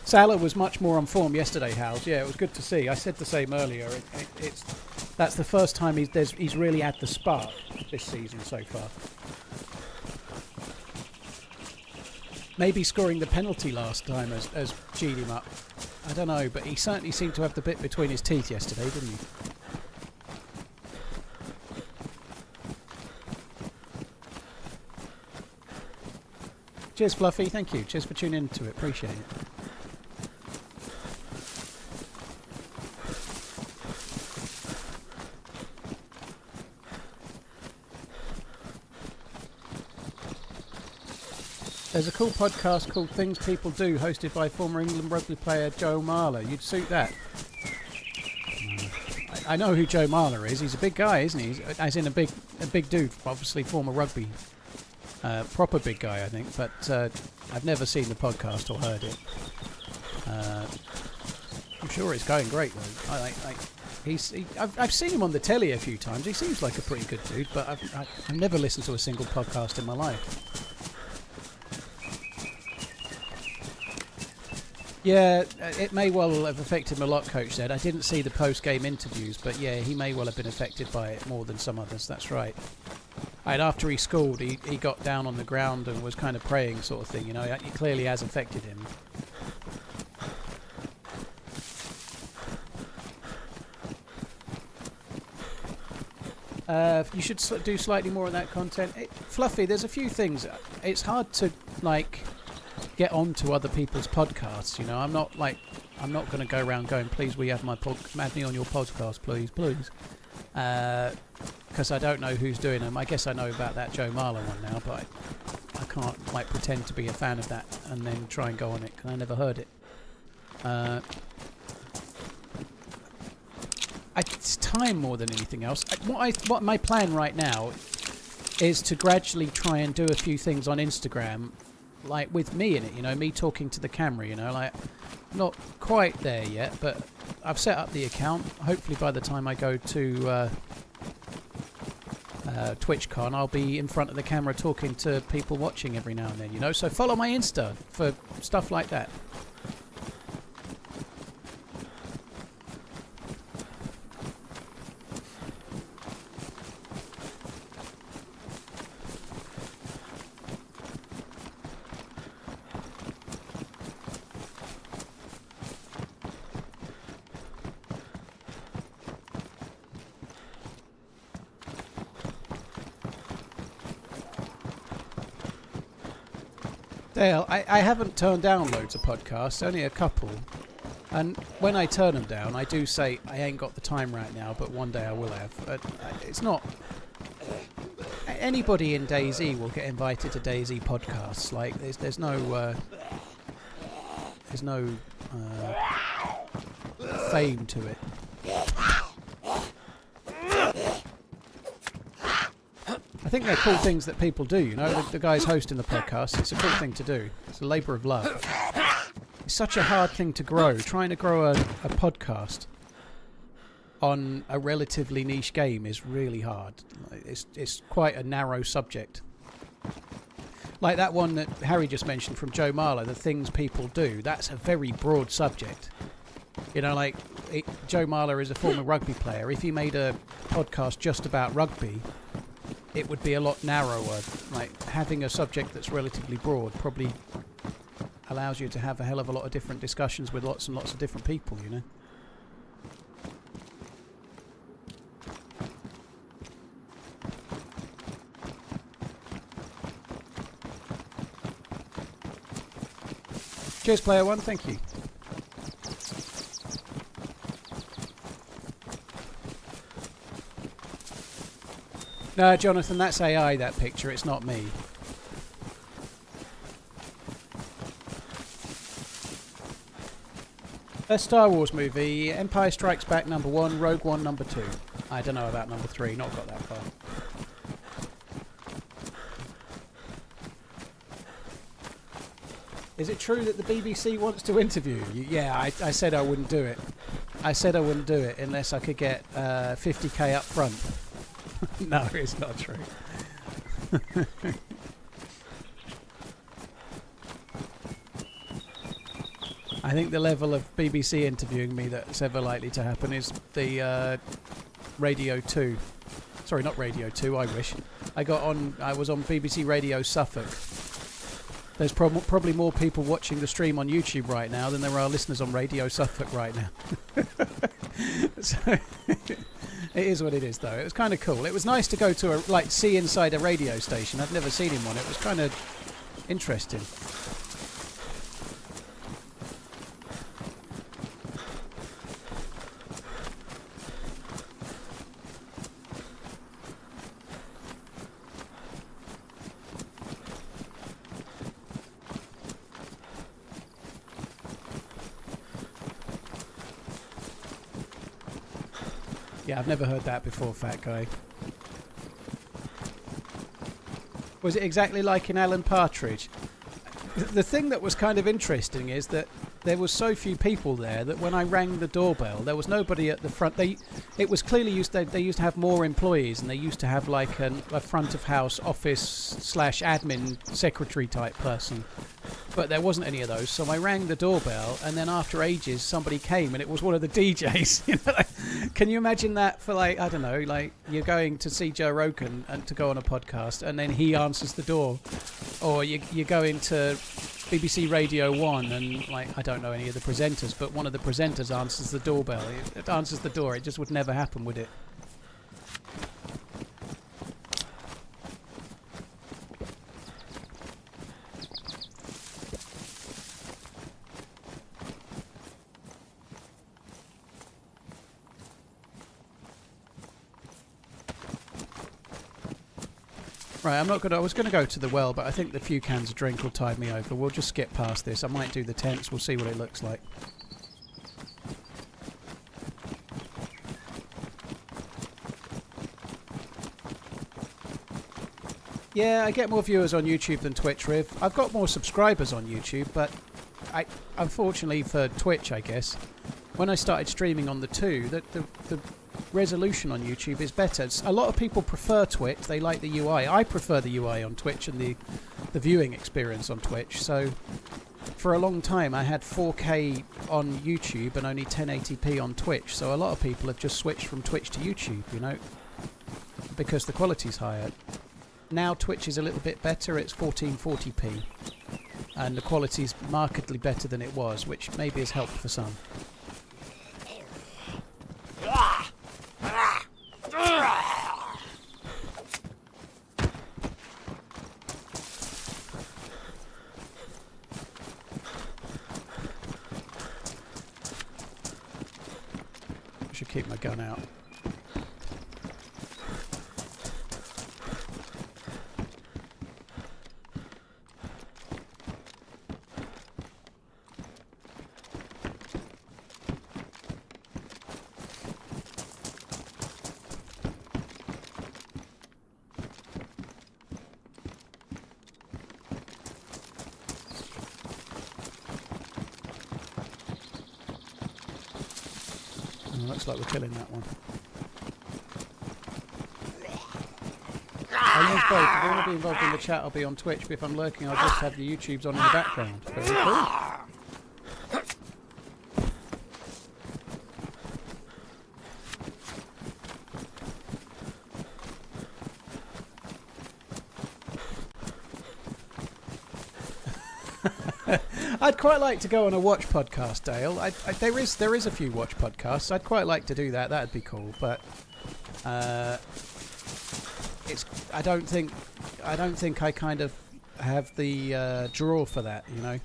Salah was much more on form yesterday, Hals. Yeah, it was good to see. I said the same earlier. That's the first time he's really had the spark this season so far. Maybe scoring the penalty last time has G'd him up. I don't know, but he certainly seemed to have the bit between his teeth yesterday, didn't he? Cheers, Fluffy. Thank you. Cheers for tuning into it. Appreciate it. There's a cool podcast called Things People Do, hosted by former England rugby player Joe Marler. You'd suit that. I know who Joe Marler is. He's a big guy, isn't he? As in a big dude. Obviously, former rugby, proper big guy, I think. But I've never seen the podcast or heard it. I'm sure it's going great though. I've seen him on the telly a few times. He seems like a pretty good dude, but I've never listened to a single podcast in my life. Yeah, it may well have affected him a lot, Coach said. I didn't see the post-game interviews, but yeah, he may well have been affected by it more than some others, that's right. And after he scored, he got down on the ground and was kind of praying sort of thing, you know. It clearly has affected him. You should do slightly more of that content. Fluffy, there's a few things. It's hard to, like... get on to other people's podcasts, you know. I'm not going to go around going, please, will you have add me on your podcast, please, because I don't know who's doing them. I guess I know about that Joe Marler one now, but I can't like pretend to be a fan of that and then try and go on it because I never heard it. It's time more than anything else. What my plan right now is to gradually try and do a few things on Instagram, like with me in it, you know, me talking to the camera, you know, like not quite there yet, but I've set up the account. Hopefully by the time I go to TwitchCon, I'll be in front of the camera talking to people watching every now and then, you know, so follow my Insta for stuff like that. Dale, I haven't turned down loads of podcasts, only a couple. And when I turn them down, I do say, I ain't got the time right now, but one day I will have. It's not... Anybody in DayZ will get invited to DayZ podcasts. Like, there's no... there's no... fame to it. I think they're cool things that people do, you know, the guys hosting the podcast. It's a cool thing to do. It's a labour of love. It's such a hard thing to grow. Trying to grow a podcast on a relatively niche game is really hard. It's quite a narrow subject. Like that one that Harry just mentioned from Joe Marler, the things people do, that's a very broad subject. You know, like Joe Marler is a former rugby player. If he made a podcast just about rugby, it would be a lot narrower. Like having a subject that's relatively broad probably allows you to have a hell of a lot of different discussions with lots and lots of different people, you know. Cheers, Player One. Thank you. No, Jonathan, that's AI, that picture. It's not me. Best Star Wars movie, Empire Strikes Back #1, Rogue One #2. I don't know about #3, not got that far. Is it true that the BBC wants to interview you? Yeah, I said I wouldn't do it. I said I wouldn't do it unless I could get 50k up front. No, it's not true. I think the level of BBC interviewing me that's ever likely to happen is the Radio 2. Sorry, not Radio 2, I wish. I was on BBC Radio Suffolk. There's probably more people watching the stream on YouTube right now than there are listeners on Radio Suffolk right now. So it is what it is, though. It was kind of cool. It was nice to go to see inside a radio station. I'd never seen him on. It was kind of interesting. Yeah, I've never heard that before, Fat Guy. Was it exactly like in Alan Partridge? The thing that was kind of interesting is that there was so few people there that when I rang the doorbell, there was nobody at the front. It was clearly used. They used to have more employees, and they used to have like a front of house office / admin secretary type person. But there wasn't any of those, so I rang the doorbell, and then after ages, somebody came, and it was one of the DJs. You know, can you imagine that for I don't know, you're going to see Joe Rogan and to go on a podcast, and then he answers the door, or you're going to BBC Radio 1, and I don't know any of the presenters, but one of the presenters answers the doorbell. It answers the door. It just would never happen, would it? Right, I was going to go to the well, but I think the few cans of drink will tide me over. We'll just skip past this. I might do the tents. We'll see what it looks like. Yeah, I get more viewers on YouTube than Twitch, Riv. I've got more subscribers on YouTube, but unfortunately for Twitch, I guess, when I started streaming on the 2, the resolution on YouTube is better. A lot of people prefer Twitch. They like the UI. I prefer the UI on Twitch and the viewing experience on Twitch. So for a long time I had 4K on YouTube and only 1080p on Twitch. So a lot of people have just switched from Twitch to YouTube, you know, because the quality's higher. Now Twitch is a little bit better. It's 1440p and the quality's markedly better than it was, which maybe has helped for some. Keep my gun out. Looks like we're killing that one. I use both. If I want to be involved in the chat, I'll be on Twitch, but if I'm lurking, I'll just have the YouTubes on in the background. Very cool. I'd quite like to go on a watch podcast, Dale. There is a few watch podcasts. I'd quite like to do that. That'd be cool. But I don't think I kind of have the draw for that. You know,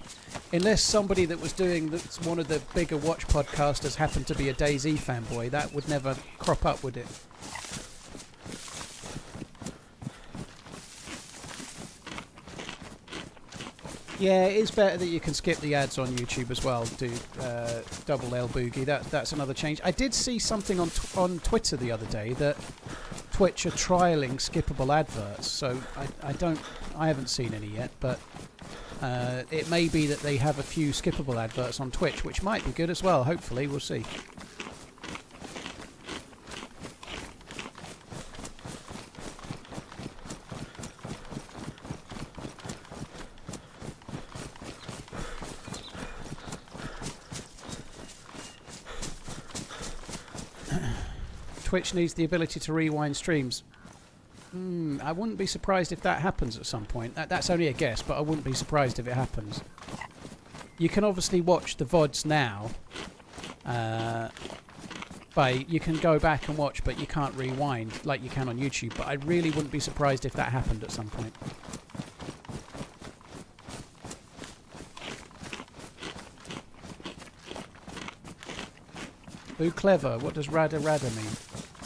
unless somebody that was doing that's one of the bigger watch podcasters happened to be a DayZ fanboy, that would never crop up, would it? Yeah, it is better that you can skip the ads on YouTube as well. Do double L boogie. That's another change. I did see something on Twitter the other day that Twitch are trialing skippable adverts. So I haven't seen any yet, but it may be that they have a few skippable adverts on Twitch, which might be good as well. Hopefully, we'll see. Twitch needs the ability to rewind streams. I wouldn't be surprised if that happens at some point. That's only a guess, but I wouldn't be surprised if it happens. You can obviously watch the VODs now. You can go back and watch, but you can't rewind like you can on YouTube. But I really wouldn't be surprised if that happened at some point. Boo clever. What does rada rada mean?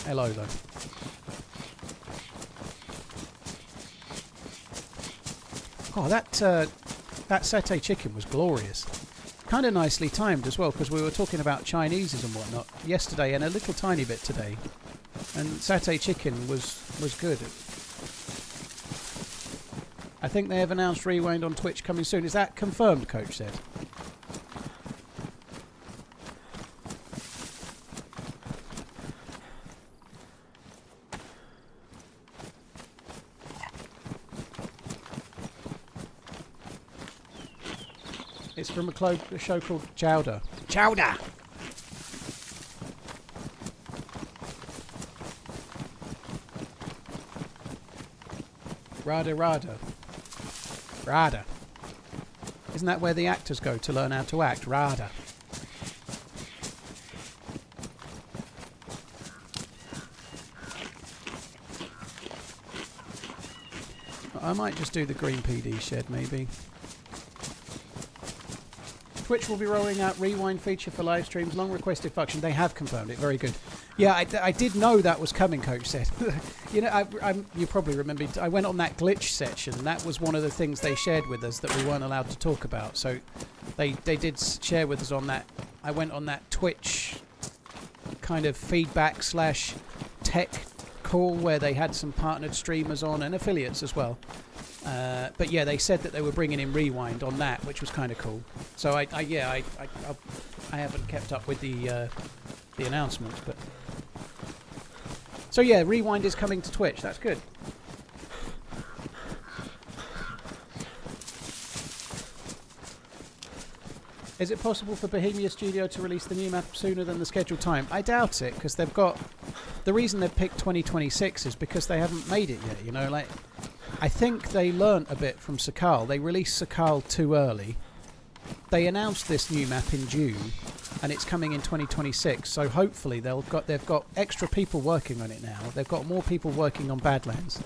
Hello though. Oh, that satay chicken was glorious. Kind of nicely timed as well, because we were talking about Chineses and whatnot yesterday and a little tiny bit today. And satay chicken was good. I think they have announced Rewind on Twitch coming soon. Is that confirmed, Coach said? It's from a show called Chowder. Chowder! Rada Rada. Rada. Isn't that where the actors go to learn how to act? Rada. I might just do the green PD shed maybe. Twitch will be rolling out rewind feature for live streams. Long requested function. They have confirmed it. Very good. Yeah, I did know that was coming, Coach said. You know, you probably remember, I went on that glitch section. That was one of the things they shared with us that we weren't allowed to talk about. So they did share with us on that. I went on that Twitch kind of feedback / tech call where they had some partnered streamers on and affiliates as well. But yeah, they said that they were bringing in rewind on that, which was kind of cool. So I haven't kept up with the announcements, but so yeah, rewind is coming to Twitch. That's good. Is it possible for Bohemia Studio to release the new map sooner than the scheduled time? I doubt it, because they've got the reason they've picked 2026 is because they haven't made it yet. You know, like. I think they learnt a bit from Sakal. They released Sakal too early. They announced this new map in June, and it's coming in 2026. So hopefully they've got extra people working on it now. They've got more people working on Badlands,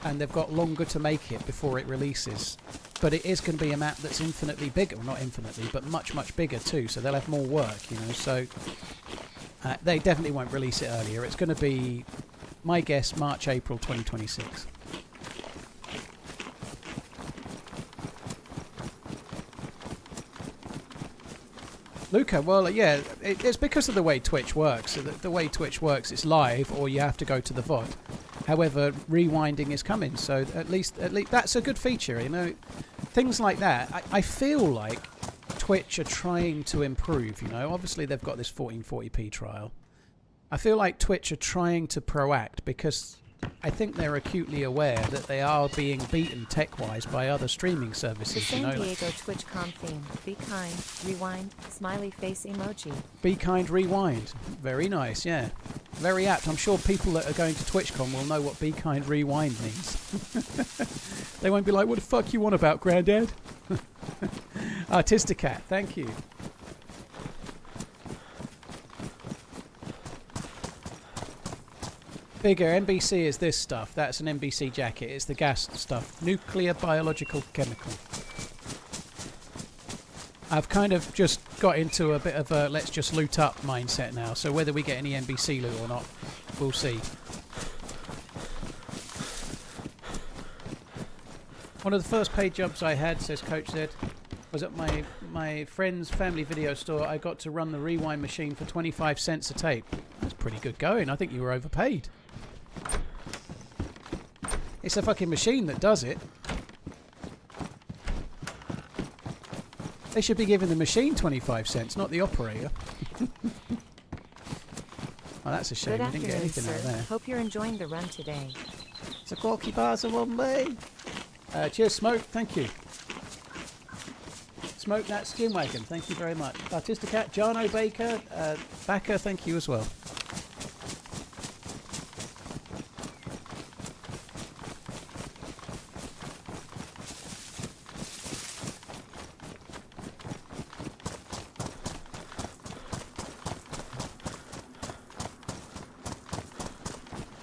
and they've got longer to make it before it releases. But it is going to be a map that's infinitely bigger. Well, not infinitely, but much, much bigger too. So they'll have more work, you know. So they definitely won't release it earlier. It's going to be, my guess, March, April 2026. Luca, well, yeah, it's because of the way Twitch works. The way Twitch works, it's live, or you have to go to the VOD. However, rewinding is coming, so at least that's a good feature, you know. Things like that, I feel like Twitch are trying to improve, you know. Obviously, they've got this 1440p trial. I feel like Twitch are trying to proact because I think they're acutely aware that they are being beaten tech-wise by other streaming services. The San you know, Diego TwitchCon theme. Be kind, rewind, smiley face emoji. Be kind, rewind. Very nice, yeah. Very apt. I'm sure people that are going to TwitchCon will know what be kind, rewind means. They won't be like, what the fuck you want about, Grandad? Artisticat, thank you. Bigger, NBC is this stuff. That's an NBC jacket. It's the gas stuff. Nuclear, biological, chemical. I've kind of just got into a bit of a let's just loot up mindset now. So whether we get any NBC loot or not, we'll see. One of the first paid jobs I had, says Coach Z, was at my friend's family video store. I got to run the rewind machine for 25 cents a tape. That's pretty good going. I think you were overpaid. It's a fucking machine that does it. They should be giving the machine 25 cents, not the operator. Oh, that's a shame. Good We didn't get afternoon, anything out of sir. there. Hope you're enjoying the run today. It's a corky bars of one way. Cheers, Smoke. Thank you. Smoke that skin wagon. Thank you very much. Artisticat, Jarno Baker, Backer. Thank you as well.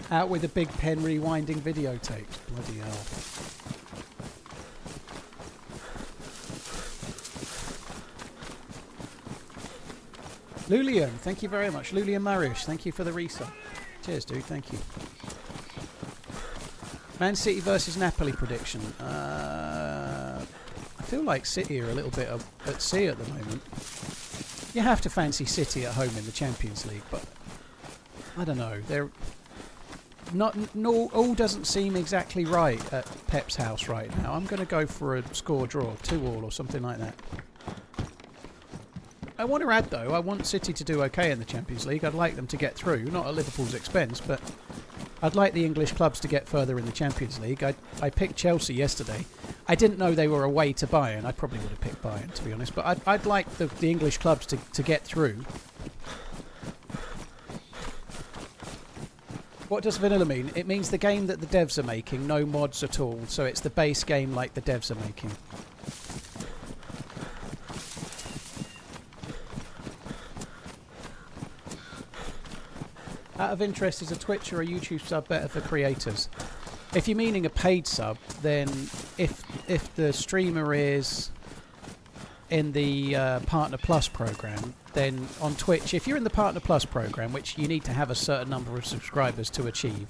Out with the big pen rewinding videotapes. Bloody hell. Lulian, thank you very much. Lulian Marish, thank you for the resub. Cheers, dude. Thank you. Man City versus Napoli prediction. I feel like City are a little bit at sea at the moment. You have to fancy City at home in the Champions League, but I don't know. They're all doesn't seem exactly right at Pep's house right now. I'm going to go for a score draw, 2-2 or something like that. I want to add though, I want City to do okay in the Champions League. I'd like them to get through, not at Liverpool's expense, but I'd like the English clubs to get further in the Champions League. I picked Chelsea yesterday. I didn't know they were away to Bayern. I probably would have picked Bayern, to be honest, but I'd like the English clubs to get through. What does vanilla mean? It means the game that the devs are making, no mods at all, so it's the base game like the devs are making. Out of interest, is a Twitch or a YouTube sub better for creators? If you're meaning a paid sub, then if the streamer is in the Partner Plus program, then on Twitch, if you're in the Partner Plus program, which you need to have a certain number of subscribers to achieve,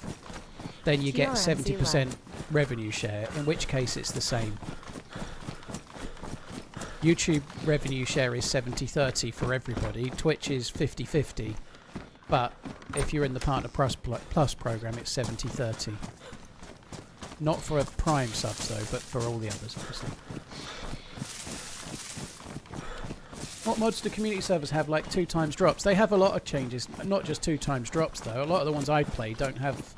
then you get 70% revenue share, in which case it's the same. YouTube revenue share is 70-30 for everybody. Twitch is 50-50. But if you're in the Partner Plus program, it's 70-30. Not for Prime subs though, but for all the others, obviously. What mods do community servers have, like 2x drops? They have a lot of changes, not just 2x drops though. A lot of the ones I play don't have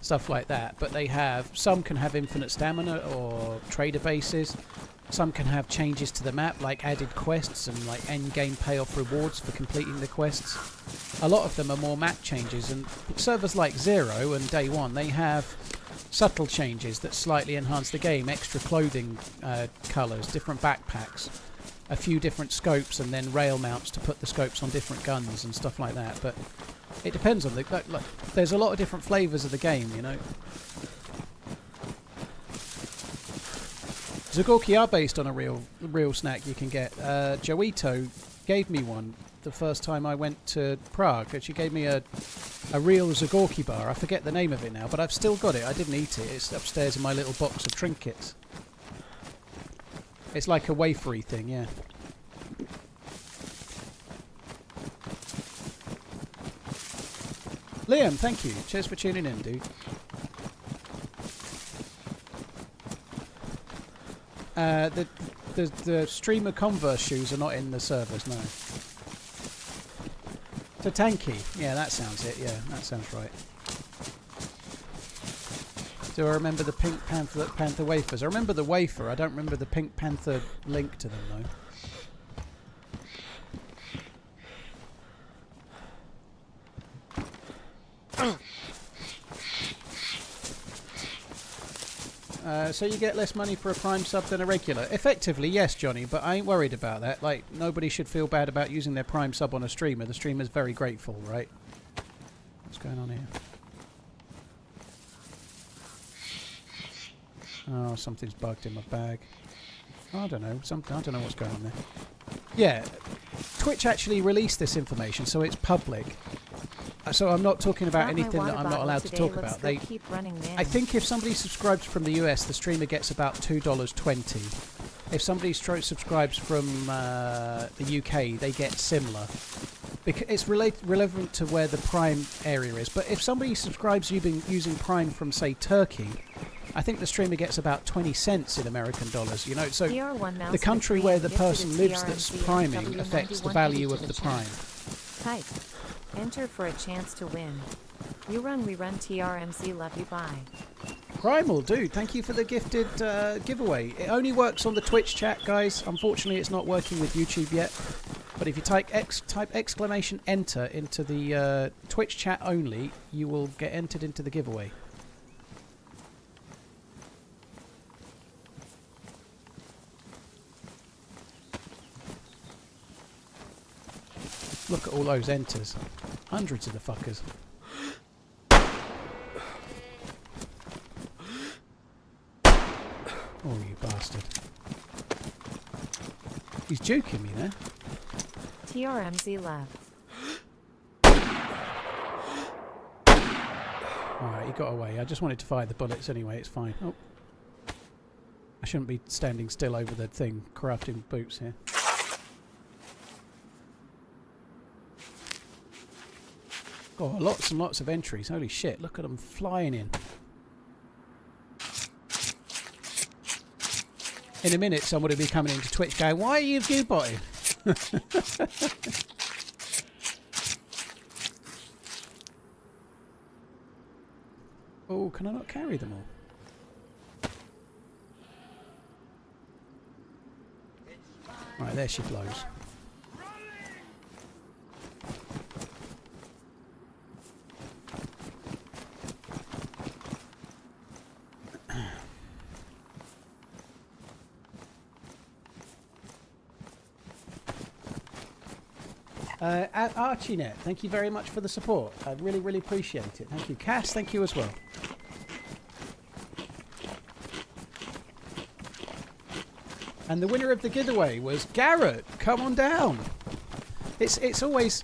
stuff like that, but they have, some can have infinite stamina or trader bases. Some can have changes to the map, like added quests and like end game payoff rewards for completing the quests. A lot of them are more map changes, and servers like Zero and Day One, they have subtle changes that slightly enhance the game, extra clothing colours, different backpacks, a few different scopes, and then rail mounts to put the scopes on different guns and stuff like that. But it depends on the... like, there's a lot of different flavours of the game, you know. Zagorki are based on a real snack you can get. Joito gave me one the first time I went to Prague, and she gave me a real Zagorki bar. I forget the name of it now, but I've still got it. I didn't eat it. It's upstairs in my little box of trinkets. It's like a wafery thing, yeah. Liam, thank you. Cheers for tuning in, dude. The streamer Converse shoes are not in the servers, no. Tatanki, yeah, that sounds it. Yeah, that sounds right. Do I remember the Pink Panther wafers? I remember the wafer. I don't remember the Pink Panther link to them though. So you get less money for a Prime sub than a regular. Effectively, yes, Johnny, but I ain't worried about that. Like, nobody should feel bad about using their Prime sub on a streamer. The streamer's very grateful, right? What's going on here? Oh, something's bugged in my bag. I don't know. I don't know what's going on there. Yeah, Twitch actually released this information, so it's public. So I'm not talking about Got my anything that water I'm not bottle allowed to today, talk looks about. good, keep running, man. I think if somebody subscribes from the US, the streamer gets about $2.20. If somebody subscribes from the UK, they get similar. Because it's relevant to where the Prime area is. But if somebody subscribes using Prime from, say, Turkey, I think the streamer gets about 20 cents in American dollars. You know, so the country where the person lives that's priming affects the value of the Prime. Type. Enter for a chance to win. You run, we run. TRMZ, love you, bye. Primal, dude, thank you for the gifted giveaway. It only works on the Twitch chat, guys. Unfortunately, it's not working with YouTube yet. But if you type exclamation enter into the Twitch chat only, you will get entered into the giveaway. Look at all those enters. Hundreds of the fuckers. Oh, you bastard. He's juking me there. TRMZ love. Alright, he got away. I just wanted to fire the bullets anyway, it's fine. Oh. I shouldn't be standing still over the thing, crafting boots here. Oh, lots and lots of entries. Holy shit, look at them flying in. In a minute, somebody will be coming into Twitch going, why are you view-botting? Oh, can I not carry them all? Right, there she blows. At ArchieNet, thank you very much for the support. I really, really appreciate it. Thank you. Cass, thank you as well. And the winner of the giveaway was Garrett. Come on down. It's always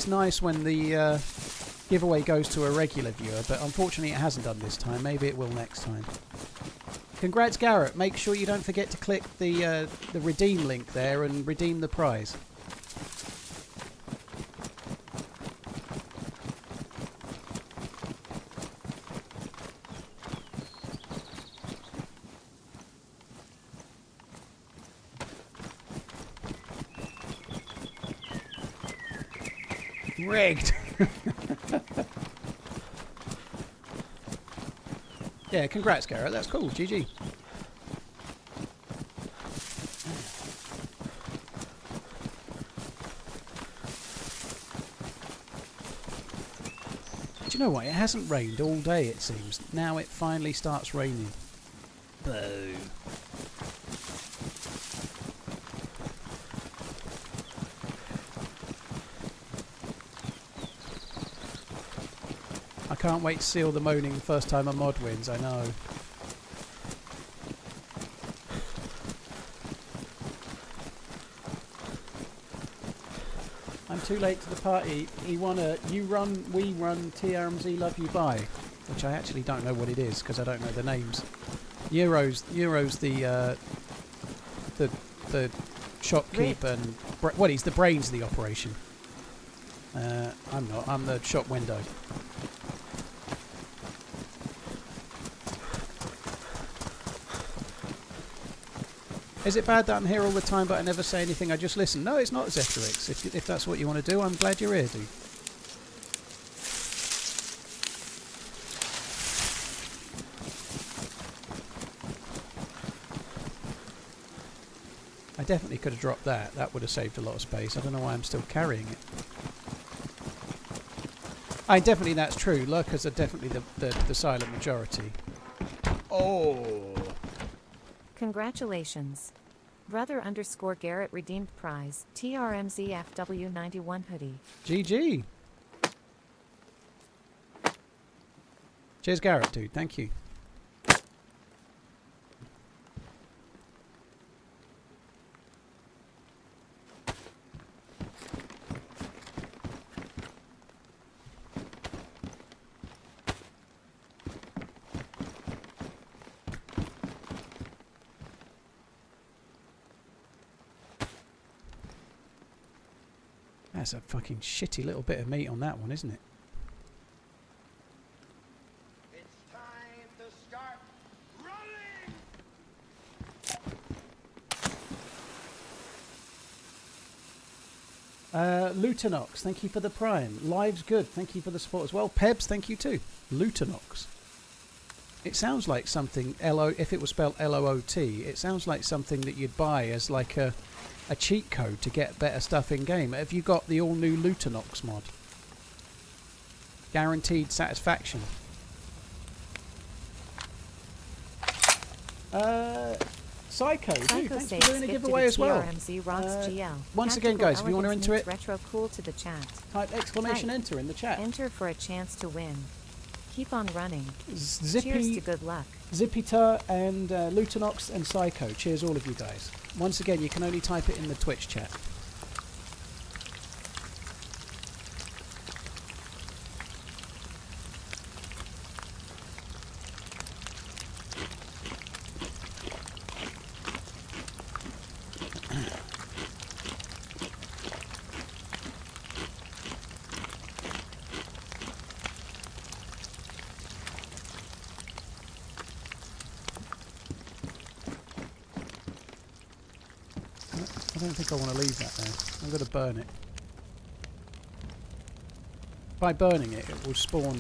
nice when the giveaway goes to a regular viewer, but unfortunately it hasn't done this time. Maybe it will next time. Congrats, Garrett. Make sure you don't forget to click the redeem link there and redeem the prize. Rigged. Yeah, congrats, Garrett. That's cool. GG. Do you know what? It hasn't rained all day, it seems. Now it finally starts raining. Boo. I can't wait to see all the moaning the first time a mod wins, I know. I'm too late to the party. He won a you run, we run, TRMZ love you bye, which I actually don't know what it is because I don't know the names. Euro's the shopkeep and well, he's the brains of the operation. I'm not. I'm the shop window. Is it bad that I'm here all the time but I never say anything? I just listen. No, it's not Zephyrix. If that's what you want to do, I'm glad you're here, dude. I definitely could have dropped that. That would have saved a lot of space. I don't know why I'm still carrying it. Definitely that's true. Lurkers are definitely the silent majority. Oh. Congratulations. Brother _ Garrett redeemed prize. TRMZ FW91 hoodie. GG. Cheers, Garrett, dude. Thank you. That's a fucking shitty little bit of meat on that one, isn't it? It's time to start running! Lutonox, thank you for the prime. Live's good, thank you for the support as well. Pebs, thank you too. Lutonox. It sounds like something, if it was spelled L-O-O-T, it sounds like something that you'd buy as like a cheat code to get better stuff in game. Have you got the all-new Lutonox mod? Guaranteed satisfaction. Psycho, dude, thanks for doing a giveaway as well. TRMZ Rocks GL. Once again, guys, if you want to enter it, retro cool to the chat. type exclamation enter in the chat. Enter for a chance to win. Keep on running. Cheers to Zippy, good luck. Zippita and Lutonox and Psycho. Cheers, all of you guys. Once again, you can only type it in the Twitch chat. I don't think I want to leave that there. I'm going to burn it. By burning it, it will spawn,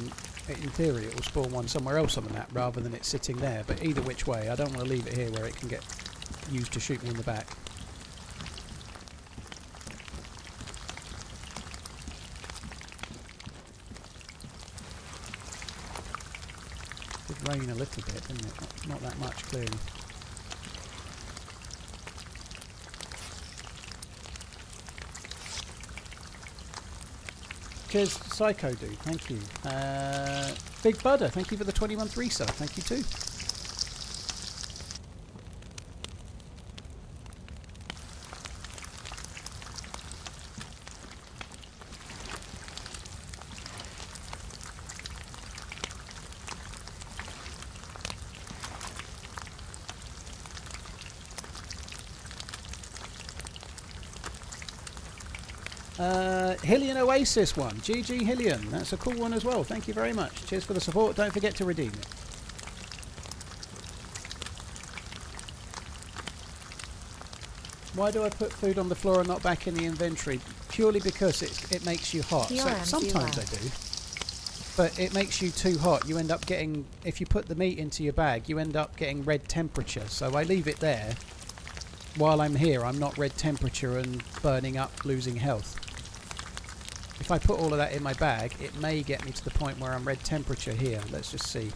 in theory, it will spawn one somewhere else on the map rather than it sitting there. But either which way, I don't want to leave it here where it can get used to shoot me in the back. It did rain a little bit, didn't it? Not that much, clearly. Cheers, Psycho Dude, thank you. Big Budder, thank you for the 20-month resub, thank you too. Hillian Oasis one. GG Hillian. That's a cool one as well. Thank you very much. Cheers for the support. Don't forget to redeem it. Why do I put food on the floor and not back in the inventory? Purely because it makes you hot. So sometimes I do. But it makes you too hot. You end up getting, if you put the meat into your bag, you end up getting red temperature. So I leave it there. While I'm here, I'm not red temperature and burning up, losing health. If I put all of that in my bag, it may get me to the point where I'm red temperature here. Let's just see.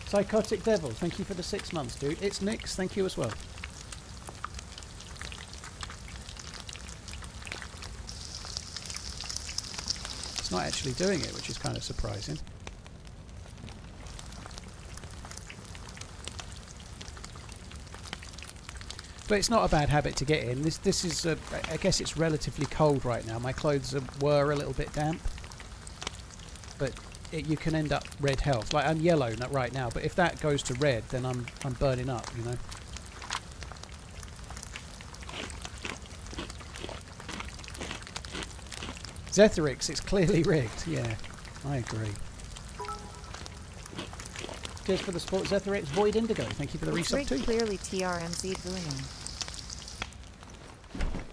Psychotic Devil, thank you for the 6 months, dude. It's Nix, thank you as well. It's not actually doing it, which is kind of surprising. But it's not a bad habit to get in. This is, I guess it's relatively cold right now. My clothes were a little bit damp. But you can end up red health. Like, I'm yellow right now, but if that goes to red, then I'm burning up, you know. Zetherix, it's clearly rigged. Yeah, I agree. Cheers for the support, Zetherix. Void Indigo, thank you for the resub too. Clearly TRMZ booing.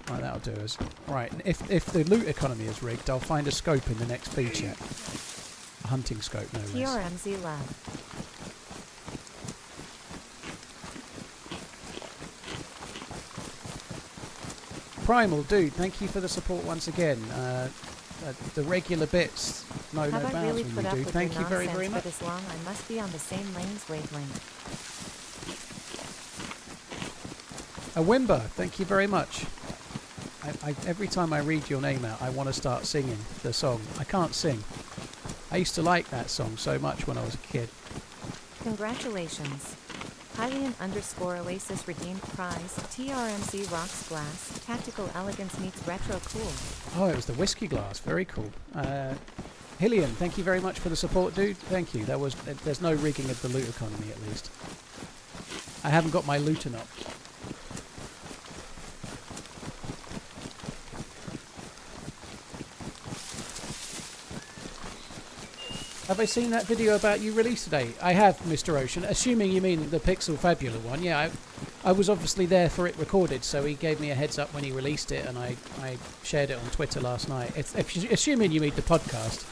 Right, that'll do us. Right, if the loot economy is rigged, I'll find a scope in the next feed chat. A hunting scope, no less. TRMZ lab. Primal, dude, thank you for the support once again. The regular bits, no Have I bounds really when put you up do. with Thank your you very, nonsense very for much. this long? I must be on the same lane's wavelength. A Wimber, thank you very much. Every time I read your name out, I want to start singing the song. I can't sing. I used to like that song so much when I was a kid. Congratulations. Hylian_Oasis redeemed prize. TRMZ rocks glass. Tactical elegance meets retro cool. Oh, it was the whiskey glass. Very cool. Hillian, thank you very much for the support, dude. Thank you. There's no rigging of the loot economy, at least. I haven't got my looting up. Have I seen that video about you release today? I have, Mr. Ocean. Assuming you mean the Pixel Fabula one. Yeah, I was obviously there for it recorded, so he gave me a heads up when he released it, and I shared it on Twitter last night. Assuming you mean the podcast,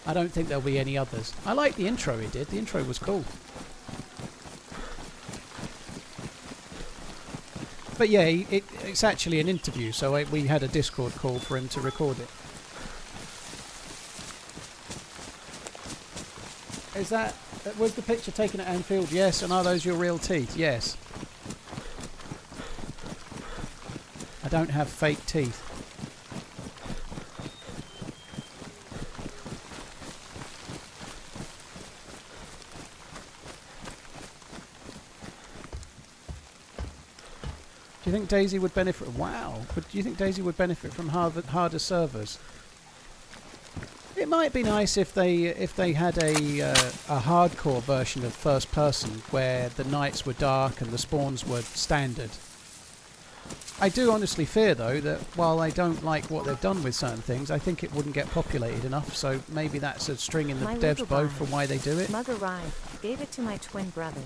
I don't think there'll be any others. I like the intro he did. The intro was cool. But yeah, it's actually an interview, so we had a Discord call for him to record it. Was the picture taken at Anfield? Yes. And are those your real teeth? Yes. I don't have fake teeth. Do you think DayZ would benefit? Wow. But do you think DayZ would benefit from harder servers? It might be nice if they had a hardcore version of first person where the nights were dark and the spawns were standard. I do honestly fear though that while I don't like what they've done with certain things, I think it wouldn't get populated enough. So maybe that's a string in the devs' bow for why they do it. Mug arrived. Gave it to my twin brother.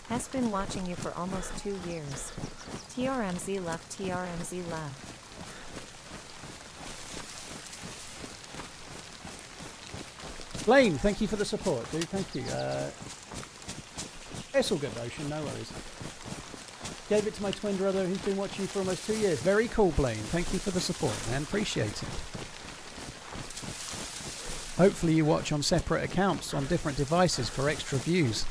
Has been watching you for almost 2 years. TRMZ left. TRMZ left. Blaine, thank you for the support, dude. Thank you. It's all good, Ocean. No worries. Gave it to my twin brother. He's been watching for almost 2 years. Very cool, Blaine. Thank you for the support, man. Appreciate it. Hopefully you watch on separate accounts on different devices for extra views.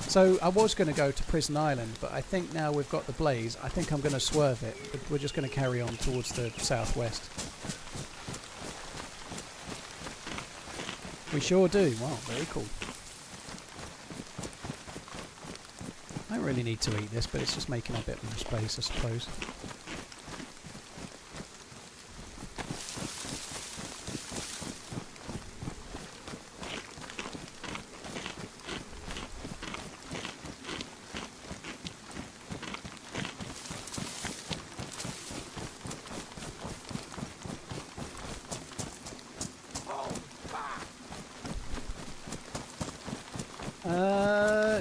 So I was going to go to Prison Island, but I think now we've got the blaze, I think I'm going to swerve it. We're just going to carry on towards the southwest. We sure do. Wow, very cool. I don't really need to eat this, but it's just making a bit more space, I suppose.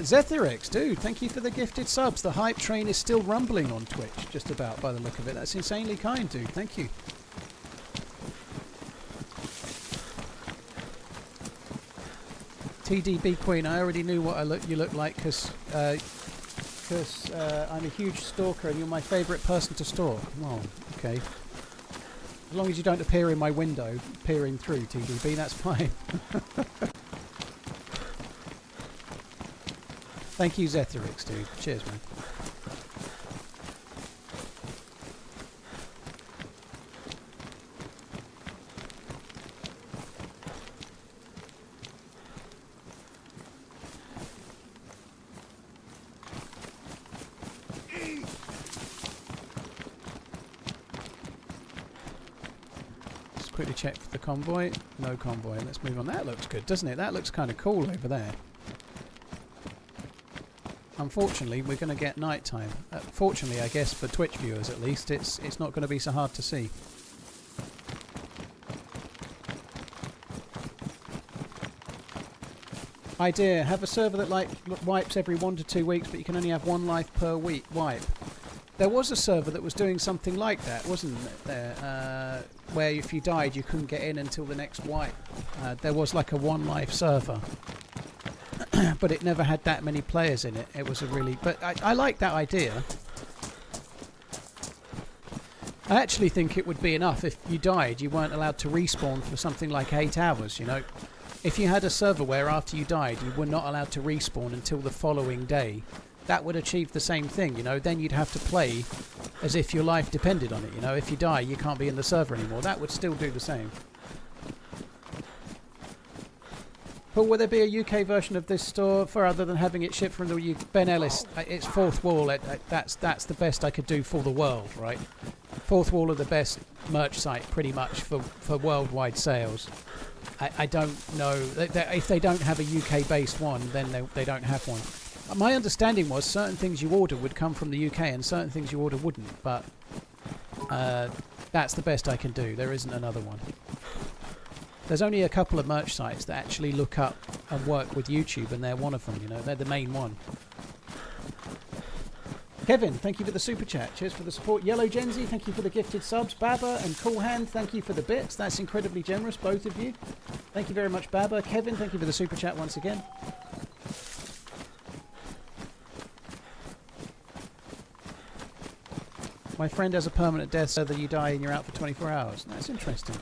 Zethirix, dude, thank you for the gifted subs. The hype train is still rumbling on Twitch, just about by the look of it. That's insanely kind, dude. Thank you. TDB Queen, I already knew what you look like because I'm a huge stalker and you're my favourite person to stalk. Well, okay. As long as you don't appear in my window, peering through, TDB, that's fine. Thank you, Zethirix, dude. Cheers, man. Just quickly check for the convoy. No convoy. Let's move on. That looks good, doesn't it? That looks kind of cool over there. Unfortunately, we're going to get nighttime. Fortunately, I guess, for Twitch viewers at least, it's not going to be so hard to see. Idea, have a server that wipes every 1 to 2 weeks, but you can only have 1 life per week wipe. There was a server that was doing something like that, wasn't there? Where if you died, you couldn't get in until the next wipe. There was like a 1 life server. But it never had that many players in it. It was a really... But I like that idea. I actually think it would be enough if you died, you weren't allowed to respawn for something like 8 hours, you know. If you had a server where after you died, you were not allowed to respawn until the following day, that would achieve the same thing, you know. Then you'd have to play as if your life depended on it, you know. If you die, you can't be in the server anymore. That would still do the same. Paul, will there be a UK version of this store for other than having it shipped from the UK? Ben Ellis, it's Fourth Wall. That's the best I could do for the world, right? Fourth Wall are the best merch site, pretty much, for worldwide sales. I don't know. If they don't have a UK-based one, then they don't have one. My understanding was certain things you order would come from the UK and certain things you order wouldn't, but that's the best I can do. There isn't another one. There's only a couple of merch sites that actually look up and work with YouTube, and they're one of them, you know. They're the main one. Kevin, thank you for the super chat. Cheers for the support. Yellow Genzi, thank you for the gifted subs. Baba and Cool Hand, thank you for the bits. That's incredibly generous, both of you. Thank you very much, Baba. Kevin, thank you for the super chat once again. My friend has a permanent death so that you die and you're out for 24 hours. That's interesting.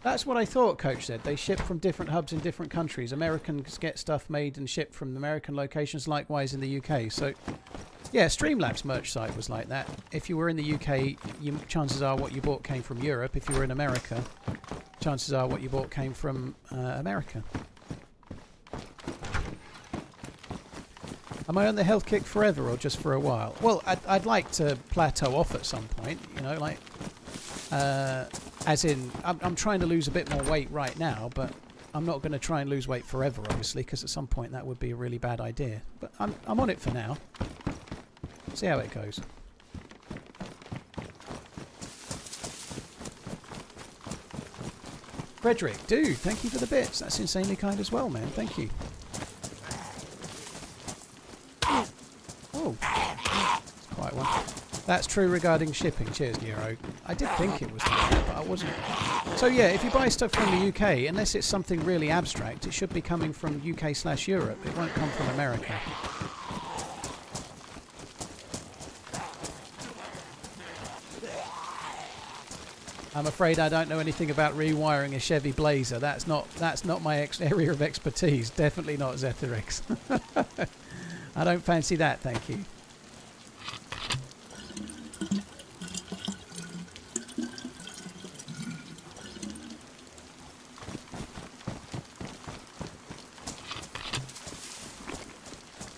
That's what I thought, Coach said. They ship from different hubs in different countries. Americans get stuff made and shipped from American locations, likewise in the UK. So, yeah, Streamlabs merch site was like that. If you were in the UK, chances are what you bought came from Europe. If you were in America, chances are what you bought came from America. Am I on the health kick forever or just for a while? Well, I'd like to plateau off at some point, you know, like... as in, I'm trying to lose a bit more weight right now, but I'm not going to try and lose weight forever, obviously, because at some point that would be a really bad idea. But I'm on it for now. See how it goes. Frederick, dude, thank you for the bits. That's insanely kind as well, man. Thank you. Oh, that's quite one. That's true regarding shipping. Cheers, Nero. I did think it was like that, but I wasn't. So yeah, if you buy stuff from the UK, unless it's something really abstract, it should be coming from UK/Europe. It won't come from America. I'm afraid I don't know anything about rewiring a Chevy Blazer. That's not my area of expertise. Definitely not Zetherix. I don't fancy that, thank you.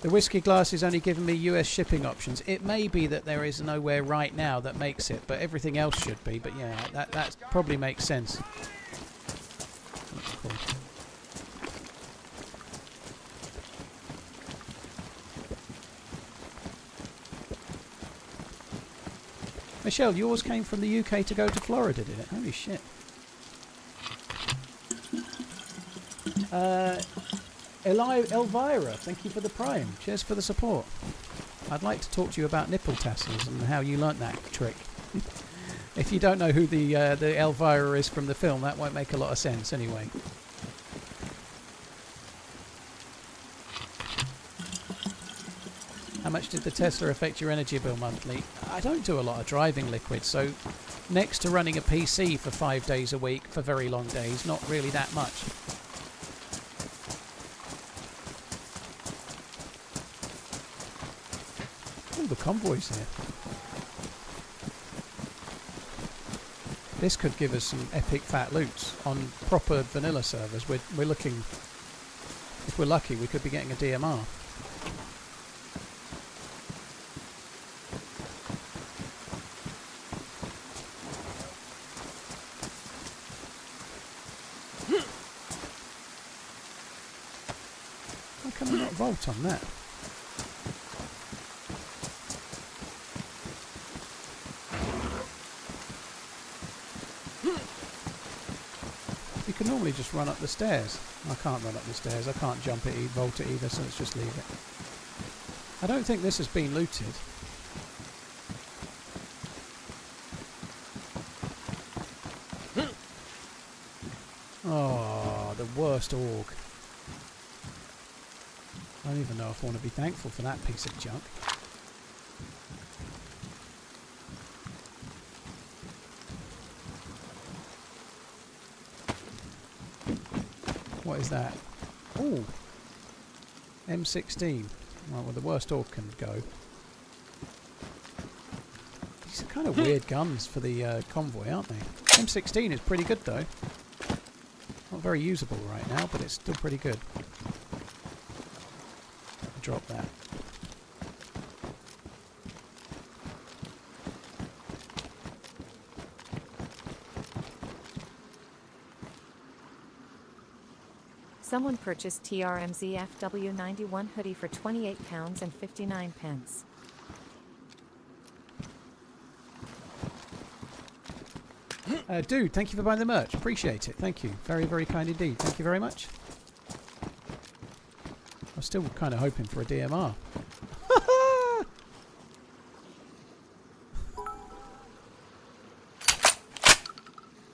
The whiskey glass is only giving me US shipping options. It may be that there is nowhere right now that makes it, but everything else should be. But yeah, that probably makes sense. That's cool. Michelle, yours came from the UK to go to Florida, did it? Holy shit. Elvira, thank you for the prime. Cheers for the support. I'd like to talk to you about nipple tassels and how you learnt that trick. If you don't know who the Elvira is from the film, that won't make a lot of sense anyway. How much did the Tesla affect your energy bill monthly? I don't do a lot of driving, Liquid, so next to running a PC for 5 days a week for very long days, not really that much. The convoys here. This could give us some epic fat loots on proper vanilla servers. We're looking, if we're lucky, we could be getting a DMR. Why can I not vault on that? You can normally just run up the stairs. I can't run up the stairs. I can't jump it, vault it either, so let's just leave it. I don't think this has been looted. Oh, the worst org. I don't even know if I want to be thankful for that piece of junk. What is that? Oh, M16. Right, well, the worst orc can go. These kind of weird guns for the convoy, aren't they? M16 is pretty good though. Not very usable right now, but it's still pretty good. Drop that. Someone purchased TRMZ FW91 hoodie for £28 and 59 pence. Dude, thank you for buying the merch. Appreciate it. Thank you. Very, very kind indeed. Thank you very much. I'm still kind of hoping for a DMR.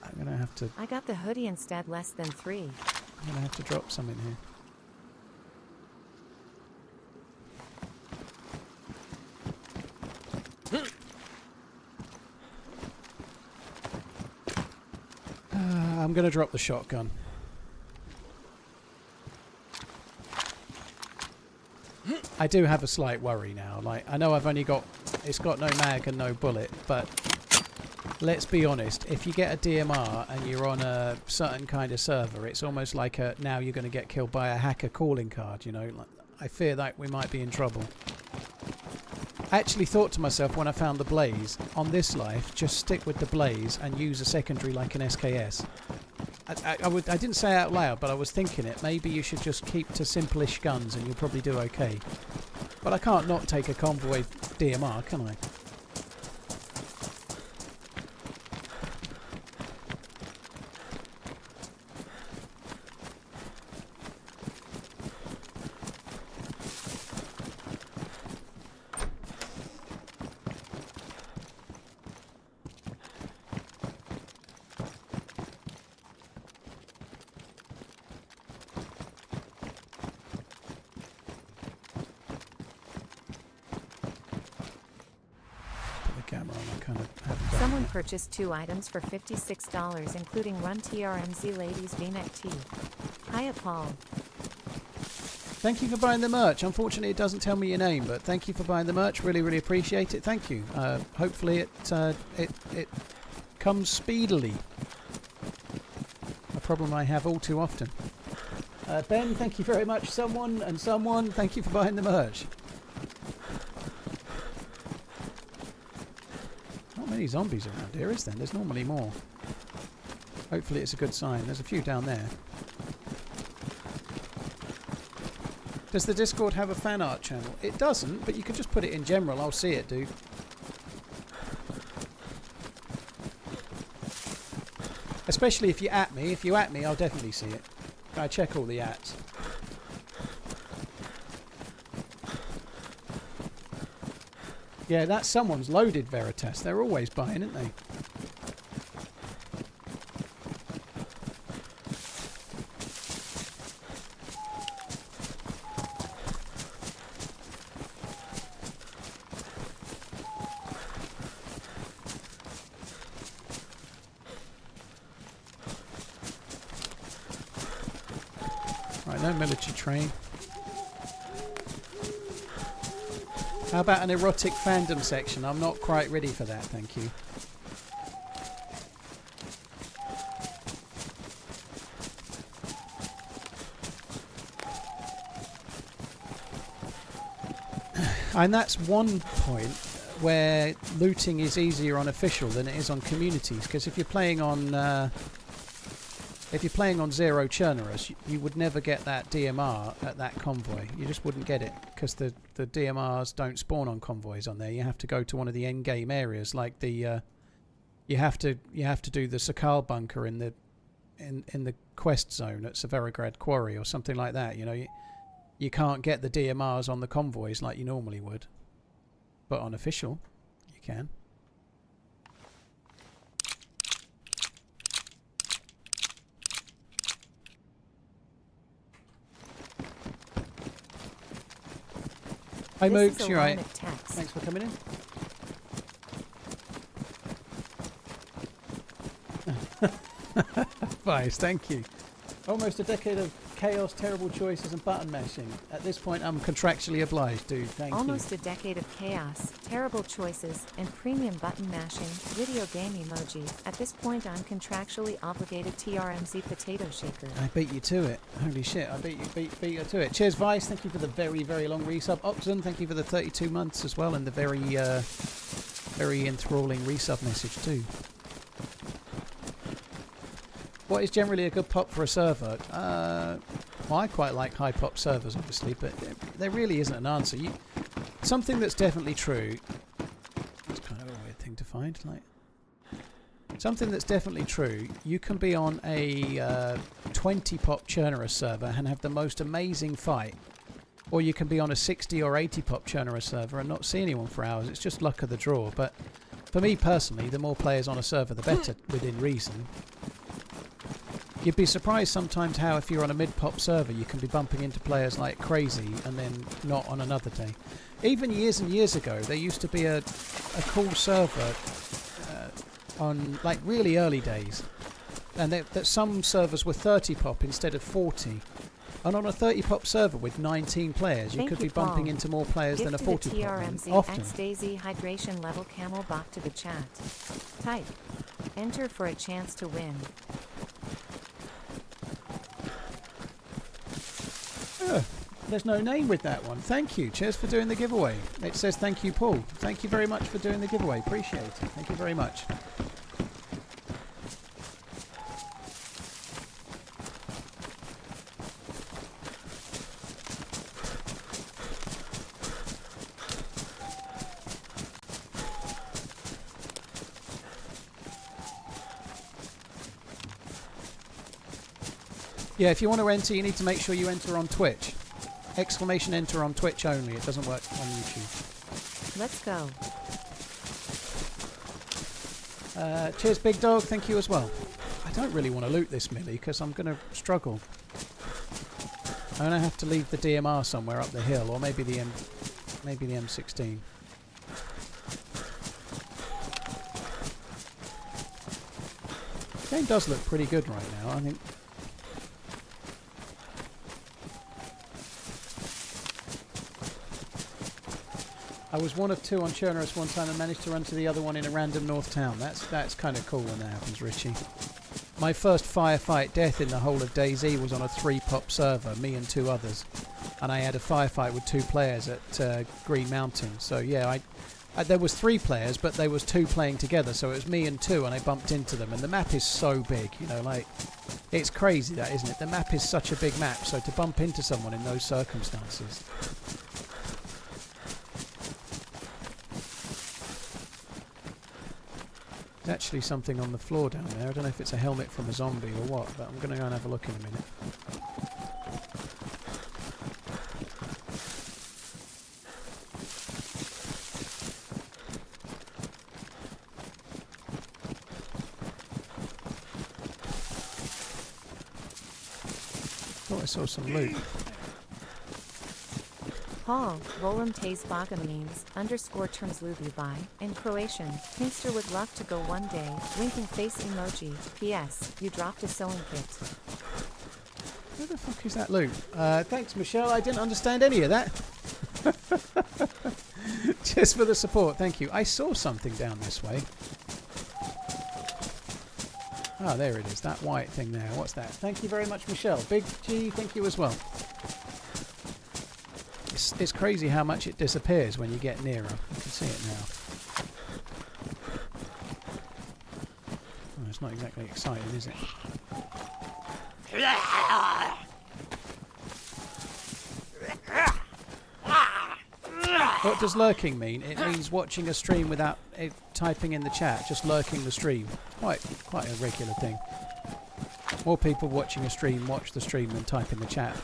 I'm going to have to... I got the hoodie instead, less than 3. I'm going to have to drop some in here. I'm going to drop the shotgun. I do have a slight worry now. Like, I know I've only got... It's got no mag and no bullet, but... Let's be honest, if you get a DMR and you're on a certain kind of server, it's almost like a now you're going to get killed by a hacker calling card, you know. Like, I fear that we might be in trouble. I actually thought to myself when I found the Blaze, on this life, just stick with the Blaze and use a secondary like an SKS. I didn't say it out loud, but I was thinking it. Maybe you should just keep to simple-ish guns and you'll probably do okay. But I can't not take a convoy DMR, can I? Someone purchased 2 items for $56, including Run TRMZ Ladies V-neck tee. Hiya, Paul. Thank you for buying the merch. Unfortunately, it doesn't tell me your name, but thank you for buying the merch. Really, really appreciate it. Thank you. Hopefully, it comes speedily. A problem I have all too often. Ben, thank you very much. Someone, thank you for buying the merch. Not many zombies around here, is there? There's normally more. Hopefully it's a good sign. There's a few down there. Does the Discord have a fan art channel? It doesn't, but you can just put it in general. I'll see it, dude. Especially if you at me. If you at me, I'll definitely see it. I check all the ats. Yeah, that's someone's loaded Veritas. They're always buying, aren't they? Right, no military train. How about an erotic fandom section? I'm not quite ready for that, thank you. And that's one point where looting is easier on official than it is on communities, because if you're playing on Zero Chernarus, you would never get that DMR at that convoy. You just wouldn't get it because the DMRs don't spawn on convoys on there. You have to go to one of the end game areas, like the you have to do the Sakal bunker in the quest zone at Severograd Quarry or something like that. You know, you can't get the DMRs on the convoys like you normally would, but on official you can. Hi Mooks, you're right. Thanks for coming in. Vice, thank you. Almost a decade of chaos, terrible choices, and button mashing. At this point, I'm contractually obliged, dude. Thank Almost you. a decade of chaos, terrible choices, and premium button mashing, video game emoji. At this point, I'm contractually obligated TRMZ potato shaker. I beat you to it. Holy shit, I beat you to it. Cheers, Vice. Thank you for the very, very long resub. Oxen, thank you for the 32 months as well, and the very, very enthralling resub message too. What is generally a good pop for a server? Well, I quite like high pop servers, obviously, but there really isn't an answer. Something that's definitely true. It's kind of a weird thing to find. Like something that's definitely true. You can be on a 20 pop Chernarus server and have the most amazing fight, or you can be on a 60 or 80 pop Chernarus server and not see anyone for hours. It's just luck of the draw. But for me personally, the more players on a server, the better, within reason. You'd be surprised sometimes how if you're on a mid-pop server you can be bumping into players like crazy and then not on another day. Even years and years ago there used to be a cool server on like really early days, and that some servers were 30 pop instead of 40. And on a 30 pop server with 19 players you could be bumping into more players than a 40 pop. TRMZ Often. X DayZ hydration level camel bot to the chat. Type. Enter for a chance to win. There's no name with that one. Thank you. Cheers for doing the giveaway. It says thank you, Paul. Thank you very much for doing the giveaway. Appreciate it. Thank you very much. Yeah, if you want to enter, you need to make sure you enter on Twitch. Exclamation enter on Twitch only. It doesn't work on YouTube. Let's go. Cheers, Big Dog. Thank you as well. I don't really want to loot this Millie because I'm going to struggle. I'm going to have to leave the DMR somewhere up the hill, or maybe the M16. The game does look pretty good right now. I think. I was one of two on Chernarus one time and managed to run to the other one in a random north town. That's kind of cool when that happens, Richie. My first firefight death in the whole of DayZ was on a 3-pop server, me and 2 others. And I had a firefight with 2 players at Green Mountain. So yeah, there was 3 players, but there was 2 playing together. So it was me and 2, and I bumped into them. And the map is so big, you know, like, it's crazy that, isn't it? The map is such a big map, so to bump into someone in those circumstances. There's actually something on the floor down there. I don't know if it's a helmet from a zombie or what, but I'm going to go and have a look in a minute. Thought I saw some loot. Paul, Volum Taze Bogamines, _ Termsluvi by, in Croatian, Pinkster would love to go one day, winking face emoji, PS, you dropped a sewing kit. Where the fuck is that loot? Thanks, Michelle, I didn't understand any of that. Just for the support, thank you. I saw something down this way. Ah, there it is, that white thing there. What's that? Thank you very much, Michelle. Big G, thank you as well. It's crazy how much it disappears when you get nearer. You can see it now. Oh, it's not exactly exciting, is it? What does lurking mean? It means watching a stream without typing in the chat, just lurking the stream. Quite a regular thing. More people watching a stream watch the stream than type in the chat.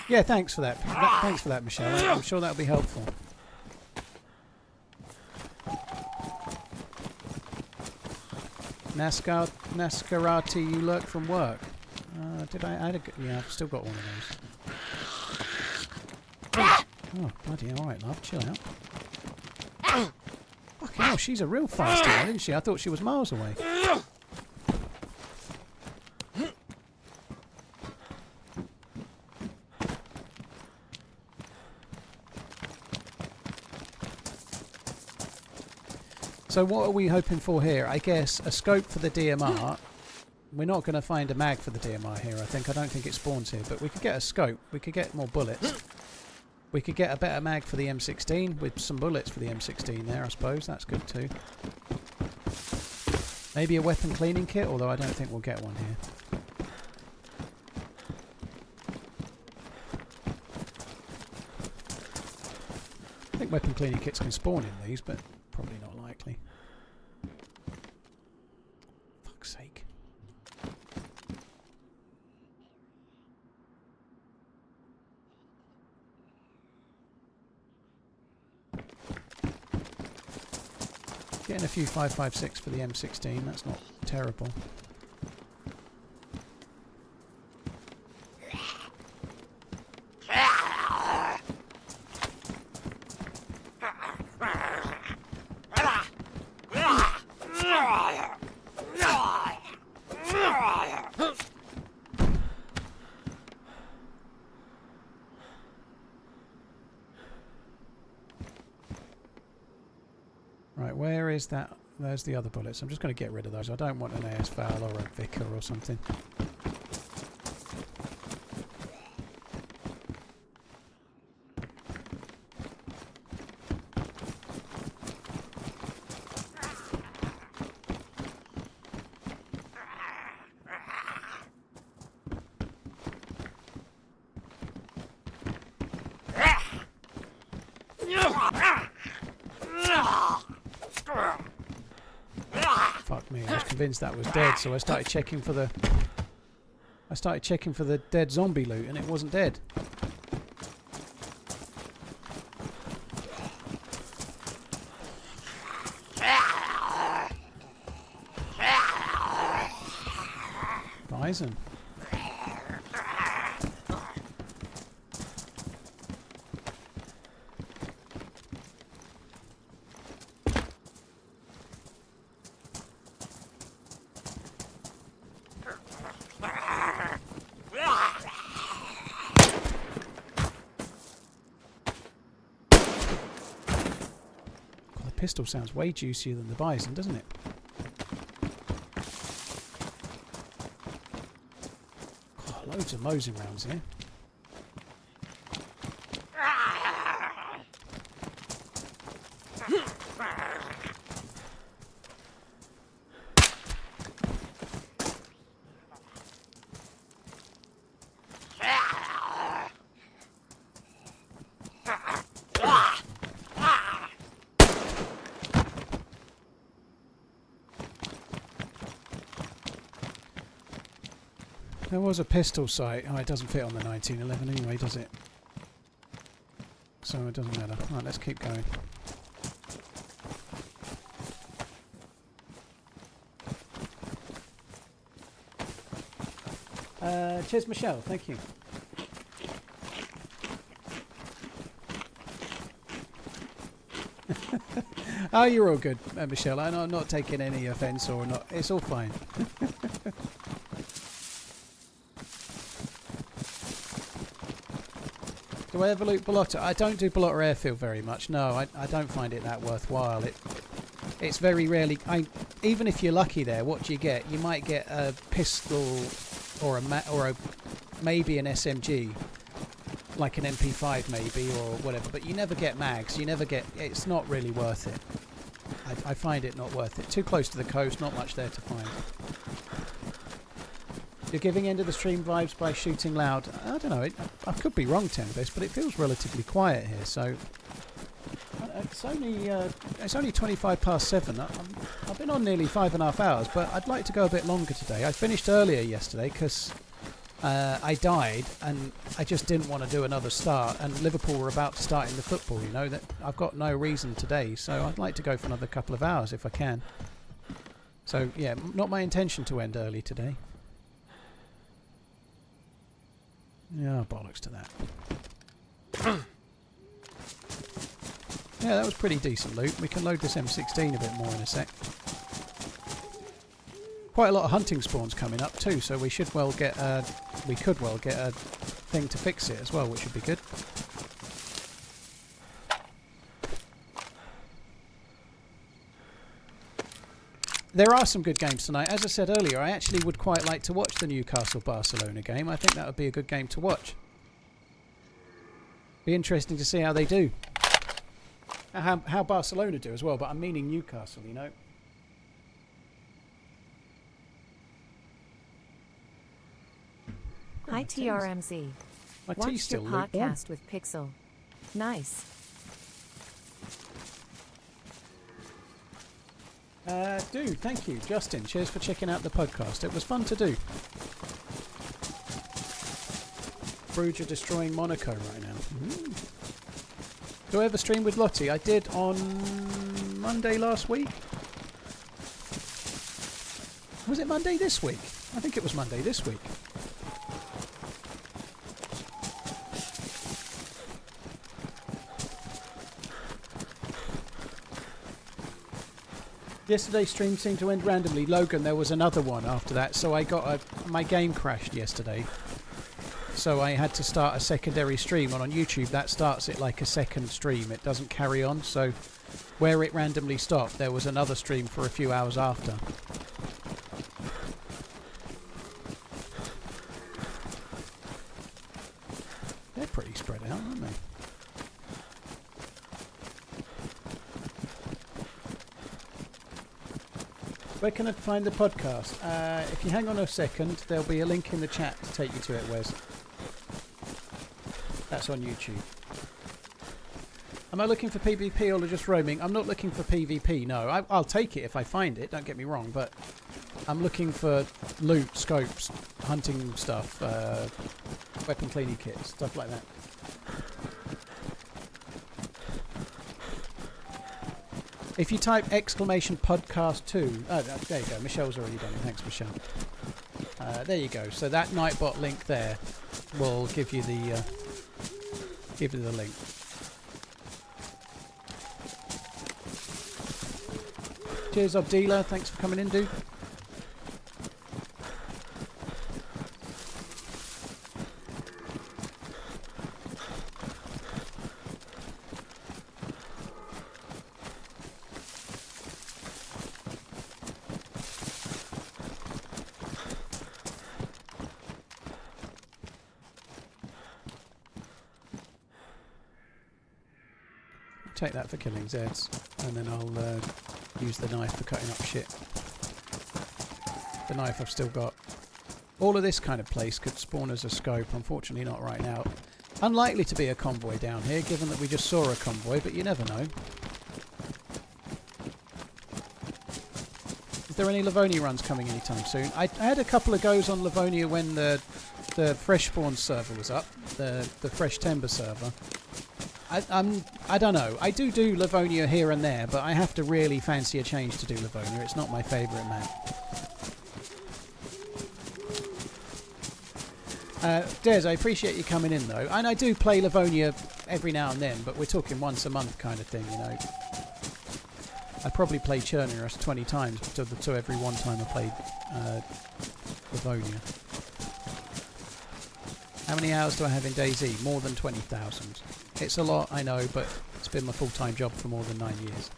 Yeah, thanks for that. Thanks for that, Michelle. I'm sure that'll be helpful. Nascarati, you lurk from work. Did I? Yeah, I've still got one of those. Oh, bloody alright, love. Chill out. Fucking hell, she's a real feisty one, isn't she? I thought she was miles away. So what are we hoping for here? I guess a scope for the DMR. We're not going to find a mag for the DMR here, I think. I don't think it spawns here, but we could get a scope. We could get more bullets. We could get a better mag for the M16 with some bullets for the M16 there, I suppose. That's good too. Maybe a weapon cleaning kit, although I don't think we'll get one here. I think weapon cleaning kits can spawn in these, but probably not likely. Fuck's sake. Getting a few 5.56 for the M16, that's not terrible. Right, where is that? There's the other bullets. I'm just going to get rid of those. I don't want an AS Val or a Vicar or something. Fuck me, I was convinced that was dead, so I started checking for the dead zombie loot, and it wasn't dead. Bison. Pistol sounds way juicier than the Bison, doesn't it? Oh, loads of Mosin rounds here. There was a pistol sight. Oh, it doesn't fit on the 1911 anyway, does it? So it doesn't matter. Right, let's keep going. Cheers, Michelle. Thank you. Oh, you're all good, Michelle. I'm not taking any offence or not. It's all fine. Do I ever loot Balota? I don't do Balota airfield very much. No, I don't find it that worthwhile. It's very rarely. Even if you're lucky there, what do you get? You might get a pistol or maybe an SMG, like an MP5 maybe or whatever. But you never get mags. You never get. It's not really worth it. I find it not worth it. Too close to the coast. Not much there to find. You're giving end of the stream vibes by shooting loud. I don't know. I could be wrong, Tempest, but it feels relatively quiet here. So it's only 25 past 7. I've been on nearly 5.5 hours, but I'd like to go a bit longer today. I finished earlier yesterday because I died and I just didn't want to do another start. And Liverpool were about to start in the football. You know that I've got no reason today, so I'd like to go for another couple of hours if I can. So yeah, not my intention to end early today. Yeah, bollocks to that. Yeah, that was pretty decent loot. We can load this M16 a bit more in a sec. Quite a lot of hunting spawns coming up too, so we should well get a... We could well get a thing to fix it as well, which would be good. There are some good games tonight. As I said earlier, I actually would quite like to watch the Newcastle-Barcelona game. I think that would be a good game to watch. Be interesting to see how they do. How Barcelona do as well, but I'm meaning Newcastle, you know. Hi TRMZ. My tea's Watched your still lukewarm. podcast with Pixel. Nice. Dude, thank you. Justin, cheers for checking out the podcast. It was fun to do. Bruges are destroying Monaco right now. Do I ever stream with Lottie? I did on Monday last week. Was it Monday this week? I think it was Monday this week. Yesterday's stream seemed to end randomly. Logan, there was another one after that, so I got my game crashed yesterday. So I had to start a secondary stream, and on YouTube that starts it like a second stream. It doesn't carry on, so where it randomly stopped, there was another stream for a few hours after. They're pretty spread out, aren't they? Where can I find the podcast? If you hang on a second, there'll be a link in the chat to take you to it, Wes. That's on YouTube. Am I looking for PvP or just roaming? I'm not looking for PvP, no. I'll take it if I find it, don't get me wrong, but I'm looking for loot, scopes, hunting stuff, weapon cleaning kits, stuff like that. If you type !podcast2, oh, there you go. Michelle's already done it. Thanks, Michelle. There you go. So that Nightbot link there will give you the link. Cheers, Obdila. Thanks for coming in, dude. Take that for killing Zeds, and then I'll use the knife for cutting up shit. The knife I've still got. All of this kind of place could spawn as a scope, unfortunately not right now. Unlikely to be a convoy down here, given that we just saw a convoy, but you never know. Is there any Livonia runs coming anytime soon? I had a couple of goes on Livonia when the Fresh Spawn server was up, the Fresh Timber server. I don't know. I do Livonia here and there, but I have to really fancy a change to do Livonia. It's not my favourite map. Des, I appreciate you coming in though. And I do play Livonia every now and then, but we're talking once a month kind of thing, you know. I probably played Chernarus 20 times to every one time I played Livonia. How many hours do I have in DayZ? More than 20,000. It's a lot, I know, but it's been my full-time job for more than 9 years.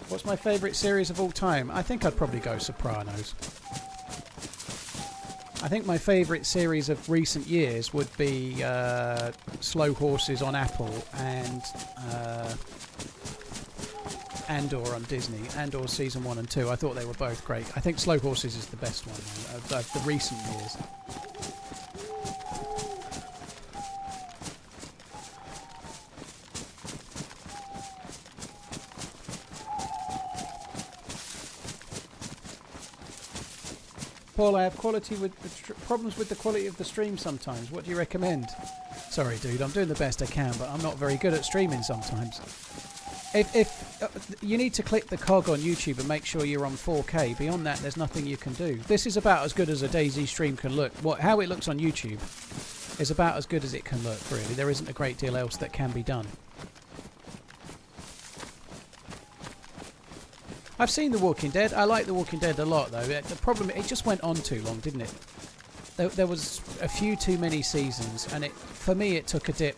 What's my favourite series of all time? I think I'd probably go Sopranos. I think my favourite series of recent years would be Slow Horses on Apple and Andor on Disney. Andor season 1 and 2. I thought they were both great. I think Slow Horses is the best one of the recent years. Paul, I have problems with the quality of the stream sometimes. What do you recommend? Sorry, dude, I'm doing the best I can, but I'm not very good at streaming sometimes. If you need to click the cog on YouTube and make sure you're on 4K. Beyond that, there's nothing you can do. This is about as good as a DayZ stream can look. How it looks on YouTube is about as good as it can look, really. There isn't a great deal else that can be done. I've seen The Walking Dead. I like The Walking Dead a lot, though. The problem, it just went on too long, didn't it? There was a few too many seasons, and for me it took a dip.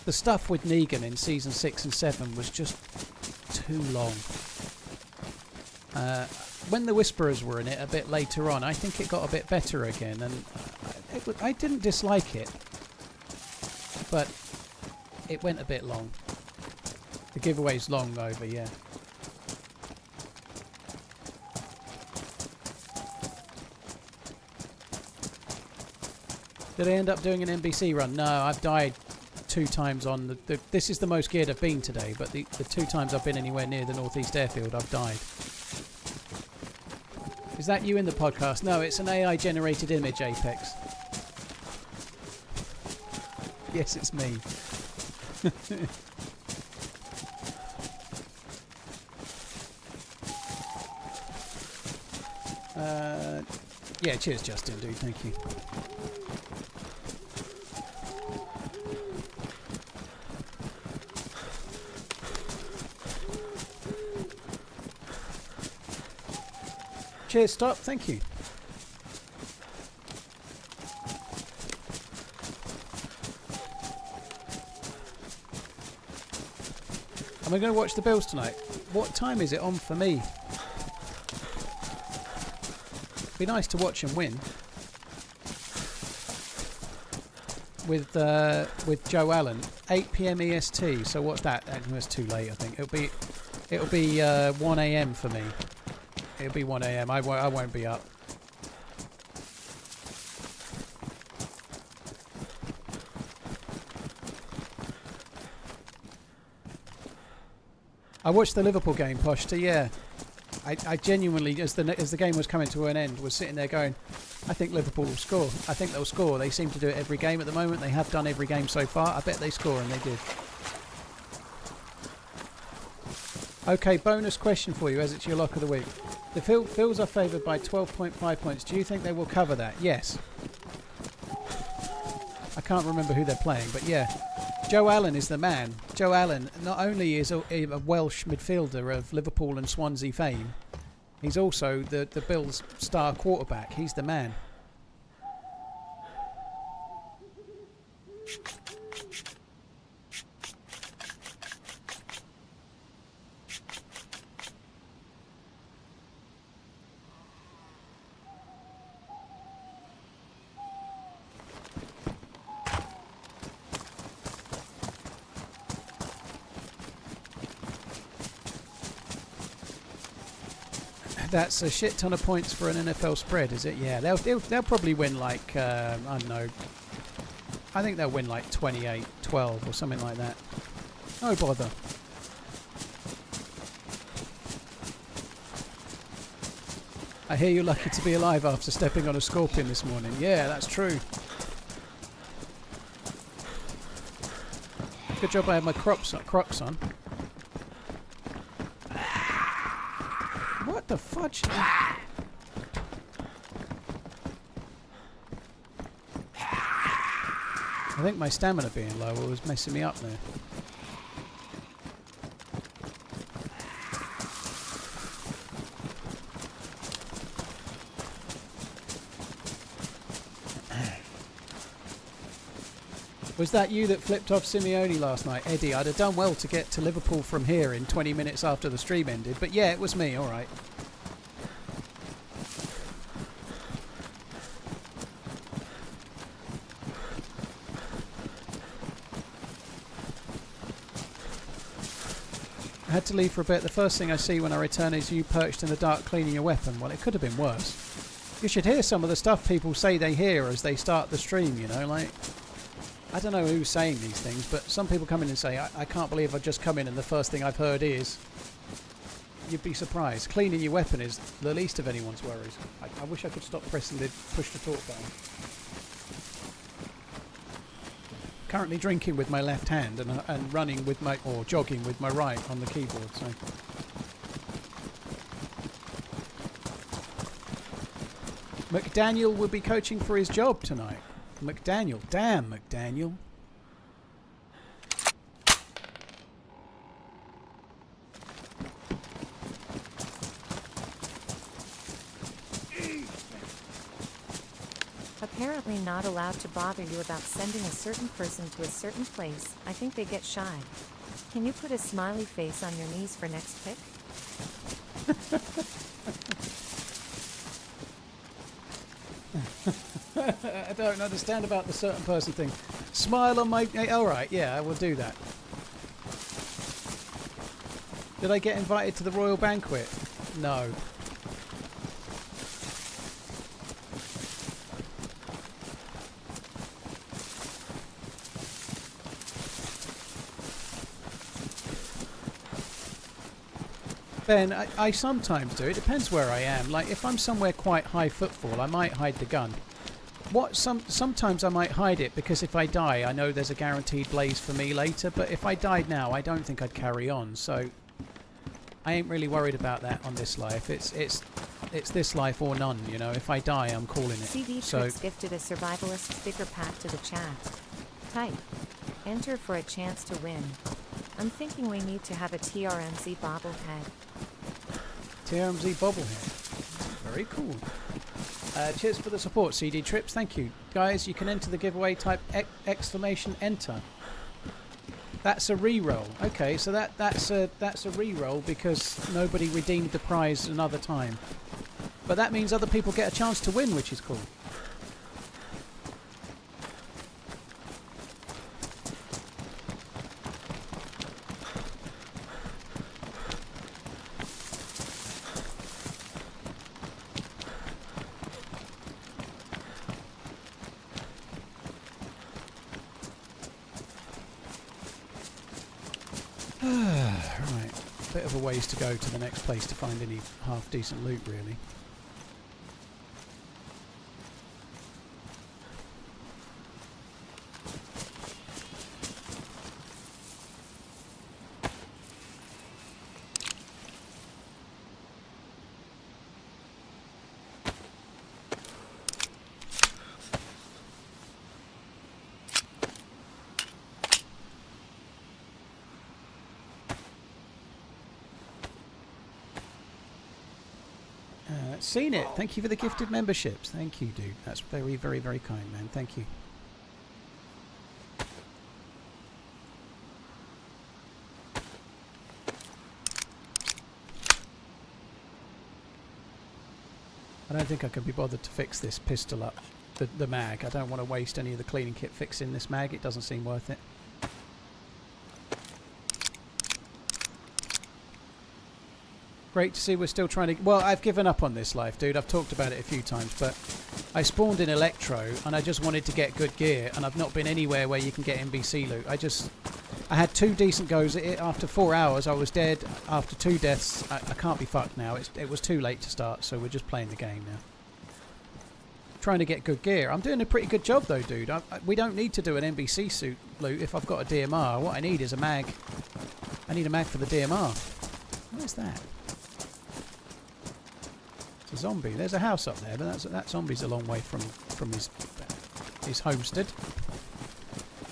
The stuff with Negan in season 6 and 7 was just too long. When the Whisperers were in it a bit later on, I think it got a bit better again, and I didn't dislike it, but it went a bit long. The giveaway's long over, yeah. Did I end up doing an NBC run? No, I've died 2 times on this is the most geared I've been today, but the 2 times I've been anywhere near the northeast airfield, I've died. Is that you in the podcast? No, it's an AI generated image, Apex. Yes, it's me. Yeah, cheers Justin, dude, thank you. Cheers, stop. Thank you. Am I going to watch the Bills tonight? What time is it on for me? Be nice to watch them win. With Joe Allen, 8 PM EST. So what's that? That's too late. I think it'll be 1 AM for me. It'll be 1 AM. I won't be up. I watched the Liverpool game, Poshta. Yeah, I genuinely, as the game was coming to an end, was sitting there going, I think Liverpool will score. I think they'll score. They seem to do it every game at the moment. They have done every game so far. I bet they score, and they did. Okay, bonus question for you, as it's your lock of the week. The Phils are favoured by 12.5 points. Do you think they will cover that? Yes. I can't remember who they're playing, but yeah. Joe Allen is the man. Joe Allen not only is a Welsh midfielder of Liverpool and Swansea fame, he's also the Bills' star quarterback. He's the man. That's a shit ton of points for an NFL spread, is it? Yeah, they'll probably win like, I don't know, I think they'll win like 28-12 or something like that. No bother. I hear you're lucky to be alive after stepping on a scorpion this morning. Yeah, that's true. Good job I had my Crocs on. What the fudge? I think my stamina being low was messing me up there. Was that you that flipped off Simeone last night, Eddie? I'd have done well to get to Liverpool from here in 20 minutes after the stream ended, but yeah, it was me, alright. I had to leave for a bit. The first thing I see when I return is you perched in the dark cleaning your weapon. Well, it could have been worse. You should hear some of the stuff people say they hear as they start the stream, you know, like... I don't know who's saying these things, but some people come in and say, I can't believe I've just come in and the first thing I've heard is... you'd be surprised. Cleaning your weapon is the least of anyone's worries. I wish I could stop pressing the push to talk button. Currently drinking with my left hand and running with my, or jogging with my right on the keyboard. So. McDaniel will be coaching for his job tonight. McDaniel, damn McDaniel. Apparently not allowed to bother you about sending a certain person to a certain place. I think they get shy. Can you put a smiley face on your knees for next pick? I don't understand about the certain person thing. Smile on my... Alright, yeah, I will do that. Did I get invited to the royal banquet? No. Ben, I sometimes do. It depends where I am. Like, if I'm somewhere quite high footfall, I might hide the gun. Sometimes I might hide it because if I die, I know there's a guaranteed blaze for me later. But if I died now, I don't think I'd carry on. So I ain't really worried about that on this life. It's this life or none, you know. If I die, I'm calling it. CD Tricks gifted a survivalist sticker pack to the chat. Type. Enter for a chance to win. I'm thinking we need to have a TRMZ bobblehead. TRMZ bobblehead. Very cool. Cheers for the support, CD Trips. Thank you. Guys, you can enter the giveaway. Type exclamation enter. That's a re-roll. Okay, so that's a re-roll because nobody redeemed the prize another time. But that means other people get a chance to win, which is cool. Right, bit of a ways to go to the next place to find any half decent loot, really. Seen it. Thank you for the gifted memberships. Thank you, dude. That's very, very, very kind, man. Thank you. I don't think I can be bothered to fix this pistol up, the mag. I don't want to waste any of the cleaning kit fixing this mag. It doesn't seem worth it. Great to see we're still trying to... Well, I've given up on this life, dude. I've talked about it a few times, but I spawned in Electro, and I just wanted to get good gear, and I've not been anywhere where you can get NBC loot. I had 2 decent goes at it. After 4 hours, I was dead. After 2 deaths, I can't be fucked now. It was too late to start, so we're just playing the game now. Trying to get good gear. I'm doing a pretty good job, though, dude. We don't need to do an NBC suit loot if I've got a DMR. What I need is a mag. I need a mag for the DMR. Where's that? A zombie. There's a house up there, but that zombie's a long way from his homestead.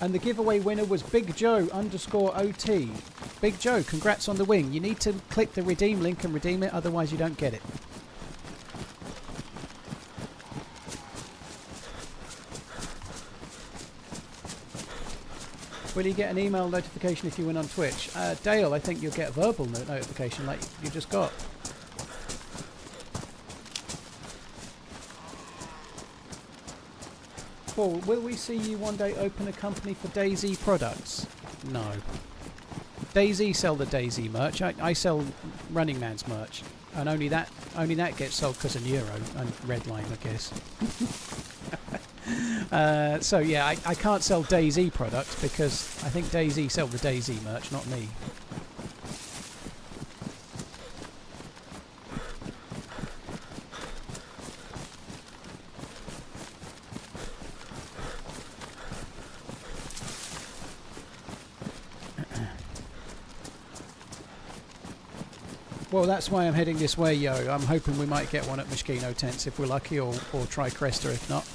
And the giveaway winner was Big Joe _OT. Big Joe, congrats on the win. You need to click the redeem link and redeem it, otherwise you don't get it. Will you get an email notification if you win on Twitch? Dale, I think you'll get a verbal notification like you just got. Paul, will we see you one day open a company for DayZ products? No. DayZ sell the DayZ merch. I sell RunningManZ merch, and only that gets sold because of Neuro and Redline, I guess. So yeah, I can't sell DayZ products because I think DayZ sell the DayZ merch, not me. Well, that's why I'm heading this way, yo. I'm hoping we might get one at Moschino Tents if we're lucky, or try Cresta if not.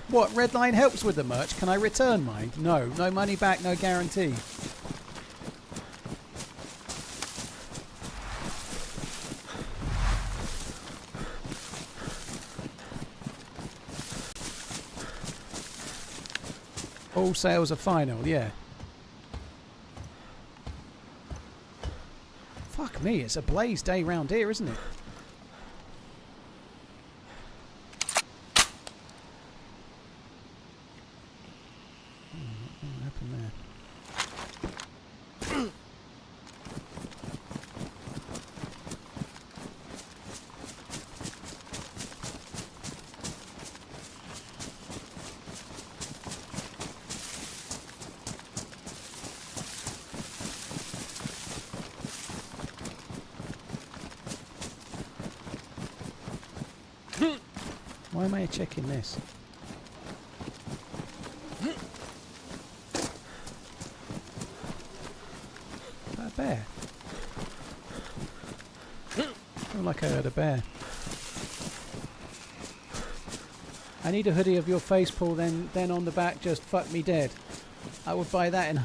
What, Redline helps with the merch? Can I return mine? No. No money back, no guarantee. All sales are final, yeah. Fuck me, it's a blaze day round here, isn't it? What happened there? Why am I checking this? Is that a bear? I feel like I heard a bear. I need a hoodie of your face, Paul, then on the back just fuck me dead. I would buy that in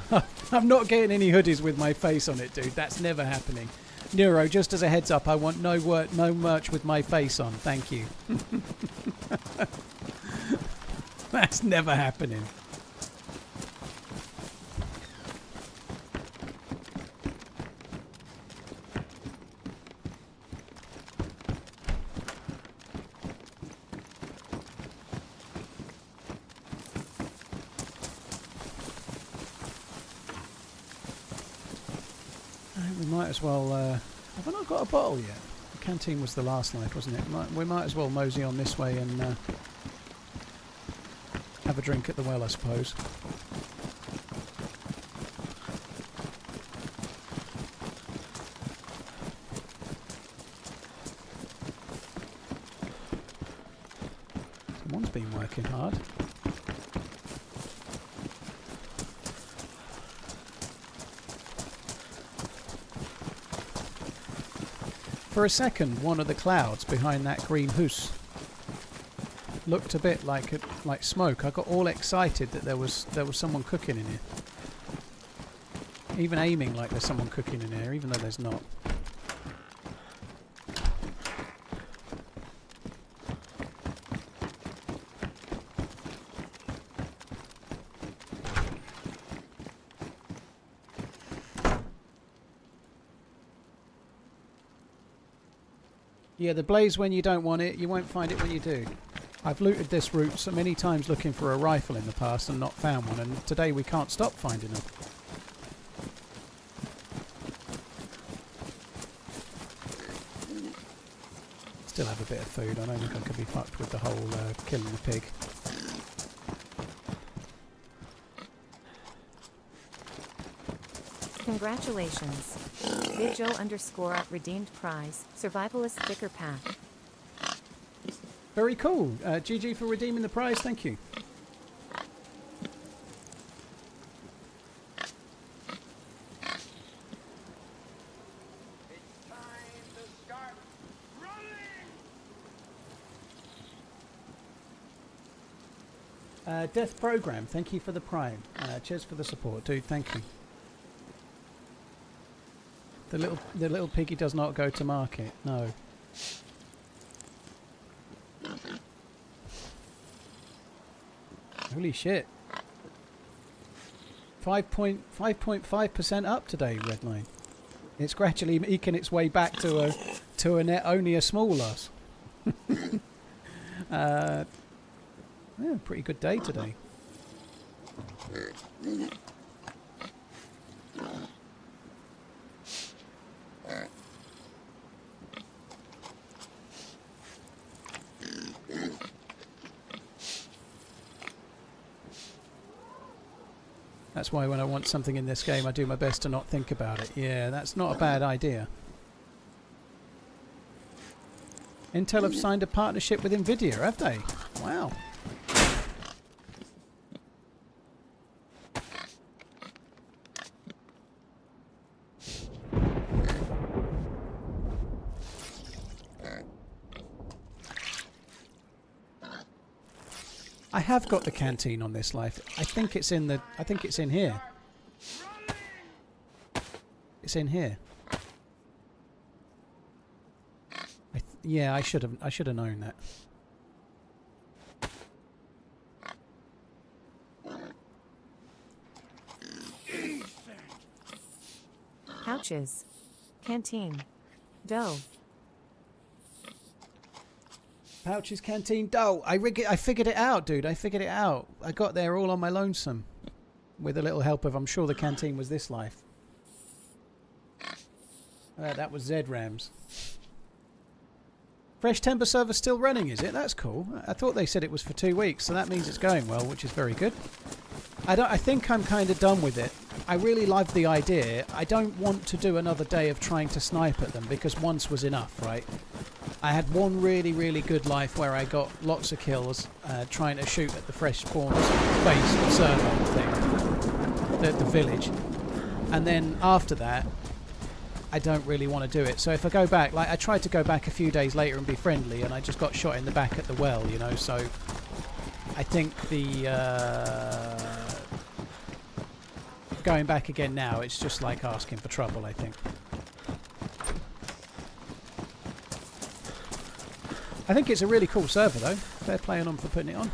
I'm not getting any hoodies with my face on it, dude. That's never happening. Neuro, just as a heads up, I want no merch with my face on. Thank you. That's never happening. We might as well... have I not got a bottle yet? The canteen was the last night, wasn't it? We might as well mosey on this way and have a drink at the well, I suppose. Someone's been working hard. For a second, one of the clouds behind that green hoose looked a bit like smoke. I got all excited that there was someone cooking in here. Even aiming like there's someone cooking in here, even though there's not. Yeah, the blaze when you don't want it, you won't find it when you do. I've looted this route so many times looking for a rifle in the past and not found one, and today we can't stop finding them. Still have a bit of food. I don't think I could be fucked with the whole killing the pig. Congratulations. Vidjo_ redeemed prize, survivalist sticker pack. Very cool. GG for redeeming the prize. Thank you. It's time to start running! Death Program, thank you for the prime. Cheers for the support, dude. Thank you. The little piggy does not go to market. No. Holy shit. 5.5% up today, Redline. It's gradually eking its way back to a net only a small loss. Yeah, pretty good day today. That's why when I want something in this game, I do my best to not think about it. Yeah, that's not a bad idea. Intel have signed a partnership with Nvidia, have they? Wow. I have got the canteen on this life. I think it's in here. It's in here. Yeah, I should have known that. Pouches. Canteen. Dough. Pouches, canteen, dough. I figured it out, dude. I figured it out. I got there all on my lonesome. With a little help of, I'm sure the canteen was this life. That was Z-Rams. Fresh Temper server still running, is it? That's cool. I thought they said it was for 2 weeks, so that means it's going well, which is very good. I think I'm kind of done with it. I really love the idea. I don't want to do another day of trying to snipe at them, because once was enough, right? I had one really, really good life where I got lots of kills trying to shoot at the fresh spawns base server thing, the village. And then after that, I don't really want to do it. So if I go back, like I tried to go back a few days later and be friendly, and I just got shot in the back at the well, you know. So I think the going back again now, it's just like asking for trouble, I think. I think it's a really cool server though. Fair play on them for putting it on.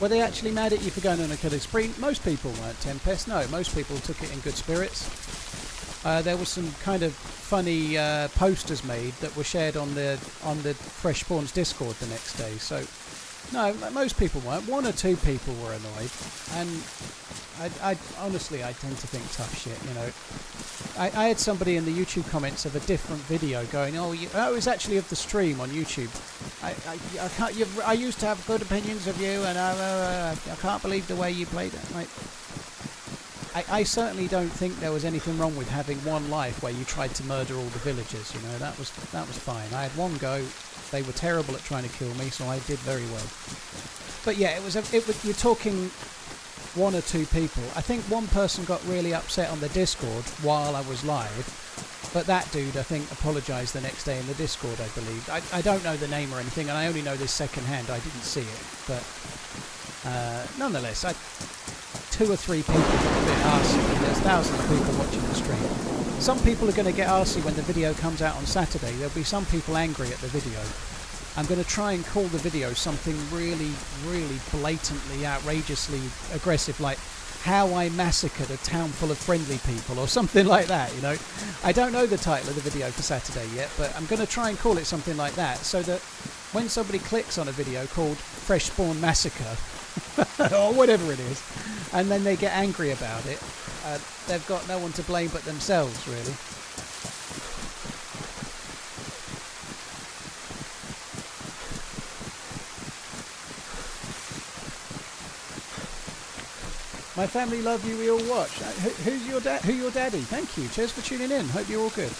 Were they actually mad at you for going on a killing spree? Most people weren't, Tempest. No, most people took it in good spirits. There was some kind of funny posters made that were shared on the Fresh Spawns Discord the next day. So, no, most people weren't. One or two people were annoyed, and I honestly, I tend to think tough shit. You know, I had somebody in the YouTube comments of a different video going, "Oh, it was actually of the stream on YouTube. I used to have good opinions of you, and I can't believe the way you played it." Like, I certainly don't think there was anything wrong with having one life where you tried to murder all the villagers. You know, that was fine. I had one go. They were terrible at trying to kill me, so I did very well. But yeah, it was you're talking one or two people. I think one person got really upset on the Discord while I was live, but that dude, I think, apologised the next day in the Discord, I believe. I don't know the name or anything, and I only know this second-hand. I didn't see it, but nonetheless, 2 or 3 people got a bit arsey. There's thousands of people watching the stream. Some people are going to get arsey when the video comes out on Saturday. There'll be some people angry at the video. I'm going to try and call the video something really, really blatantly, outrageously aggressive, like how I massacred a town full of friendly people, or something like that, you know. I don't know the title of the video for Saturday yet, but I'm going to try and call it something like that, so that when somebody clicks on a video called Fresh Spawn Massacre, or whatever it is, and then they get angry about it, they've got no one to blame but themselves, really. My family love you, we all watch. Who's your dad? Who your daddy? Thank you. Cheers for tuning in. Hope you're all good.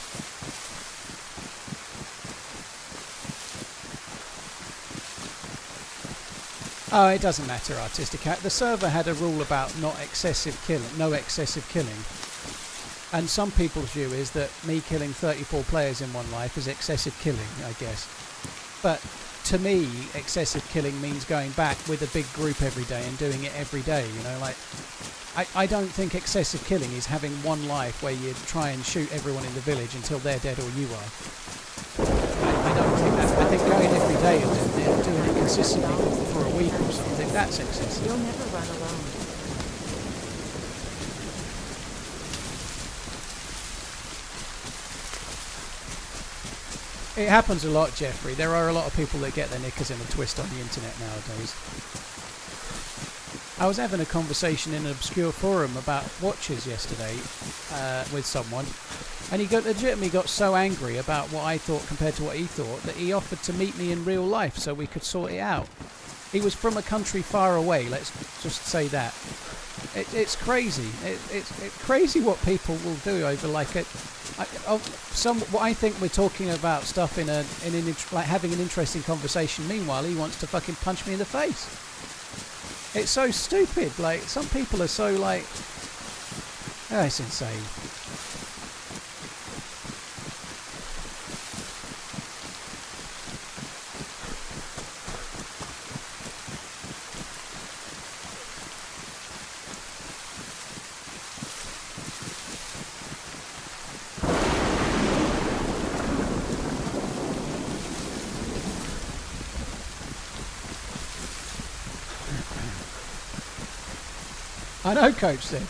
Oh, it doesn't matter, Artistic Cat. The server had a rule about no excessive killing. And some people's view is that me killing 34 players in one life is excessive killing, I guess. But to me, excessive killing means going back with a big group every day and doing it every day, you know, like I don't think excessive killing is having one life where you try and shoot everyone in the village until they're dead or you are. I don't think that. I think going every day and then doing it consistently for a week or something, that's excessive. You'll never run alone. It happens a lot, Jeffrey. There are a lot of people that get their knickers in a twist on the internet nowadays. I was having a conversation in an obscure forum about watches yesterday with someone, and he legitimately got so angry about what I thought compared to what he thought that he offered to meet me in real life so we could sort it out. He was from a country far away, let's just say that. It's crazy. It's crazy what people will do over like a... what I think we're talking about stuff like having an interesting conversation. Meanwhile, he wants to fucking punch me in the face. It's so stupid. Like, some people are so like... Oh, it's insane. I know, Coach said.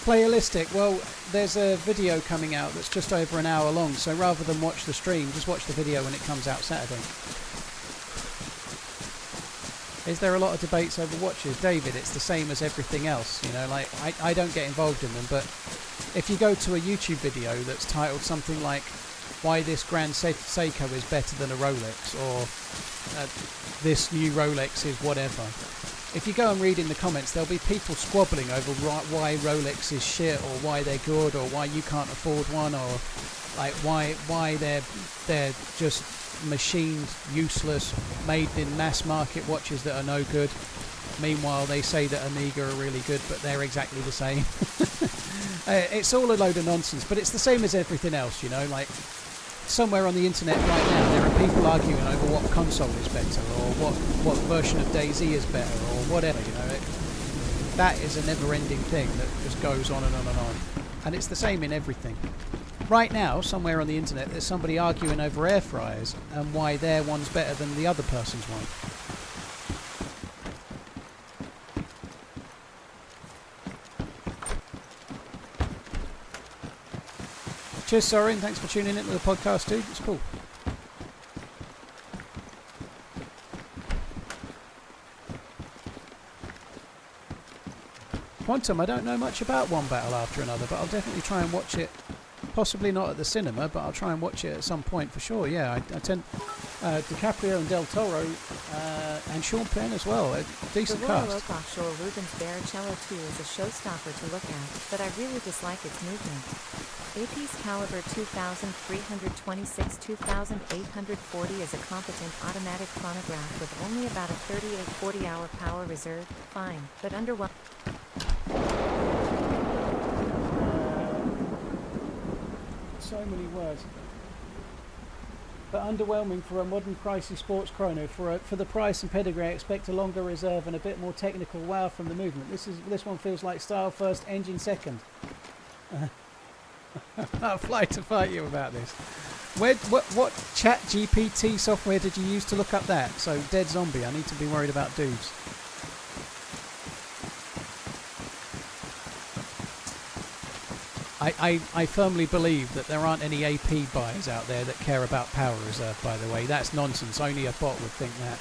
Playalistic. Well, there's a video coming out that's just over an hour long, so rather than watch the stream, just watch the video when it comes out Saturday. Is there a lot of debates over watches? David, it's the same as everything else, you know, like, I don't get involved in them, but if you go to a YouTube video that's titled something like why this Grand Seiko is better than a Rolex, or this new Rolex is whatever. If you go and read in the comments, there'll be people squabbling over why Rolex is shit, or why they're good, or why you can't afford one, or like why they're just machined, useless, made in mass market watches that are no good. Meanwhile, they say that Omega are really good, but they're exactly the same. It's all a load of nonsense, but it's the same as everything else, you know, like. Somewhere on the internet right now there are people arguing over what console is better, or what version of DayZ is better, or whatever, you know. That is a never-ending thing that just goes on and on and on. And it's the same in everything. Right now, somewhere on the internet, there's somebody arguing over air fryers and why their one's better than the other person's one. Cheers, Soren. Thanks for tuning into the podcast, dude. It's cool. Quantum, I don't know much about One Battle After Another, but I'll definitely try and watch it. Possibly not at the cinema, but I'll try and watch it at some point for sure. Yeah, I tend... DiCaprio and Del Toro and Sean Penn as well. A decent the Royal cast. Oak Offshore Rubens Barrichello 2 is a showstopper to look at, but I really dislike its movement. AP's caliber 2326 2840 is a competent automatic chronograph with only about a 38-40 hour power reserve. Fine, but underwhelming. So many words. But underwhelming for a modern pricey sports chrono. For the price and pedigree, I expect a longer reserve and a bit more technical wow from the movement. This one feels like style first, engine second. I'll fly to fight you about this. What chat GPT software did you use to look up that? So Dead Zombie, I need to be worried about dudes. I firmly believe that there aren't any AP buyers out there that care about power reserve, by the way. That's nonsense. Only a bot would think that.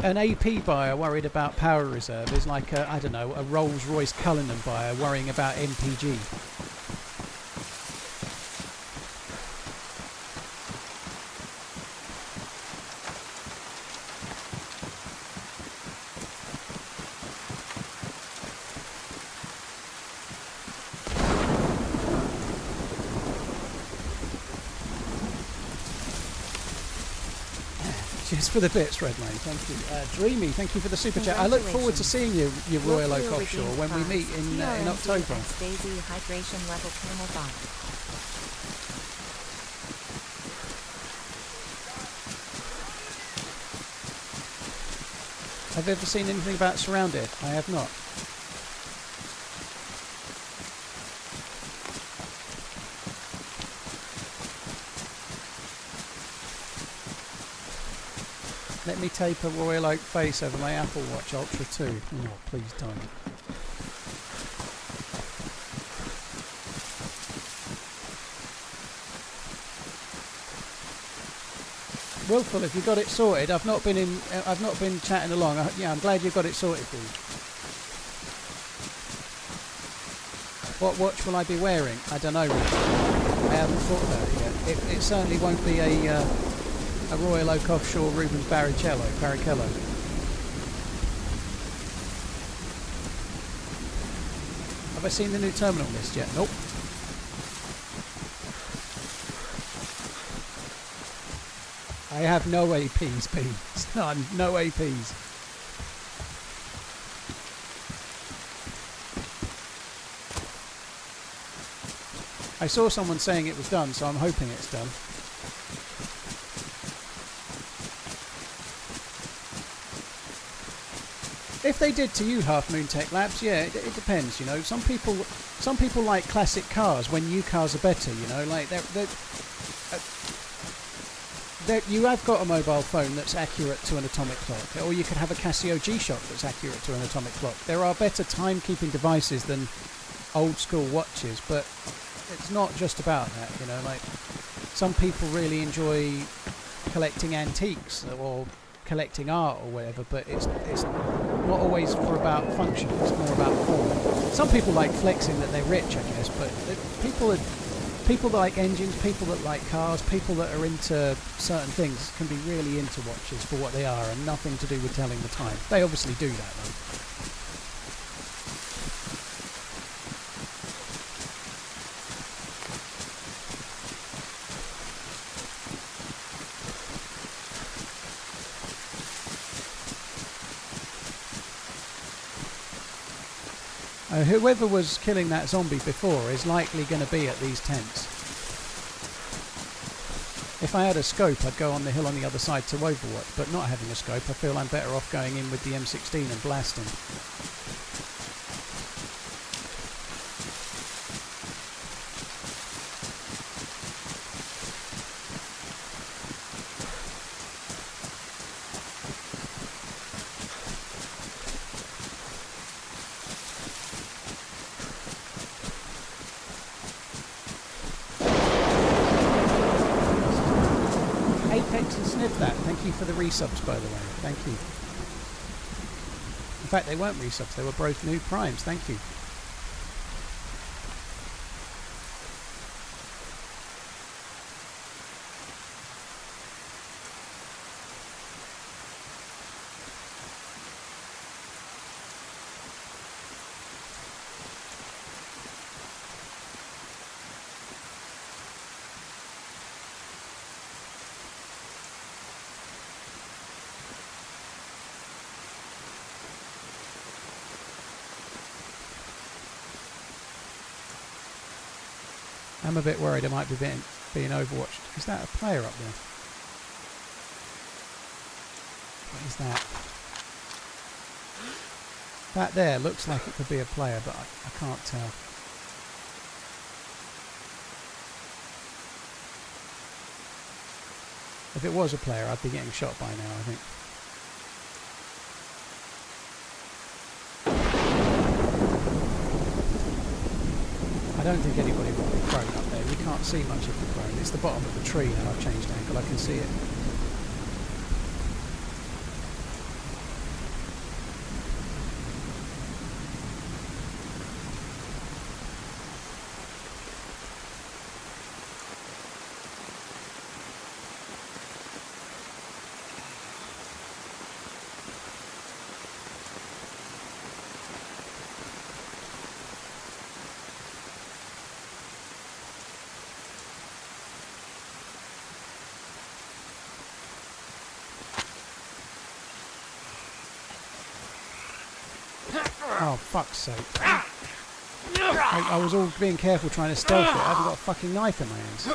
An AP buyer worried about power reserve is like I don't know, a Rolls-Royce Cullinan buyer worrying about MPG. Cheers for the bits, Redlane. Thank you. Dreamy, thank you for the super chat. I look forward to seeing you, Royal Oak Offshore, when we meet in October. DayZ hydration level camel bot. Have you ever seen anything about Surrounded? I have not. Let me tape a Royal Oak face over my Apple Watch Ultra 2. Oh, please don't. Willful, if you got it sorted, I've not been chatting along. Yeah, I'm glad you got it sorted, dude. What watch will I be wearing? I don't know. I haven't thought about it yet. It certainly won't be a Royal Oak Offshore Rubens Barrichello. Have I seen the new terminal list yet? Nope. I have no APs, Pete. None. No APs. I saw someone saying it was done, so I'm hoping it's done. If they did to you, Half Moon Tech Labs, yeah, it depends. You know, some people like classic cars when new cars are better. You know, like you have got a mobile phone that's accurate to an atomic clock, or you could have a Casio G-Shock that's accurate to an atomic clock. There are better timekeeping devices than old school watches, but it's not just about that. You know, like some people really enjoy collecting antiques or collecting art or whatever, but it's not always for about function. It's more about form. Some people like flexing that they're rich, I guess, but people that like engines, people that like cars, people that are into certain things can be really into watches for what they are and nothing to do with telling the time. They obviously do that though. Whoever was killing that zombie before is likely going to be at these tents. If I had a scope, I'd go on the hill on the other side to overwatch, but not having a scope, I feel I'm better off going in with the M16 and blasting. For the resubs, by the way. Thank you. In fact, they weren't resubs, they were both new primes. Thank you. I'm a bit worried I might be being overwatched. Is that a player up there? What is that? That there looks like it could be a player, but I can't tell. If it was a player, I'd be getting shot by now, I think. I don't think anybody will be prone up there. We can't see much of the prone. It's the bottom of the tree now. I've changed angle. I can see it. Oh, fuck's sake. I was all being careful trying to stealth it. I haven't got a fucking knife in my hands.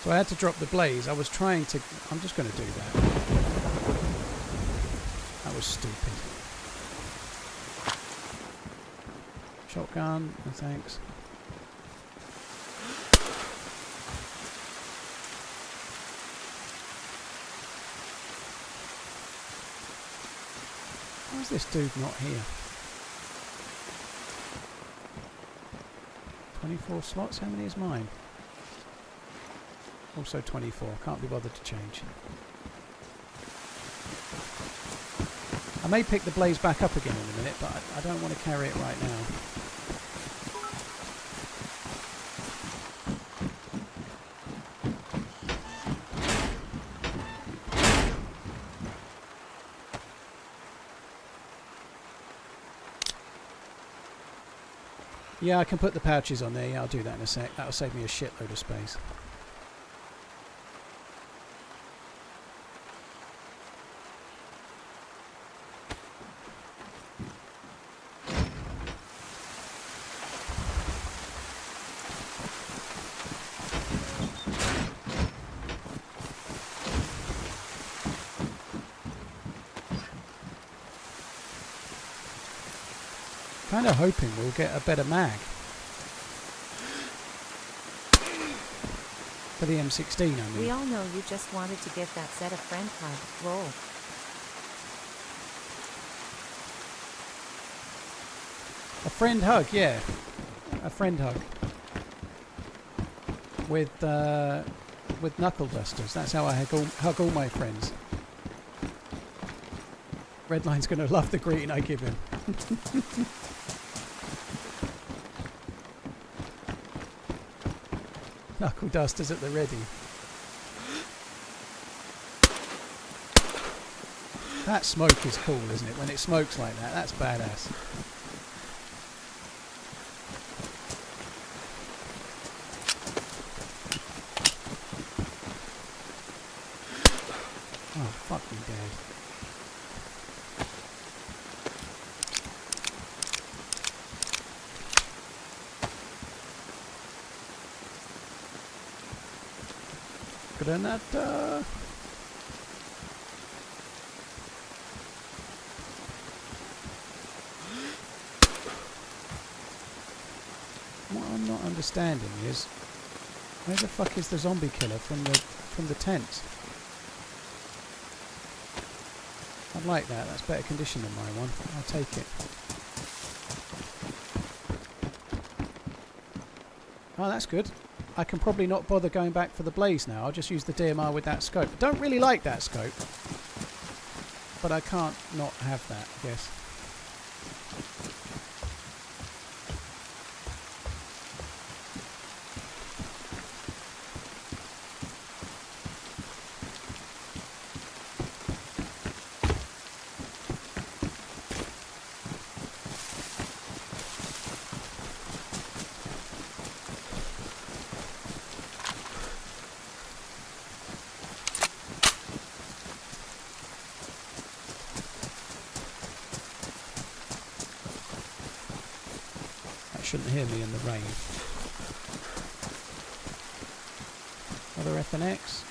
So I had to drop the blaze. I was trying to... I'm just going to do that. That was stupid. Shotgun, no thanks. Why is this dude not here? 24 slots? How many is mine? Also 24. Can't be bothered to change. I may pick the blaze back up again in a minute, but I don't want to carry it right now. Yeah, I can put the pouches on there. Yeah, I'll do that in a sec. That'll save me a shitload of space. Kind of hoping we'll get a better mag for the M16, I mean. We all know you just wanted to give that set a friend hug. Roll. A friend hug, yeah. A friend hug. With knuckle dusters. That's how I hug all my friends. Redline's going to love the greeting I give him. Knuckle dusters at the ready. That smoke is cool, isn't it? When it smokes like that, that's badass. Oh, fuck me dead. Granada. What I'm not understanding is where the fuck is the zombie killer from the tent? I'd like that. That's better condition than my one. I'll take it. Oh, that's good. I can probably not bother going back for the blaze now. I'll just use the DMR with that scope. I don't really like that scope, but I can't not have that, I guess. Shouldn't hear me in the rain. Another FNX.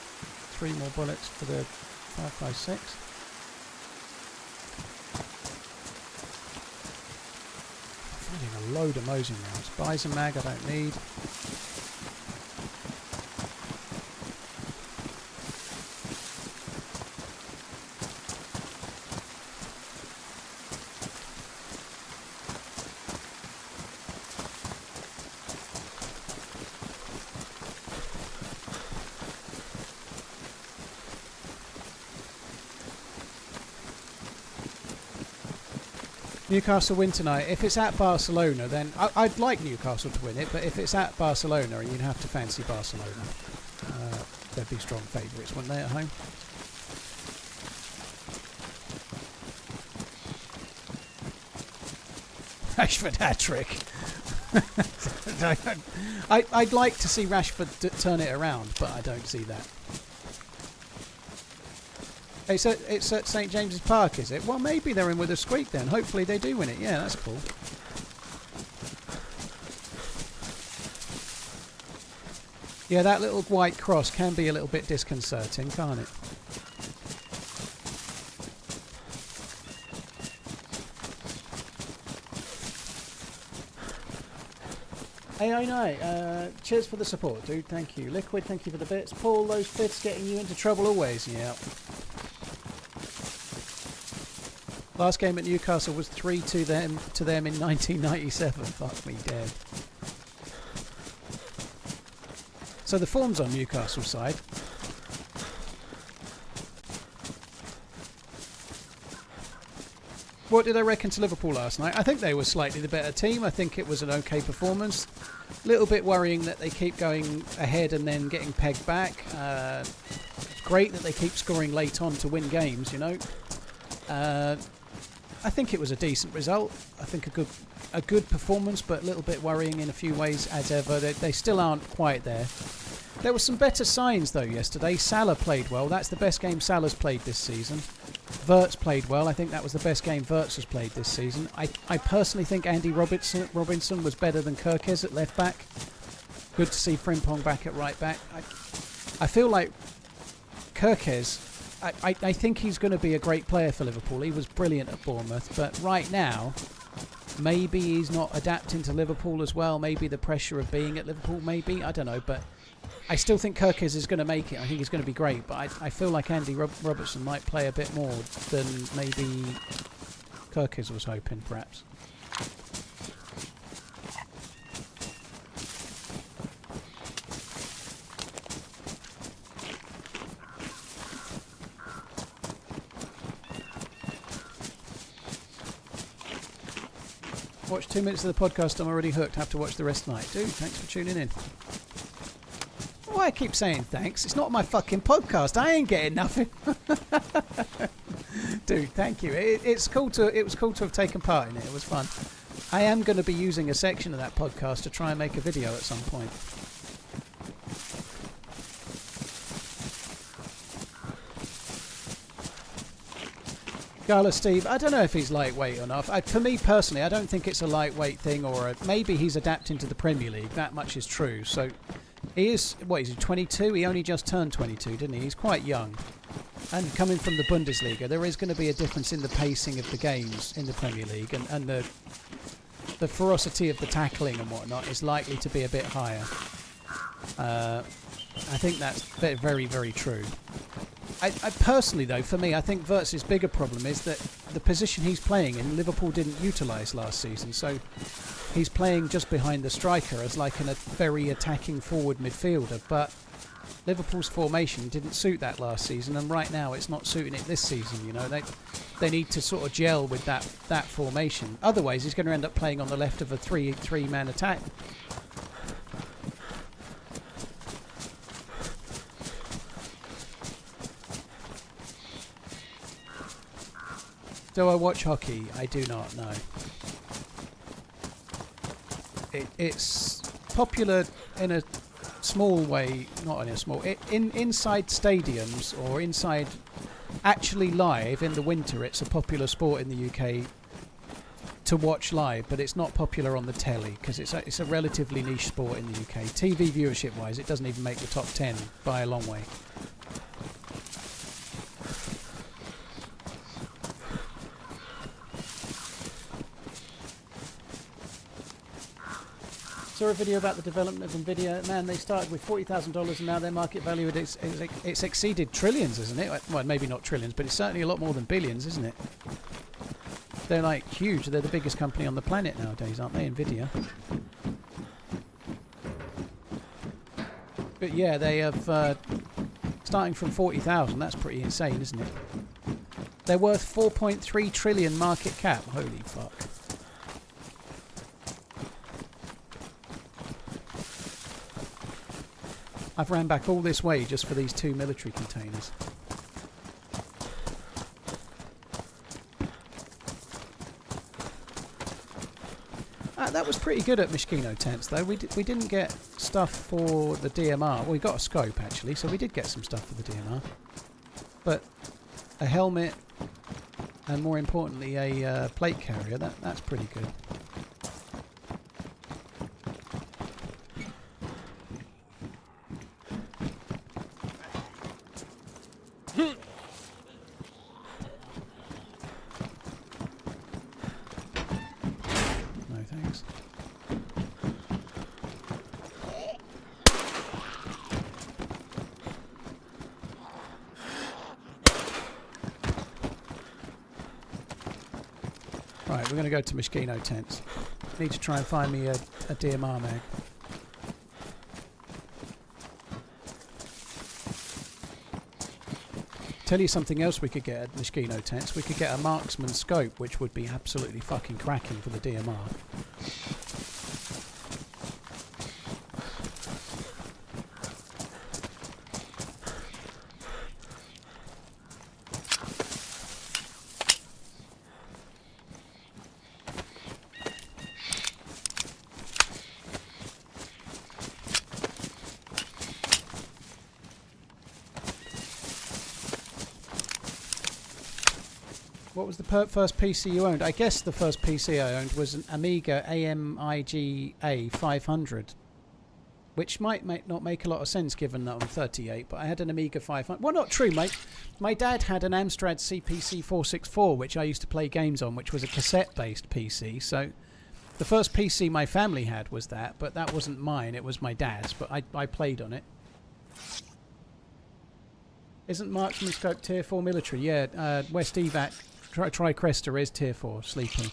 3 more bullets for the 5.56. Finding a load of Mosin rounds. Bison mag I don't need. Newcastle win tonight. If it's at Barcelona, then I'd like Newcastle to win it, but if it's at Barcelona, you'd have to fancy Barcelona. They'd be strong favourites, wouldn't they, at home? Rashford hat-trick. I'd like to see Rashford turn it around, but I don't see that. It's at St James's Park, is it? Well, maybe they're in with a squeak then. Hopefully they do win it. Yeah, that's cool. Yeah, that little white cross can be a little bit disconcerting, can't it? Hey, I know. Cheers for the support, dude. Thank you. Liquid, thank you for the bits. Paul, those fifths getting you into trouble always. Yeah. Last game at Newcastle was 3-2 to them in 1997. Fuck me dead. So the form's on Newcastle's side. What did I reckon to Liverpool last night? I think they were slightly the better team. I think it was an okay performance. A little bit worrying that they keep going ahead and then getting pegged back. It's great that they keep scoring late on to win games, you know. I think it was a decent result. I think a good performance, but a little bit worrying in a few ways as ever. They still aren't quite there. There were some better signs though yesterday. Salah played well. That's the best game Salah's played this season. Verts played well. I think that was the best game Verts has played this season. I personally think Andy Robinson was better than Kirkes at left back. Good to see Frimpong back at right back. I feel like Kirkes, I think he's going to be a great player for Liverpool. He was brilliant at Bournemouth, but right now maybe he's not adapting to Liverpool as well. Maybe the pressure of being at Liverpool, maybe. I don't know, but I still think Kirkes is going to make it. I think he's going to be great, but I feel like Andy Robertson might play a bit more than maybe Kirkes was hoping, perhaps. Watch 2 minutes of the podcast. I'm already hooked. Have to watch the rest tonight. Dude, thanks for tuning in. Why I keep saying thanks? It's not my fucking podcast. I ain't getting nothing. Dude, thank you. It was cool to have taken part in it. It was fun. I am going to be using a section of that podcast to try and make a video at some point. Gala Steve, I don't know if he's lightweight or not. For me personally, I don't think it's a lightweight thing, or maybe he's adapting to the Premier League. That much is true. So he is, what is he, 22? He only just turned 22, didn't he? He's quite young. And coming from the Bundesliga, there is going to be a difference in the pacing of the games in the Premier League, and the ferocity of the tackling and whatnot is likely to be a bit higher. I think that's very, very true. I personally, though, for me, I think Verts' bigger problem is that the position he's playing in, Liverpool didn't utilise last season. So he's playing just behind the striker as like a very attacking forward midfielder. But Liverpool's formation didn't suit that last season, and right now it's not suiting it this season. You know, they need to sort of gel with that formation. Otherwise, he's going to end up playing on the left of a three-man attack. Do I watch hockey? I do not know. It's popular in a small way, not in a small. Inside stadiums or inside, actually live in the winter, it's a popular sport in the UK to watch live, but it's not popular on the telly because it's a relatively niche sport in the UK. TV viewership-wise, it doesn't even make the top 10 by a long way. Saw a video about the development of Nvidia. Man, they started with $40,000 and now their market value it's exceeded trillions, isn't it? Well, maybe not trillions, but it's certainly a lot more than billions, isn't it? They're like huge. They're the biggest company on the planet nowadays, aren't they, Nvidia? But yeah, they have starting from 40,000. That's pretty insane, isn't it? They're worth 4.3 trillion market cap. Holy fuck. I've ran back all this way just for these 2 military containers. That was pretty good at Mishkino tents, though. We didn't get stuff for the DMR. Well, we got a scope, actually, so we did get some stuff for the DMR. But a helmet, and more importantly, a plate carrier, that's pretty good. we're going to go to Mosquito tents. Need to try and find me a DMR mag. Tell you something else we could get at Mosquito tents. We could get a marksman scope, which would be absolutely fucking cracking for the DMR. What was the first PC you owned? I guess the first PC I owned was an Amiga AMIGA 500, which might not make a lot of sense given that I'm 38, but I had an Amiga 500. Well, not true, mate. My dad had an Amstrad CPC 464, which I used to play games on, which was a cassette-based PC, so the first PC my family had was that, but that wasn't mine, it was my dad's, but I played on it. Isn't Marksman Scope Tier 4 military? Yeah, West Evac Tricresta is Tier 4, sleeping.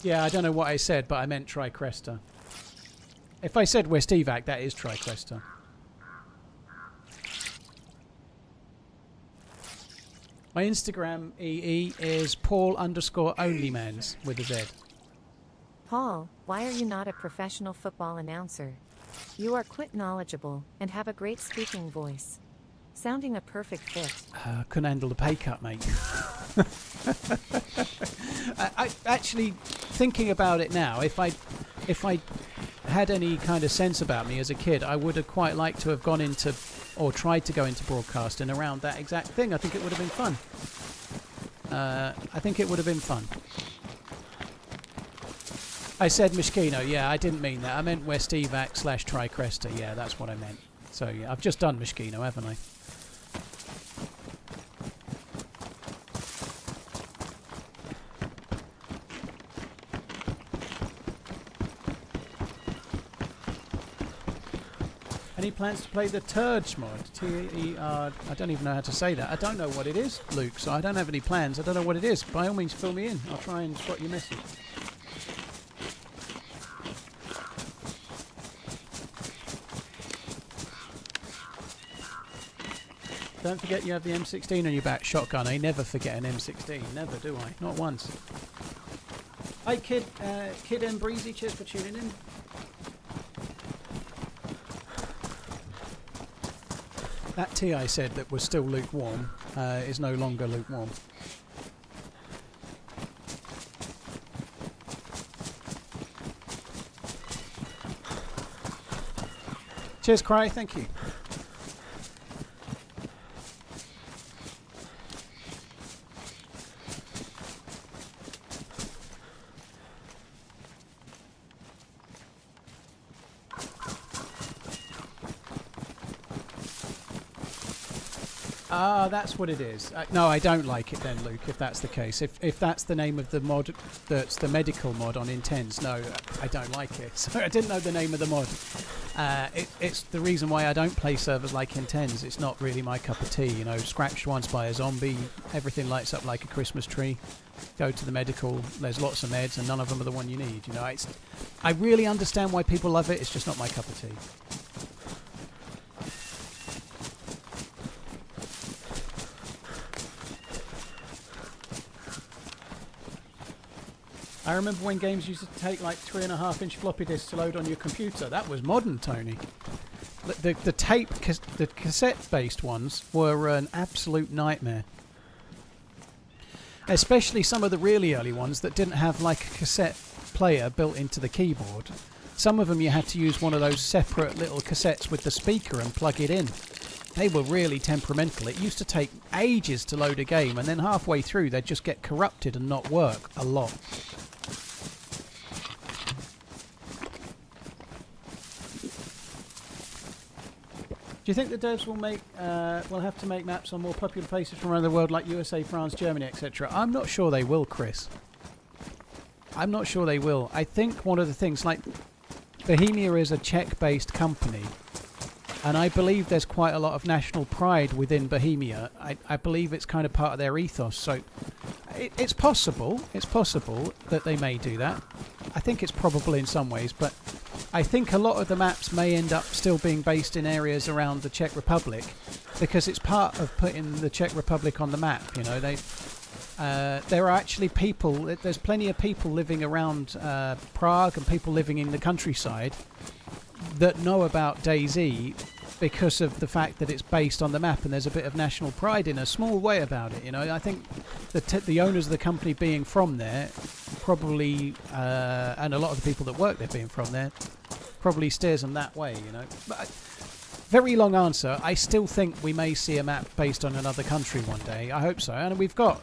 Yeah, I don't know what I said, but I meant Tricresta. If I said West Evac, that is Tricresta. My Instagram EE is Paul_onlymanz with a Z. Paul, why are you not a professional football announcer? You are quite knowledgeable and have a great speaking voice. Sounding a perfect fit. Couldn't handle the pay cut, mate. I actually, thinking about it now, if I had any kind of sense about me as a kid, I would have quite liked to have gone into, or tried to go into broadcasting around that exact thing. I think it would have been fun. I think it would have been fun. I said Mosquito, yeah, I didn't mean that. I meant West Evac / Tricresta, yeah, that's what I meant. So, yeah, I've just done Mosquito, haven't I? Any plans to play the TRMZ mod? T-E-R... I don't even know how to say that. I don't know what it is, Luke, so I don't have any plans. I don't know what it is. By all means, fill me in. I'll try and spot your message. Don't forget you have the M16 on your back, shotgun. I never forget an M16. Never, do I? Not once. Hi, Kid M. Breezy. Cheers for tuning in. That tea I said that was still lukewarm is no longer lukewarm. Cheers, Cry. Thank you. Ah, that's what it is. No, I don't like it then, Luke, if that's the case. If that's the name of the mod, that's the medical mod on Intense, no, I don't like it. So I didn't know the name of the mod. It's the reason why I don't play servers like Intense. It's not really my cup of tea, you know. Scratched once by a zombie, everything lights up like a Christmas tree. Go to the medical, there's lots of meds and none of them are the one you need, you know. I really understand why people love it, it's just not my cup of tea. I remember when games used to take like 3.5-inch floppy disks to load on your computer. That was modern, Tony. The cassette-based ones were an absolute nightmare. Especially some of the really early ones that didn't have like a cassette player built into the keyboard. Some of them you had to use one of those separate little cassettes with the speaker and plug it in. They were really temperamental. It used to take ages to load a game, and then halfway through they'd just get corrupted and not work a lot. Do you think the devs will have to make maps on more popular places from around the world like USA, France, Germany, etc.? I'm not sure they will, Chris. I'm not sure they will. I think one of the things, like, Bohemia is a Czech-based company, And I believe there's quite a lot of national pride within Bohemia. I believe it's kind of part of their ethos. So it's possible. It's possible that they may do that. I think it's probable in some ways, but I think a lot of the maps may end up still being based in areas around the Czech Republic, because it's part of putting the Czech Republic on the map. You know, there are actually people. There's plenty of people living around Prague and people living in the countryside that know about DayZ because of the fact that it's based on the map, and there's a bit of national pride in a small way about it. You know, I think the owners of the company being from there probably, and a lot of the people that work there being from there, probably steers them that way. You know, but very long answer. I still think we may see a map based on another country one day. I hope so. And we've got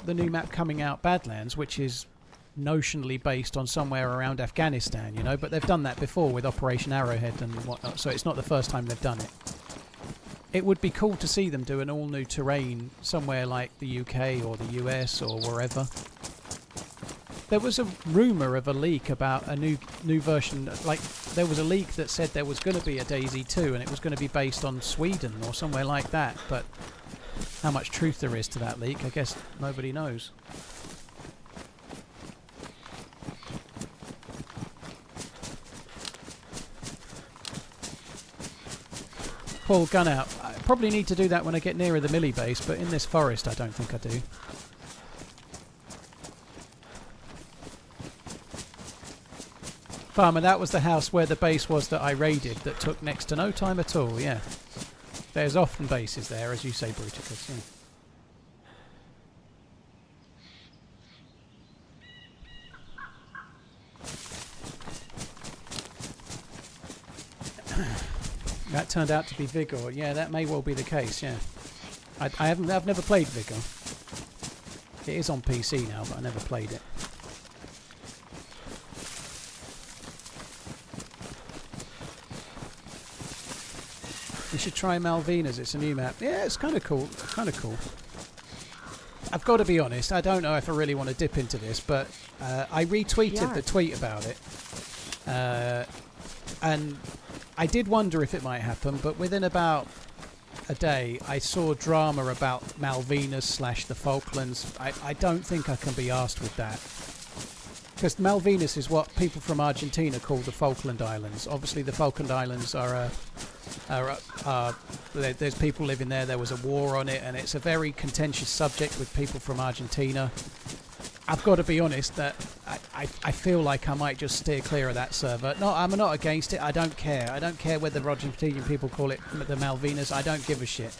the new map coming out, Badlands, which is notionally based on somewhere around Afghanistan, you know, but they've done that before with Operation Arrowhead and whatnot, so it's not the first time they've done it. It would be cool to see them do an all new terrain somewhere like the UK or the US or wherever. There was a rumour of a leak about a new version, like there was a leak that said there was going to be a DayZ 2 and it was going to be based on Sweden or somewhere like that, but how much truth there is to that leak, I guess nobody knows. Pull gun out. I probably need to do that when I get nearer the Millie base, but in this forest I don't think I do. Farmer, that was the house where the base was that I raided that took next to no time at all, yeah. There's often bases there, as you say, Bruticus, yeah. That turned out to be Vigor. Yeah, that may well be the case, yeah. I've never played Vigor. It is on PC now, but I never played it. You should try Malvinas, it's a new map. Yeah, it's kind of cool. Kind of cool. I've got to be honest, I don't know if I really want to dip into this, but I retweeted the tweet about it. And I did wonder if it might happen, but within about a day I saw drama about Malvinas / the Falklands. I don't think I can be asked with that. Because Malvinas is what people from Argentina call the Falkland Islands. Obviously the Falkland Islands there's people living there, there was a war on it, and it's a very contentious subject with people from Argentina. I've got to be honest that I feel like I might just steer clear of that server. No, I'm not against it. I don't care. I don't care whether Argentinian people call it the Malvinas. I don't give a shit.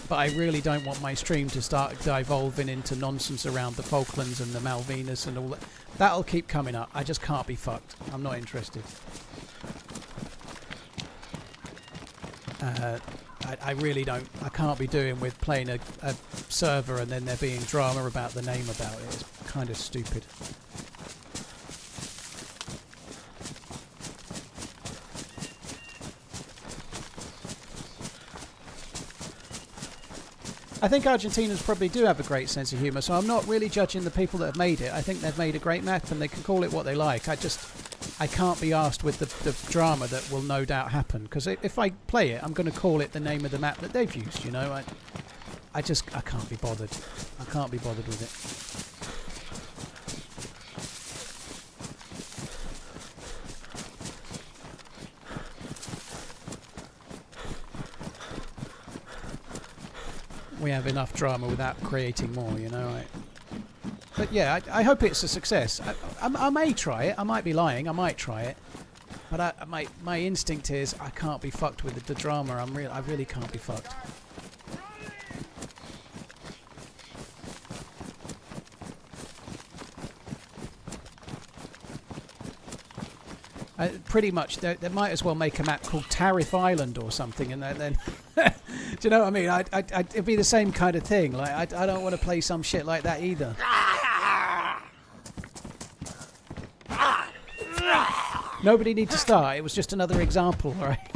But I really don't want my stream to start devolving into nonsense around the Falklands and the Malvinas and all that. That'll keep coming up. I just can't be fucked. I'm not interested. I really don't. I can't be doing with playing a server and then there being drama about the name about it. It's kind of stupid. I think Argentinians probably do have a great sense of humour, so I'm not really judging the people that have made it. I think they've made a great map and they can call it what they like. I can't be asked with the drama that will no doubt happen, because if I play it, I'm going to call it the name of the map that they've used, you know. I can't be bothered. I can't be bothered with it. We have enough drama without creating more, you know. But yeah, I hope it's a success. I may try it. I might be lying. I might try it. But my instinct is I can't be fucked with the drama. I really can't be fucked. Pretty much, they might as well make a map called Tariff Island or something, and then do you know what I mean? It'd be the same kind of thing. Like I don't want to play some shit like that either. Nobody need to start. It was just another example, all right?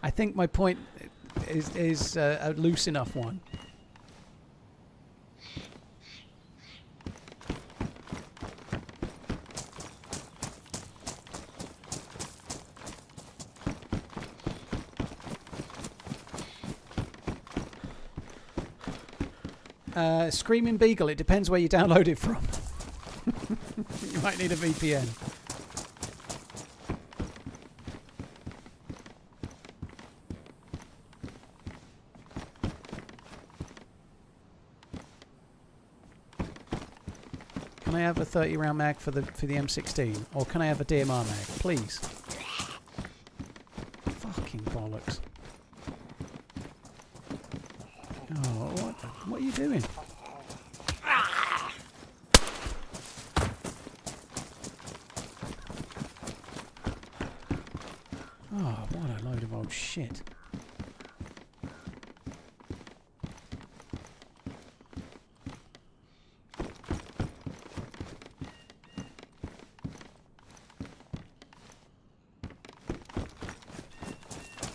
I think my point is a loose enough one. Screaming Beagle, it depends where you download it from. You might need a VPN. Can I have a 30 round mag for the M16? Or can I have a DMR mag? Please. Fucking bollocks. Oh, what are you doing? Oh, what a load of old shit.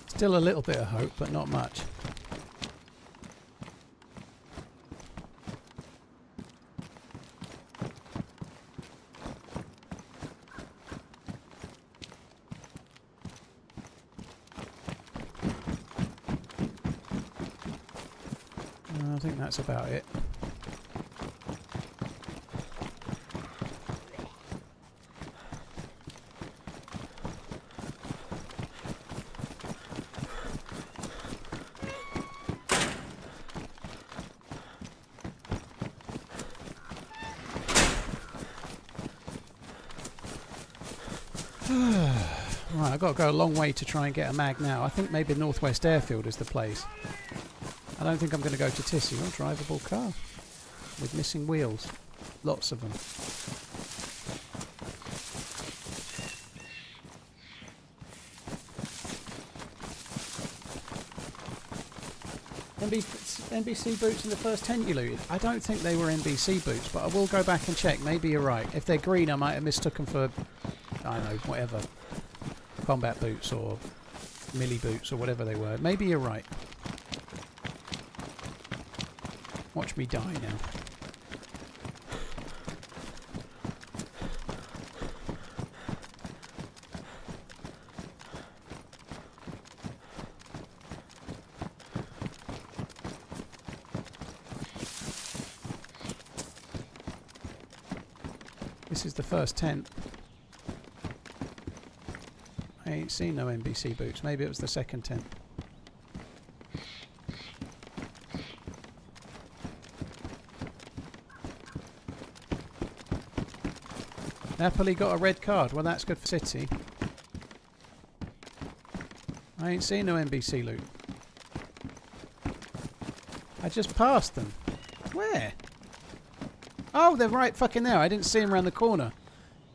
Still a little bit of hope, but not much. I think that's about it. Right, I've got to go a long way to try and get a mag now. I think maybe Northwest Airfield is the place. I don't think I'm going to go to Tissy. Oh, drivable car with missing wheels. Lots of them. NBC boots in the first tent you looted? I don't think they were NBC boots, but I will go back and check. Maybe you're right. If they're green, I might have mistook them for, I don't know, whatever. Combat boots or melee boots or whatever they were. Maybe you're right. Watch me die now. This is the first tent. I ain't seen no NBC boots. Maybe it was the second tent. Napoli got a red card. Well, that's good for City. I ain't seen no NBC loot. I just passed them. Where? Oh, they're right fucking there. I didn't see them around the corner.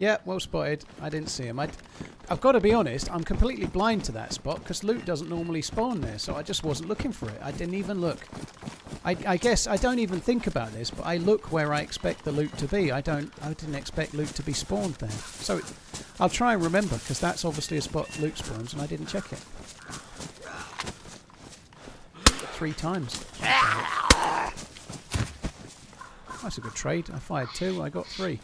Yeah, well spotted. I didn't see them. I've got to be honest, I'm completely blind to that spot because loot doesn't normally spawn there, so I just wasn't looking for it. I didn't even look. I guess I don't even think about this, but I look where I expect the loot to be. I didn't expect loot to be spawned there. So I'll try and remember, because that's obviously a spot loot spawns, and I didn't check it. 3 times. That's a good trade. I fired 2, I got 3.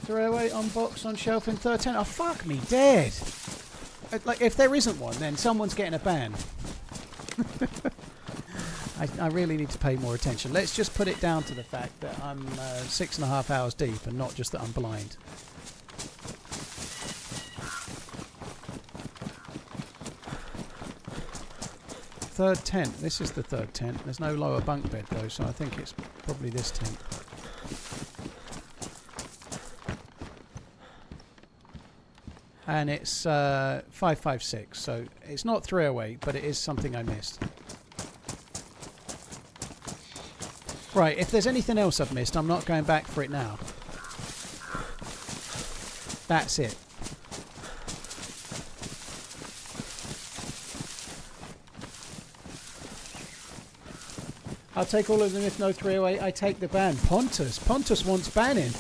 Throwaway on box on shelf in 13. Oh, fuck me dead. Like, if there isn't one, then someone's getting a ban. I really need to pay more attention. Let's just put it down to the fact that I'm 6.5 hours deep and not just that I'm blind. Third tent. This is the third tent. There's no lower bunk bed though, so I think it's probably this tent. And it's 556, so it's not 308, but it is something I missed. Right, if there's anything else I've missed, I'm not going back for it now. That's it. I'll take all of them if no 308. I take the ban. Pontus. Pontus wants banning.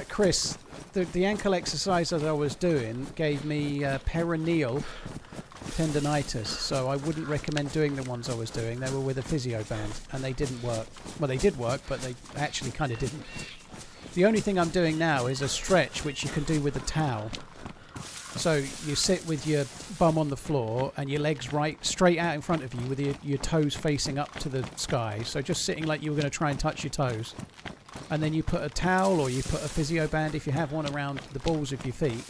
Chris, the ankle exercise that I was doing gave me perineal tendonitis, so I wouldn't recommend doing the ones I was doing. They were with a physio band, and they didn't work. Well, they did work, but they actually kind of didn't. The only thing I'm doing now is a stretch, which you can do with a towel. So you sit with your bum on the floor and your legs right straight out in front of you with your toes facing up to the sky. So just sitting like you were going to try and touch your toes. And then you put a towel or you put a physio band, if you have one, around the balls of your feet.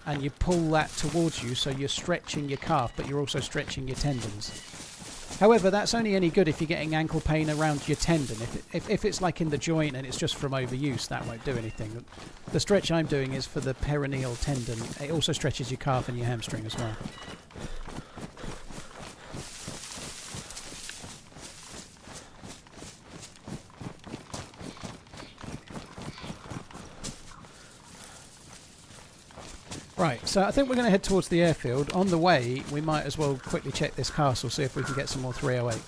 And you pull that towards you, so you're stretching your calf, but you're also stretching your tendons. However, that's only any good if you're getting ankle pain around your tendon. If it's like in the joint and it's just from overuse, that won't do anything. The stretch I'm doing is for the perineal tendon. It also stretches your calf and your hamstring as well. Right, so I think we're going to head towards the airfield. On the way, we might as well quickly check this castle, see if we can get some more 308.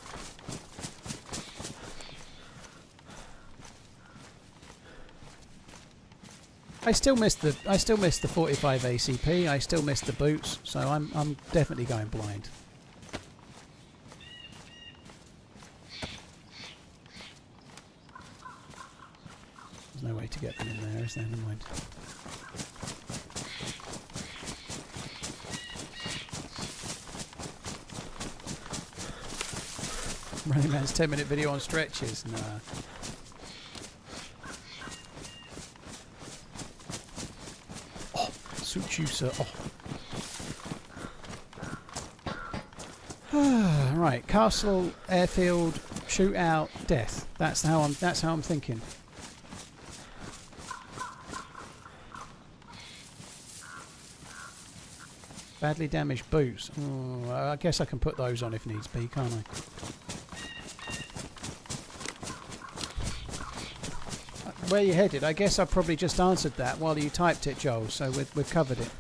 I still miss the 45 ACP. I still miss the boots, so I'm definitely going blind. There's no way to get them in there, is there? Never mind. Running Man's 10-minute video on stretches. Nah. Oh, suit you, sir. Oh. Right, castle, airfield, shootout, death. That's how I'm thinking. Badly damaged boots. Oh, I guess I can put those on if needs be, can't I? Where you headed? I guess I probably just answered that while you typed it, Joel, so we've covered it.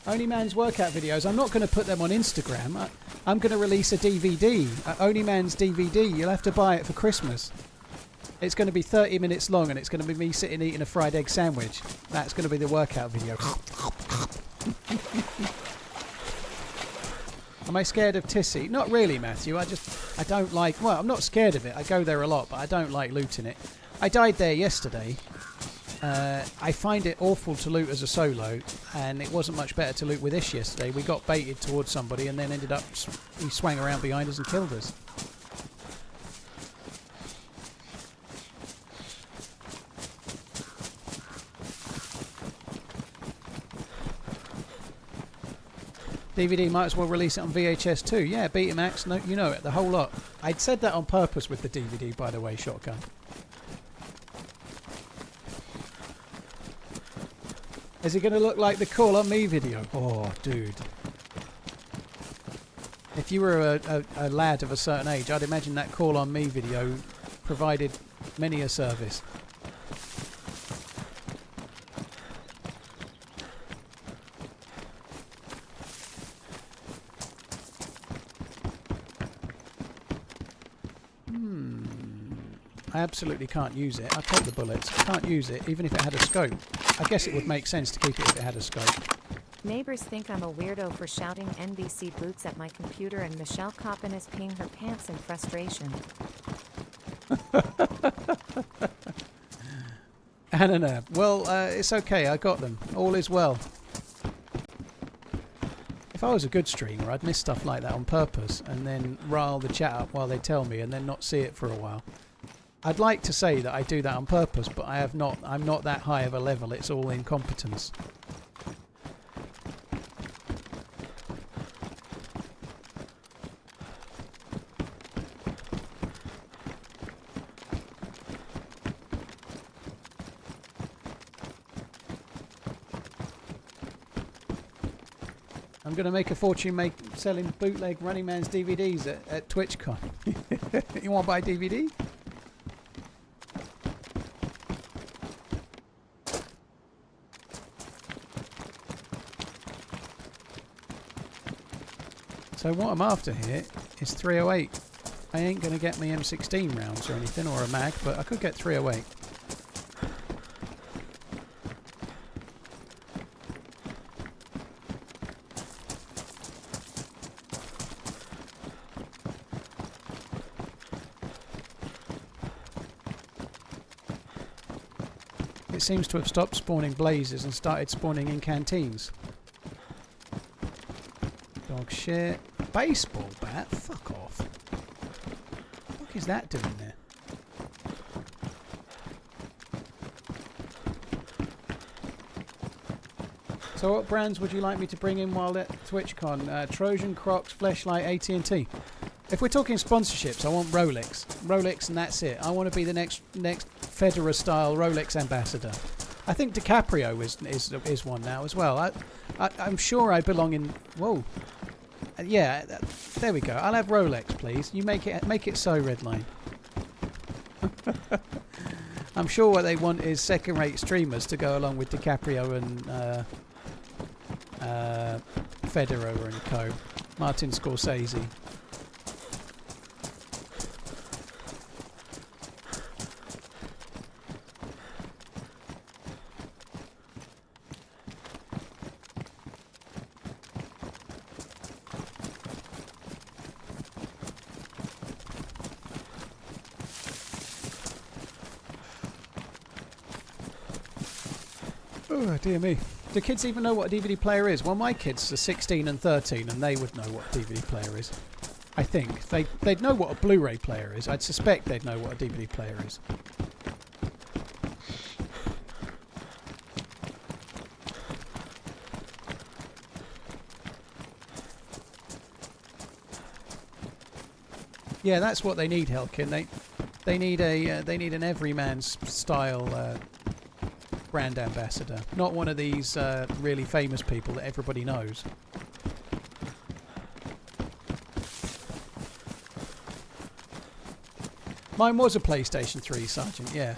Only Man's workout videos. I'm not going to put them on Instagram. I'm going to release a DVD, Only Man's DVD. You'll have to buy it for Christmas. It's going to be 30 minutes long, and it's going to be me sitting eating a fried egg sandwich. That's going to be the workout video. Am I scared of Tissy? Not really, Matthew. I don't like... Well, I'm not scared of it. I go there a lot, but I don't like looting it. I died there yesterday. I find it awful to loot as a solo, and it wasn't much better to loot with Ish yesterday. We got baited towards somebody and then ended up... He swang around behind us and killed us. DVD might as well release it on VHS too. Yeah, Betamax, no, you know it, the whole lot. I'd said that on purpose with the DVD, by the way, Shotgun. Is it going to look like the Call on Me video? Oh, dude. If you were a lad of a certain age, I'd imagine that Call on Me video provided many a service. I absolutely can't use it. I'll take the bullets. I can't use it, even if it had a scope. I guess it would make sense to keep it if it had a scope. Neighbors think I'm a weirdo for shouting NBC boots at my computer, and Michelle Coppin is peeing her pants in frustration. Ananab. Well, it's okay. I got them. All is well. If I was a good streamer, I'd miss stuff like that on purpose and then rile the chat up while they tell me and then not see it for a while. I'd like to say that I do that on purpose, but I have not. I'm not that high of a level. It's all incompetence. I'm going to make a fortune selling bootleg Running Man's DVDs at TwitchCon. You want to buy a DVD? So what I'm after here is 308. I ain't going to get me M16 rounds or anything, or a mag, but I could get 308. It seems to have stopped spawning blazes and started spawning in canteens. Dog shit. Baseball bat? Fuck off. What is that doing there? So what brands would you like me to bring in while at TwitchCon? Trojan, Crocs, Fleshlight, AT&T. If we're talking sponsorships, I want Rolex. Rolex and that's it. I want to be the next Federer-style Rolex ambassador. I think DiCaprio is one now as well. I'm sure I belong in... Whoa. Yeah, there we go. I'll have Rolex, please. You make it so, Redline. I'm sure what they want is second-rate streamers to go along with DiCaprio and Federer and co. Martin Scorsese. Oh, dear me. Do kids even know what a DVD player is? Well, my kids are 16 and 13 and they would know what a DVD player is. I think. They'd know what a Blu-ray player is. I'd suspect they'd know what a DVD player is. Yeah, that's what they need, Helkin. They need an everyman's style brand ambassador, not one of these really famous people that everybody knows. Mine was a PlayStation 3, Sergeant, yeah.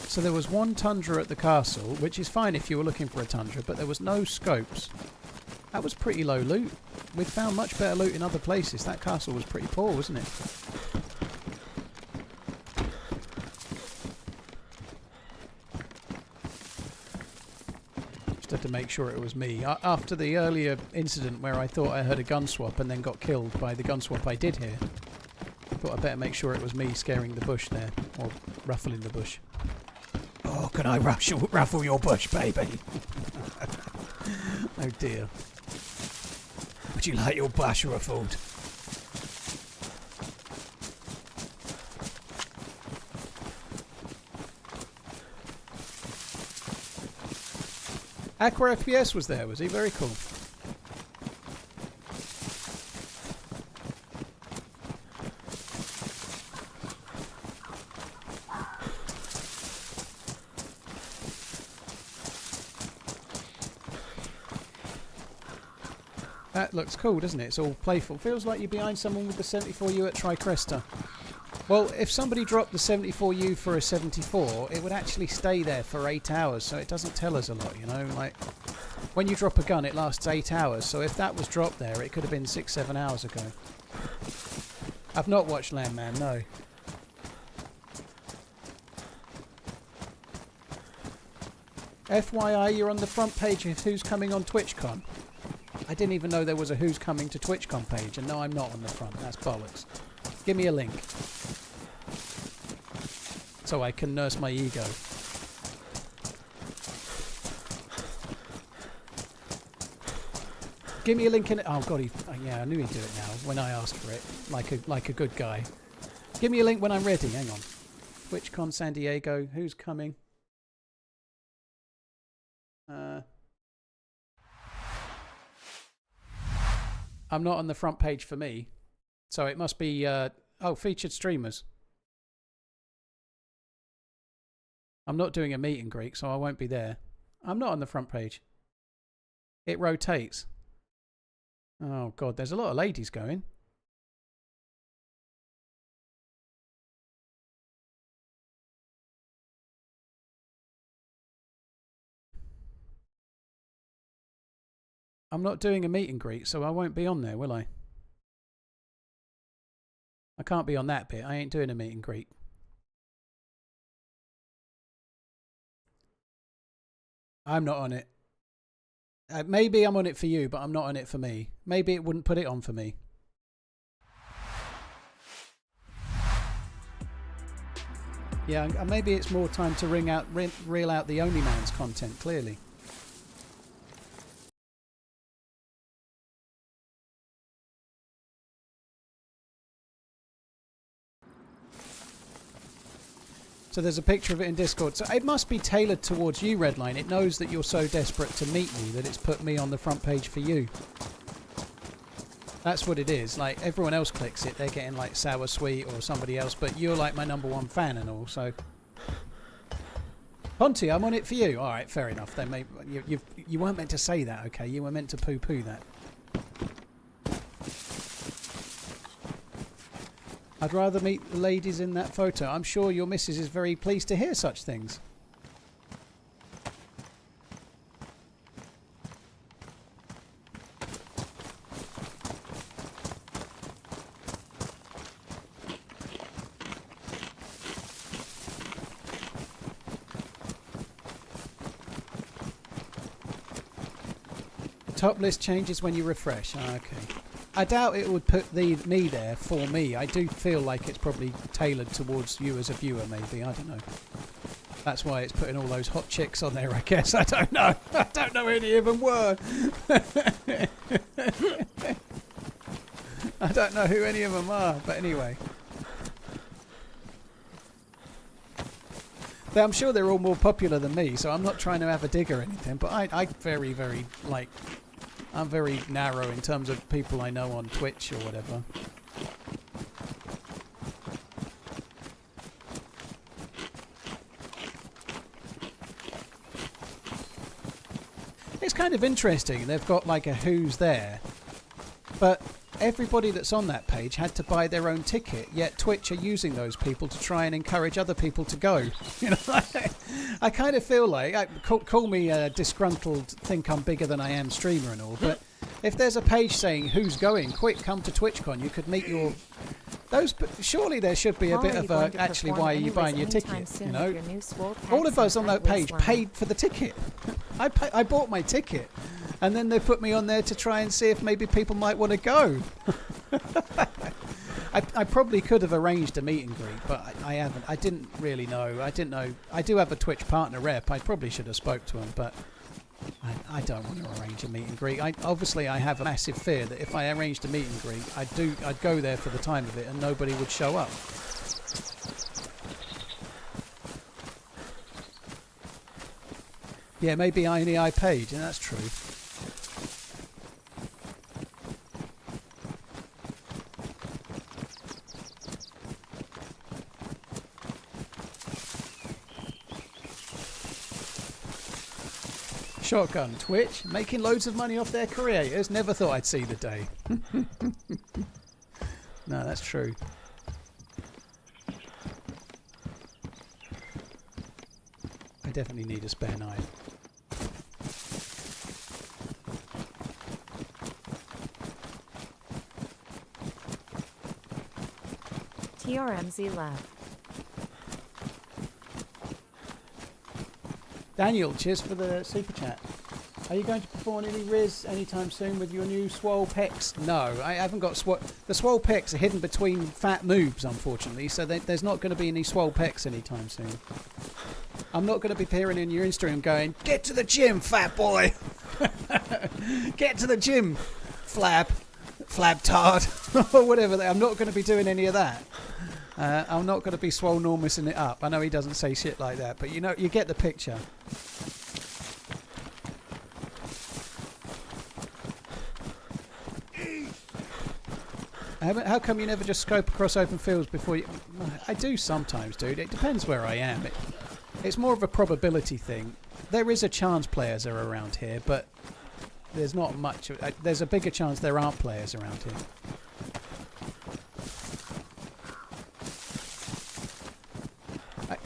So there was one Tundra at the castle, which is fine if you were looking for a Tundra, but there was no scopes. That was pretty low loot. We'd found much better loot in other places. That castle was pretty poor, wasn't it? Just had to make sure it was me. After the earlier incident where I thought I heard a gun swap and then got killed by the gun swap I did hear, I thought I'd better make sure it was me scaring the bush there, or ruffling the bush. Oh, can I ruffle your bush, baby? Oh dear. Would you like your bush ruffled? Aqua FPS was there, was he? Very cool. That looks cool, doesn't it? It's all playful. Feels like you're behind someone with the 74U at Tricresta. Well, if somebody dropped the 74U for a 74, it would actually stay there for 8 hours, so it doesn't tell us a lot, you know? Like, when you drop a gun, it lasts 8 hours, so if that was dropped there, it could have been 6-7 hours ago. I've not watched Landman, no. FYI, you're on the front page of Who's Coming on TwitchCon. I didn't even know there was a Who's Coming to TwitchCon page, and no, I'm not on the front. That's bollocks. Give me a link. So I can nurse my ego. Give me a link in it. Oh god, yeah, I knew he'd do it now when I asked for it, like a good guy. Give me a link when I'm ready. Hang on. TwitchCon San Diego. Who's coming? I'm not on the front page for me, so it must be. Oh, featured streamers. I'm not doing a meet and greet, so I won't be there. I'm not on the front page. It rotates. Oh, God, there's a lot of ladies going. I'm not doing a meet and greet, so I won't be on there, will I? I can't be on that bit. I ain't doing a meet and greet. I'm not on it. Maybe I'm on it for you, but I'm not on it for me. Maybe it wouldn't put it on for me. Yeah, maybe it's more time to reel out the OnlyManZ content, clearly. So there's a picture of it in Discord. So it must be tailored towards you, Redline. It knows that you're so desperate to meet me that it's put me on the front page for you. That's what it is. Like, everyone else clicks it, they're getting like Sour Sweet or somebody else, but you're like my #1 fan and all, so... Ponty, I'm on it for you. Alright, fair enough. Then you weren't meant to say that, okay? You were meant to poo-poo that. I'd rather meet the ladies in that photo. I'm sure your missus is very pleased to hear such things. Top list changes when you refresh. Okay. I doubt it would put me there for me. I do feel like it's probably tailored towards you as a viewer, maybe. I don't know. That's why it's putting all those hot chicks on there, I guess. I don't know. I don't know who any of them were. I don't know who any of them are, but anyway. I'm sure they're all more popular than me, so I'm not trying to have a dig or anything, but I very, very, like... I'm very narrow in terms of people I know on Twitch or whatever. It's kind of interesting. They've got like a who's there, but everybody that's on that page had to buy their own ticket, yet Twitch are using those people to try and encourage other people to go. You know, I kind of feel like, call me a disgruntled, think I'm bigger than I am streamer and all, but if there's a page saying who's going, quick, come to TwitchCon, you could meet your... surely there should be a bit of a, actually, why are you buying your ticket, you know? All of us on that page paid for the ticket. I bought my ticket. And then they put me on there to try and see if maybe people might want to go. I probably could have arranged a meet and greet, but I haven't. I didn't really know. I didn't know. I do have a Twitch partner rep. I probably should have spoke to him, but I don't want to arrange a meet and greet. Obviously, I have a massive fear that if I arranged a meet and greet, I'd go there for the time of it and nobody would show up. Yeah, maybe only I paid, and that's true. Shotgun Twitch, making loads of money off their creators. Never thought I'd see the day. No, that's true. I definitely need a spare knife. TRMZ Lab. Daniel, cheers for the super chat. Are you going to perform any Riz anytime soon with your new swole pecs? No, I haven't got the swole pecs are hidden between fat moves, unfortunately, so there's not going to be any swole pecs anytime soon. I'm not going to be appearing in your Instagram going, get to the gym, fat boy! Get to the gym, flab tard, or whatever. I'm not going to be doing any of that. I'm not going to be swolenormousing it up. I know he doesn't say shit like that, but you know, you get the picture. How come you never just scope across open fields before you... I do sometimes, dude. It depends where I am. It's more of a probability thing. There is a chance players are around here, but there's not much. There's a bigger chance there aren't players around here.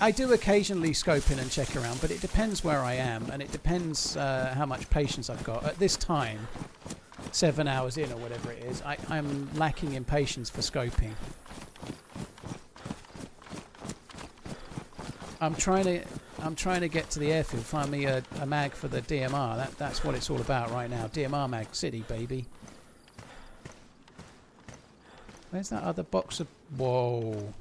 I do occasionally scope in and check around, but it depends where I am, and it depends how much patience I've got. At this time, 7 hours in or whatever it is, I'm lacking in patience for scoping. I'm trying to get to the airfield, find me a mag for the DMR. That's what it's all about right now. DMR mag city, baby. Where's that other box of... Whoa.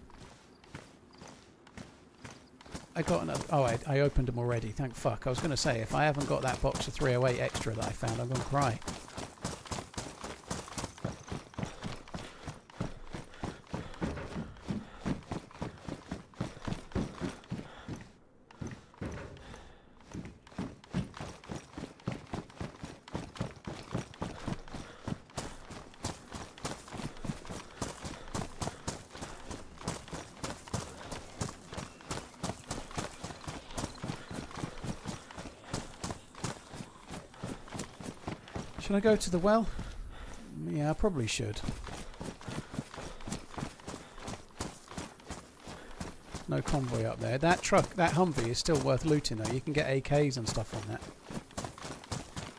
I got another... Oh, I opened them already. Thank fuck. I was going to say, if I haven't got that box of 308 extra that I found, I'm going to cry. Should I go to the well? Yeah, I probably should. No convoy up there. That truck, that Humvee is still worth looting though. You can get AKs and stuff on that.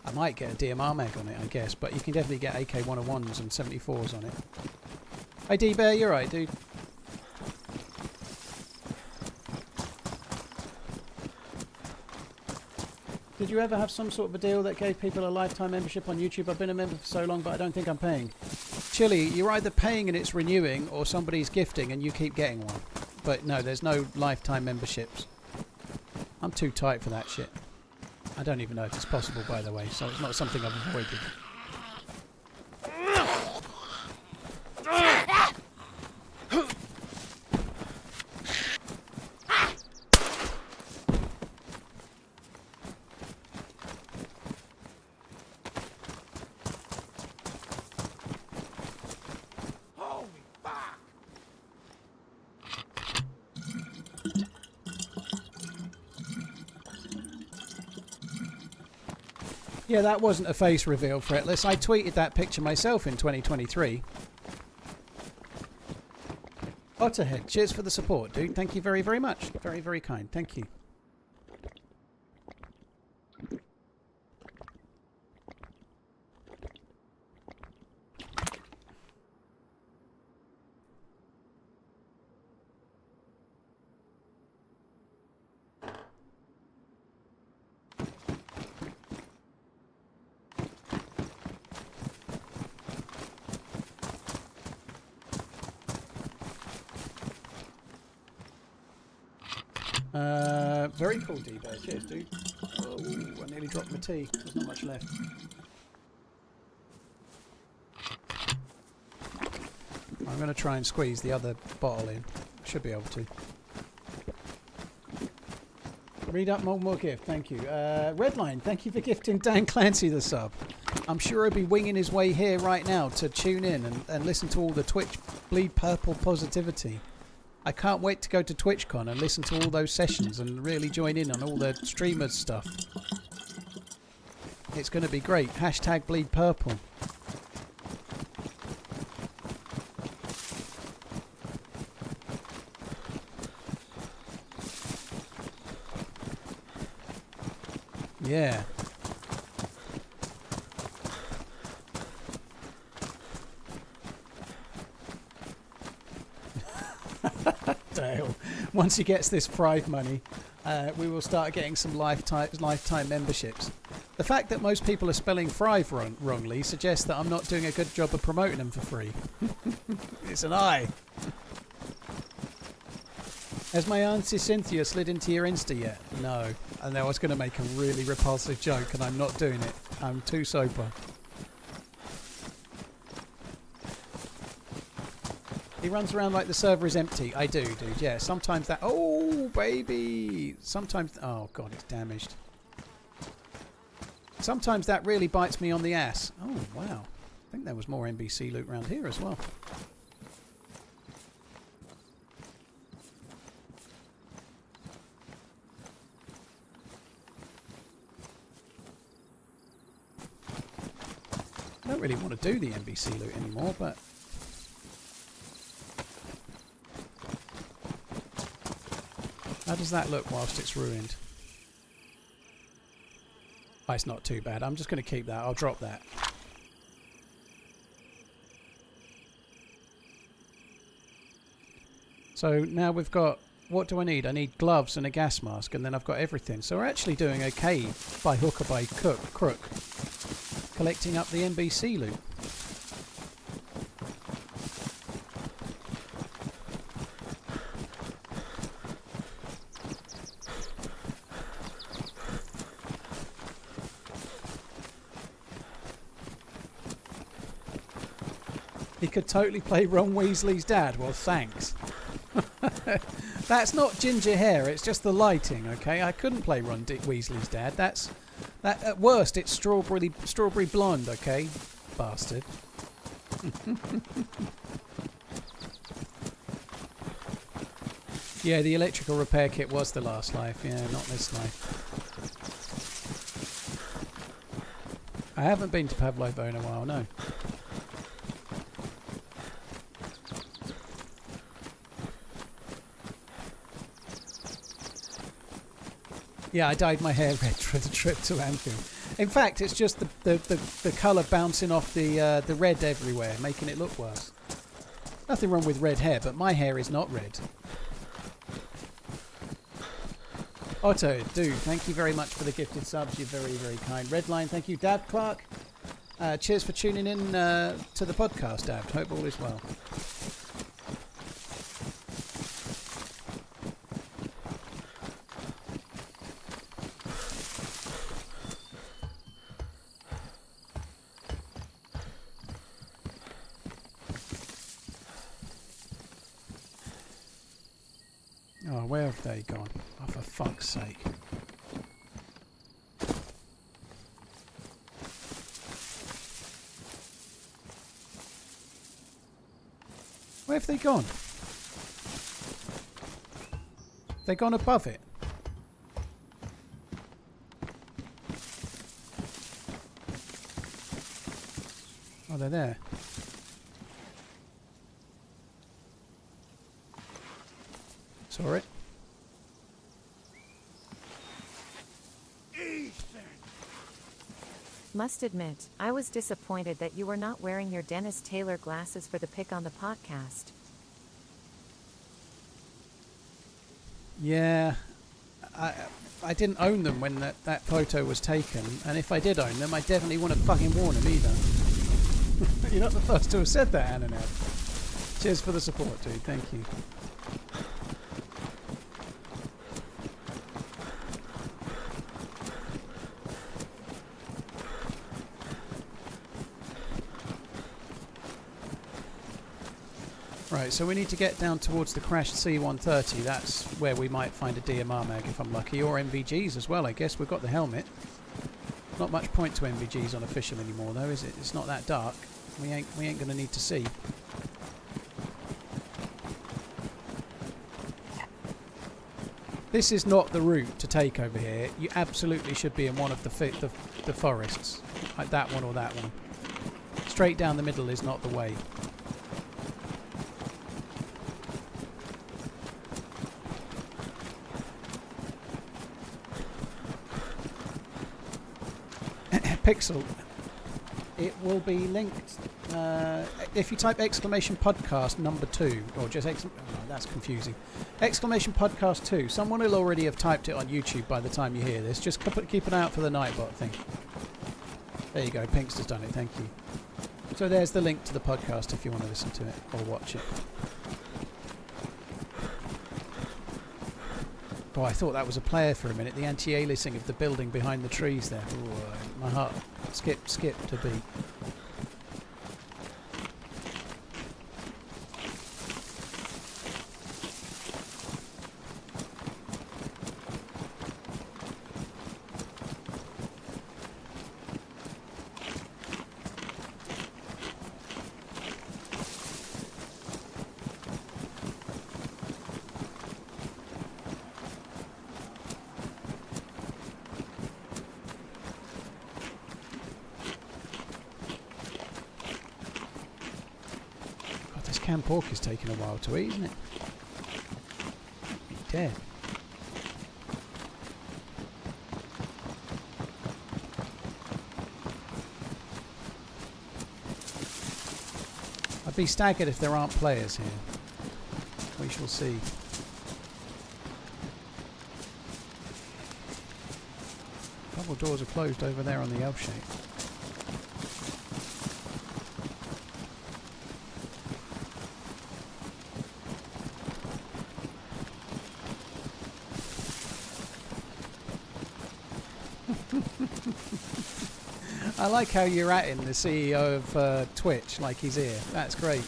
I might get a DMR mag on it, I guess, but you can definitely get AK 101s and 74s on it. Hey D-Bear, you're right, dude. Did you ever have some sort of a deal that gave people a lifetime membership on YouTube? I've been a member for so long, but I don't think I'm paying. Chili, you're either paying and it's renewing, or somebody's gifting and you keep getting one. But no, there's no lifetime memberships. I'm too tight for that shit. I don't even know if it's possible, by the way, so it's not something I've avoided. Yeah, that wasn't a face reveal, Fretless. I tweeted that picture myself in 2023. Otterhead, cheers for the support, dude. Thank you very, very much. Very, very kind. Thank you. Very cool, D-Bear. Cheers, dude. Oh, I nearly dropped my tea. There's not much left. I'm going to try and squeeze the other bottle in. Should be able to. Read up more gift. Thank you. Redline, thank you for gifting Dan Clancy the sub. I'm sure he'll be winging his way here right now to tune in and listen to all the Twitch bleed purple positivity. I can't wait to go to TwitchCon and listen to all those sessions and really join in on all the streamers stuff. It's going to be great. Hashtag bleed purple. Yeah. Dale, once he gets this Thrive money, we will start getting some lifetime memberships. The fact that most people are spelling Thrive wrongly suggests that I'm not doing a good job of promoting them for free. It's an eye. Has my auntie Cynthia slid into your Insta yet? No. I know I was going to make a really repulsive joke and I'm not doing it. I'm too sober. He runs around like the server is empty. I do, dude. Yeah, sometimes that... Oh, baby! Sometimes... Oh, God, it's damaged. Sometimes that really bites me on the ass. Oh, wow. I think there was more NBC loot around here as well. really want to do the NBC loot anymore, but... How does that look whilst it's ruined? Oh, it's not too bad. I'm just going to keep that. I'll drop that. So now we've got... What do I need? I need gloves and a gas mask, and then I've got everything. So we're actually doing okay by hook or by crook. Collecting up the NBC loot. He could totally play Ron Weasley's dad. Well, thanks. That's not ginger hair, it's just the lighting, okay? I couldn't play Ron Weasley's dad. That at worst it's strawberry blonde, okay? Bastard. Yeah, the electrical repair kit was the last life. Yeah, not this life. I haven't been to Pavlovo in a while, no. Yeah, I dyed my hair red for the trip to Anfield. In fact, it's just the colour bouncing off the red everywhere, making it look worse. Nothing wrong with red hair, but my hair is not red. Otto, dude, thank you very much for the gifted subs. You're very, very kind. Redline, thank you. Dad Clark, cheers for tuning in to the podcast, Dad. Hope all is well. Oh, where have they gone? Oh, for fuck's sake. Where have they gone? They gone above it? Oh, they're there. Saw it. Must admit, I was disappointed that you were not wearing your Dennis Taylor glasses for the pic on the podcast. Yeah, I didn't own them when that photo was taken, and if I did own them, I definitely wouldn't have fucking worn them either. You're not the first to have said that, Ananad. Cheers for the support, dude. Thank you. Right, so we need to get down towards the crashed C-130. That's where we might find a DMR mag if I'm lucky, or MVGs as well, I guess. We've got the helmet. Not much point to MVGs on official anymore, though, is it? It's not that dark. We ain't going to need to see. This is not the route to take over here. You absolutely should be in one of the forests, like that one or that one. Straight down the middle is not the way. Pixel, it will be linked if you type exclamation podcast number 2 or just oh, that's confusing, exclamation podcast 2. Someone will already have typed it on YouTube by the time you hear this. Just keep an eye out for the Nightbot thing. There you go, Pinkster's done it. Thank you. So there's the link to the podcast if you want to listen to it or watch it. Oh, I thought that was a player for a minute. The anti-aliasing of the building behind the trees there. Ooh, my heart skipped a beat. canned pork is taking a while to eat, isn't it? Be dead. I'd be staggered if there aren't players here. We shall see. Double doors are closed over there on the L shape. I like how you're at him, the CEO of Twitch, like he's here. That's great.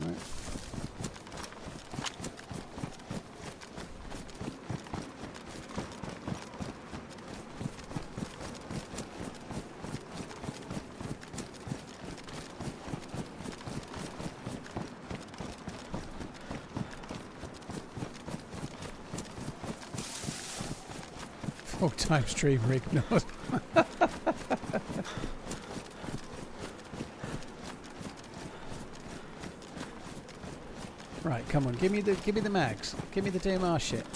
No. Full-time streamer ignored. Right, come on, give me the mags. Give me the DMR shit.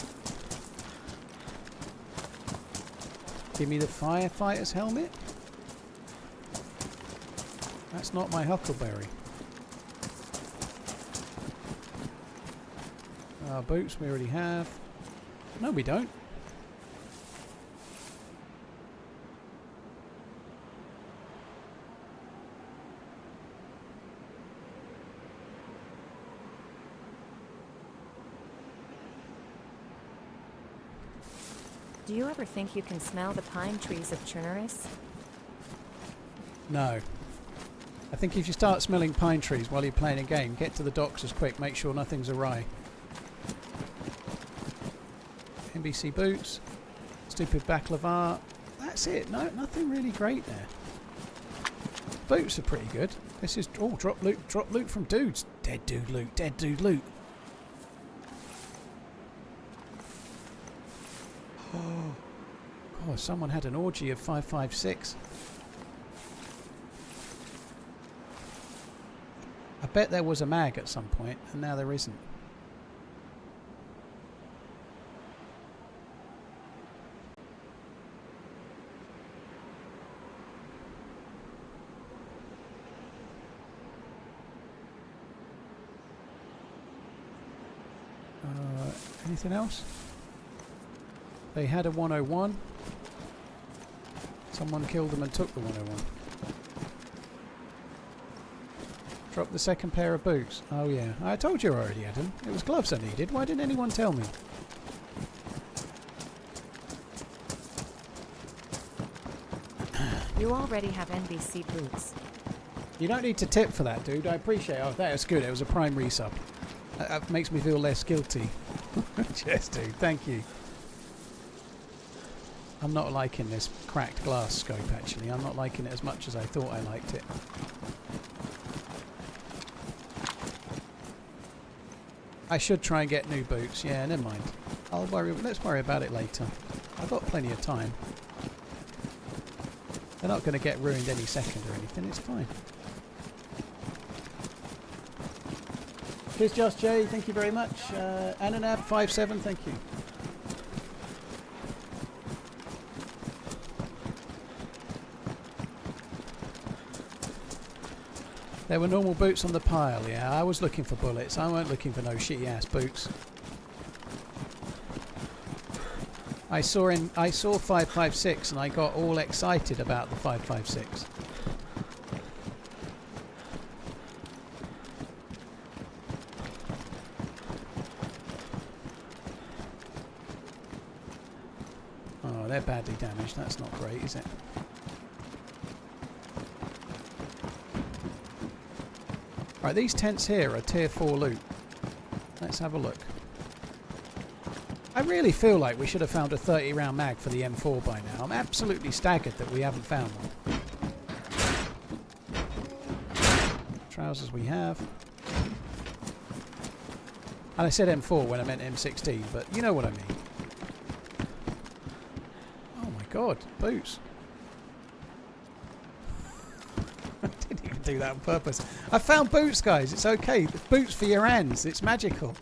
Give me the firefighter's helmet. That's not my huckleberry. Boots we already have. No, we don't. Do you ever think you can smell the pine trees of Chernarus? No. I think if you start smelling pine trees while you're playing a game, get to the docks as quick, make sure nothing's awry. NBC boots, stupid baklava. That's it. No, nothing really great there. Boots are pretty good. This is drop loot from dudes. Dead dude loot. Dead dude loot. Oh, someone had an orgy of 556. I bet there was a mag at some point, and now there isn't. Anything else? They had a 101. Someone killed them and took the 101. Drop the second pair of boots. Oh yeah, I told you already, Adam. It was gloves I needed. Why didn't anyone tell me? You already have NBC boots. You don't need to tip for that, dude. I appreciate it. Oh, that was good. It was a prime resub. That makes me feel less guilty. Cheers, dude. Thank you. I'm not liking this cracked glass scope, actually. I'm not liking it as much as I thought I liked it. I should try and get new boots. Yeah, never mind. Let's worry about it later. I've got plenty of time. They're not going to get ruined any second or anything. It's fine. Here's Just Jay. Thank you very much. Ananab57. Thank you. There were normal boots on the pile, yeah. I was looking for bullets. I weren't looking for no shitty ass boots. I saw 556 and I got all excited about the 556. Oh, they're badly damaged. That's not great, is it? Right, these tents here are tier 4 loot. Let's have a look. I really feel like we should have found a 30 round mag for the M4 by now. I'm absolutely staggered that we haven't found one. Wowzers we have. And I said M4 when I meant M16, but you know what I mean. Oh my god, boots. I didn't even do that on purpose. I found boots, guys. It's okay. Boots for your hands. It's magical.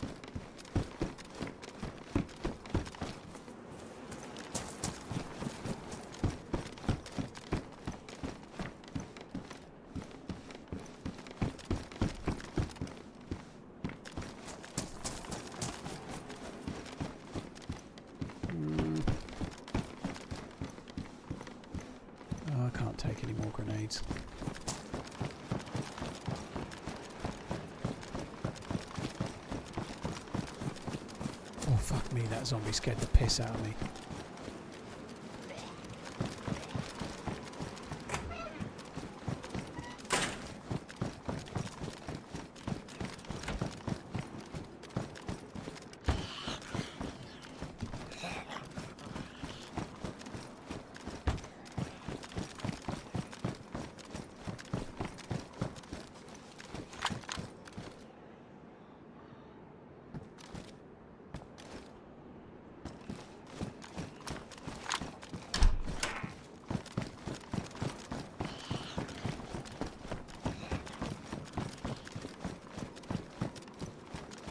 Oh, I can't take any more grenades. Oh, fuck me, that zombie scared the piss out of me.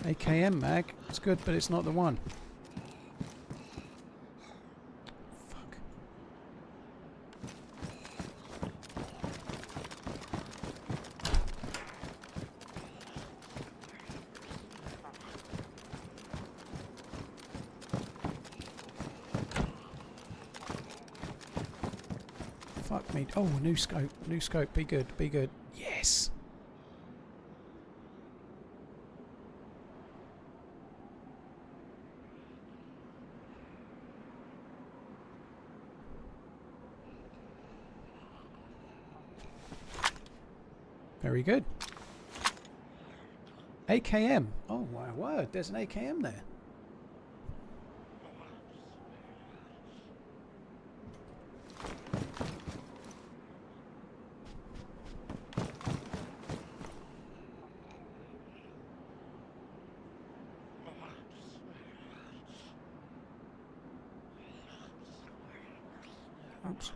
AKM mag, it's good, but it's not the one. Fuck. Fuck me. Oh, new scope, be good, be good. Yes! Very good. AKM. Oh my word, there's an AKM there. Oops.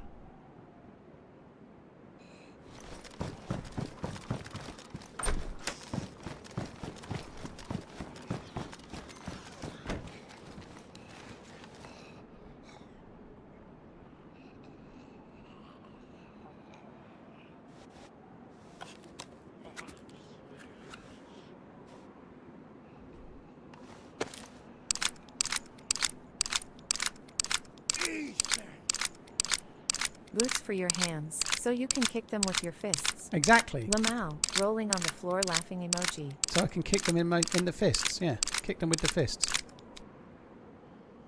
Boots for your hands, so you can kick them with your fists. Exactly. Lamau, rolling on the floor laughing emoji. So I can kick them in the fists, yeah. Kick them with the fists.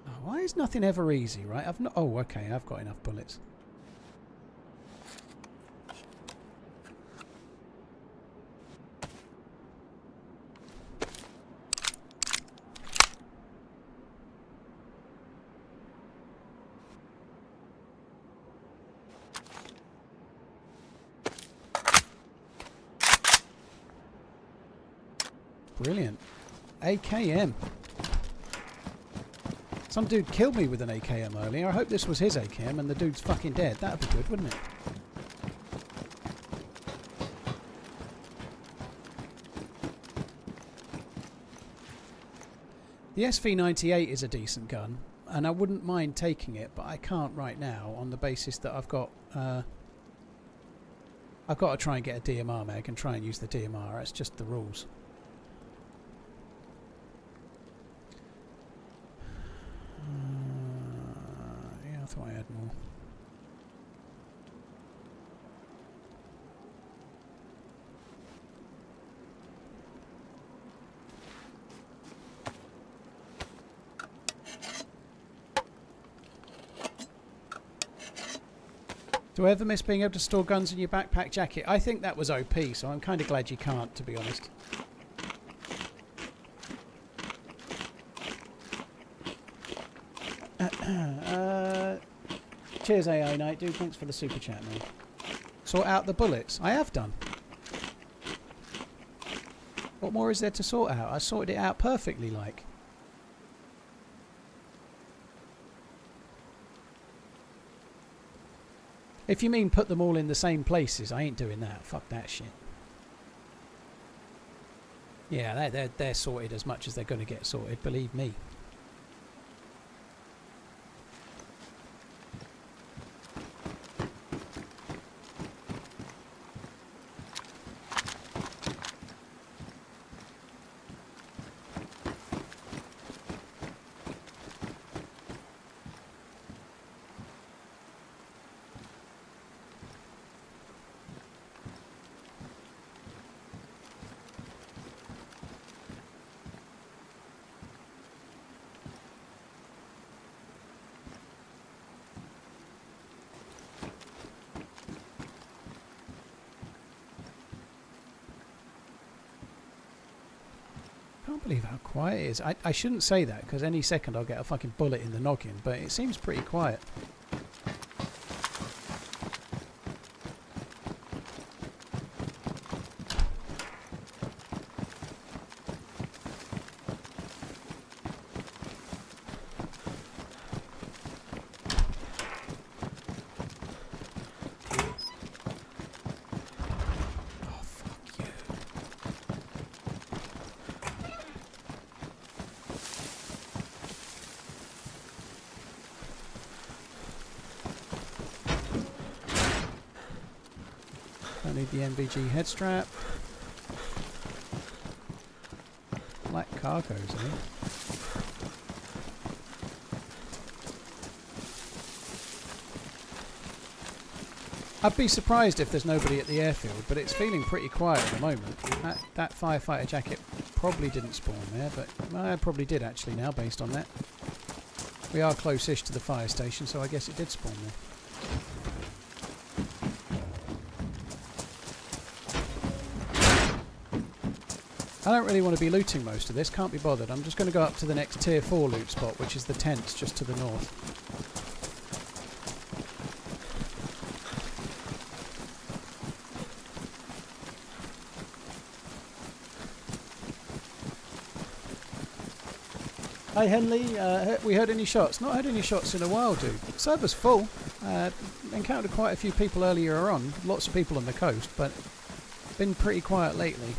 Oh, why is nothing ever easy, right? I've not. Oh, okay, I've got enough bullets. Brilliant. AKM. Some dude killed me with an AKM earlier. I hope this was his AKM and the dude's fucking dead. That would be good, wouldn't it? The SV98 is a decent gun, and I wouldn't mind taking it, but I can't right now on the basis that I've got to try and get a DMR mag and try and use the DMR. That's just the rules. Yeah, I thought I had more. Do I ever miss being able to store guns in your backpack jacket? I think that was OP, so I'm kind of glad you can't, to be honest. Cheers, AI Night Dude. Thanks for the super chat, man. Sort out the bullets. I have done. What more is there to sort out? I sorted it out perfectly, like. If you mean put them all in the same places, I ain't doing that. Fuck that shit. Yeah, they're sorted as much as they're going to get sorted, believe me. I can't believe how quiet it is. I shouldn't say that because any second I'll get a fucking bullet in the noggin, but it seems pretty quiet. I need the NVG head strap. Black cargoes, eh? I'd be surprised if there's nobody at the airfield, but it's feeling pretty quiet at the moment. That firefighter jacket probably didn't spawn there, but I probably did actually now, based on that. We are close-ish to the fire station, so I guess it did spawn there. I don't really want to be looting most of this, can't be bothered. I'm just going to go up to the next tier 4 loot spot, which is the tents just to the north. Hi Henley, we heard any shots? Not heard any shots in a while, dude. Server's full. Encountered quite a few people earlier on, lots of people on the coast, but been pretty quiet lately.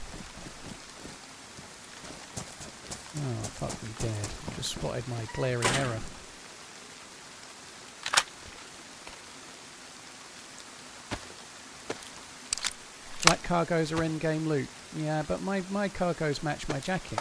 Oh, fuck me dead. Just spotted my glaring error. Black cargoes are in-game loot. Yeah, but my cargoes match my jacket.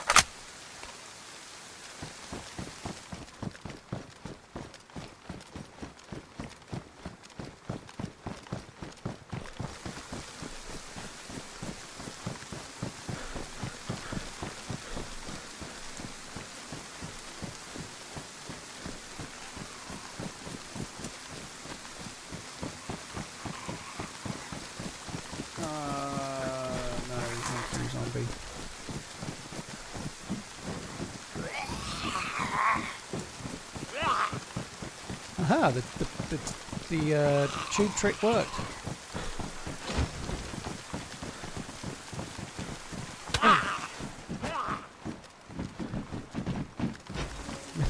Aha, the tube trick worked.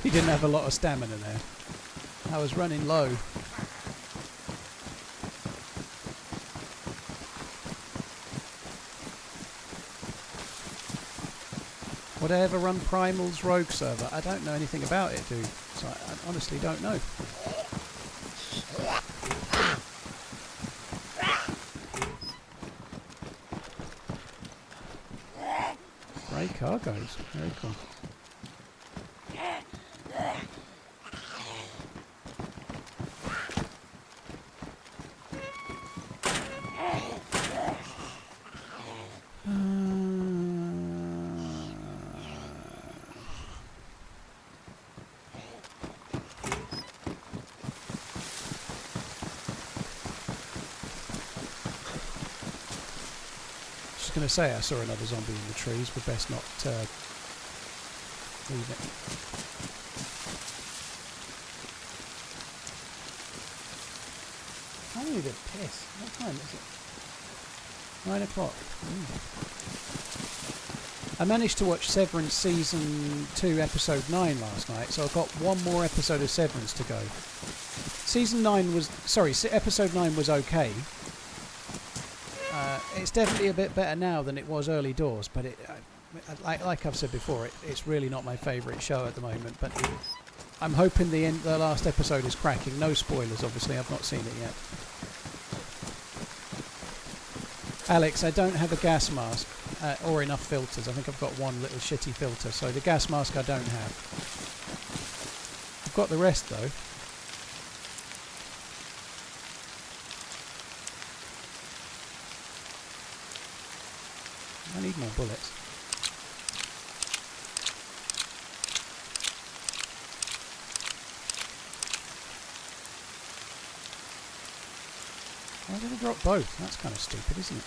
He didn't have a lot of stamina there. I was running low. Would I ever run Primal's Rogue server? I don't know anything about it, dude. So I honestly don't know. Grey cargoes. Very cool. Going to say I saw another zombie in the trees, but best not leave it. I need a piss. What time is it? 9 o'clock. I managed to watch Severance Season 2 Episode 9 last night, so I've got one more episode of Severance to go. Episode 9 was okay. It's definitely a bit better now than it was early doors, but like I've said before, it's really not my favourite show at the moment, but I'm hoping the last episode is cracking. No spoilers, obviously, I've not seen it yet. Alex, I don't have a gas mask or enough filters. I think I've got one little shitty filter, so the gas mask I don't have. I've got the rest though. I need more bullets. Why did I drop both? That's kind of stupid, isn't it?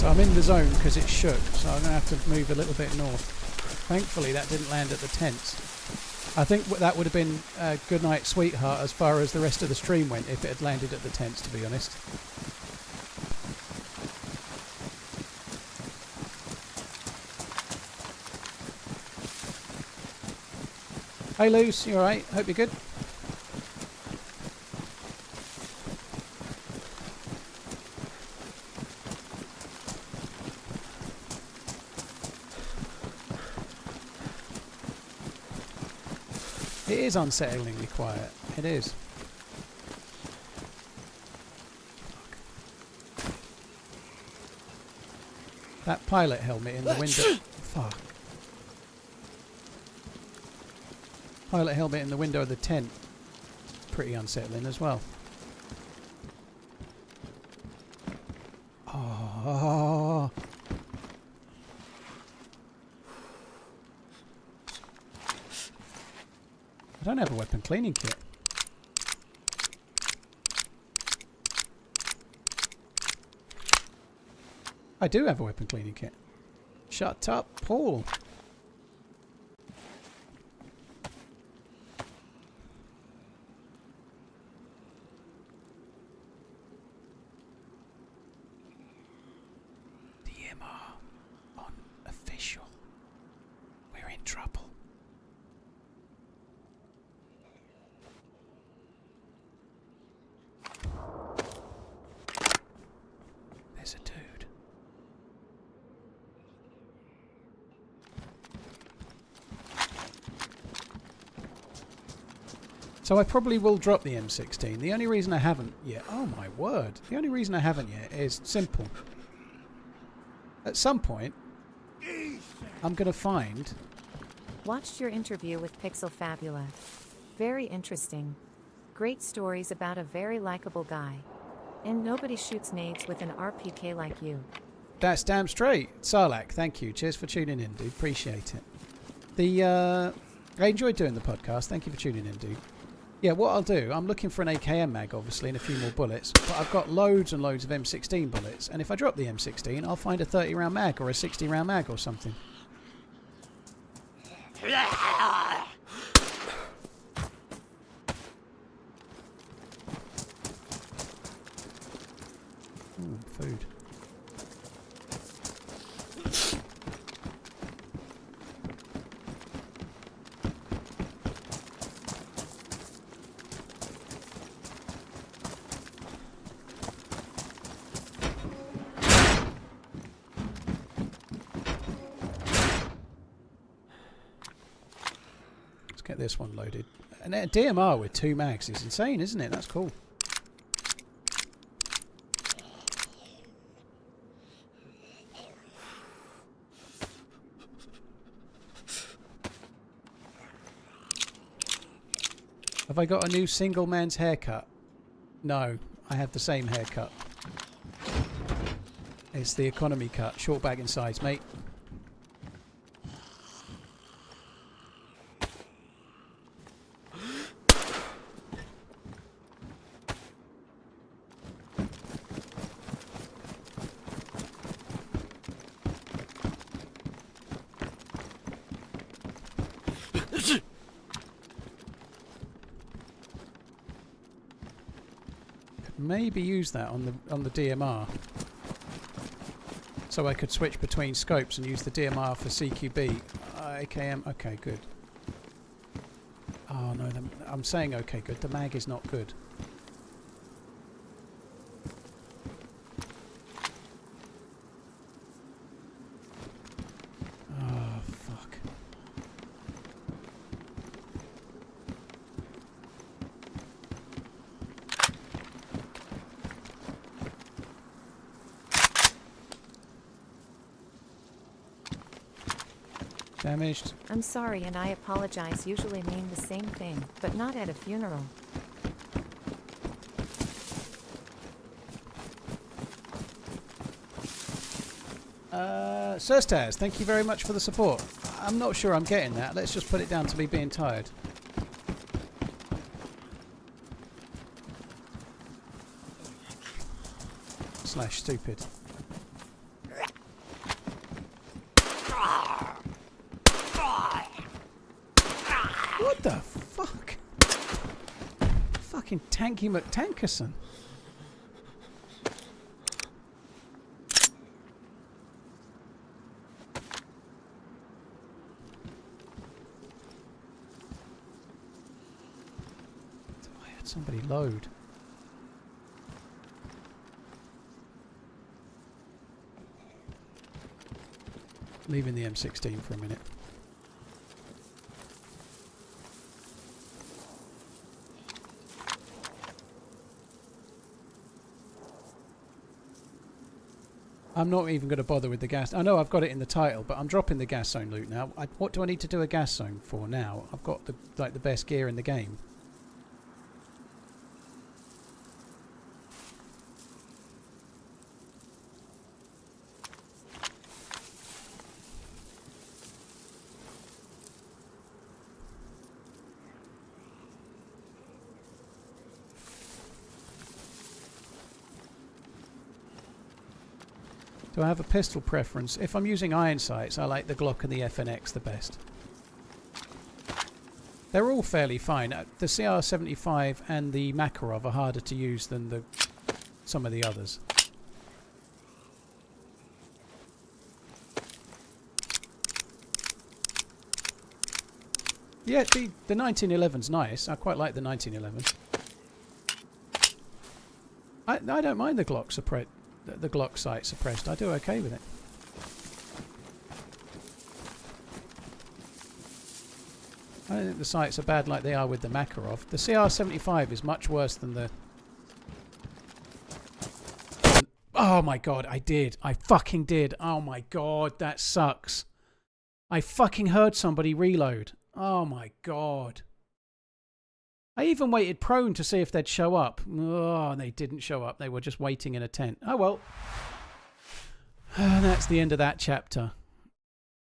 I'm in the zone because it shook, so I'm going to have to move a little bit north. Thankfully that didn't land at the tents. I think that would have been a good night sweetheart as far as the rest of the stream went if it had landed at the tents, to be honest. Hey Luce, you alright? Hope you're good. It is unsettlingly quiet. It is. That pilot helmet in the window. Fuck. Pilot helmet in the window of the tent. Pretty unsettling as well. Oh. I don't have a weapon cleaning kit. I do have a weapon cleaning kit. Shut up, Paul. DMR on official. We're in trouble. There's a dude. So I probably will drop the M16. The only reason I haven't yet... Oh my word. The only reason I haven't yet is simple. At some point, I'm going to find... Watched your interview with Pixel Fabula. Very interesting. Great stories about a very likable guy. And nobody shoots nades with an RPK like you. That's damn straight. Sarlacc, thank you. Cheers for tuning in, dude. Appreciate it. I enjoyed doing the podcast. Thank you for tuning in, dude. Yeah, what I'll do, I'm looking for an AKM mag, obviously, and a few more bullets. But I've got loads and loads of M16 bullets. And if I drop the M16, I'll find a 30-round mag or a 60-round mag or something. Ooh, food. Let's get this one loaded. And a DMR with 2 mags is insane, isn't it? That's cool. Have I got a new single man's haircut? No, I have the same haircut. It's the economy cut, short back in sides, mate. maybe use that on the DMR. So I could switch between scopes and use the DMR for CQB. AKM, okay, good. Oh no, I'm saying okay, good. The mag is not good. Oh, fuck. Damaged. I'm sorry and I apologize usually mean the same thing, but not at a funeral. Surstaz, thank you very much for the support. I'm not sure I'm getting that. Let's just put it down to me being tired. / stupid. What the fuck? Fucking Tanky McTankerson. I had somebody load. Leaving the M16 for a minute. I'm not even going to bother with the gas. I know I've got it in the title, but I'm dropping the gas zone loot now. What do I need to do a gas zone for now? I've got the best gear in the game. Do I have a pistol preference? If I'm using iron sights, I like the Glock and the FNX the best. They're all fairly fine. The CR75 and the Makarov are harder to use than some of the others. Yeah, the 1911's nice. I quite like the 1911. I don't mind the Glock the Glock sight suppressed. I do okay with it. I don't think the sights are bad like they are with the Makarov. The CR75 is much worse than the... Oh my god, I did. I fucking did. Oh my god, that sucks. I fucking heard somebody reload. Oh my god. I even waited prone to see if they'd show up. Oh, they didn't show up. They were just waiting in a tent. Oh well. And that's the end of that chapter.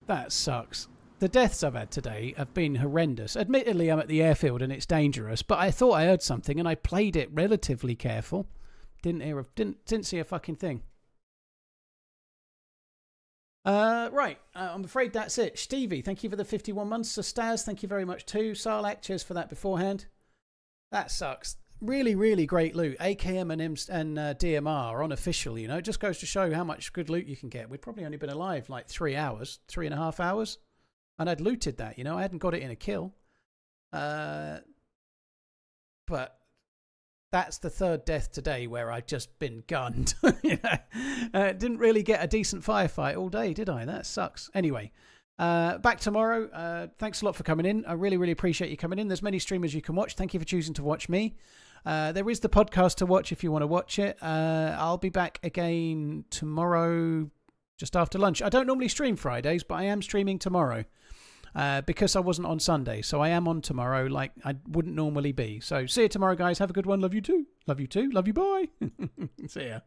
That sucks. The deaths I've had today have been horrendous. Admittedly, I'm at the airfield and it's dangerous, but I thought I heard something and I played it relatively careful. Didn't see a fucking thing. Right, I'm afraid that's it. Stevie, thank you for the 51 months. So Staz, thank you very much too. Sarlacc, cheers for that beforehand. That sucks. Really, really great loot. AKM and DMR unofficial, you know. It just goes to show how much good loot you can get. We'd probably only been alive like 3.5 hours. And I'd looted that, you know. I hadn't got it in a kill. But that's the third death today where I've just been gunned. You know? Didn't really get a decent firefight all day, did I? That sucks. Anyway, back tomorrow. Thanks a lot for coming in. I really, really appreciate you coming in. There's many streamers you can watch. Thank you for choosing to watch me. There is the podcast to watch if you want to watch it. I'll be back again tomorrow just after lunch. I don't normally stream Fridays, but I am streaming tomorrow. Because I wasn't on Sunday. So I am on tomorrow like I wouldn't normally be. So see you tomorrow, guys. Have a good one. Love you too. Love you too. Love you. Bye. See ya.